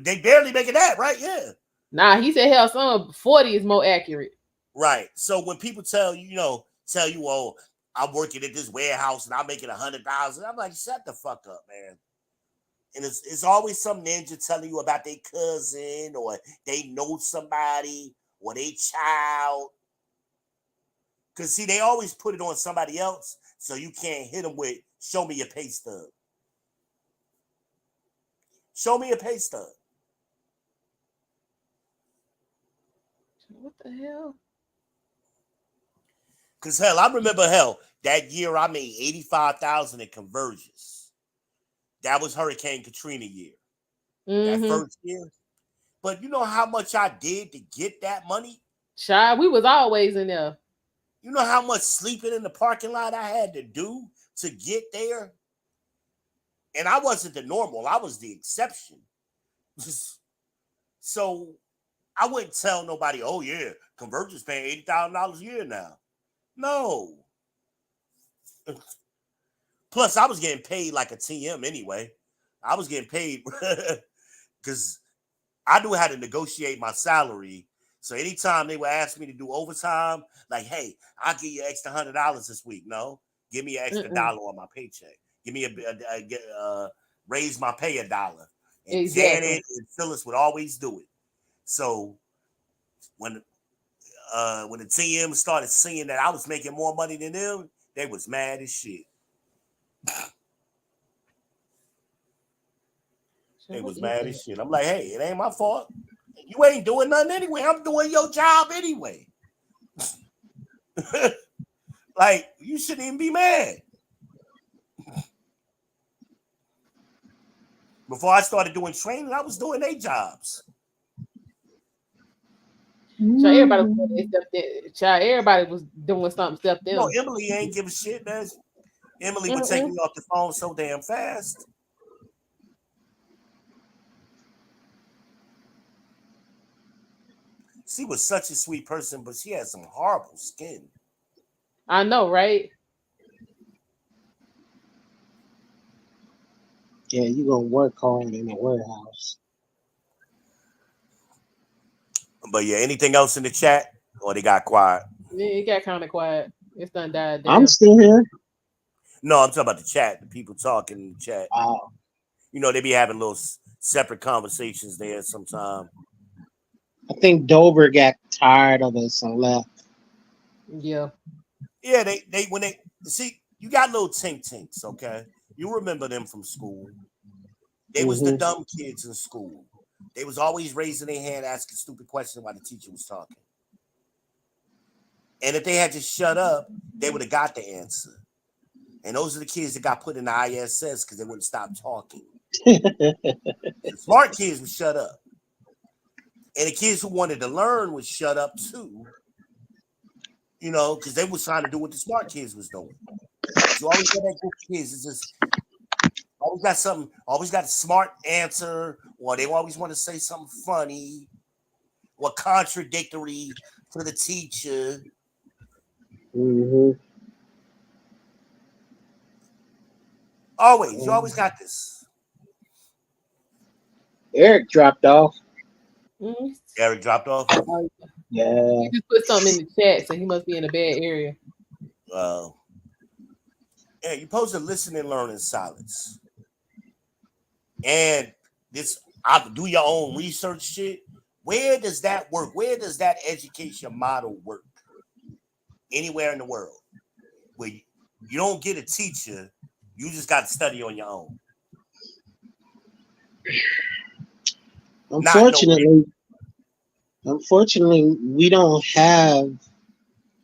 They barely making that, right? Yeah. Nah, he said hell, some 40 is more accurate. Right. So when people tell you, oh, I'm working at this warehouse and I'm making $100,000, I'm like, shut the fuck up, man. And it's always some ninja telling you about their cousin or they know somebody or they child. Because, see, they always put it on somebody else, so you can't hit them with, show me your pay stub. Show me your pay stub. What the hell? Because, hell, I remember, that year I made $85,000 in conversions. That was Hurricane Katrina year. That first year. But you know how much I did to get that money? Shy, we was always in there. You know how much sleeping in the parking lot I had to do to get there? And I wasn't the normal, I was the exception. So I wouldn't tell nobody, oh yeah, Convergence paying $80,000 a year now. No. Plus, I was getting paid like a TM anyway. I was getting paid because I knew how to negotiate my salary. So anytime they would ask me to do overtime, like, hey, I'll give you extra $100 this week. No, give me an extra dollar on my paycheck. Give me raise my pay $1. And Janet and Phyllis would always do it. So when the TM started seeing that I was making more money than them, they was mad as shit. They was mad as shit. I'm like, hey, it ain't my fault. You ain't doing nothing anyway. I'm doing your job anyway. Like, you shouldn't even be mad. Before I started doing training, I was doing their jobs. So everybody was doing something except them. No, Emily ain't give a shit. Emily would take me off the phone so damn fast. She was such a sweet person, but she had some horrible skin. I know, right? Yeah, you gonna work hard in a warehouse. But yeah, anything else in the chat? Or they got quiet? Yeah, it got kind of quiet. It's done died down. I'm still here. No, I'm talking about the chat. The people talking in the chat. Oh. You know, they be having little separate conversations there sometime. I think Dover got tired of us and left. Yeah. Yeah, they when they see you got little tinks, okay? You remember them from school. They was the dumb kids in school. They was always raising their hand, asking stupid questions while the teacher was talking. And if they had just shut up, they would have got the answer. And those are the kids that got put in the ISS because they wouldn't stop talking. The smart kids would shut up. And the kids who wanted to learn would shut up too. You know, because they was trying to do what the smart kids was doing. So always got that group of kids. It's just always got something, always got a smart answer, or they always want to say something funny or contradictory to the teacher. Always, you always got this. Eric dropped off. Eric dropped off? Yeah. He just put something in the chat, so he must be in a bad area. Yeah, you're supposed to listen and learn in silence. And I do your own research shit. Where does that work? Where does that education model work? Anywhere in the world. Where you don't get a teacher, you just got to study on your own. Unfortunately, we don't have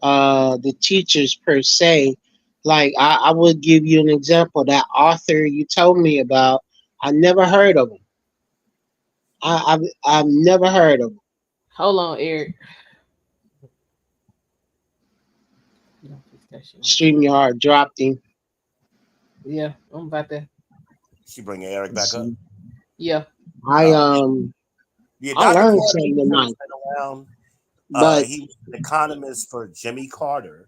the teachers per se. Like I would give you an example. That author you told me about, I never heard of him. I've never heard of him. Hold on, Eric. StreamYard dropped him. Yeah, I'm about to. She bringing Eric back up. Yeah. I learned something tonight. But he was an economist for Jimmy Carter,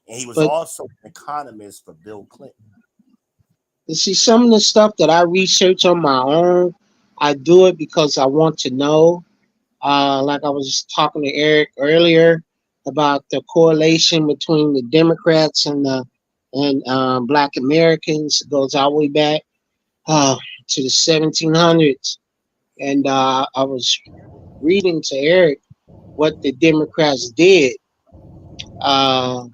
and he was also an economist for Bill Clinton. You see, some of the stuff that I research on my own, I do it because I want to know. Like I was talking to Eric earlier about the correlation between the Democrats and Black Americans. It goes all the way back to the 1700s. And I was reading to Eric what the Democrats did. A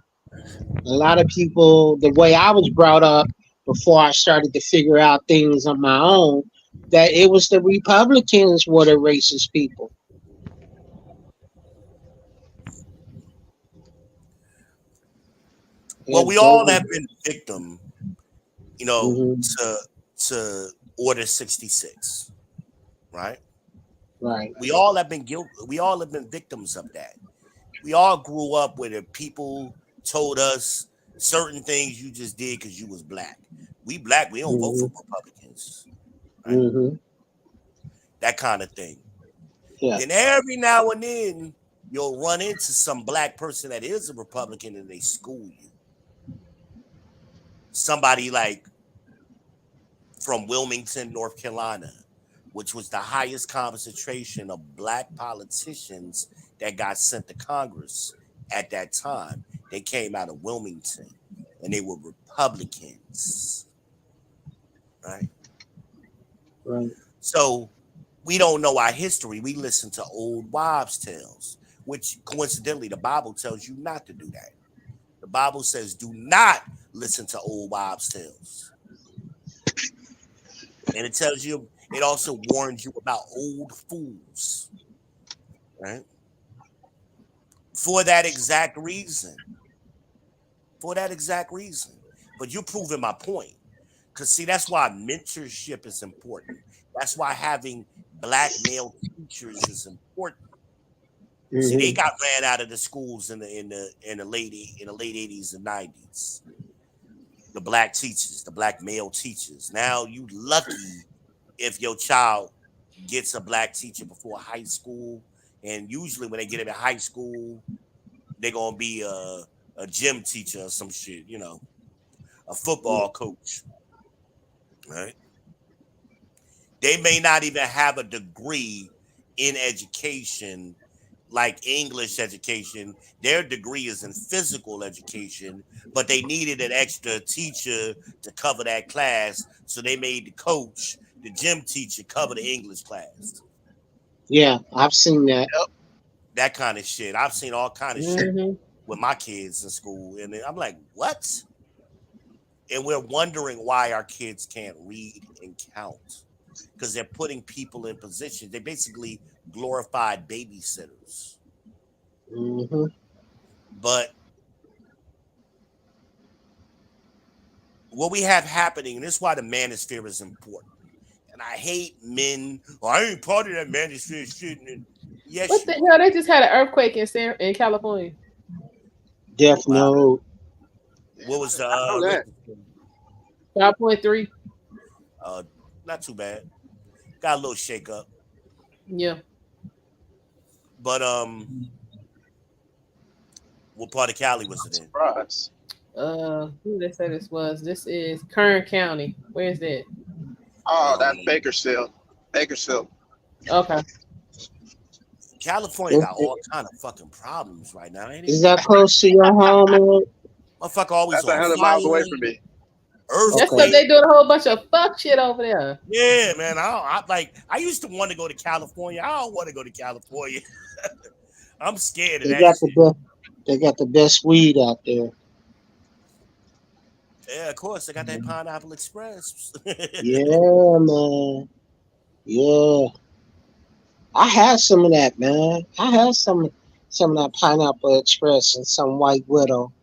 lot of people, the way I was brought up before I started to figure out things on my own, that it was the Republicans were the racist people. Well, we all have been victim, you know, to Order 66, right? Right. We all have been guilty. We all have been victims of that. We all grew up where the people told us certain things you just did because you was black. We black, we don't vote for Republicans. Right? That kind of thing. Yeah. Then every now and then you'll run into some black person that is a Republican and they school you. Somebody like from Wilmington, North Carolina, which was the highest concentration of black politicians that got sent to Congress at that time. They came out of Wilmington and they were Republicans. Right? Right. So we don't know our history. We listen to old wives' tales, which coincidentally the Bible tells you not to do that. The Bible says do not listen to old wives' tales. And it tells you, it also warns you about old fools, right? For that exact reason. But you're proving my point. Because, see, that's why mentorship is important. That's why having black male teachers is important. See, they got ran out of the schools in the late 80s and 90s. The black teachers, the black male teachers. Now you lucky if your child gets a black teacher before high school. And usually when they get him in high school, they're gonna be a gym teacher or some shit, you know, a football coach. Right? They may not even have a degree in education, like English education. Their degree is in physical education, but they needed an extra teacher to cover that class, so they made the coach, the gym teacher, cover the English class. Yeah, I've seen that. That kind of shit. I've seen all kind of shit with my kids in school, and I'm like, what? And we're wondering why our kids can't read and count, because they're putting people in positions. They basically glorified babysitters. But what we have happening, and this is why the manosphere is important. And I hate men. Oh, I ain't part of that manosphere shit. Yes, what the hell? They just had an earthquake in California. Death Note. What was the 5.3? Not too bad. Got a little shake up. Yeah. But what part of Cali was it in? Who they say this was? This is Kern County. Where is that? Oh, that's Bakersfield. Okay. California got all kind of fucking problems right now, ain't it? Is that close to your home? Motherfucker always that's 100 miles away from me. That's because they doing a whole bunch of fuck shit over there. Yeah, man. I used to want to go to California. I don't want to go to California. I'm scared of that. They got the best weed out there. Yeah, of course. They got that Pineapple Express. Yeah, man. Yeah. I had some of that, man. I had some of that Pineapple Express and some White Widow.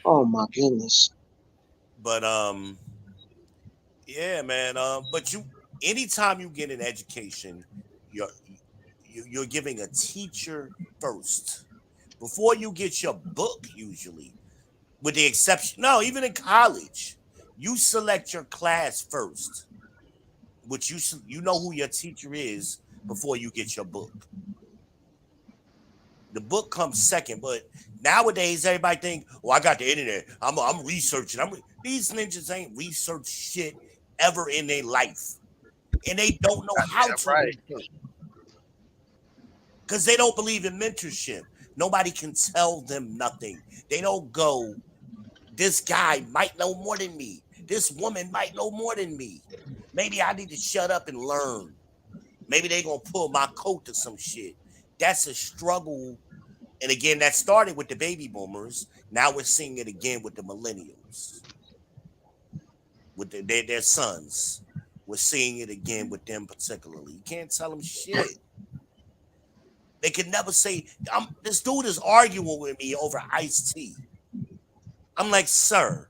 Oh my goodness. But yeah, man. But anytime you get an education, you're giving a teacher first before you get your book. Usually, with the exception, no, even in college, you select your class first, which you know who your teacher is before you get your book. The book comes second, but nowadays everybody think, "Oh, I got the internet. I'm researching." These ninjas ain't researched shit ever in their life, and they don't know how to, because they don't believe in mentorship. Nobody can tell them nothing. They don't go, "This guy might know more than me. This woman might know more than me. Maybe I need to shut up and learn. Maybe they gonna pull my coat to some shit." That's a struggle. And again, that started with the baby boomers. Now we're seeing it again with the millennials, with their sons. We're seeing it again with them particularly. You can't tell them shit. They can never say, this dude is arguing with me over iced tea. I'm like, sir,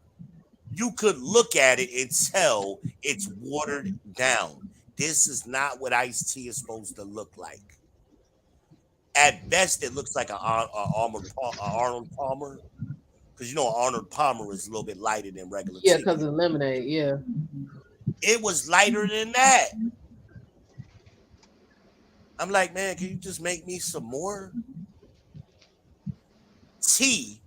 you could look at it and tell it's watered down. This is not what iced tea is supposed to look like. At best, it looks like an Arnold Palmer, because you know Arnold Palmer is a little bit lighter than regular Yeah, tea. because of lemonade. Yeah. It was lighter than that. I'm like, man, can you just make me some more tea?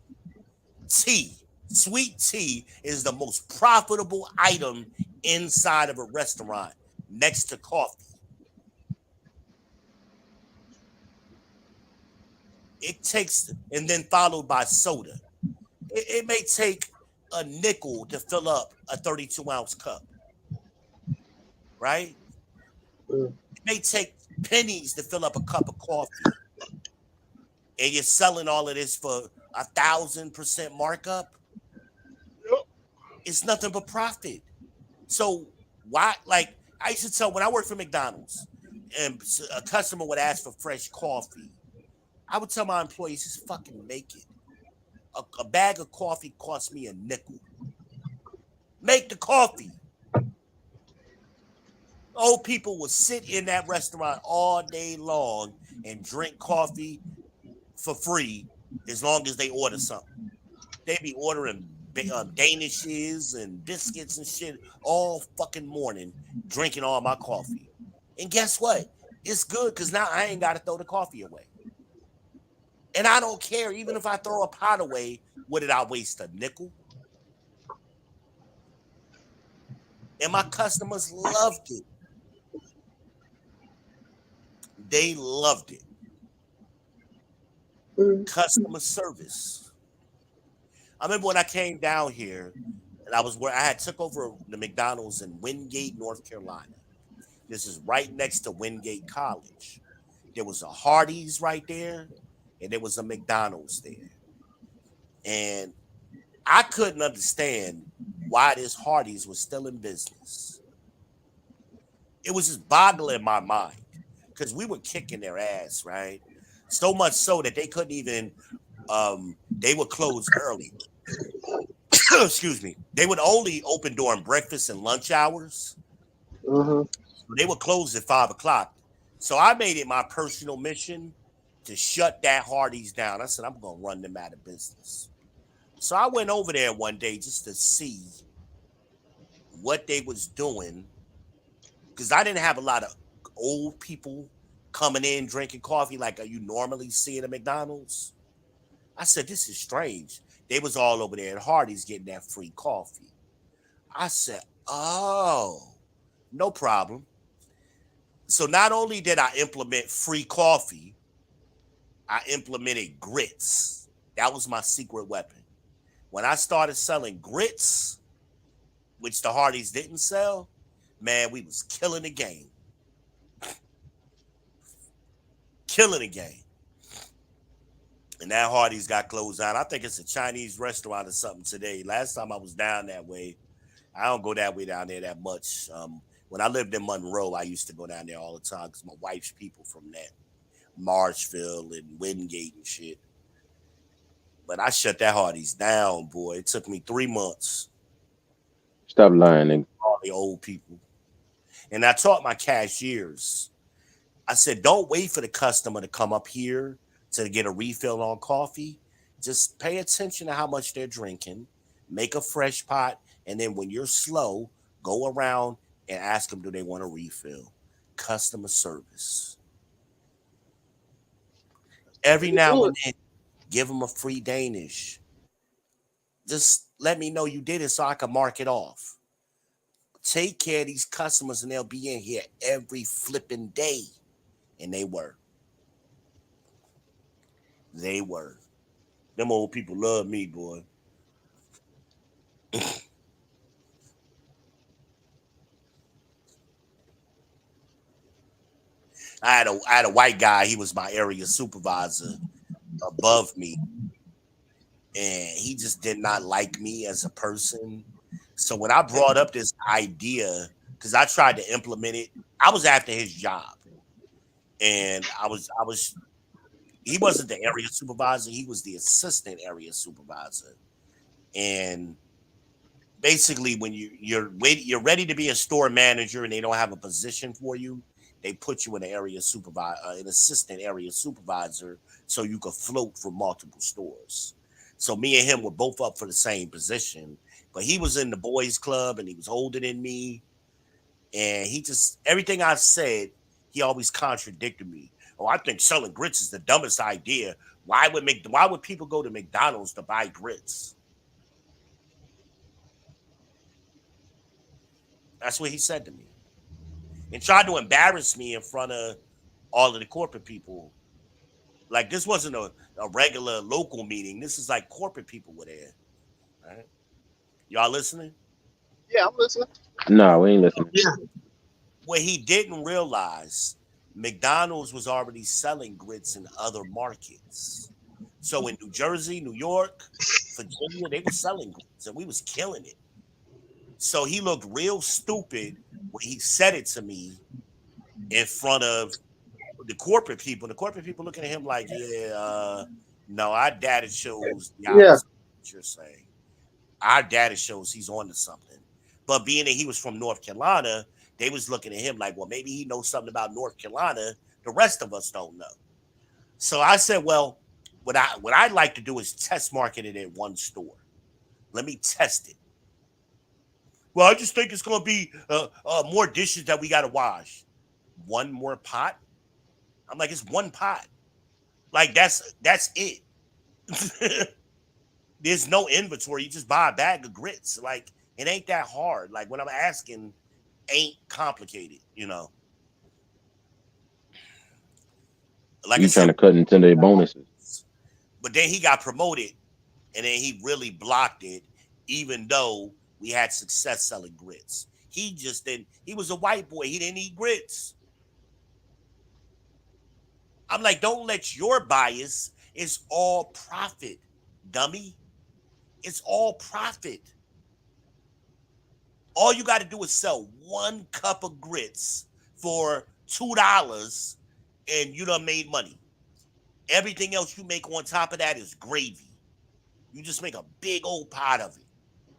Sweet tea is the most profitable item inside of a restaurant next to coffee. It takes, and then followed by soda. It may take a nickel to fill up a 32-ounce cup, right? It may take pennies to fill up a cup of coffee. And you're selling all of this for 1,000% markup. It's nothing but profit. So why, like, I used to tell when I worked for McDonald's and a customer would ask for fresh coffee, I would tell my employees, just fucking make it. A bag of coffee costs me a nickel. Make the coffee. Old people would sit in that restaurant all day long and drink coffee for free as long as they order something. They be ordering Danishes and biscuits and shit all fucking morning, drinking all my coffee. And guess what? It's good because now I ain't got to throw the coffee away. And I don't care, even if I throw a pot away, what did I waste, a nickel? And my customers loved it. They loved it. Customer service. I remember when I came down here and I had took over the McDonald's in Wingate, North Carolina. This is right next to Wingate College. There was a Hardee's right there, and there was a McDonald's there. And I couldn't understand why this Hardee's was still in business. It was just boggling my mind because we were kicking their ass, right? So much so that they couldn't even, they would close early. Excuse me. They would only open during breakfast and lunch hours. They would close at 5 o'clock. So I made it my personal mission to shut that Hardee's down. I said, I'm going to run them out of business. So I went over there one day just to see what they was doing because I didn't have a lot of old people coming in drinking coffee like you normally see at a McDonald's. I said, this is strange. They was all over there at Hardee's getting that free coffee. I said, oh, no problem. So not only did I implement free coffee, I implemented grits. That was my secret weapon. When I started selling grits, which the Hardee's didn't sell, man, we was killing the game. Killing the game. And that Hardee's got closed down. I think it's a Chinese restaurant or something today. Last time I was down that way, I don't go that way down there that much. When I lived in Monroe, I used to go down there all the time because my wife's people from that. Marshville and Wingate and shit. But I shut that Hardee's down, boy. It took me 3 months. Stop lying, nigga. All the old people. And I taught my cashiers. I said, don't wait for the customer to come up here to get a refill on coffee. Just pay attention to how much they're drinking. Make a fresh pot. And then when you're slow, go around and ask them, do they want a refill? Customer service. Every now and then, give them a free Danish. Just let me know you did it so I can mark it off. Take care of these customers and they'll be in here every flipping day. And they were. They were. Them old people love me, boy. I had a white guy. He was my area supervisor above me. And he just did not like me as a person. So when I brought up this idea, because I tried to implement it, I was after his job. And he wasn't the area supervisor. He was the assistant area supervisor. And basically when you're ready to be a store manager and they don't have a position for you, they put you in an area supervisor, an assistant area supervisor, so you could float for multiple stores. So me and him were both up for the same position, but he was in the boys club and he was older than me. And he just, everything I said, he always contradicted me. Oh, I think selling grits is the dumbest idea. Why would people go to McDonald's to buy grits? That's what he said to me. And tried to embarrass me in front of all of the corporate people. Like this wasn't a regular local meeting. This is like corporate people were there. Right? Y'all listening? Yeah, I'm listening. No, we ain't listening. Yeah. What he didn't realize, McDonald's was already selling grits in other markets. So in New Jersey, New York, Virginia, they were selling grits and we was killing it. So he looked real stupid when he said it to me in front of the corporate people. The corporate people looking at him like, no, our data shows the opposite of what you're saying. Our data shows he's on to something. But being that he was from North Carolina, they was looking at him like, well, maybe he knows something about North Carolina. The rest of us don't know. So I said, well, what I'd like to do is test market it at one store. Let me test it. Well, I just think it's going to be more dishes that we got to wash. One more pot? I'm like, it's one pot. Like, that's it. There's no inventory. You just buy a bag of grits. Like, it ain't that hard. Like, what I'm asking ain't complicated, you know. Like You trying to cut into their bonuses. But then he got promoted, and then he really blocked it, even though we had success selling grits. He just didn't. He was a white boy. He didn't eat grits. I'm like, don't let your bias. It's all profit, dummy. It's all profit. All you got to do is sell one cup of grits for $2 and you done made money. Everything else you make on top of that is gravy. You just make a big old pot of it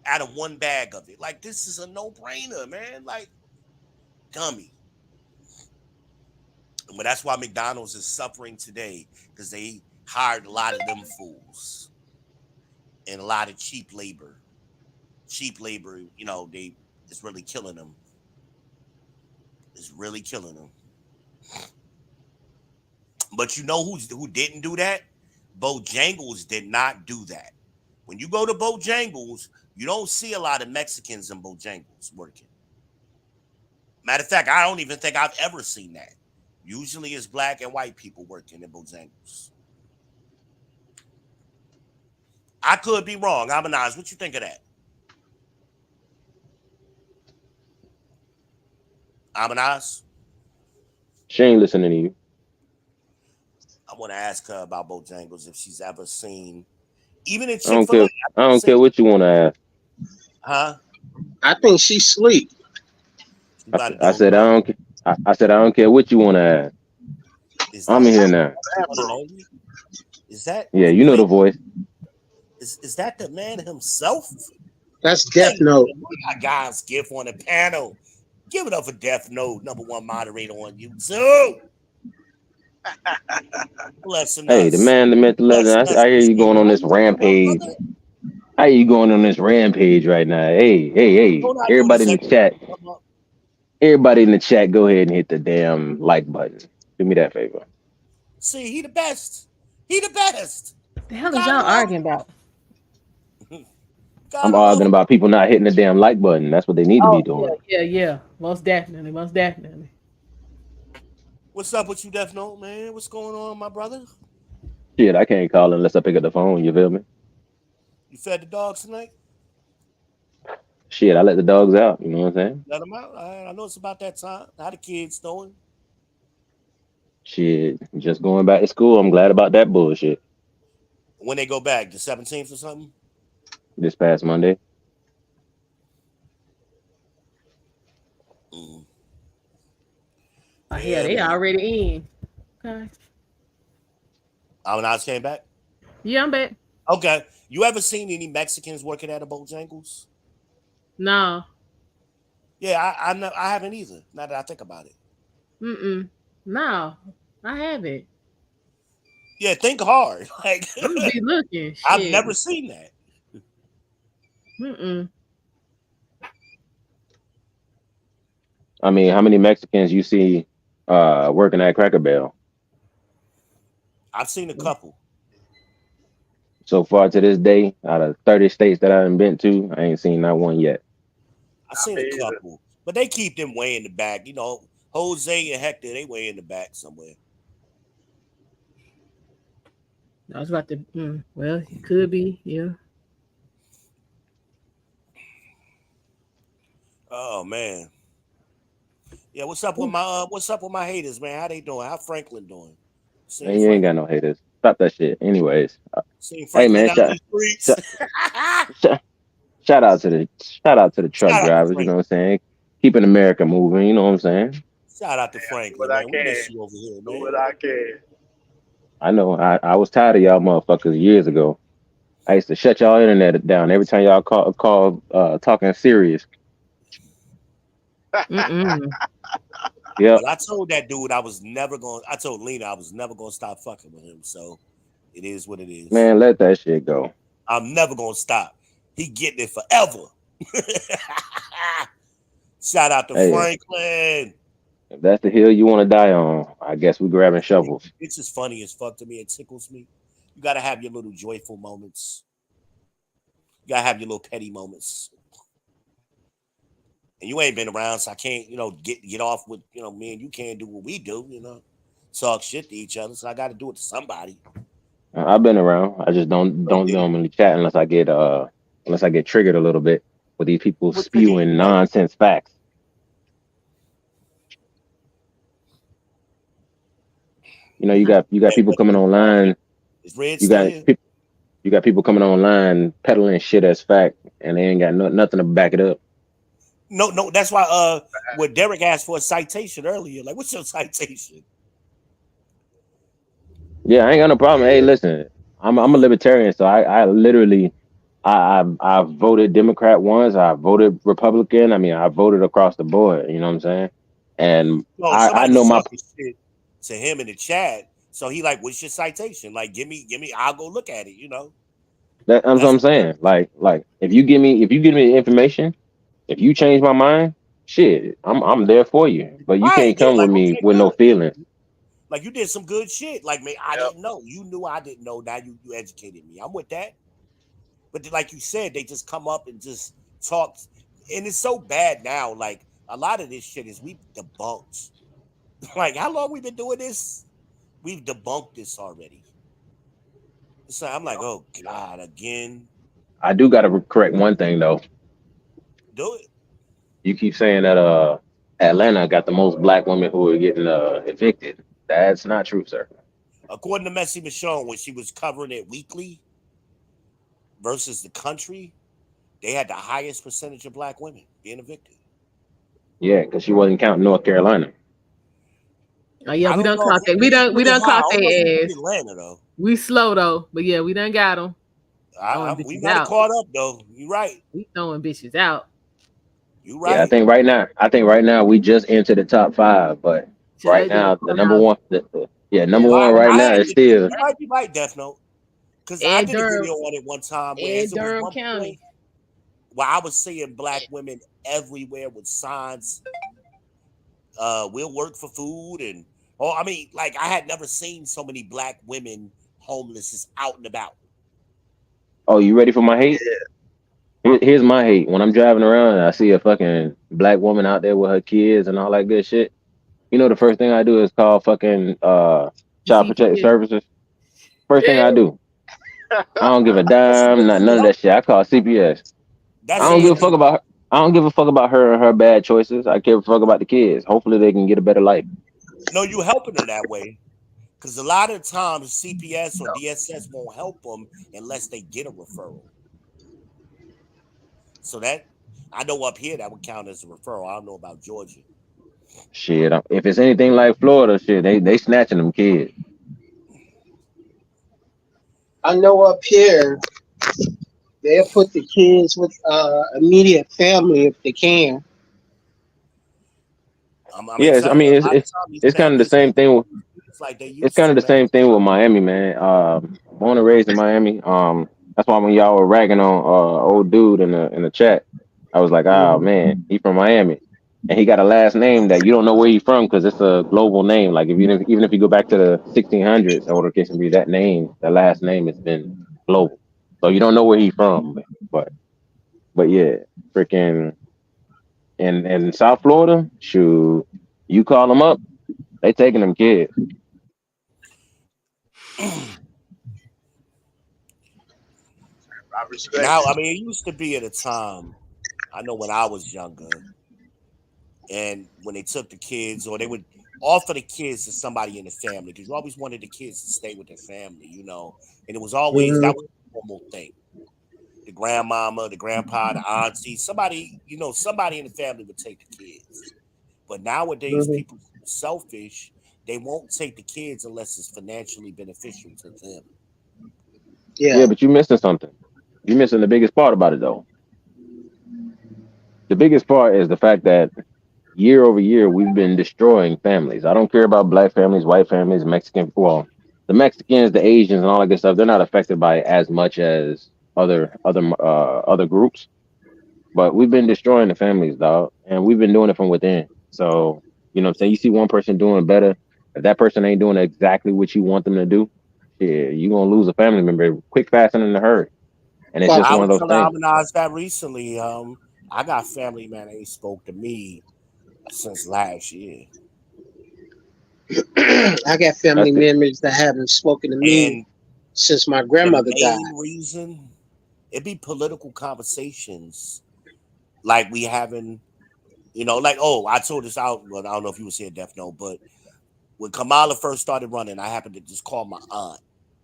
out of one bag of it. Like, this is a no-brainer, man. Like, dummy. But that's why McDonald's is suffering today, because they hired a lot of them fools and a lot of cheap labor. Cheap labor, you know, it's really killing them. It's really killing them. But you know who didn't do that? Bojangles did not do that. When you go to Bojangles, you don't see a lot of Mexicans in Bojangles working. Matter of fact, I don't even think I've ever seen that. Usually it's black and white people working in Bojangles. I could be wrong. ALMONDEYEZ, what you think of that? ALMONDEYEZ? She ain't listening to you. I want to ask her about Bojangles if she's ever seen, even in I don't Chick-fil-A. care. I don't care what you want to ask. Huh? I think she sleep. I said I don't. I said I don't care what you want to ask. I'm here now. Is that? Yeah, you know the voice. Is that the man himself? That's Death Note. We got guys gift on the panel. Give it up for Death Note, #1 moderator on YouTube. Hey, the man, the myth, the legend. I hear you going on this rampage. I hear you going on this rampage right now. Hey. Everybody in the chat. Everybody in the chat, go ahead and hit the damn like button. Do me that favor. See, he the best. He the best. The hell is y'all arguing about? I'm arguing about people not hitting the damn like button. That's what they need to be doing. Yeah. Most definitely. What's up with you, Death Note, man? What's going on, my brother? Shit, I can't call unless I pick up the phone. You feel me? You fed the dogs tonight? Shit, I let the dogs out. You know what I'm saying? Let them out. I know it's about that time. How the kids doing? Shit, just going back to school. I'm glad about that bullshit. When they go back, the 17th or something? This past Monday. Yeah, they already in. Okay. ALMONDEYEZ came back? Yeah, I'm back. Okay. You ever seen any Mexicans working at a Bojangles? No. Yeah, I haven't either, now that I think about it. No, I haven't. Yeah, think hard. Like I'm gonna be looking. Shit. I've never seen that. I mean, how many Mexicans you see working at Cracker Barrel? I've seen a couple. So far to this day, out of 30 states that I've been to, I ain't seen not one yet. I've seen a couple, but they keep them way in the back. You know, Jose and Hector, they way in the back somewhere. I was about to. Well, it could be. Yeah. Oh man. Yeah, what's up with my haters, man? How they doing? How Franklin doing? Man, you ain't got no haters. Stop that shit. Anyways, hey man, shout out to the truck drivers. You know what I'm saying? Keeping America moving. You know what I'm saying? Shout out to Franklin, man. We miss you over here, man. What I can. I know. I was tired of y'all motherfuckers years ago. I used to shut y'all internet down every time y'all call talking serious. Yeah. But I told that dude I told Lena I was never gonna stop fucking with him. So it is what it is. Man, let that shit go. I'm never gonna stop. He getting it forever. Shout out to Franklin. If that's the hill you want to die on, I guess we grabbing shovels. It's just funny as fuck to me. It tickles me. You gotta have your little joyful moments. You gotta have your little petty moments. And you ain't been around, so I can't, get off with, me and you can't do what we do, talk shit to each other. So I got to do it to somebody. I've been around. I just don't normally chat unless I get triggered a little bit with these people spewing nonsense facts. You got people coming online. You got people coming online peddling shit as fact, and they ain't got nothing to back it up. No, that's why when Derek asked for a citation earlier, like, what's your citation? Yeah, I ain't got no problem. Hey, listen, I'm a libertarian, so I literally I voted Democrat once, I voted Republican. I mean, I voted across the board. You know what I'm saying? And I know my shit to him in the chat. So he like, what's your citation? Like, give me, I'll go look at it. That's what I'm saying. Like if you give me the information. If you change my mind, shit, I'm there for you. But you can't come with me with no feelings. Like you did some good shit. Like, man, I didn't know. You knew I didn't know. Now you educated me. I'm with that. But like you said, they just come up and just talk. And it's so bad now. Like a lot of this shit is we debunked. Like how long we been doing this? We've debunked this already. So I'm like, oh God, again. I do got to correct one thing though. Do it. You keep saying that Atlanta got the most black women who are getting evicted. That's not true, sir. According to Messi Michonne, when she was covering it weekly versus the country, they had the highest percentage of black women being evicted. Yeah, because she wasn't counting North Carolina. Oh yeah, we done caught that. We done caught their ass. Atlanta though. We slow though, but yeah, we done got them. We might have caught up though. You right. We throwing bitches out. You right. Yeah, I think right now we just entered the top 5, but right now the number one, number one right now is still. You might be right, Death Note. Because I did a video on it one time where in Durham County, where I was seeing black women everywhere with signs. We'll work for food and I had never seen so many black women homeless just out and about. Oh, you ready for my hate? Yeah. Here's my hate. When I'm driving around and I see a fucking black woman out there with her kids and all that good shit, the first thing I do is call fucking Child Protective Services. First thing I do. I don't give a dime, none of that shit. I call CPS. I don't give a fuck about her. I don't give a fuck about her and her bad choices. I care a fuck about the kids. Hopefully they can get a better life. No, you helping her that way. Because a lot of times CPS or DSS won't help them unless they get a referral. So that, I know up here that would count as a referral. I don't know about Georgia. Shit, if it's anything like Florida, shit, they snatching them kids. I know up here, they'll put the kids with immediate family if they can. It's kind of the same thing. like they it's used kind to, of the man. same thing with Miami, man. Born and raised in Miami. That's why when y'all were ragging on old dude in the chat, I was like, oh man, he from Miami, and he got a last name that you don't know where he from because it's a global name. Like if even if you go back to the 1600s or the case may be, that name, the last name has been global, so you don't know where he from. But yeah, freaking in South Florida, shoot, you call them up, they taking them kids. I respect Now, I it. mean, it used to be at a time. I know when I was younger, and when they took the kids, or they would offer the kids to somebody in the family, because you always wanted the kids to stay with their family, you know, and it was always that was a normal thing. The grandmama, the grandpa, the auntie, somebody, you know, somebody in the family would take the kids. But nowadays, people are selfish. They won't take the kids unless it's financially beneficial to them. Yeah, but you're missing something. You're missing the biggest part about it, though. The biggest part is the fact that year over year we've been destroying families. I don't care about black families, white families, Mexican. Well, the Mexicans, the Asians, and all that good stuff. They're not affected by it as much as other groups. But we've been destroying the families, dog, and we've been doing it from within. So you know what I'm saying? You see one person doing better. If that person ain't doing exactly what you want them to do, yeah, you're gonna lose a family member quick, fast, and in a hurry. And it's just I one of was those telling things. Almanaz that recently. I got family, man, ain't spoke to me since last year. I got family That's it. members that haven't spoken to me And since my the grandmother main died. reason it be political conversations like we having, you know, like, oh, I told this out, but I don't know if you was here, Def No, but when Kamala first started running, I happened to just call my aunt,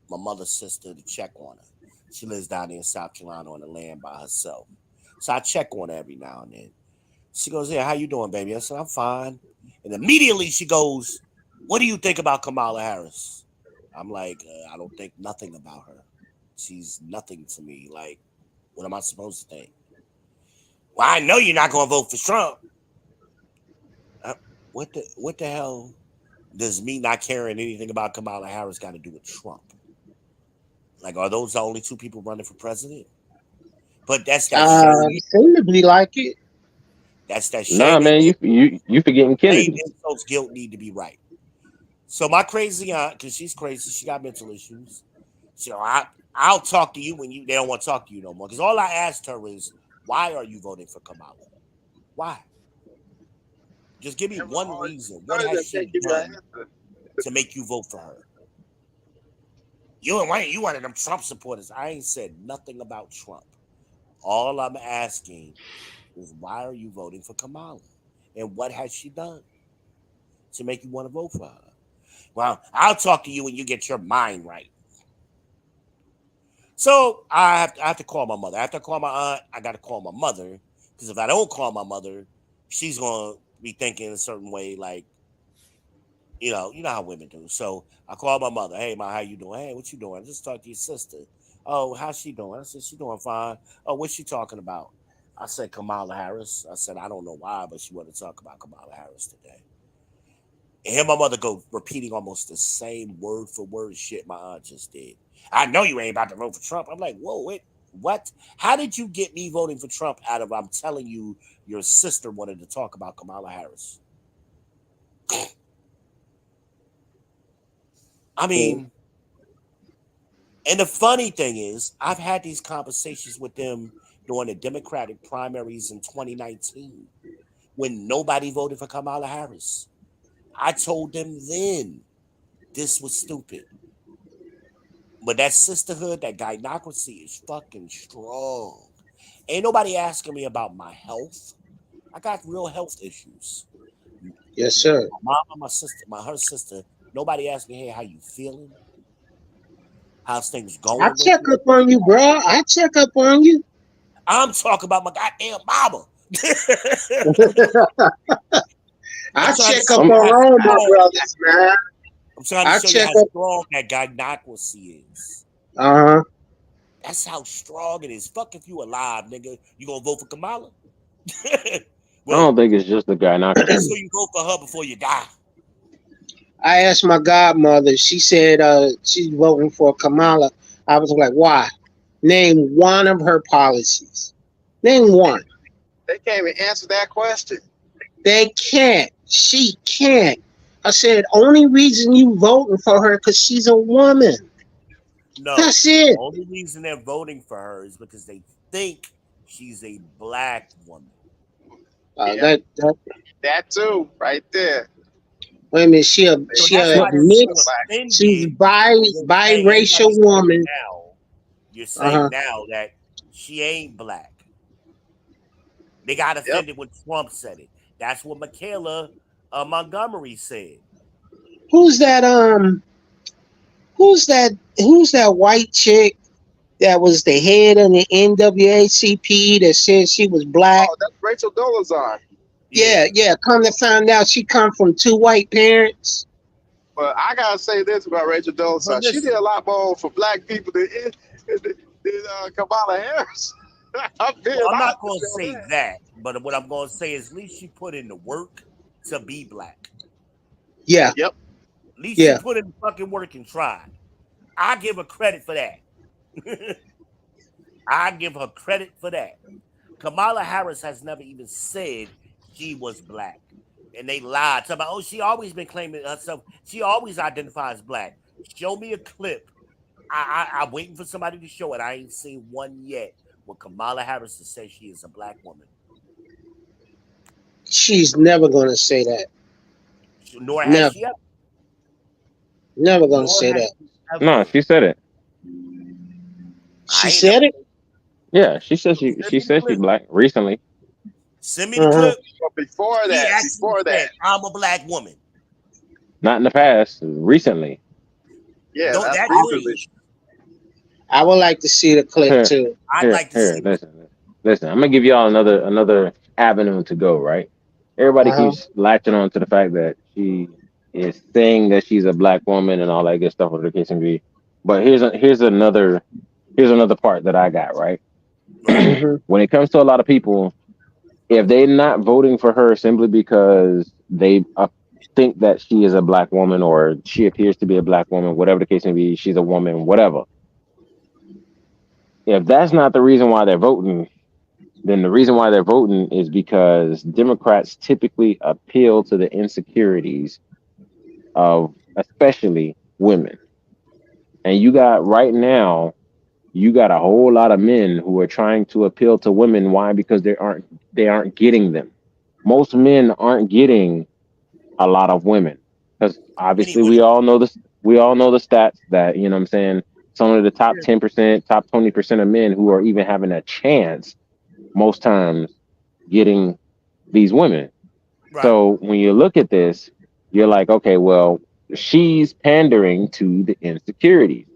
my mother's sister, to check on her. She lives down there in South Carolina on the land by herself. So I check on her every now and then. She goes, yeah, how you doing, baby? I said, I'm fine. And immediately she goes, what do you think about Kamala Harris? I'm like, I don't think nothing about her. She's nothing to me. Like, what am I supposed to think? Well, I know you're not going to vote for Trump. What the hell does me not caring anything about Kamala Harris got to do with Trump? Like, are those the only two people running for president? But that's that shame. Seem to be like it. That's that Nah, shame man, and you forgetting shame, Kennedy. insults, guilt need to be right. So my crazy aunt, because she's crazy, she got mental issues. So I'll talk to you when they don't want to talk to you no more. Because all I asked her is, why are you voting for Kamala? Why? Just give me one reason. What has she done to make you vote for her? You one of them Trump supporters. I ain't said nothing about Trump. All I'm asking is, why are you voting for Kamala? And what has she done to make you want to vote for her? Well, I'll talk to you when you get your mind right. So I have to call my mother. After I call my aunt, I got to call my mother, because if I don't call my mother, she's gonna be thinking a certain way, like, you know how women do. So I call my mother. Hey, ma, how you doing? Hey, what you doing? I just talked to your sister. Oh, how's she doing? I said, she doing fine. Oh, what's she talking about? I said, Kamala Harris. I said, I don't know why, but she wanted to talk about Kamala Harris today. And hear my mother go repeating almost the same word for word shit my aunt just did. I know you ain't about to vote for Trump. I'm like, whoa, wait, what? How did you get me voting for Trump out of, I'm telling you, your sister wanted to talk about Kamala Harris? I mean, and the funny thing is, I've had these conversations with them during the Democratic primaries in 2019 when nobody voted for Kamala Harris. I told them then this was stupid. But that sisterhood, that gynocracy is fucking strong. Ain't nobody asking me about my health. I got real health issues. Yes, sir. My mom, my sister, her sister, nobody asked me, hey, how you feeling? How's things I going with check you? up on you, bro. I check up on you. I'm talking about my goddamn mama. I'm I trying to check show up you on how all my strong. brothers, man. I'm trying to I show you check how up. strong that gynocracy is. Uh huh. That's how strong it is. Fuck if you alive, nigga. You gonna vote for Kamala? I Well, don't think it's just the make gynocracy. sure you vote for her before you die. I asked my godmother. She said she's voting for Kamala. I was like, why? Name one of her policies. Name one. They can't even answer that question. They can't. She can't. I said, only reason you voting for her because she's a woman. No, That's it. the only reason they're voting for her is because they think she's a black woman. Yeah. That too, right there. Wait a minute, she a So that's why they're mixed. so She's offended when you're saying biracial woman. now. You're saying now that she ain't black. They got offended when Trump said it. That's what Michaela Montgomery said. Who's that? Who's that white chick that was the head of the NAACP that said she was black? Oh, that's Rachel Dolezal. Yeah. Come to find out, she come from two white parents. But I gotta say this about Rachel Dolezal. She did a lot more for black people than Kamala Harris. I'm not going to say that, but what I'm going to say is at least she put in the work to be black. Yeah. Yep. At least she put in the fucking work and tried. I give her credit for that. I give her credit for that. Kamala Harris has never even said she was black. And they lied. Talking about, she always been claiming herself. She always identifies black. Show me a clip. I'm waiting for somebody to show it. I ain't seen one yet where Kamala Harris has said she is a black woman. She's never going to say that. Nor has she ever. Never going to say that. No, she said it. She said it? Yeah, she said she's black recently. Send me the clip. But before that, I'm a black woman. Not in the past, recently. Yeah, no, that's recently. I would like to see the clip too. I'd like to see. Listen. I'm gonna give y'all another avenue to go. Right? Everybody keeps latching on to the fact that she is saying that she's a black woman and all that good stuff, whatever the case may be. But here's another part that I got right. When it comes to a lot of people, if they're not voting for her simply because they think that she is a black woman or she appears to be a black woman, whatever the case may be, she's a woman, whatever. If that's not the reason why they're voting, then the reason why they're voting is because Democrats typically appeal to the insecurities of especially women. And you got a whole lot of men who are trying to appeal to women. Why? Because they aren't getting them. Most men aren't getting a lot of women. Because obviously we all know the stats that, you know what I'm saying, some of the top 10%, top 20% of men who are even having a chance most times getting these women. Right. So when you look at this, you're like, okay, well, she's pandering to the insecurities.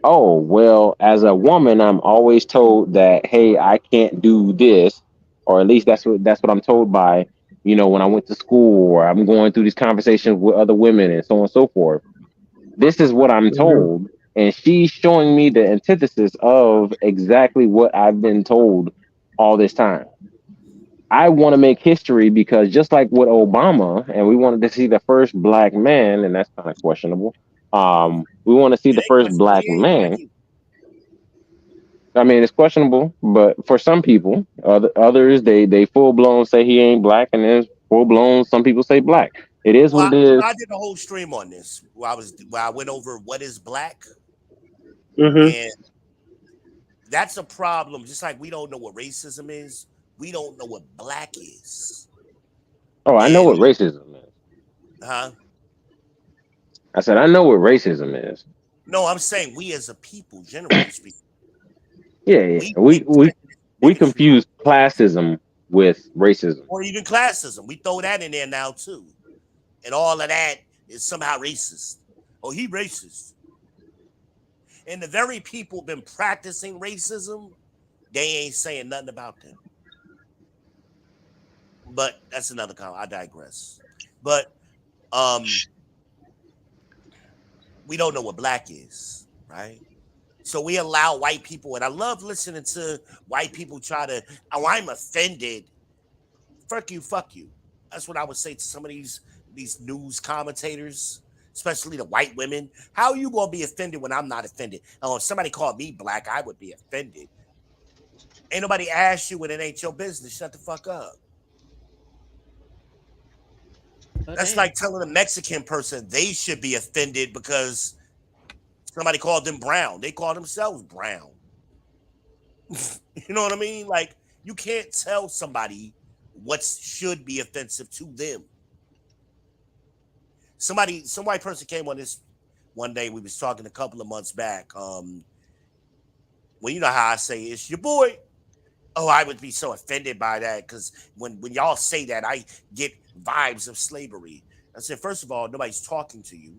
Oh, well, as a woman, I'm always told that, hey, I can't do this, or at least that's what I'm told by, when I went to school, or I'm going through these conversations with other women and so on and so forth. This is what I'm told. And she's showing me the antithesis of exactly what I've been told all this time. I want to make history because just like with Obama, and we wanted to see the first black man, and that's kind of questionable. We want to see the first black man. I mean, it's questionable, but for some people, others, they full blown say he ain't black, and then full blown some people say black. It is what it is. I did a whole stream on this where I went over what is black, and that's a problem. Just like we don't know what racism is, we don't know what black is. Oh, I know what racism is. Huh? I said I know what racism is. No, I'm saying we as a people, generally speaking. Yeah. We confuse classism with racism. Or even classism. We throw that in there now too. And all of that is somehow racist. Oh, he racist. And the very people been practicing racism, they ain't saying nothing about them. But that's another comment. I digress. But we don't know what black is, right? So we allow white people, and I love listening to white people try to, oh, I'm offended. Fuck you. That's what I would say to some of these news commentators. especially the white women. How are you gonna be offended when I'm not offended? Oh, if somebody called me black, I would be offended. Ain't nobody asked you when it ain't your business. Shut the fuck up. That's like telling a Mexican person they should be offended because somebody called them brown. They call themselves brown. You know what I mean? Like, you can't tell somebody what should be offensive to them. Some white person came on this one day. We was talking a couple of months back. Well, you know how I say it's your boy. Oh, I would be so offended by that because when y'all say that, I get vibes of slavery. I said, first of all, nobody's talking to you,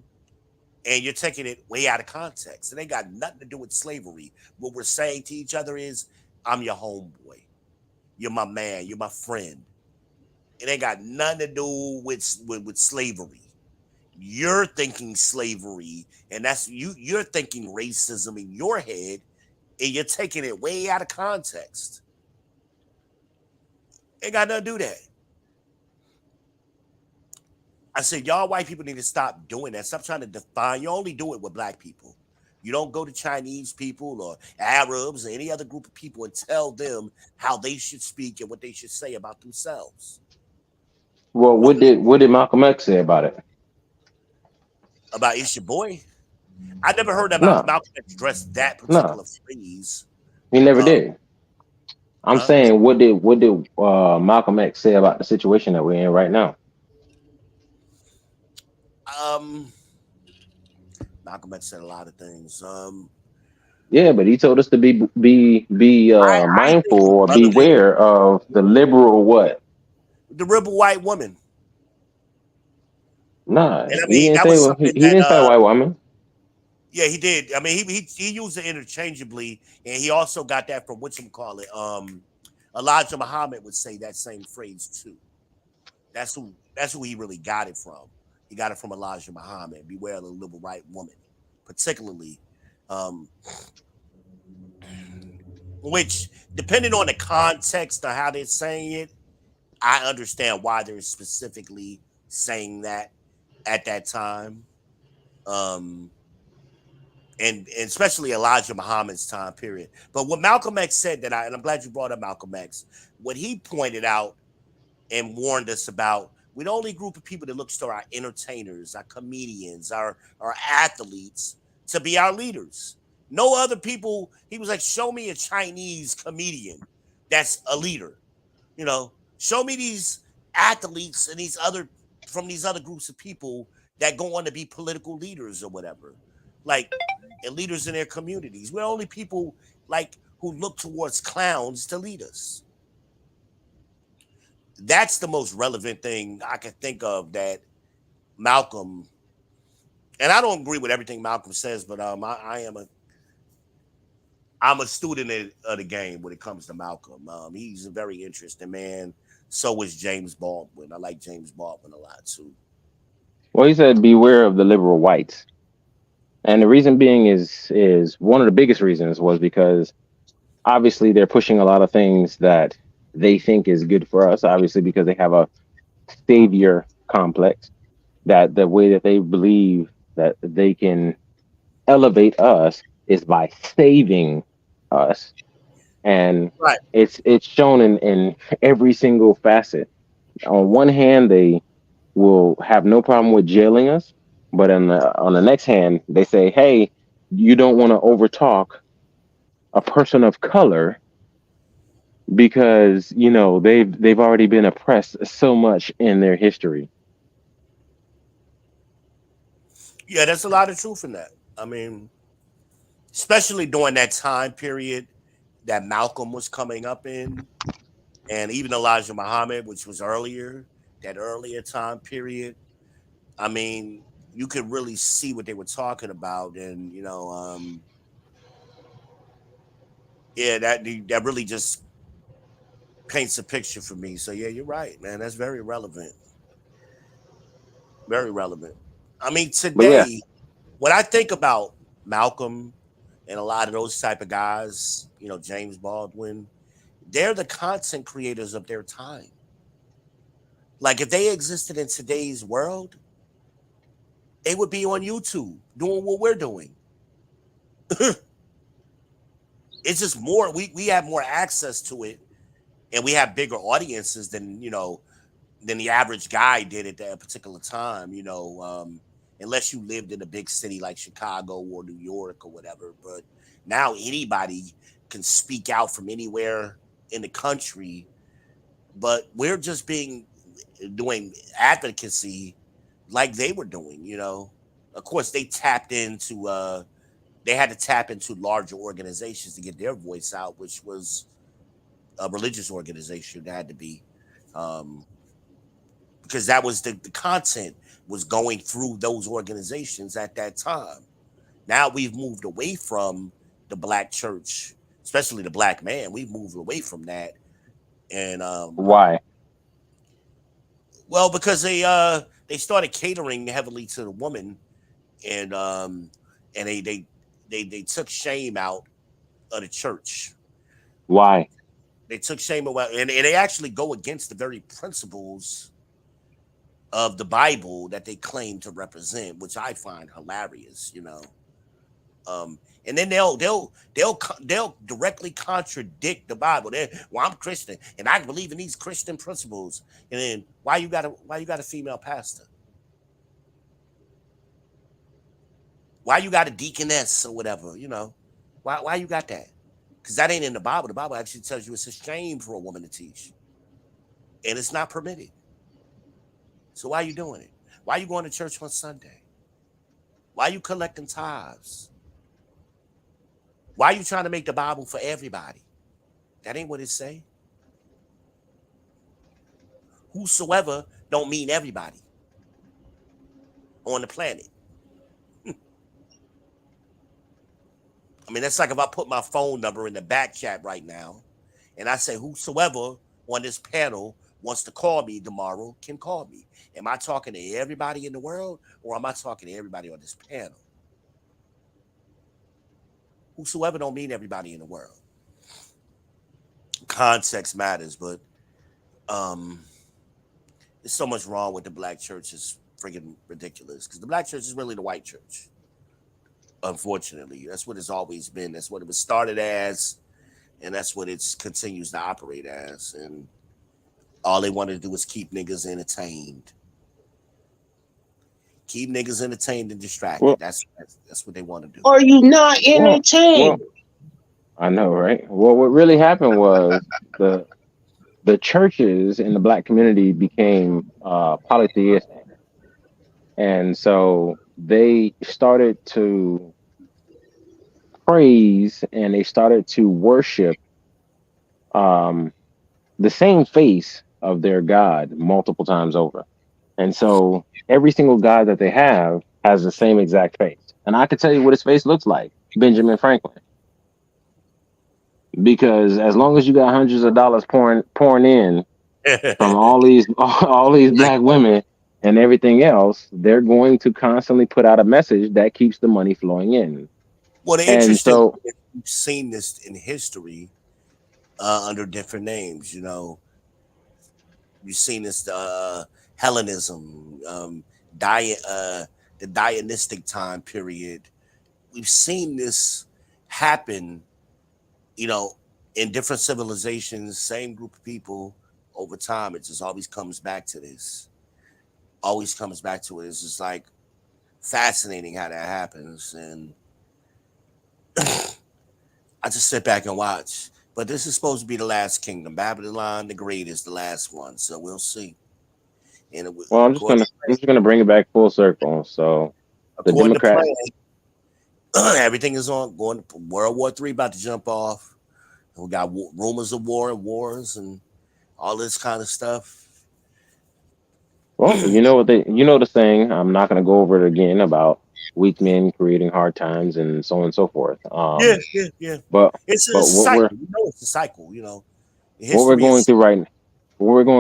and you're taking it way out of context. It ain't got nothing to do with slavery. What we're saying to each other is, I'm your homeboy. You're my man. You're my friend. It ain't got nothing to do with slavery. You're thinking slavery, and that's you're thinking racism in your head, and you're taking it way out of context. Ain't got nothing to do that. I said, y'all white people need to stop doing that. Stop trying to define. You only do it with black people. You don't go to Chinese people or Arabs or any other group of people and tell them how they should speak and what they should say about themselves. Well, what did Malcolm X say about it? About it's your boy? I never heard about No, Malcolm X address that no, particular phrase. he never did. I'm Huh? saying, what did Malcolm X say about the situation that we're in right now? Malcolm X said a lot of things. Yeah, but he told us to be I mindful think it's or relevant. beware of the liberal what? The rebel white woman. Nah, And I he mean, didn't that say was something he that didn't say white woman. yeah, he did. I mean, he used it interchangeably, and he also got that from whatchamacallit. Elijah Muhammad would say that same phrase too. That's who he really got it from. He got it from Elijah Muhammad. Beware of the liberal white woman, particularly. Um, which, depending on the context of how they're saying it, I understand why they're specifically saying that at that time. Um, and especially Elijah Muhammad's time period. But what Malcolm X said and I'm glad you brought up Malcolm X, what he pointed out and warned us about, we're the only group of people that looks to our entertainers, our comedians, our athletes to be our leaders. No other people. He was like, show me a Chinese comedian that's a leader. You know, show me these athletes and these other groups of people that go on to be political leaders or whatever, like, and leaders in their communities. We're only people like who look towards clowns to lead us. That's the most relevant thing I can think of that Malcolm, and I don't agree with everything Malcolm says, but I'm a student of the game when it comes to Malcolm. He's a very interesting man. So is James Baldwin. I like James Baldwin a lot too. Well, he said beware of the liberal whites, and the reason being is one of the biggest reasons was because obviously they're pushing a lot of things that they think is good for us. Obviously, because they have a savior complex, that the way that they believe that they can elevate us is by saving us, and Right. it's shown in every single facet. On one hand, they will have no problem with jailing us, but on the next hand, they say, hey, you don't want to overtalk a person of color because they've already been oppressed so much in their history. Yeah, there's a lot of truth in that. I mean, especially during that time period that Malcolm was coming up in, and even Elijah Muhammad, which was earlier, that earlier time period. I mean, you could really see what they were talking about, and yeah, that really just paints a picture for me. So yeah, you're right, man. That's very relevant. Very relevant. I mean, But yeah, today, when I think about Malcolm and a lot of those type of guys, James Baldwin, they're the content creators of their time. Like, if they existed in today's world, they would be on YouTube doing what we're doing. It's just more, we have more access to it, and we have bigger audiences than than the average guy did at that particular time, unless you lived in a big city like Chicago or New York or whatever. But now anybody can speak out from anywhere in the country. But we're just doing advocacy like they were doing, Of course, they tapped into they had to tap into larger organizations to get their voice out, which was a religious organization. That had to be, because that was the content was going through those organizations at that time. Now we've moved away from the black church, especially the black man. We've moved away from that. And why? Well, because they started catering heavily to the woman, and they took shame out of the church. Why? They took shame away, and they actually go against the very principles of the Bible that they claim to represent, which I find hilarious, And then they'll directly contradict the Bible. Well, I'm Christian and I believe in these Christian principles. And then why you got a female pastor? Why you got a deaconess or whatever? Why you got that? Because that ain't in the Bible. The Bible actually tells you it's a shame for a woman to teach, and it's not permitted. So why are you doing it? Why are you going to church on Sunday? Why are you collecting tithes? Why are you trying to make the Bible for everybody? That ain't what it say. Whosoever don't mean everybody on the planet. I mean, that's like if I put my phone number in the back chat right now and I say whosoever on this panel wants to call me tomorrow can call me. Am I talking to everybody in the world, or am I talking to everybody on this panel? Whosoever don't mean everybody in the world. Context matters, but there's so much wrong with the black church. It's freaking ridiculous, because the black church is really the white church. Unfortunately, that's what it's always been. That's what it was started as, and that's what it continues to operate as. And all they want to do is keep niggas entertained. Keep niggas entertained and distracted. Well, that's what they want to do. Are you not entertained? Well, I know, right? Well, what really happened was the churches in the black community became polytheistic, and so they started to praise and they started to worship the same face of their God multiple times over. And so every single God that they have has the same exact face. And I could tell you what his face looks like: Benjamin Franklin. Because as long as you got hundreds of dollars pouring in from all these black women and everything else, they're going to constantly put out a message that keeps the money flowing in. Well, the interesting, we've seen this in history under different names. You've seen this Hellenism, the Dionystic time period. We've seen this happen, in different civilizations, same group of people over time. It just always comes back to this. Always comes back to it. It's just like fascinating how that happens. And I just sit back and watch. But this is supposed to be the last kingdom. Babylon the Great is the last one. So we'll see. And I'm just gonna bring it back full circle. So the Democrats, everything is going. World War III about to jump off. We got rumors of war and wars and all this kind of stuff. Well, the saying. I'm not going to go over it again about weak men creating hard times and so on and so forth. Yeah. But it's a cycle. It's a cycle. What we're going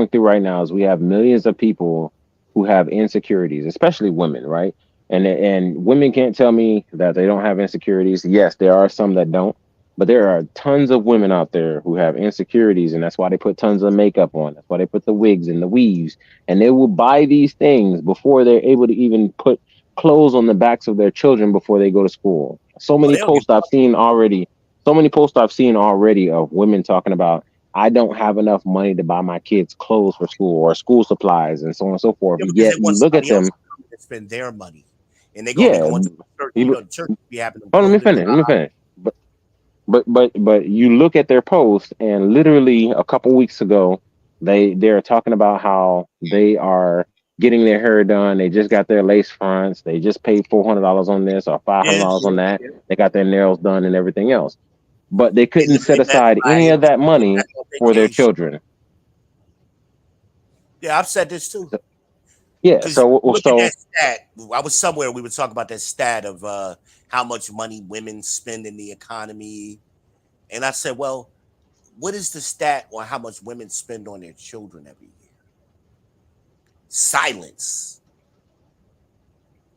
through right now is we have millions of people who have insecurities, especially women, right? And women can't tell me that they don't have insecurities. Yes, there are some that don't. But there are tons of women out there who have insecurities, and that's why they put tons of makeup on. That's why they put the wigs and the weaves, and they will buy these things before they're able to even put clothes on the backs of their children before they go to school. So many posts I've seen already. So many posts I've seen already of women talking about, I don't have enough money to buy my kids clothes for school or school supplies and so on and so forth. Yeah, because Yet they you want look at somebody else them. to spend their money, and they're gonna be going to church. You know, the church be having them Oh, let me clothing finish. Let me finish. But you look at their posts, and literally a couple weeks ago, they're talking about how they are getting their hair done. They just got their lace fronts. They just paid $400 on this or $500 on that. They got their nails done and everything else. But they couldn't set aside any of that money for their children. Yeah, I've said this too. Yeah. So look at that stat. I was somewhere we were talking about that stat of how much money women spend in the economy, and I said, well, what is the stat on how much women spend on their children every year? Silence.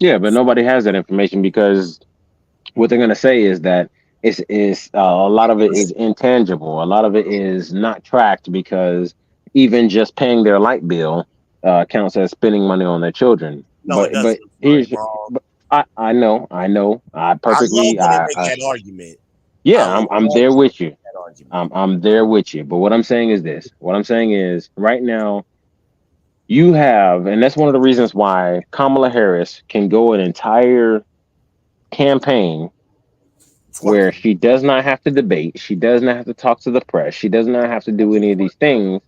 Yeah, but nobody has that information because what they're going to say is that it's a lot of it is intangible. A lot of it is not tracked because even just paying their light bill counts as spending money on their children. No, it doesn't. But I know. I perfectly. I love when they make that argument. Yeah, I'm there with you. I'm there with you. But what I'm saying is this. What I'm saying is right now, you have, and that's one of the reasons why Kamala Harris can go an entire campaign where she does not have to debate, she does not have to talk to the press, she does not have to do any of these things.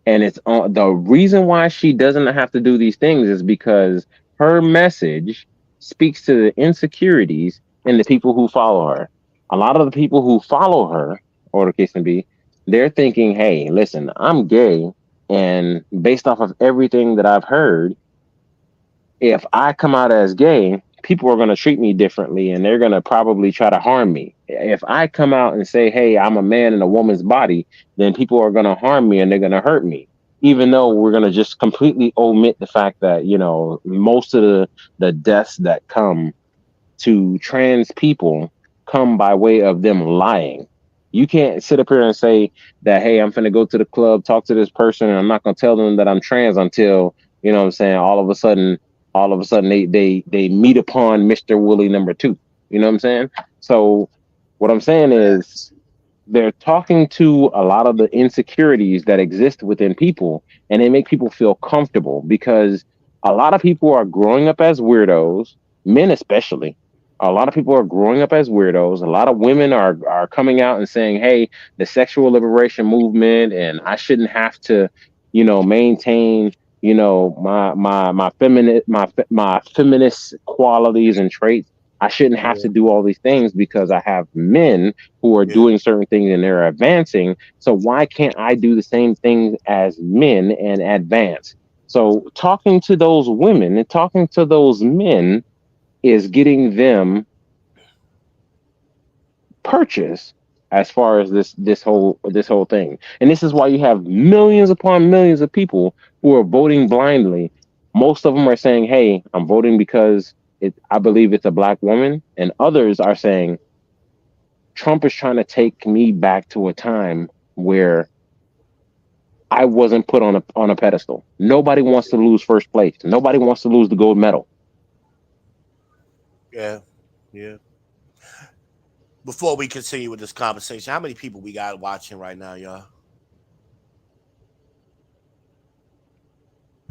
And it's the reason why she doesn't have to do these things is because her message speaks to the insecurities in the people who follow her. A lot of the people who follow her, or the case may be, they're thinking, hey, listen, I'm gay. And based off of everything that I've heard, if I come out as gay, people are going to treat me differently and they're going to probably try to harm me. If I come out and say, hey, I'm a man in a woman's body, then people are going to harm me and they're going to hurt me. Even though we're going to just completely omit the fact that, you know, most of the deaths that come to trans people come by way of them lying. You can't sit up here and say that, hey, I'm finna go to the club, talk to this person, and I'm not going to tell them that I'm trans until, you know what I'm saying, all of a sudden they meet upon Mr. Willie number 2. You know what I'm saying? So what I'm saying is they're talking to a lot of the insecurities that exist within people, and they make people feel comfortable because a lot of people are growing up as weirdos, men especially. A lot of people are growing up as weirdos. A lot of women are coming out and saying, hey, the sexual liberation movement, and I shouldn't have to, you know, maintain, you know, my feminist qualities and traits. I shouldn't have to do all these things because I have men who are doing certain things and they're advancing. So why can't I do the same things as men and advance? So talking to those women and talking to those men is getting them purchase as far as this whole thing. And this is why you have millions upon millions of people who are voting blindly. Most of them are saying, hey, I'm voting because I believe it's a black woman, and others are saying Trump is trying to take me back to a time where I wasn't put on a pedestal. Nobody wants to lose first place. Nobody wants to lose the gold medal. Yeah. Before we continue with this conversation, how many people we got watching right now, y'all?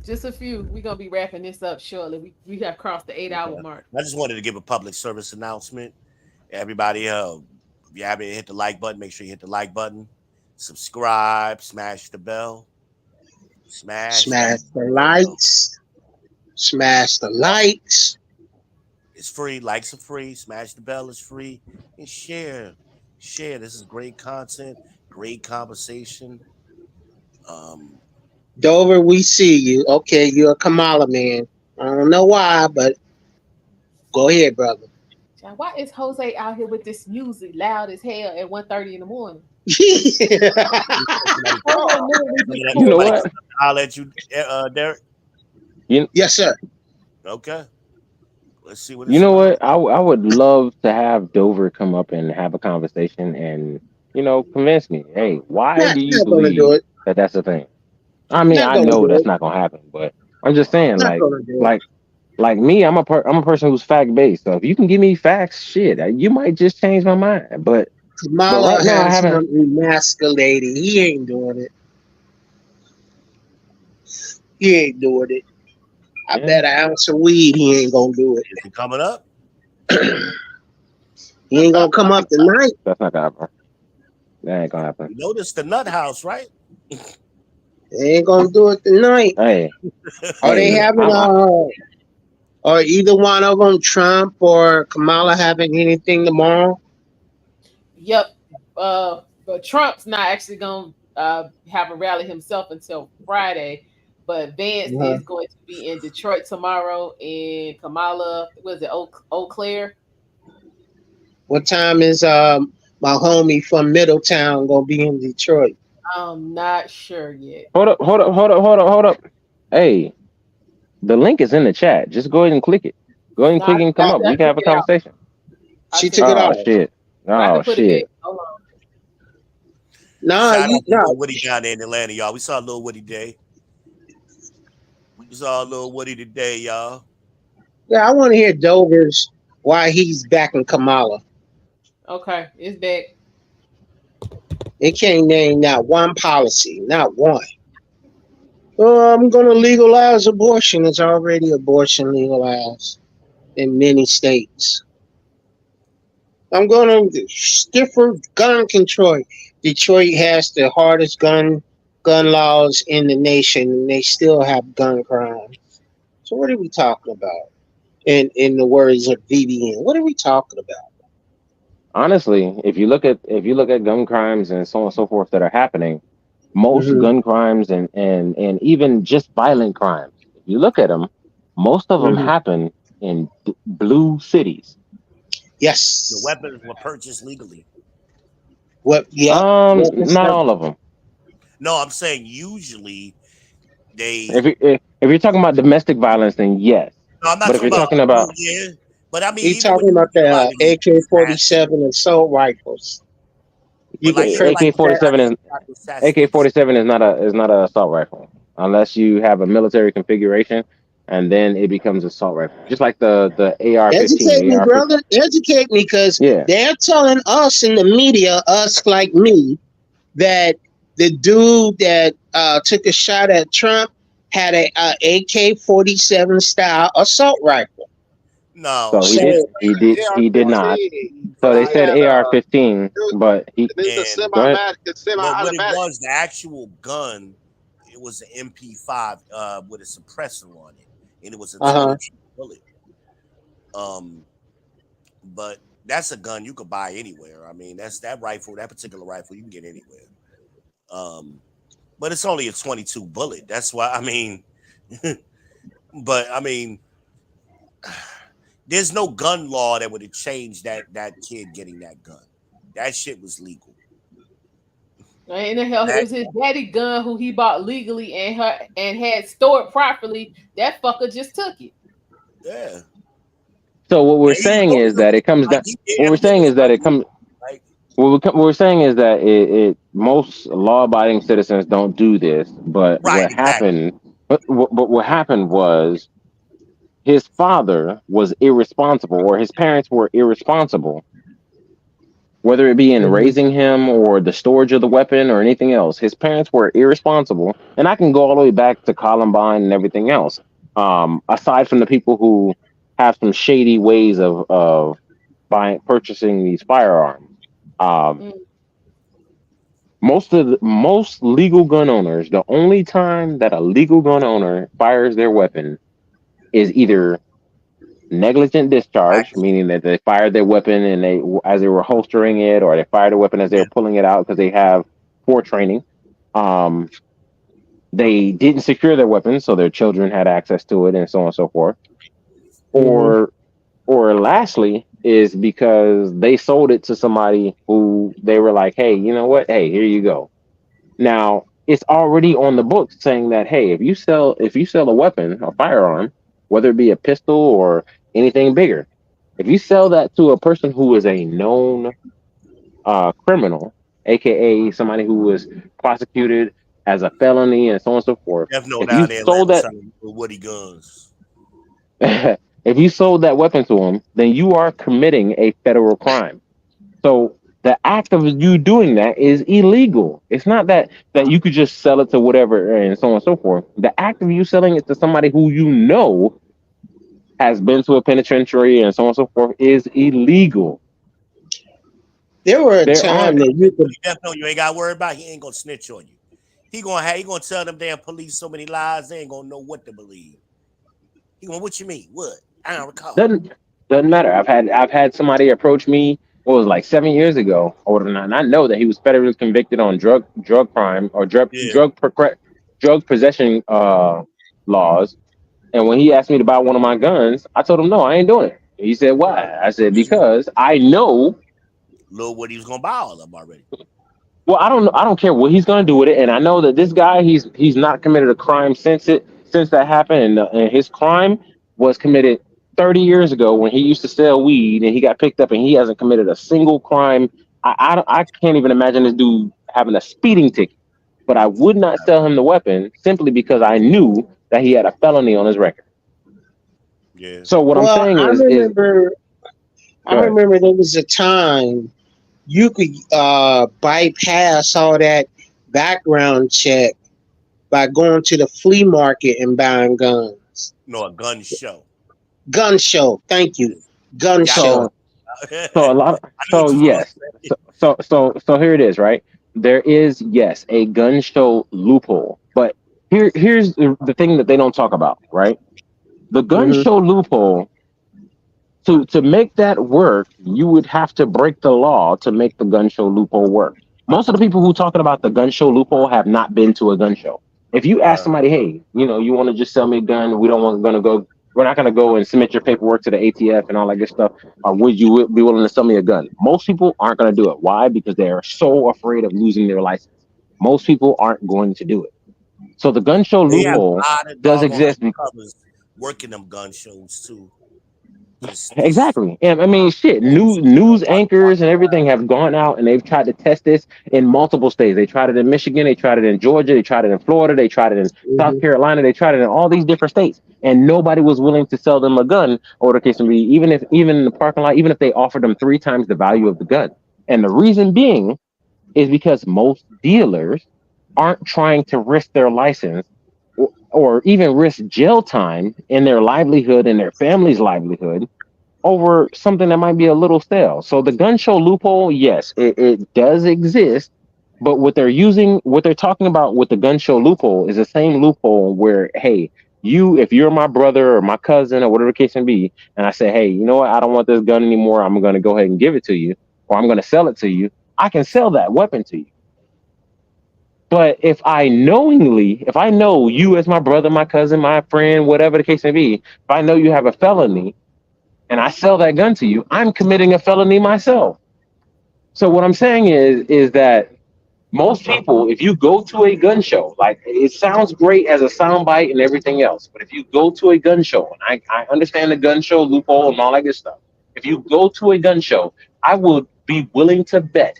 Just a few. We're gonna be wrapping this up shortly. We have crossed the 8-hour mark. I just wanted to give a public service announcement. Everybody, if you haven't hit the like button, make sure you hit the like button. Subscribe, smash the bell. Smash the lights. Smash the lights. It's free. Likes are free. Smash the bell is free. And share. This is great content, great conversation. Dover, we see you. Okay, you're a Kamala man. I don't know why, but go ahead, brother. Why is Jose out here with this music loud as hell at 1:30 in the morning? You know what? I'll let you, Derek. Yes, sir. Okay. Let's see what. You know what? I would love to have Dover come up and have a conversation and, you know, convince me. Hey, why do you believe that that's the thing? I mean, I know that's not gonna happen, but I'm just saying, like Like me, I'm a person who's fact based. So if you can give me facts, shit, you might just change my mind. But Kamala right now, I has haven't. him emasculated. He ain't doing it. He ain't doing it. I Yeah, bet an ounce of weed he ain't gonna do it. Is it coming up? He ain't gonna come up tonight. that's not gonna happen. That ain't gonna happen. You noticed the nut house, right? They ain't gonna do it tonight. Hey, Are they hey, having or either one of them, Trump or Kamala, having anything tomorrow? Yep. But Trump's not actually gonna have a rally himself until Friday. But Vance Uh-huh. is going to be in Detroit tomorrow, and Kamala, was it Eau Claire? What time is my homie from Middletown gonna be in Detroit? I'm not sure yet. hold up. Hey, the link is in the chat. Just go ahead and click it. Go ahead and No, click it and come up. I We can took have a it out. conversation. I She took took it it out. Oh off. shit. I Oh can put it shit. back. Hold on. Nah, Shout you out to no. Lil Woody down there in Atlanta, y'all. We saw Lil Woody today. We saw Lil Woody today, y'all. Yeah, I want to hear Dover's why he's backing Kamala. Okay, it's back. They can't name not one policy, not one. Oh, I'm gonna legalize abortion. It's already abortion legalized in many states. I'm gonna stiffer gun control. Detroit has the hardest gun laws in the nation, and they still have gun crime. So what are we talking about? In the words of VBN, what are we talking about? Honestly, if you look at gun crimes and so on and so forth that are happening, most Hmm. gun crimes and even just violent crimes, if you look at them, most of them Hmm. happen in blue cities. The Yes. weapons were purchased legally. What? Yep. Weapons Not of all of them. No, I'm saying usually they. If you're talking about domestic violence, then yes. No, I'm not But if talking you're about. talking Well, about yeah, but I mean, he even when talking you about think about the it, these assassin. AK-47 assault rifles. You But could like even like purchase AK when you forty that. got seven is the AK assassination. 47 is not a assault rifle unless you have a military configuration, and then it becomes assault rifle. Just like the AR 15, Educate the me, AR 15. brother. Educate me, because Yeah, they're telling us in the media, us like me, that the dude that took a shot at Trump had a AK-47 style assault rifle. No, so he he did just So he did he did not. AR-15. So they He said had AR 15, but he it's a and go ahead. what it semi-automatic. was, the actual gun, it was an MP5 with a suppressor on it, and it was a uh-huh. 22 bullet. Um, but that's a gun you could buy anywhere. I mean, that's that rifle, that particular rifle, you can get anywhere. Um, but it's only a 22 bullet. That's why I mean, but I mean, there's no gun law that would have changed that kid getting that gun. That shit was legal. And the hell, it That was his daddy gun who he bought legally and had stored properly. That fucker just took it. yeah. So what we're And he saying is loaded up that it comes like down. he did What we're everything saying was is that done it comes. legally. Like What we're saying is that most law-abiding citizens don't do this. But right, what exactly. happened? But what happened was his father was irresponsible, or his parents were irresponsible, whether it be in Mhm. raising him or the storage of the weapon or anything else. His parents were irresponsible, and I can go all the way back to Columbine and everything else. Aside from the people who have some shady ways of purchasing these firearms, um, Mm. most legal gun owners, the only time that a legal gun owner fires their weapon is either negligent discharge, Practice. meaning that they fired their weapon and they as they were holstering it, or they fired a weapon as they Yeah. were pulling it out because they have poor training. Um, they didn't secure their weapon, so their children had access to it, and so on and so forth. Mhm. Or or lastly is because they sold it to somebody who they were like, hey, you know what? Hey, here you go. Now it's already on the books saying that hey, if you sell a weapon, a firearm, whether it be a pistol or anything bigger, if you sell that to a person who is a known criminal, aka somebody who was prosecuted as a felony and so on and so forth, Definitely if you down there in sold Atlanta that, selling Woody guns. If you sold that weapon to him, then you are committing a federal crime. So the act of you doing that is illegal. It's not that you could just sell it to whatever and so on and so forth. The act of you selling it to somebody who you know has been to a penitentiary and so on and so forth is illegal. There were a There time are that you could. Definitely, you ain't got to worry about. He ain't gonna snitch on you. He gonna tell them damn police so many lies they ain't gonna know what to believe. He going, what you mean? What? I don't recall. doesn't matter. I've had somebody approach me. What was it, like 7 years ago, or and I know that he was federally convicted on drug crime or drug possession laws. And when he asked me to buy one of my guns, I told him no, I ain't doing it. He said why? I said because I know. Know what he was gonna buy all of them already. Well, I don't know. I don't care what he's going to do with it, and I know that this guy, he's not committed a crime since that happened, and his crime was committed 30 years ago when he used to sell weed, and he got picked up, and he hasn't committed a single crime. I can't even imagine this dude having a speeding ticket, but I would not sell him the weapon simply because I knew that he had a felony on his record. Yeah. So what I'm saying I remember there was a time you could bypass all that background check by going to the flea market and buying guns. No, a gun show. Gun show. Thank you. Gun show. So a lot. So yes. So here it is, right? There is a gun show loophole, but here's the thing that they don't talk about, right? The gun show loophole. To make that work, you would have to break the law to make the gun show loophole work. Most of the people who talking about the gun show loophole have not been to a gun show. If you ask somebody, hey, you want to just sell me a gun? We're not going to go and submit your paperwork to the ATF and all that good stuff. Or would you be willing to sell me a gun? Most people aren't going to do it. Why? Because they are so afraid of losing their license. Most people aren't going to do it. So the gun show loophole does exist. Working them gun shows too. Exactly. And I mean, shit, news anchors and everything have gone out and they've tried to test this in multiple states. They tried it in Michigan, they tried it in Georgia, they tried it in Florida, they tried it in South Carolina, they tried it in all these different states, and nobody was willing to sell them a gun, or the case may be, even in the parking lot, even if they offered them 3 times the value of the gun. And the reason being is because most dealers aren't trying to risk their license or even risk jail time in their livelihood and their family's livelihood over something that might be a little stale. So the gun show loophole, yes, it does exist, but what they're talking about with the gun show loophole is the same loophole where, hey, if you're my brother or my cousin or whatever the case may be, and I say, hey, you know what, I don't want this gun anymore, I'm going to go ahead and give it to you, or I'm going to sell it to you, I can sell that weapon to you. But if I know you as my brother, my cousin, my friend, whatever the case may be, if I know you have a felony and I sell that gun to you, I'm committing a felony myself. So what I'm saying is that most people, if you go to a gun show, like it sounds great as a soundbite and everything else, but if you go to a gun show, and I understand the gun show loophole and all that good stuff, if you go to a gun show, I would be willing to bet,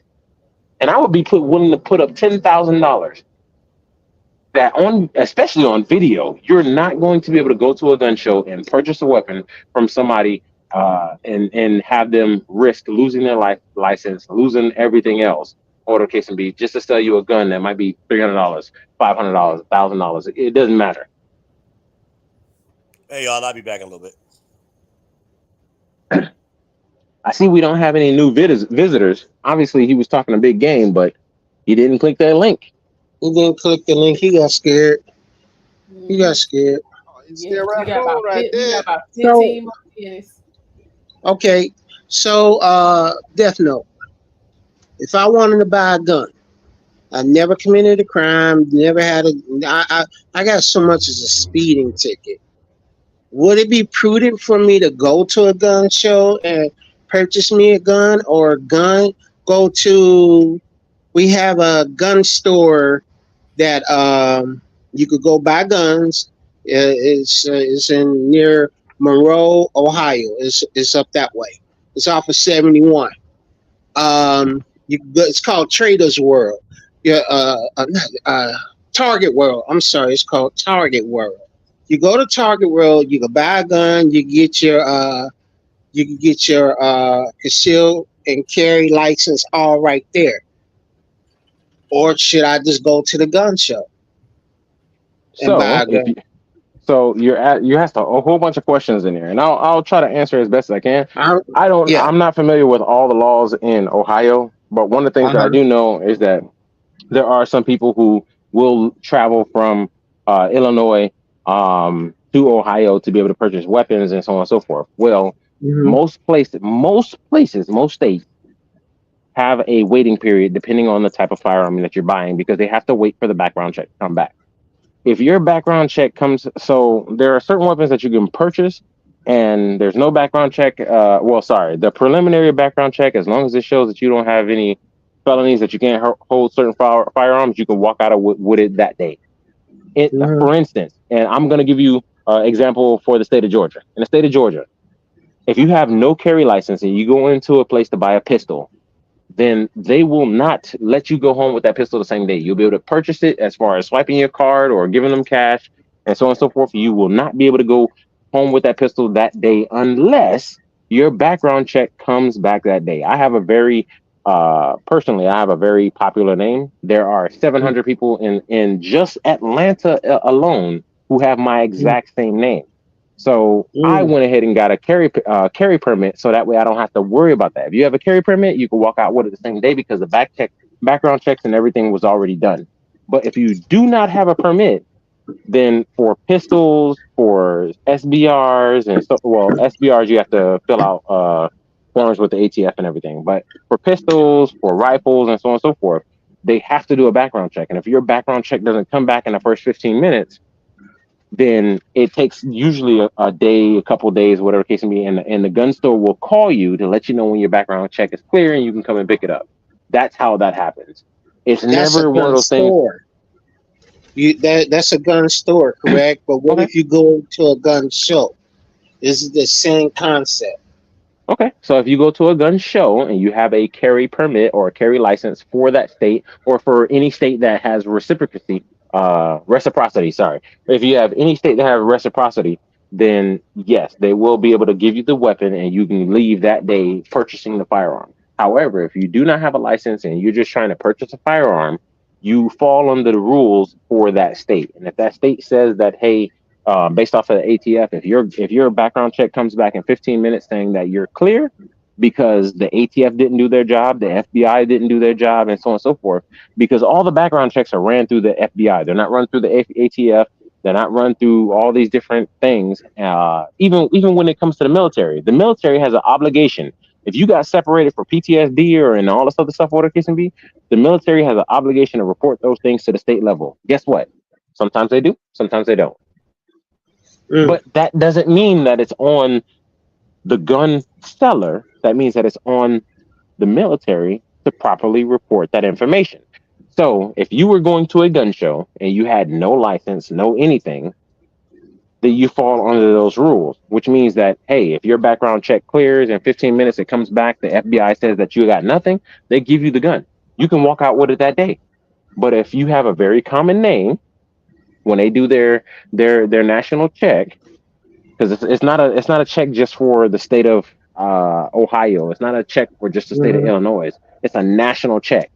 and I would be willing to put up $10,000 that especially on video, you're not going to be able to go to a gun show and purchase a weapon from somebody and have them risk losing their license, losing everything else, or the case may be, just to sell you a gun that might be $300, $500, $1,000. It doesn't matter. Hey, y'all, I'll be back in a little bit. I see we don't have any new visitors. Obviously, he was talking a big game, but he didn't click that link. He didn't click the link. He got scared. He got scared. He's still right there. About 15 more minutes. Okay, so Death Note. If I wanted to buy a gun, I never committed a crime, never had I got so much as a speeding ticket. Would it be prudent for me to go to a gun show and purchase me a gun, or we have a gun store that you could go buy guns. It's in near Monroe, Ohio. It's up that way. It's off of 71. It's called Traders World. Yeah, Target World. I'm sorry, it's called Target World. You go to Target World, you can buy a gun, you can get your conceal and carry license all right there. Or should I just go to the gun show and buy So a if gun? you, so you have a whole bunch of questions in here, and I'll try to answer as best as I can. Yeah. I'm not familiar with all the laws in Ohio, but one of the things that I do know is that there are some people who will travel from Illinois to Ohio to be able to purchase weapons and so on and so forth. Well, most states have a waiting period depending on the type of firearm that you're buying because they have to wait for the background check to come back. If your background check comes, so there are certain weapons that you can purchase and there's no background check. The preliminary background check, as long as it shows that you don't have any felonies that you can't hold certain firearms, you can walk out with it that day. For instance, and I'm going to give you an example for the state of Georgia. In the state of Georgia, if you have no carry license and you go into a place to buy a pistol, then they will not let you go home with that pistol the same day. You'll be able to purchase it as far as swiping your card or giving them cash and so on and so forth. You will not be able to go home with that pistol that day unless your background check comes back that day. I have a very personally, I have a very popular name. There are 700 people in just Atlanta alone who have my exact same name. So I went ahead and got a carry permit, so that way I don't have to worry about that. If you have a carry permit, you can walk out with it the same day because the background checks and everything was already done. But if you do not have a permit, then for pistols, for SBRs, SBRs you have to fill out forms with the ATF and everything. But for pistols, for rifles, and so on and so forth, they have to do a background check. And if your background check doesn't come back in the first 15 minutes, then it takes usually a day, a couple of days, whatever the case may be, and the gun store will call you to let you know when your background check is clear and you can come and pick it up. That's how that happens. It's never one of those things. That's a gun store, correct? But what if you go to a gun show? Is it the same concept? Okay, so if you go to a gun show and you have a carry permit or a carry license for that state or for any state that has reciprocity, sorry. If you have any state that have reciprocity, then yes, they will be able to give you the weapon and you can leave that day purchasing the firearm. However, if you do not have a license and you're just trying to purchase a firearm, you fall under the rules for that state. And if that state says that, hey, based off of the ATF, if your background check comes back in 15 minutes saying that you're clear because the ATF didn't do their job, the FBI didn't do their job, and so on and so forth, because all the background checks are ran through the FBI. They're not run through the ATF. They're not run through all these different things. Even when it comes to the military has an obligation. If you got separated for PTSD and all this other stuff, whatever the case may be, the military has an obligation to report those things to the state level. Guess what? Sometimes they do, sometimes they don't. But that doesn't mean that it's on the gun seller. That means that it's on the military to properly report that information. So if you were going to a gun show and you had no license, no anything, then you fall under those rules, which means that, hey, if your background check clears in 15 minutes, it comes back, the FBI says that you got nothing, they give you the gun. You can walk out with it that day. But if you have a very common name, when they do their national check, because it's not a check just for the state of Ohio. It's not a check for just the state of Illinois. It's a national check.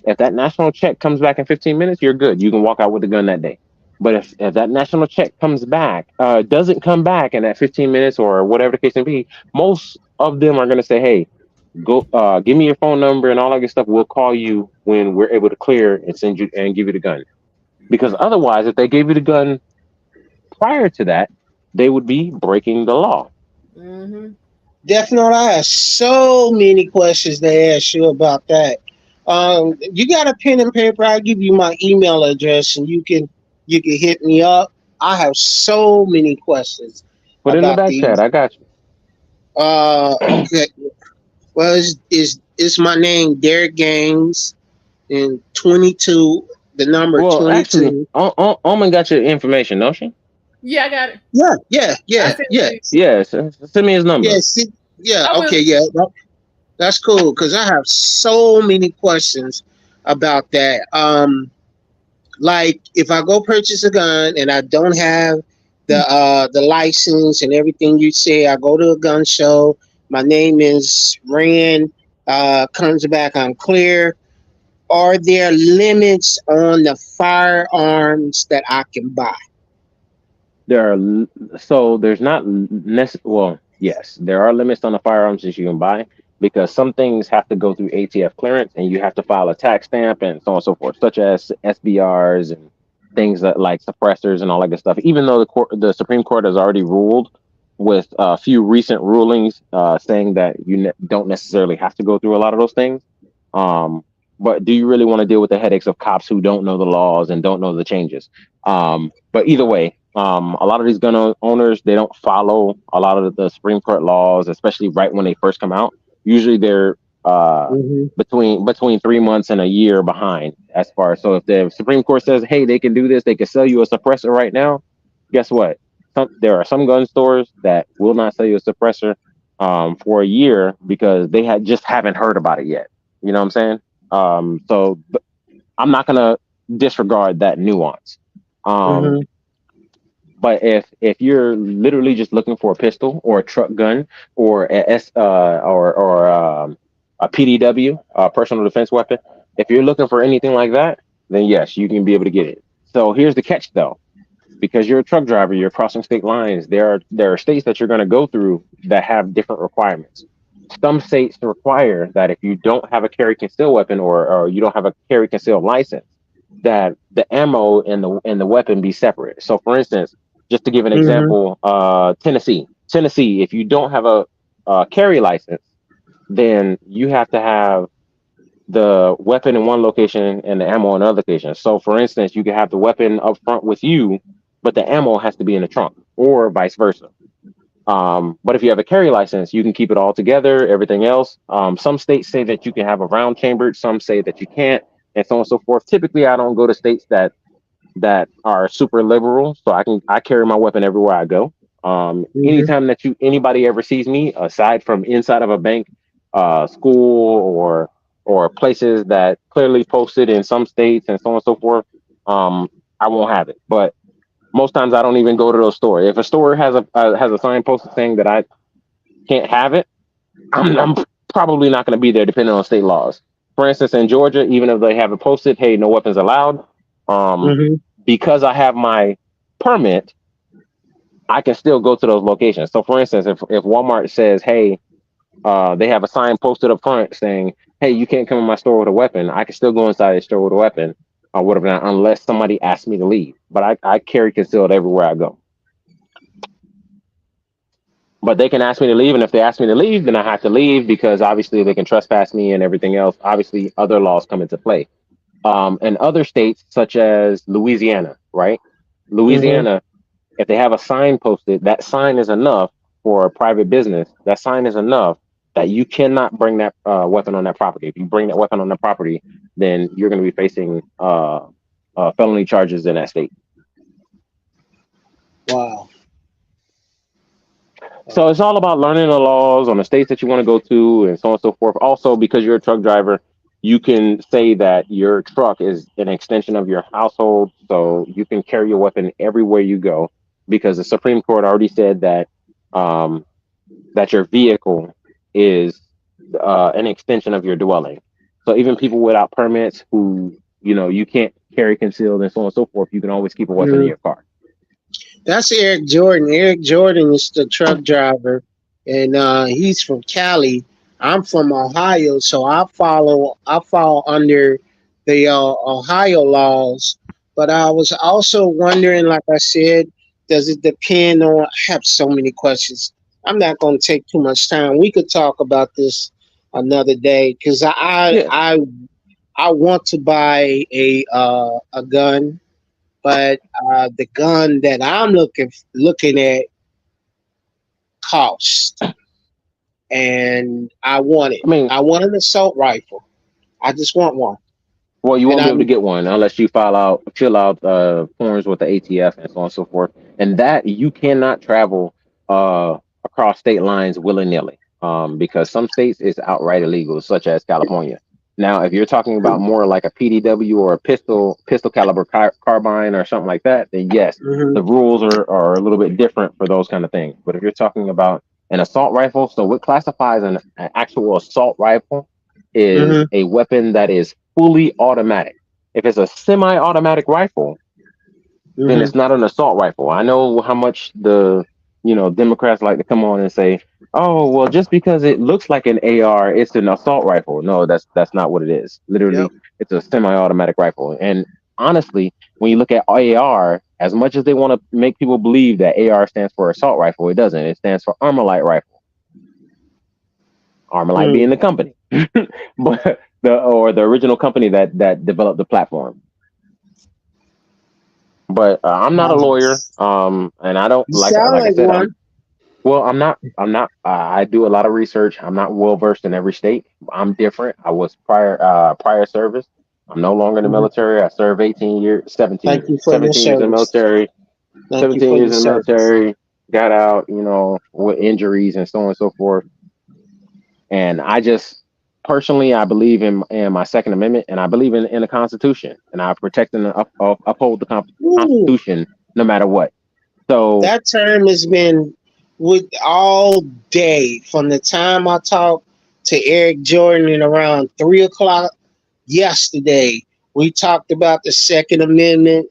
If that national check comes back in 15 minutes, you're good. You can walk out with the gun that day. But if that national check comes back, doesn't come back in that 15 minutes or whatever the case may be, most of them are going to say, hey, go give me your phone number and all that good stuff. We'll call you when we're able to clear and send you and give you the gun. Because otherwise, if they gave you the gun prior to that, they would be breaking the law. Definitely, I have so many questions to ask you about that. You got a pen and paper? I'll give you my email address, and you can hit me up. I have so many questions. Put in the back chat. I got you. Okay. Well, it's my name, Derek Gaines, and 22. The number 22. Actually, Omen got your information, don't she? Yeah, I got it. Yeah. Send me his number. Okay, that's cool because I have so many questions about that. Like if I go purchase a gun and I don't have the license and everything you say. I go to a gun show. My name is Rand. Comes back, I'm clear. Are there limits on the firearms that I can buy? There's not well, yes, there are limits on the firearms that you can buy because some things have to go through ATF clearance and you have to file a tax stamp and so on and so forth, such as SBRs and things that like suppressors and all that good stuff. Even though the Supreme Court has already ruled with a few recent rulings saying that you don't necessarily have to go through a lot of those things. But do you really want to deal with the headaches of cops who don't know the laws and don't know the changes? But either way, a lot of these gun owners, they don't follow a lot of the Supreme Court laws, especially right when they first come out. Usually they're between 3 months and a year behind as far. So if the Supreme Court says, hey, they can do this, they can sell you a suppressor right now. Guess what? There are some gun stores that will not sell you a suppressor for a year because they just haven't heard about it yet. You know what I'm saying? So I'm not gonna disregard that nuance. But if you're literally just looking for a pistol or a truck gun or a PDW, a personal defense weapon, if you're looking for anything like that, then yes, you can be able to get it. So here's the catch, though, because you're a truck driver, you're crossing state lines. There are states that you're going to go through that have different requirements. Some states require that if you don't have a carry conceal weapon or you don't have a carry conceal license, that the ammo and the weapon be separate. So, for instance, just to give an example, Tennessee, if you don't have a carry license, then you have to have the weapon in one location and the ammo in another location. So, for instance, you can have the weapon up front with you, but the ammo has to be in the trunk, or vice versa. But if you have a carry license, you can keep it all together, everything else. Some states say that you can have a round chambered, some say that you can't, and so on and so forth. Typically, I don't go to states that are super liberal, so I carry my weapon everywhere I go. Anytime that anybody ever sees me, aside from inside of a bank, school, or places that clearly posted in some states and so on and so forth, I won't have it. But most times I don't even go to those stores. If a store has a sign posted saying that I can't have it, I'm probably not going to be there, depending on state laws. For instance, in Georgia, even if they have it posted, hey, no weapons allowed, because I have my permit, I can still go to those locations. So, for instance, if Walmart says, hey, they have a sign posted up front saying, hey, you can't come in my store with a weapon, I can still go inside the store with a weapon or whatever, unless somebody asks me to leave. But I carry concealed everywhere I go. But they can ask me to leave, and if they ask me to leave, then I have to leave because obviously they can trespass me and everything else. Obviously, other laws come into play. In other states, such as Louisiana, right? Louisiana, if they have a sign posted, that sign is enough for a private business. That sign is enough that you cannot bring that weapon on that property. If you bring that weapon on that property, then you're going to be facing felony charges in that state. Wow. So it's all about learning the laws on the states that you want to go to and so on and so forth. Also, because you're a truck driver, you can say that your truck is an extension of your household, so you can carry your weapon everywhere you go, because the Supreme Court already said that that your vehicle is an extension of your dwelling. So even people without permits who, you can't carry concealed and so on and so forth, you can always keep a weapon in your car. That's Eric Jordan. Eric Jordan is the truck driver, and he's from Cali. I'm from Ohio, so I fall under the Ohio laws. But I was also wondering, like I said, does it depend on? I have so many questions. I'm not going to take too much time. We could talk about this another day, because I want to buy a gun. But the gun that I'm looking at cost, and I want it. I want an assault rifle. I just want one. Well, you won't be able to get one unless you fill out forms with the ATF and so on and so forth. And that you cannot travel across state lines willy-nilly, because some states it's outright illegal, such as California. Now, if you're talking about more like a PDW or a pistol caliber carbine or something like that, then yes, the rules are a little bit different for those kind of things. But if you're talking about an assault rifle, so what classifies an actual assault rifle is a weapon that is fully automatic. If it's a semi-automatic rifle, then it's not an assault rifle. I know how much the Democrats like to come on and say, "Oh, well, just because it looks like an AR, it's an assault rifle." No, that's not what it is. Literally, it's a semi-automatic rifle. And honestly, when you look at AR, as much as they want to make people believe that AR stands for assault rifle, it doesn't. It stands for Armalite rifle. Armalite being the company, but the original company that developed the platform. But I'm not a lawyer, and I don't like I said. I'm not. I do a lot of research. I'm not well versed in every state. I'm different. I was prior service. I'm no longer in the military. I served 17 years in the military. 17 years in the military. Got out, with injuries and so on and so forth. And I just personally, I believe in my Second Amendment, and I believe in the Constitution, and I protect and uphold the Constitution no matter what. So that term has been with all day from the time I talked to Eric Jordan around 3:00 yesterday. We talked about the Second Amendment,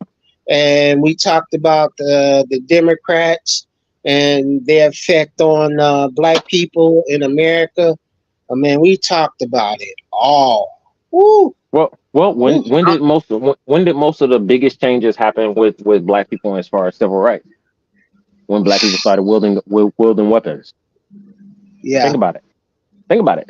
and we talked about the Democrats and their effect on Black people in America. I mean, we talked about it all. Woo. Well, when did most of the biggest changes happen with Black people as far as civil rights? When Black people started wielding weapons. Yeah. Think about it.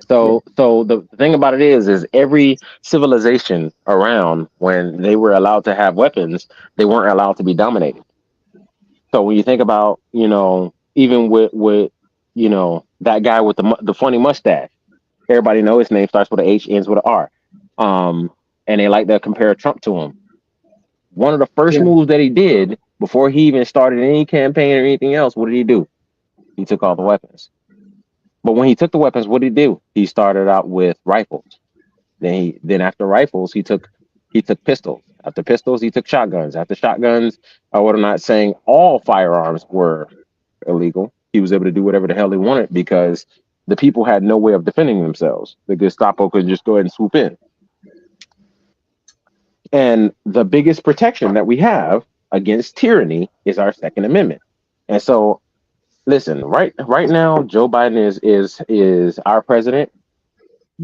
So the thing about it is every civilization around, when they were allowed to have weapons, they weren't allowed to be dominated. So when you think about, even with that guy with the funny mustache, everybody knows his name starts with an H, ends with an R. And they like to compare Trump to him. One of the first moves that he did before he even started any campaign or anything else, what did he do? He took all the weapons. But when he took the weapons, what did he do? He started out with rifles. Then after rifles, he took pistols. After pistols, he took shotguns. After shotguns, I'm not saying all firearms were illegal. He was able to do whatever the hell he wanted because the people had no way of defending themselves. The Gestapo could just go ahead and swoop in. And the biggest protection that we have against tyranny is our Second Amendment. And so, listen, right now, Joe Biden is our president.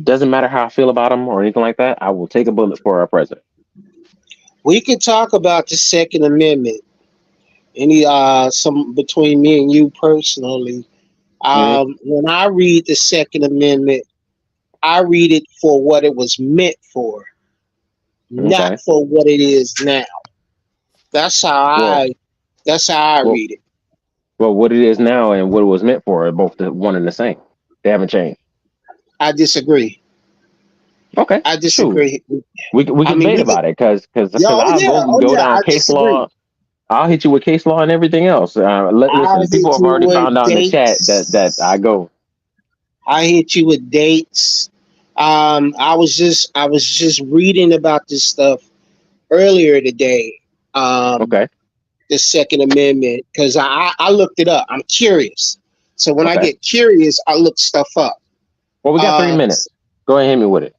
Doesn't matter how I feel about him or anything like that. I will take a bullet for our president. We could talk about the Second Amendment. Some between me and you personally. When I read the Second Amendment, I read it for what it was meant for, not for what it is now. That's how I read it. Well, what it is now and what it was meant for are both the one and the same. They haven't changed. I disagree. Okay, I disagree. We can debate about it because I'll go down case law. I'll hit you with case law and everything else. Listen, people have already found out in the chat that I go. I hit you with dates. I was just reading about this stuff earlier today. The Second Amendment, because I looked it up. I'm curious. So when I get curious, I look stuff up. Well, we got 3 minutes. Go ahead and hit me with it.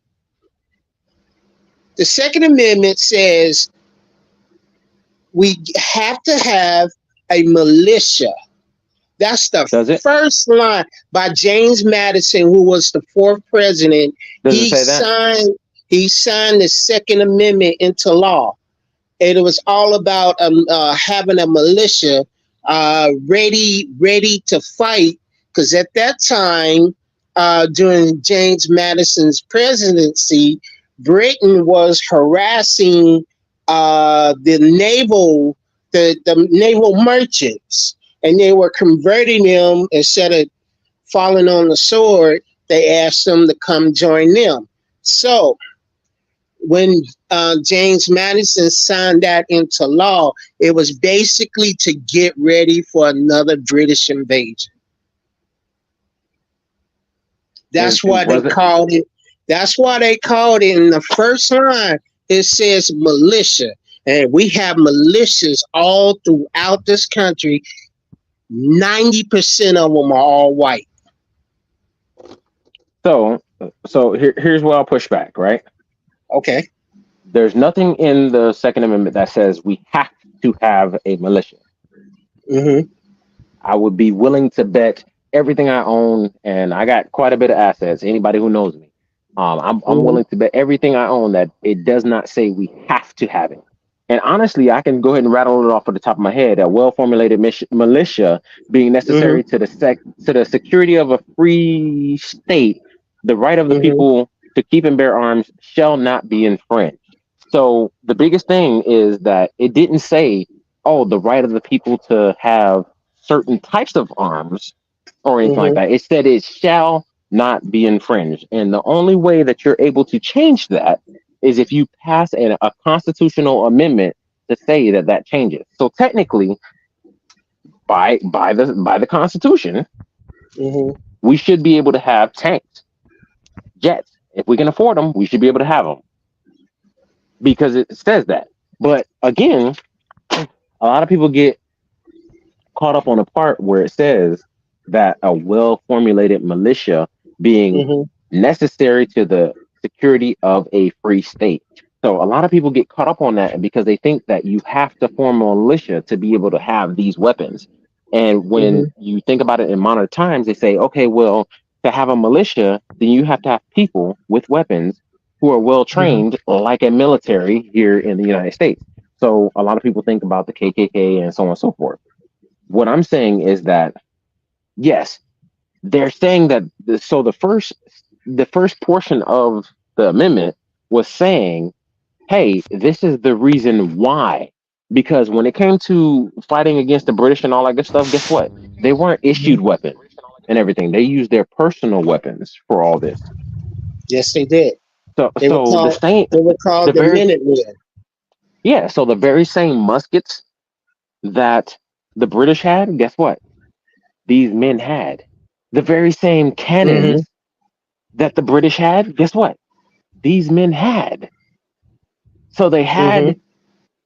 The Second Amendment says we have to have a militia. That's the first line by James Madison, who was the 4th president. He signed the Second Amendment into law. And it was all about having a militia ready to fight. Because at that time, during James Madison's presidency, Britain was harassing the naval merchants, and they were converting them. Instead of falling on the sword, they asked them to come join them. So when James Madison signed that into law, it was basically to get ready for another British invasion. That's why they called it That's why they called it in the first line. It says militia. And we have militias all throughout this country. 90% of them are all white. So here's where I'll push back, right? Okay. There's nothing in the Second Amendment that says we have to have a militia. Mm-hmm. I would be willing to bet everything I own, and I got quite a bit of assets. Anybody who knows me, I'm willing to bet everything I own that it does not say we have to have it. And honestly, I can go ahead and rattle it off at the top of my head. A well-formulated militia being necessary to the security of a free state, the right of the people to keep and bear arms shall not be infringed. So the biggest thing is that it didn't say, oh, the right of the people to have certain types of arms or anything like that. It said it shall not be infringed. And the only way that you're able to change that is if you pass a constitutional amendment to say that changes. So technically, by the Constitution, we should be able to have tanks, jets. If we can afford them, we should be able to have them because it says that. But again, a lot of people get caught up on a part where it says that a well-formulated militia being necessary to the security of a free state. So a lot of people get caught up on that because they think that you have to form a militia to be able to have these weapons. And when you think about it in modern times, they say, okay, well, to have a militia, then you have to have people with weapons who are well trained, like a military here in the United States. So a lot of people think about the KKK and so on and so forth. What I'm saying is that, yes, they're saying that. So the first portion of the amendment was saying, hey, this is the reason why. Because when it came to fighting against the British and all that good stuff, guess what? They weren't issued weapons and everything. They used their personal weapons for all this. Yes, they did. So they were called the Minutemen. Yeah, so the very same muskets that the British had, guess what? These men had. The very same cannons that the British had, guess what? These men had. So they had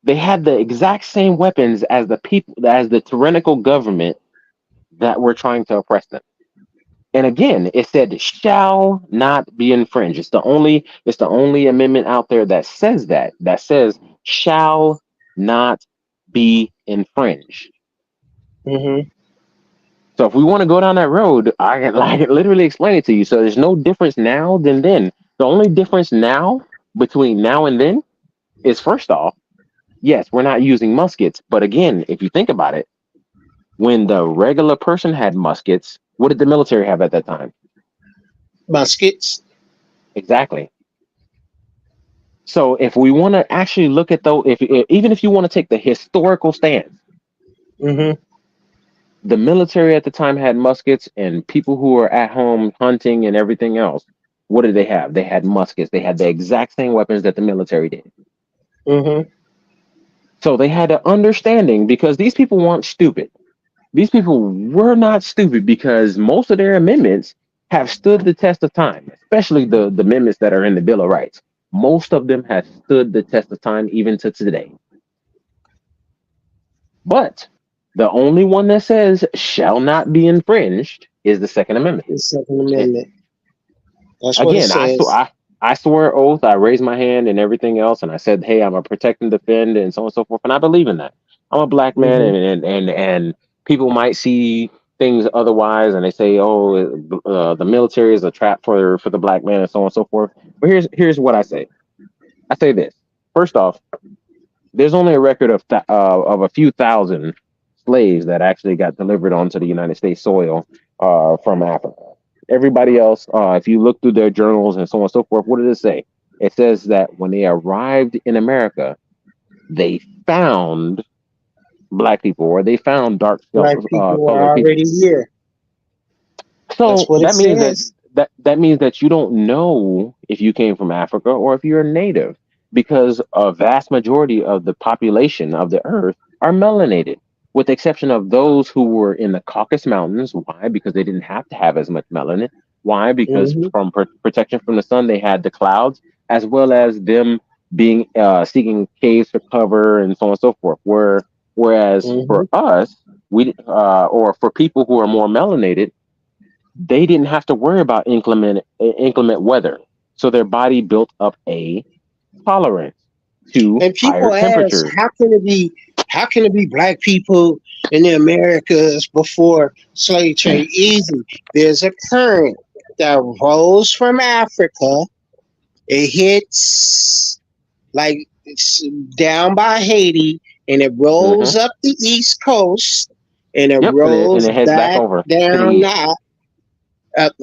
the exact same weapons as the people, as the tyrannical government that were trying to oppress them. And again, it said shall not be infringed. It's the only amendment out there that says that says shall not be infringed. So if we want to go down that road, I can literally explain it to you. So there's no difference now than then. The only difference now between now and then is, first off, yes, we're not using muskets. But again, if you think about it, when the regular person had muskets, what did the military have at that time? Muskets. Exactly. So if we want to actually look at even if you want to take the historical stance, the military at the time had muskets, and people who were at home hunting and everything else, what did they have? They had muskets. They had the exact same weapons that the military did. So they had an understanding, because these people weren't stupid. These people were not stupid, because most of their amendments have stood the test of time, especially the amendments that are in the Bill of Rights. Most of them have stood the test of time even to today. But the only one that says shall not be infringed is the Second Amendment. The Second Amendment. That's again, what it says. I swore an oath, I raised my hand and everything else, and I said, hey, I'm a protect and defend and so on and so forth. And I believe in that. I'm a black man, and people might see things otherwise, and they say, oh, the military is a trap for the black man and so on and so forth. But here's what I say. I say this. First off, there's only a record of a few thousand slaves that actually got delivered onto the United States soil from Africa. Everybody else, if you look through their journals and so on and so forth, what does it say? It says that when they arrived in America, they found black people, or they found dark black people were already here. So that means that means that you don't know if you came from Africa or if you're a native, because a vast majority of the population of the earth are melanated, with the exception of those who were in the Caucasus Mountains. Why? Because they didn't have to have as much melanin. Why? Because from protection from the sun, they had the clouds, as well as them being seeking caves for cover and so on and so forth. Whereas for us, or for people who are more melanated, they didn't have to worry about inclement weather, so their body built up a tolerance to And higher people ask, temperatures. how can it be black people in the Americas before slave trade? Easy. There's a current that rolls from Africa. It hits like it's down by Haiti, and it rolls up the East Coast, and it Yep, and rolls it heads back back over to the down east. now.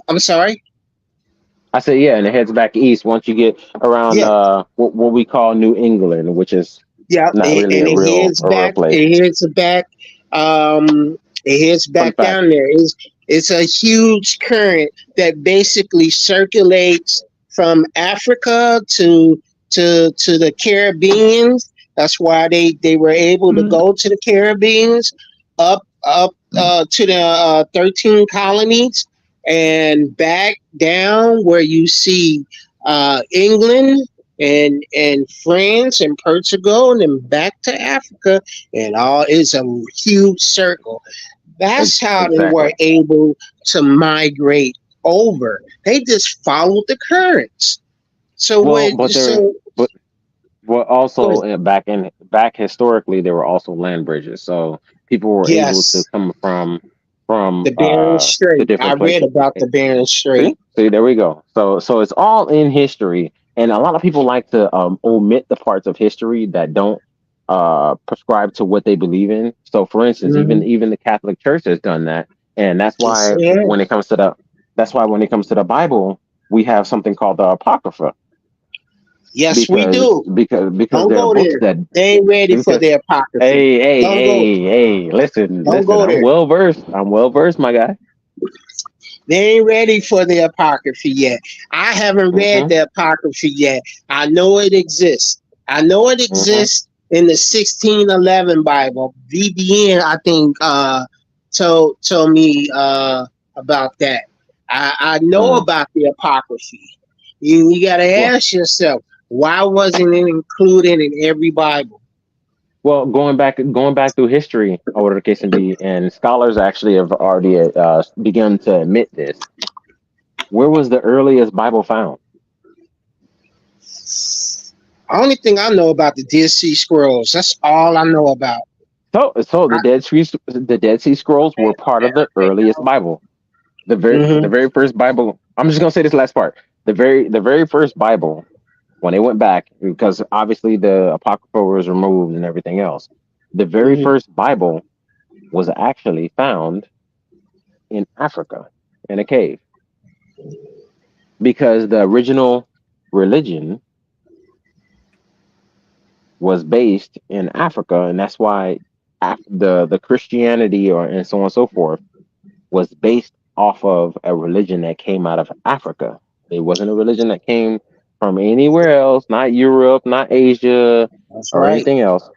I'm sorry. I said, yeah, and it heads back east once you get around what we call New England, which is not really and a real place. It heads back. It heads back down there. It's a huge current that basically circulates from Africa to the Caribbean. That's why they were able to go to the Caribbean, up to the 13 colonies, and back down where you see England and France and Portugal, and then back to Africa, and all is a huge circle. That's how they were able to migrate over. They just followed the currents. So but also back historically, there were also land bridges, so people were able to come from the Bering Strait. I read about the Bering Strait. See, there we go. So it's all in history, and a lot of people like to omit the parts of history that don't prescribe to what they believe in. So, for instance, even the Catholic Church has done that, and that's why when it comes to the Bible, we have something called the Apocrypha. Yes, we do. Because don't there go are books there. They ain't ready for the Apocrypha. Hey, listen. I'm well versed, my guy. They ain't ready for the Apocrypha yet. I haven't read the Apocrypha yet. I know it exists. In the 1611 Bible. VBN, I think, told me about that. I know about the Apocrypha. You got to ask yourself, why wasn't it included in every Bible? Well, going back through history, or whatever the case may be, and scholars actually have already begun to admit this. Where was the earliest Bible found? Only thing I know about the Dead Sea Scrolls. That's all I know about. So the Dead Sea Scrolls were part of the earliest Bible. The very first Bible. I'm just gonna say this last part. The very first Bible, when they went back, because obviously the Apocrypha was removed and everything else, the very first Bible was actually found in Africa in a cave, because the original religion was based in Africa, and that's why the Christianity and so on and so forth was based off of a religion that came out of Africa. It wasn't a religion that came from anywhere else, not Europe, not Asia, or anything else,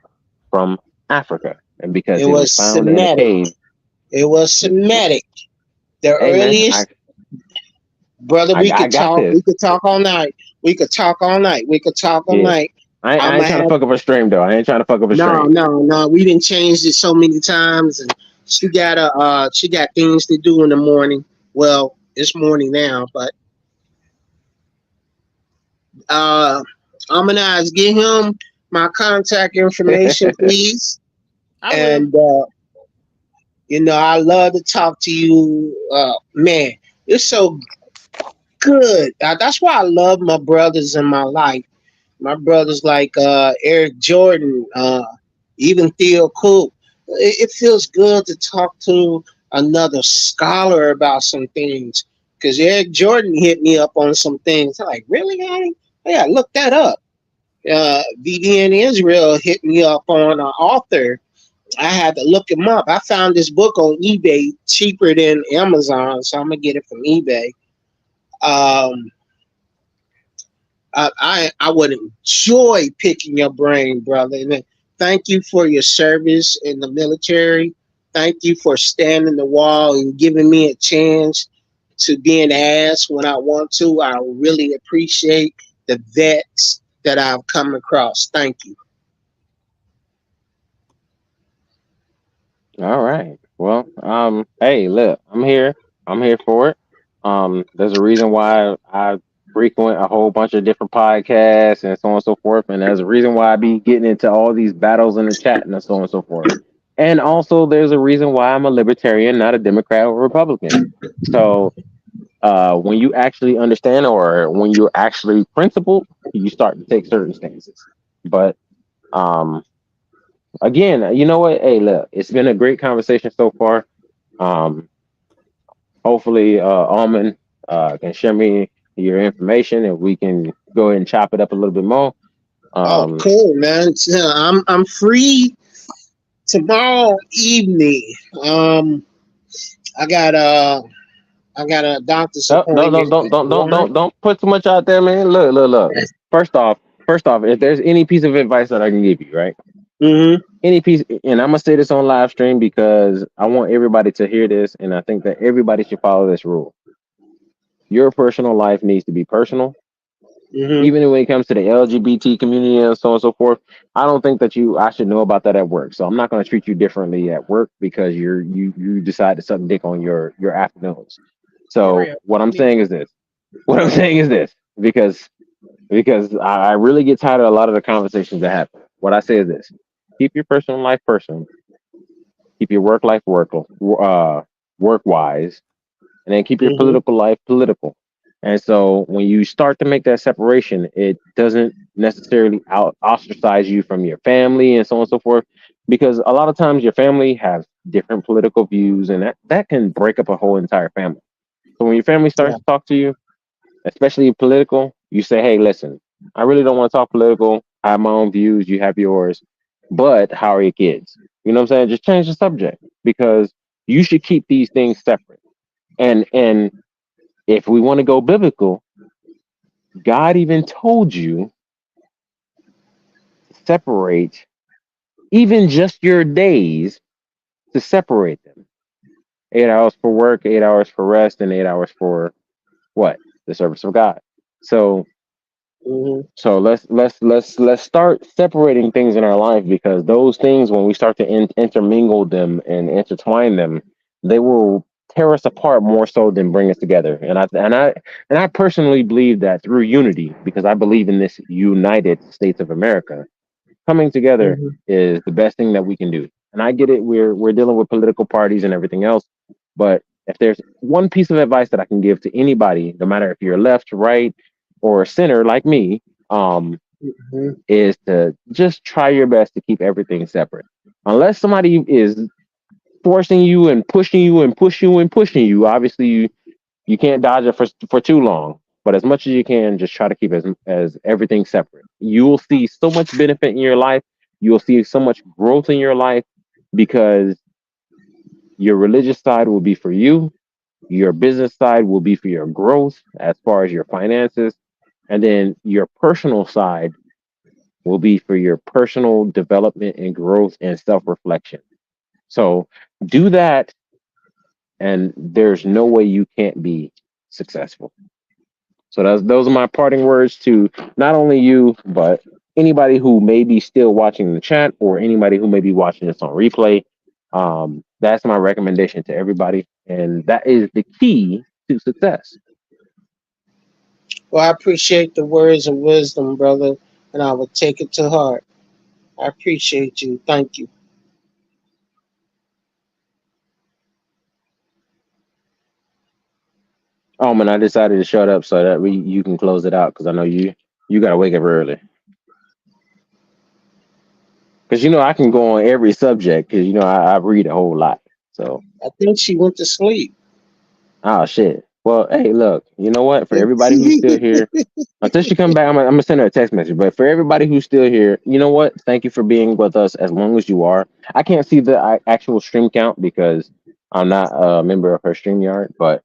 from Africa. And because it was found Semitic. in a cave. It was Semitic. The earliest, brother, we could talk all night. We could talk all night. I ain't trying to fuck up a stream, though. No. We didn't change it so many times, and she got things to do in the morning. Well, it's morning now, but ALMONDEYEZ, give him my contact information, please. And I love to talk to you, man. It's so good. That's why I love my brothers in my life. My brothers like Eric Jordan, even Theo Cook. It feels good to talk to another scholar about some things, because Eric Jordan hit me up on some things. I'm like, really, Honey? Yeah, look that up. VBN Israel hit me up on an author. I had to look him up. I found this book on eBay cheaper than Amazon, so I'm gonna get it from eBay. I would enjoy picking your brain, brother. And thank you for your service in the military. Thank you for standing the wall and giving me a chance to being asked when I want to. I really appreciate the vets that I've come across. Thank you. All right. Well, hey, look, I'm here. I'm here for it. There's a reason why I frequent a whole bunch of different podcasts and so on and so forth, and there's a reason why I be getting into all these battles in the chat and so on and so forth. And also, there's a reason why I'm a libertarian, not a Democrat or Republican. So, when you actually understand or when you're actually principled, you start to take certain stances. But um, again, you know what? Hey, look, it's been a great conversation so far. Um, hopefully, Almond can share me your information and we can go ahead and chop it up a little bit more. Oh, cool, man. Yeah, I'm free tomorrow evening. I got a doctor's appointment. Don't put too much out there, man. Look. First off, if there's any piece of advice that I can give you, right? Mm-hmm. Any piece, and I'm gonna say this on live stream because I want everybody to hear this, and I think that everybody should follow this rule. Your personal life needs to be personal. Mm-hmm. Even when it comes to the LGBT community and so on and so forth, I don't think that I should know about that at work. So I'm not going to treat you differently at work because you decide to suck dick on your afternoons. So what I'm saying is this. Because I really get tired of a lot of the conversations that happen. What I say is this: keep your personal life personal, keep your work life work wise, and then keep your political life political. And so when you start to make that separation, it doesn't necessarily ostracize you from your family and so on and so forth, because a lot of times your family has different political views, and that can break up a whole entire family. So when your family starts to talk to you, especially political, you say, hey, listen, I really don't want to talk political. I have my own views. You have yours. But how are your kids? You know what I'm saying? Just change the subject because you should keep these things separate. And if we want to go biblical, God even told you to separate even just your days, to separate them. 8 hours for work, 8 hours for rest, and 8 hours for what? The service of God. So So let's start separating things in our life, because those things, when we start to intermingle them and intertwine them, they will tear us apart more so than bring us together. And I personally believe that through unity, because I believe in this United States of America, coming together is the best thing that we can do. And I get it, we're dealing with political parties and everything else, but if there's one piece of advice that I can give to anybody, no matter if you're left, right, or a center like me, is to just try your best to keep everything separate. Unless somebody is forcing you and pushing you and pushing you and pushing you, obviously you can't dodge it for too long. But as much as you can, just try to keep as everything separate. You will see so much benefit in your life. You will see so much growth in your life, because your religious side will be for you. Your business side will be for your growth as far as your finances. And then your personal side will be for your personal development and growth and self-reflection. So do that, and there's no way you can't be successful. So those are my parting words to not only you, but anybody who may be still watching the chat, or anybody who may be watching this on replay. That's my recommendation to everybody, and that is the key to success. Well, I appreciate the words of wisdom, brother, and I will take it to heart. I appreciate you. Thank you. Oh man, I decided to shut up so that you can close it out, because I know you gotta wake up early. Because I can go on every subject, because I read a whole lot. So I think she went to sleep. Oh shit. Well, hey, look, you know what? For everybody who's still here, until she come back, I'm gonna send her a text message. But for everybody who's still here, you know what? Thank you for being with us as long as you are. I can't see the actual stream count because I'm not a member of her StreamYard. But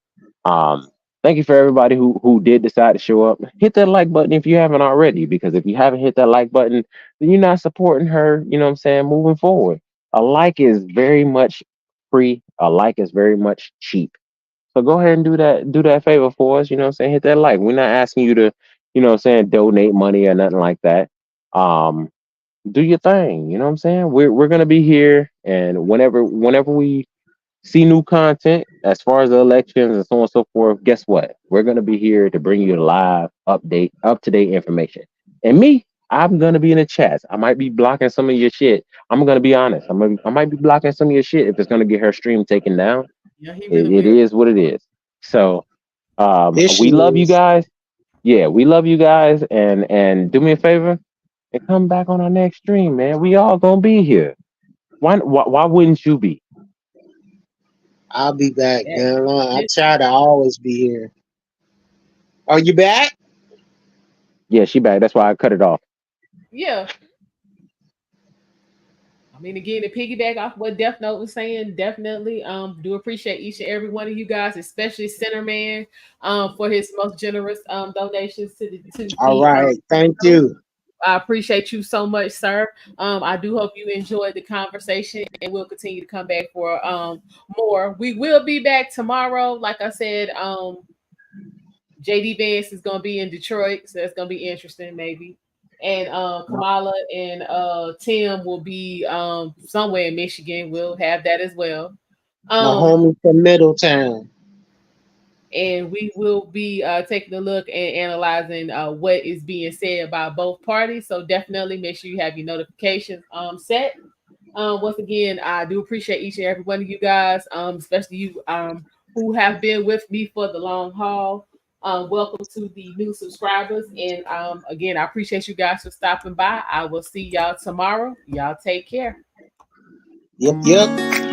thank you for everybody who did decide to show up. Hit that like button if you haven't already, because if you haven't hit that like button, then you're not supporting her. You know what I'm saying? Moving forward, a like is very much free. A like is very much cheap. So go ahead and do that favor for us. You know what I'm saying? Hit that like. We're not asking you to, you know what I'm saying, donate money or nothing like that. Um, do your thing. You know what I'm saying? We're gonna be here, and whenever we see new content as far as the elections and so on and so forth, guess what? We're gonna be here to bring you live update, up to date information. And me, I'm gonna be in the chats. I might be blocking some of your shit. I'm gonna be honest. I might be blocking some of your shit if it's gonna get her stream taken down. Yeah, he It, really it will. is what it is. So This we she love you is. guys. Yeah, we love you guys, and do me a favor and come back on our next stream, man. We all gonna be here. Why wouldn't you be? I'll be back, Yeah. man. I try to always be here. Are you back? Yeah, she back. That's why I cut it off. Yeah. I mean, again, to piggyback off what Death Note was saying, definitely do appreciate each and every one of you guys, especially Center Man, for his most generous donations to All the right. Thank you. I appreciate you so much, sir. I do hope you enjoyed the conversation, and we'll continue to come back for more. We will be back tomorrow. Like I said, JD Vance is gonna be in Detroit, so that's gonna be interesting, maybe. And Kamala and Tim will be somewhere in Michigan. We'll have that as well. My homie from Middletown. And we will be taking a look and analyzing what is being said by both parties. So definitely make sure you have your notifications set. Once again, I do appreciate each and every one of you guys, especially you who have been with me for the long haul. Welcome to the new subscribers. And again, I appreciate you guys for stopping by. I will see y'all tomorrow. Y'all take care. Yep.